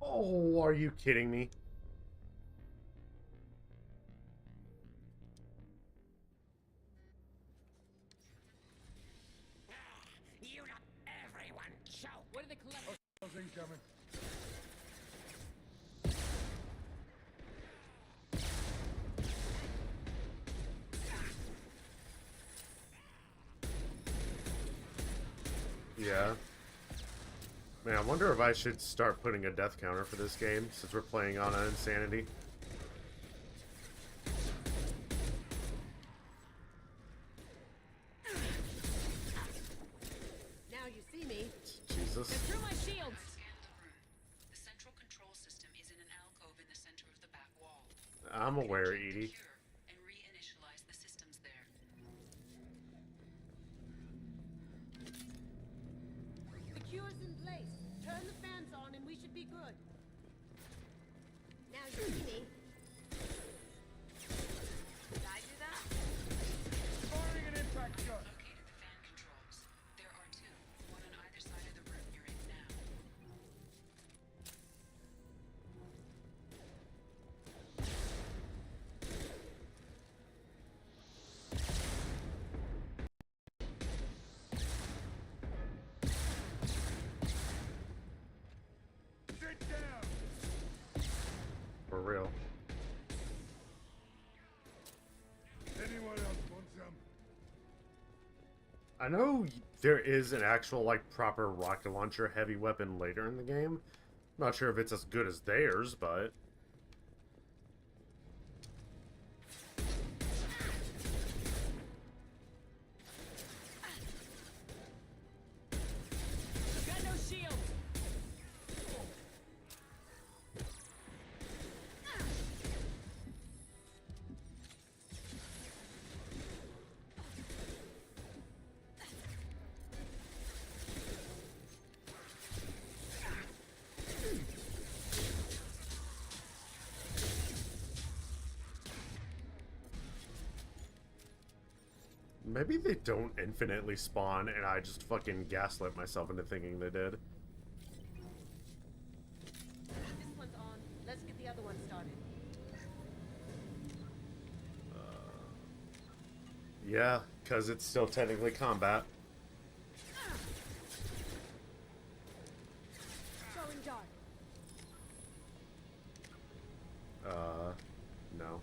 Oh, are you kidding me? You don't. Everyone choke. What do the collectors? How's incoming? Yeah. Man, I wonder if I should start putting a death counter for this game, since we're playing on an insanity. Now you see me. Jesus. Get through my shields! Scan the room. The central control system is in an alcove in the center of the back wall. I'm aware, Inject the Edie. cure and reinitialize the systems there. The cure's in place. Turn the fans on and we should be good. Now you see me. Did I do that? Firing an impact shot. Located the fan controls. There are 2, one on either side of the room you're in now. real. Anyone else want some? I know there is an actual, like, proper rocket launcher heavy weapon later in the game. Not sure if it's as good as theirs, but... Got no shields. Maybe they don't infinitely spawn, and I just fucking gaslit myself into thinking they did. This one's on. Let's get the other one started. Yeah, because it's still technically combat. Going dark. No.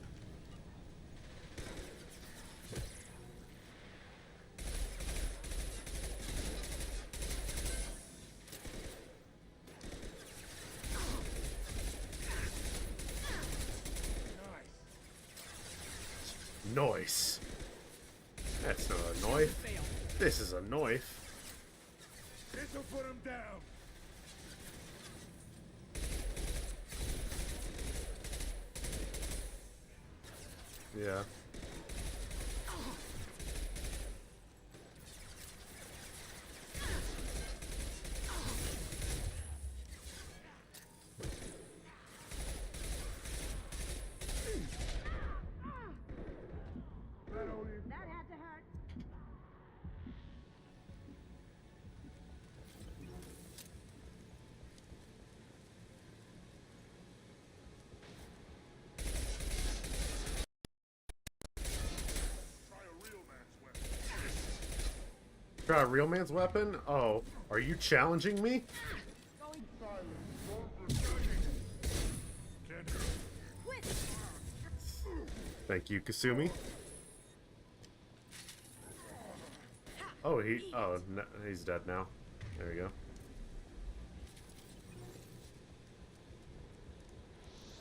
Noise. That's not a knife. This is a knife. This'll put him down. Yeah. That had to hurt. Try a real man's weapon? Oh, are you challenging me? Thank you, Kasumi. Oh, no, he's dead now. There we go.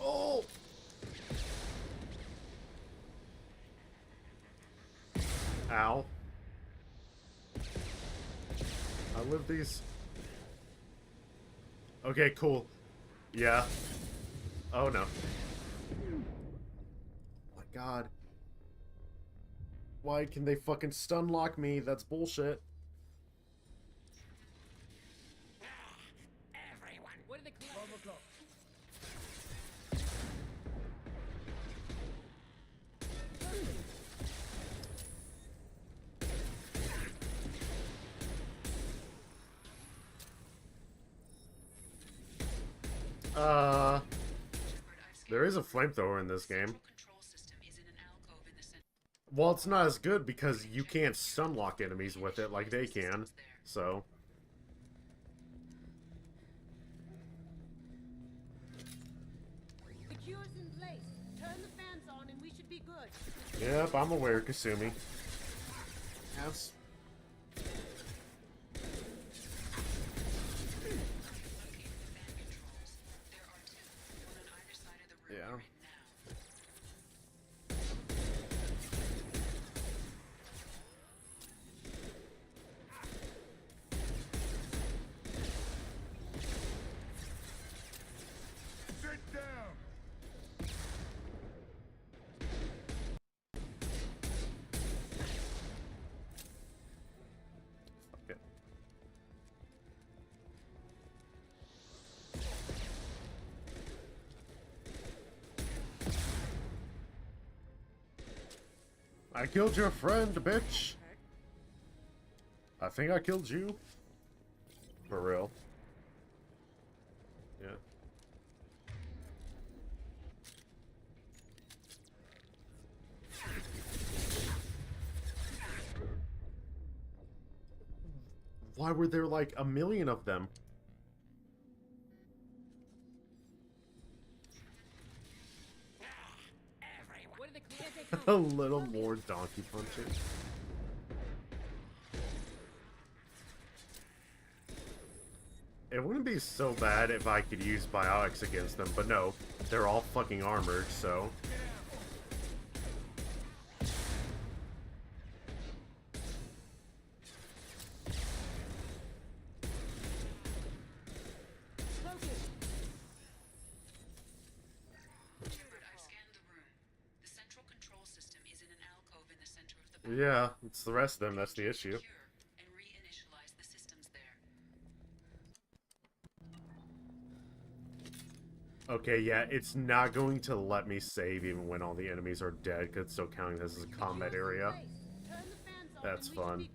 Oh! Ow. I live these. Okay, cool. Yeah. Oh no. My god. Why can they fucking stun lock me? That's bullshit. What are they collecting? There is a flamethrower in this game. Well, it's not as good because you can't stun lock enemies with it like they can, so... The cure's in place. Turn the fans on and we should be good. Yep, I'm aware, Kasumi. Yes. Yeah. Sit down. Fuck it. I killed your friend, bitch! I think I killed you. For real. Yeah. Why were there like a million of them? A little more donkey punching. It wouldn't be so bad if I could use biotics against them, but no, they're all fucking armored, so... Yeah, it's the rest of them that's the issue. Okay, yeah, it's not going to let me save even when all the enemies are dead, because it's still counting this as a combat area. That's fun.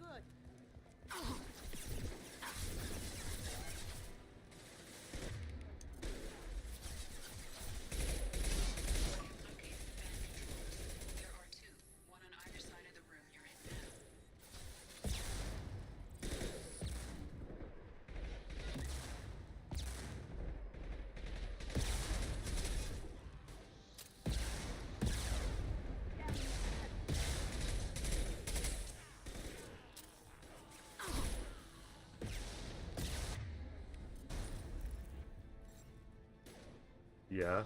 Yeah.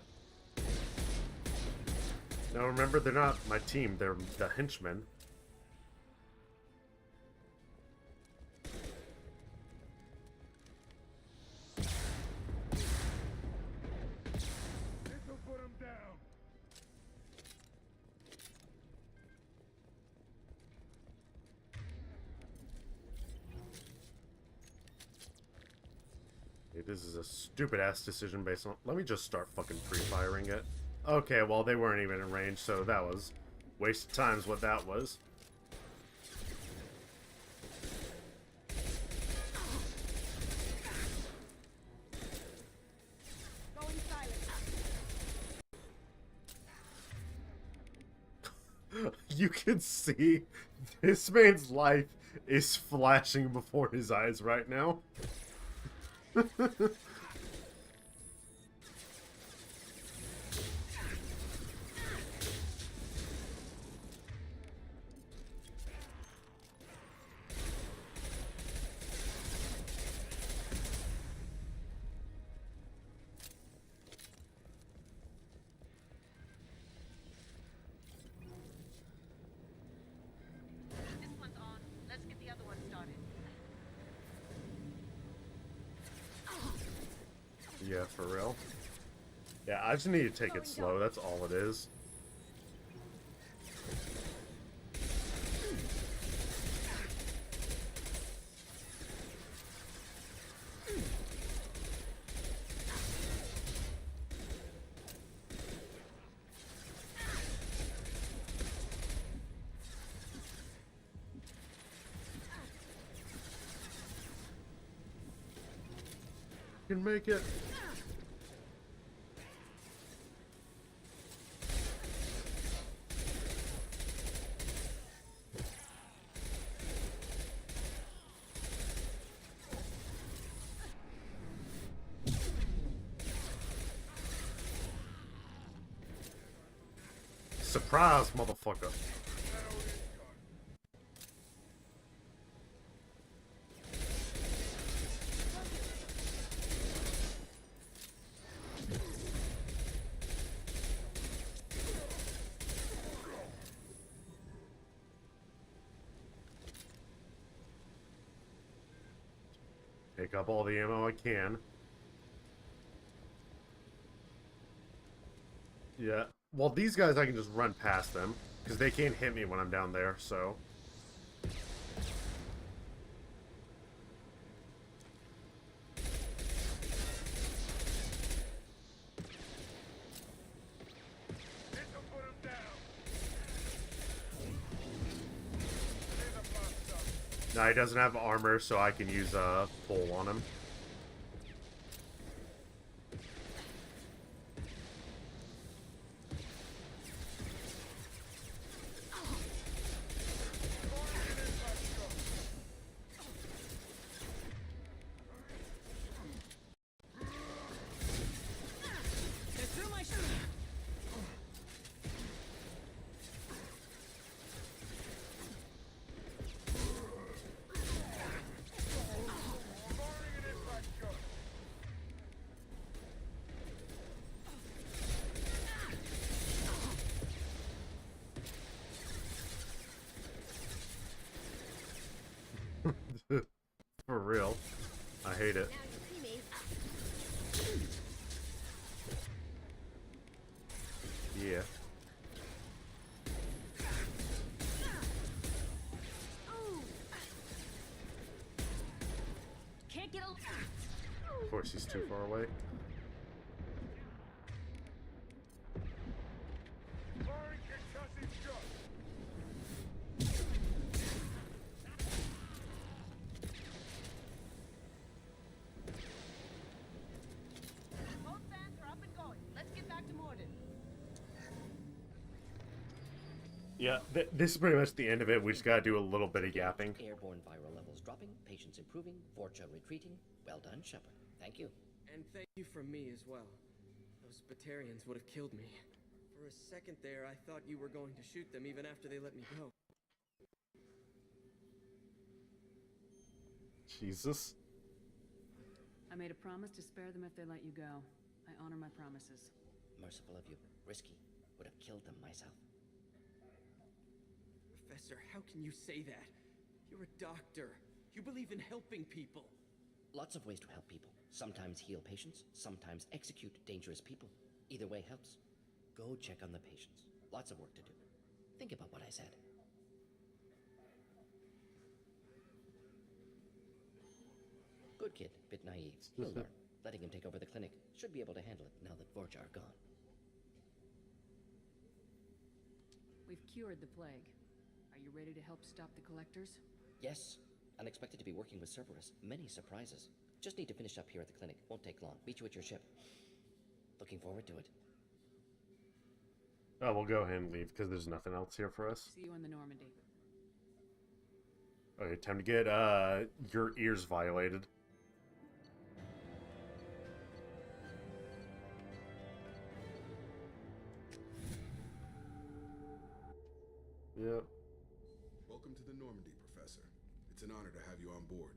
Now remember, they're not my team, they're the henchmen. This is a stupid-ass decision based on... Let me just start fucking pre-firing it. Okay, well, they weren't even in range, so that was... waste of time's what that was. You can see this man's life is flashing before his eyes right now. This one's on. Let's get the other one started. Yeah, for real. Yeah, I just need to take it slow, that's all it is. You can make it. Surprise, motherfucker. Pick up all the ammo I can. Yeah. Well, these guys I can just run past them, because they can't hit me when I'm down there, so... Now he doesn't have armor, so I can use a pull on him. Yeah. Can't get a. Of course, he's too far away. Both fans are up and going. Let's get back to Morden. Yeah, this is pretty much the end of it. We just gotta do a little bit of yapping. Airborne viral levels dropping, patients improving, Vorcha retreating. Well done, Shepard. Thank you. And thank you from me as well. Those Batarians would have killed me. For a second there, I thought you were going to shoot them even after they let me go. Jesus. I made a promise to spare them if they let you go. I honor my promises. Merciful of you. Risky. Would have killed them myself. Professor, how can you say that? You're a doctor. You believe in helping people. Lots of ways to help people. Sometimes heal patients, sometimes execute dangerous people. Either way helps. Go check on the patients. Lots of work to do. Think about what I said. Good kid, bit naive. He'll learn. Letting him take over the clinic. Should be able to handle it now that Vorcha are gone. We've cured the plague. Are you ready to help stop the collectors? Yes. Unexpected to be working with Cerberus. Many surprises. Just need to finish up here at the clinic. Won't take long. Meet you at your ship. Looking forward to it. Oh, we'll go ahead and leave because there's nothing else here for us. See you in the Normandy. Okay, time to get your ears violated. Yep. Welcome to the Normandy, Professor. It's an honor to have you on board.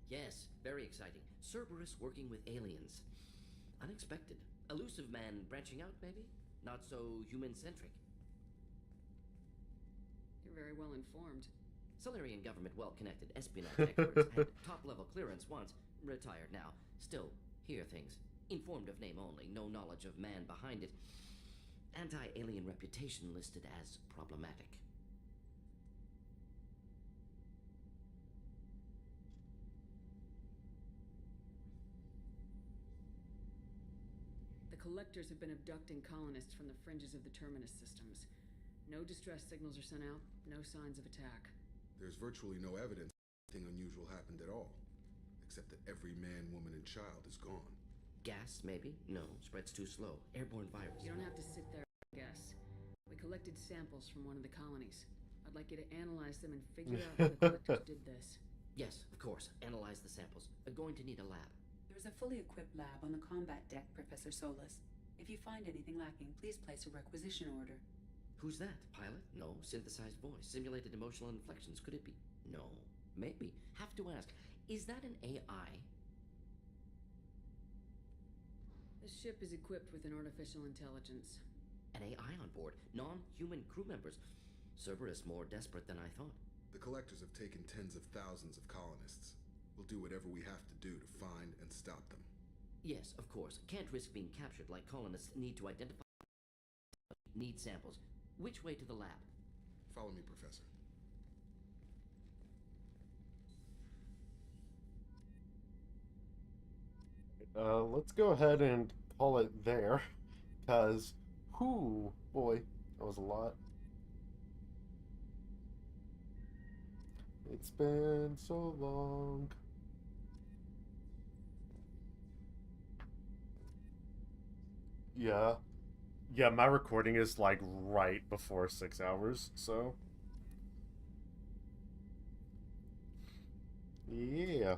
Yes, very exciting. Cerberus working with aliens. Unexpected. Elusive man branching out, maybe? Not so human-centric. You're very well informed. Solarian government well-connected, espionage experts, had top-level clearance once. Retired now. Still, hear things. Informed of name only, no knowledge of man behind it. Anti-alien reputation listed as problematic. The collectors have been abducting colonists from the fringes of the Terminus systems. No distress signals are sent out, no signs of attack. There's virtually no evidence anything unusual happened at all, except that every man, woman, and child is gone. Gas, maybe? No, spreads too slow. Airborne virus. You don't have to sit there and guess. We collected samples from one of the colonies. I'd like you to analyze them and figure out how the collectors did this. Yes, of course. Analyze the samples. Going to need a lab. There's a fully equipped lab on the combat deck, Professor Solus. If you find anything lacking, please place a requisition order. Who's that? Pilot? No. Synthesized voice. Simulated emotional inflections. Could it be? No. Maybe. Have to ask. Is that an AI? This ship is equipped with an artificial intelligence. An AI on board. Non-human crew members. Cerberus more desperate than I thought. The collectors have taken tens of thousands of colonists. We'll do whatever we have to do to find and stop them. Yes, of course. Can't risk being captured like colonists need to identify. Need samples. Which way to the lab? Follow me, Professor. Let's go ahead and call it there, because, whoo, boy, that was a lot. It's been so long. Yeah. Yeah, my recording is like right before 6 hours, so. Yeah.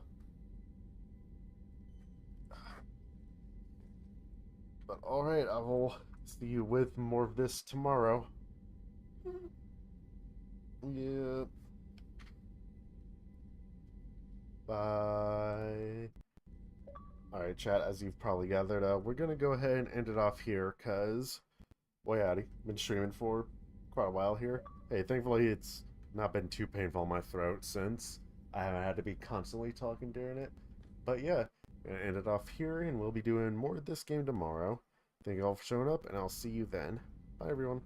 But alright, I will see you with more of this tomorrow. Yeah. Bye. Alright, chat, as you've probably gathered, we're gonna go ahead and end it off here, because, boy howdy, been streaming for quite a while here. Hey, thankfully it's not been too painful in my throat since I haven't had to be constantly talking during it. But yeah, gonna end it off here, and we'll be doing more of this game tomorrow. Thank you all for showing up, and I'll see you then. Bye, everyone.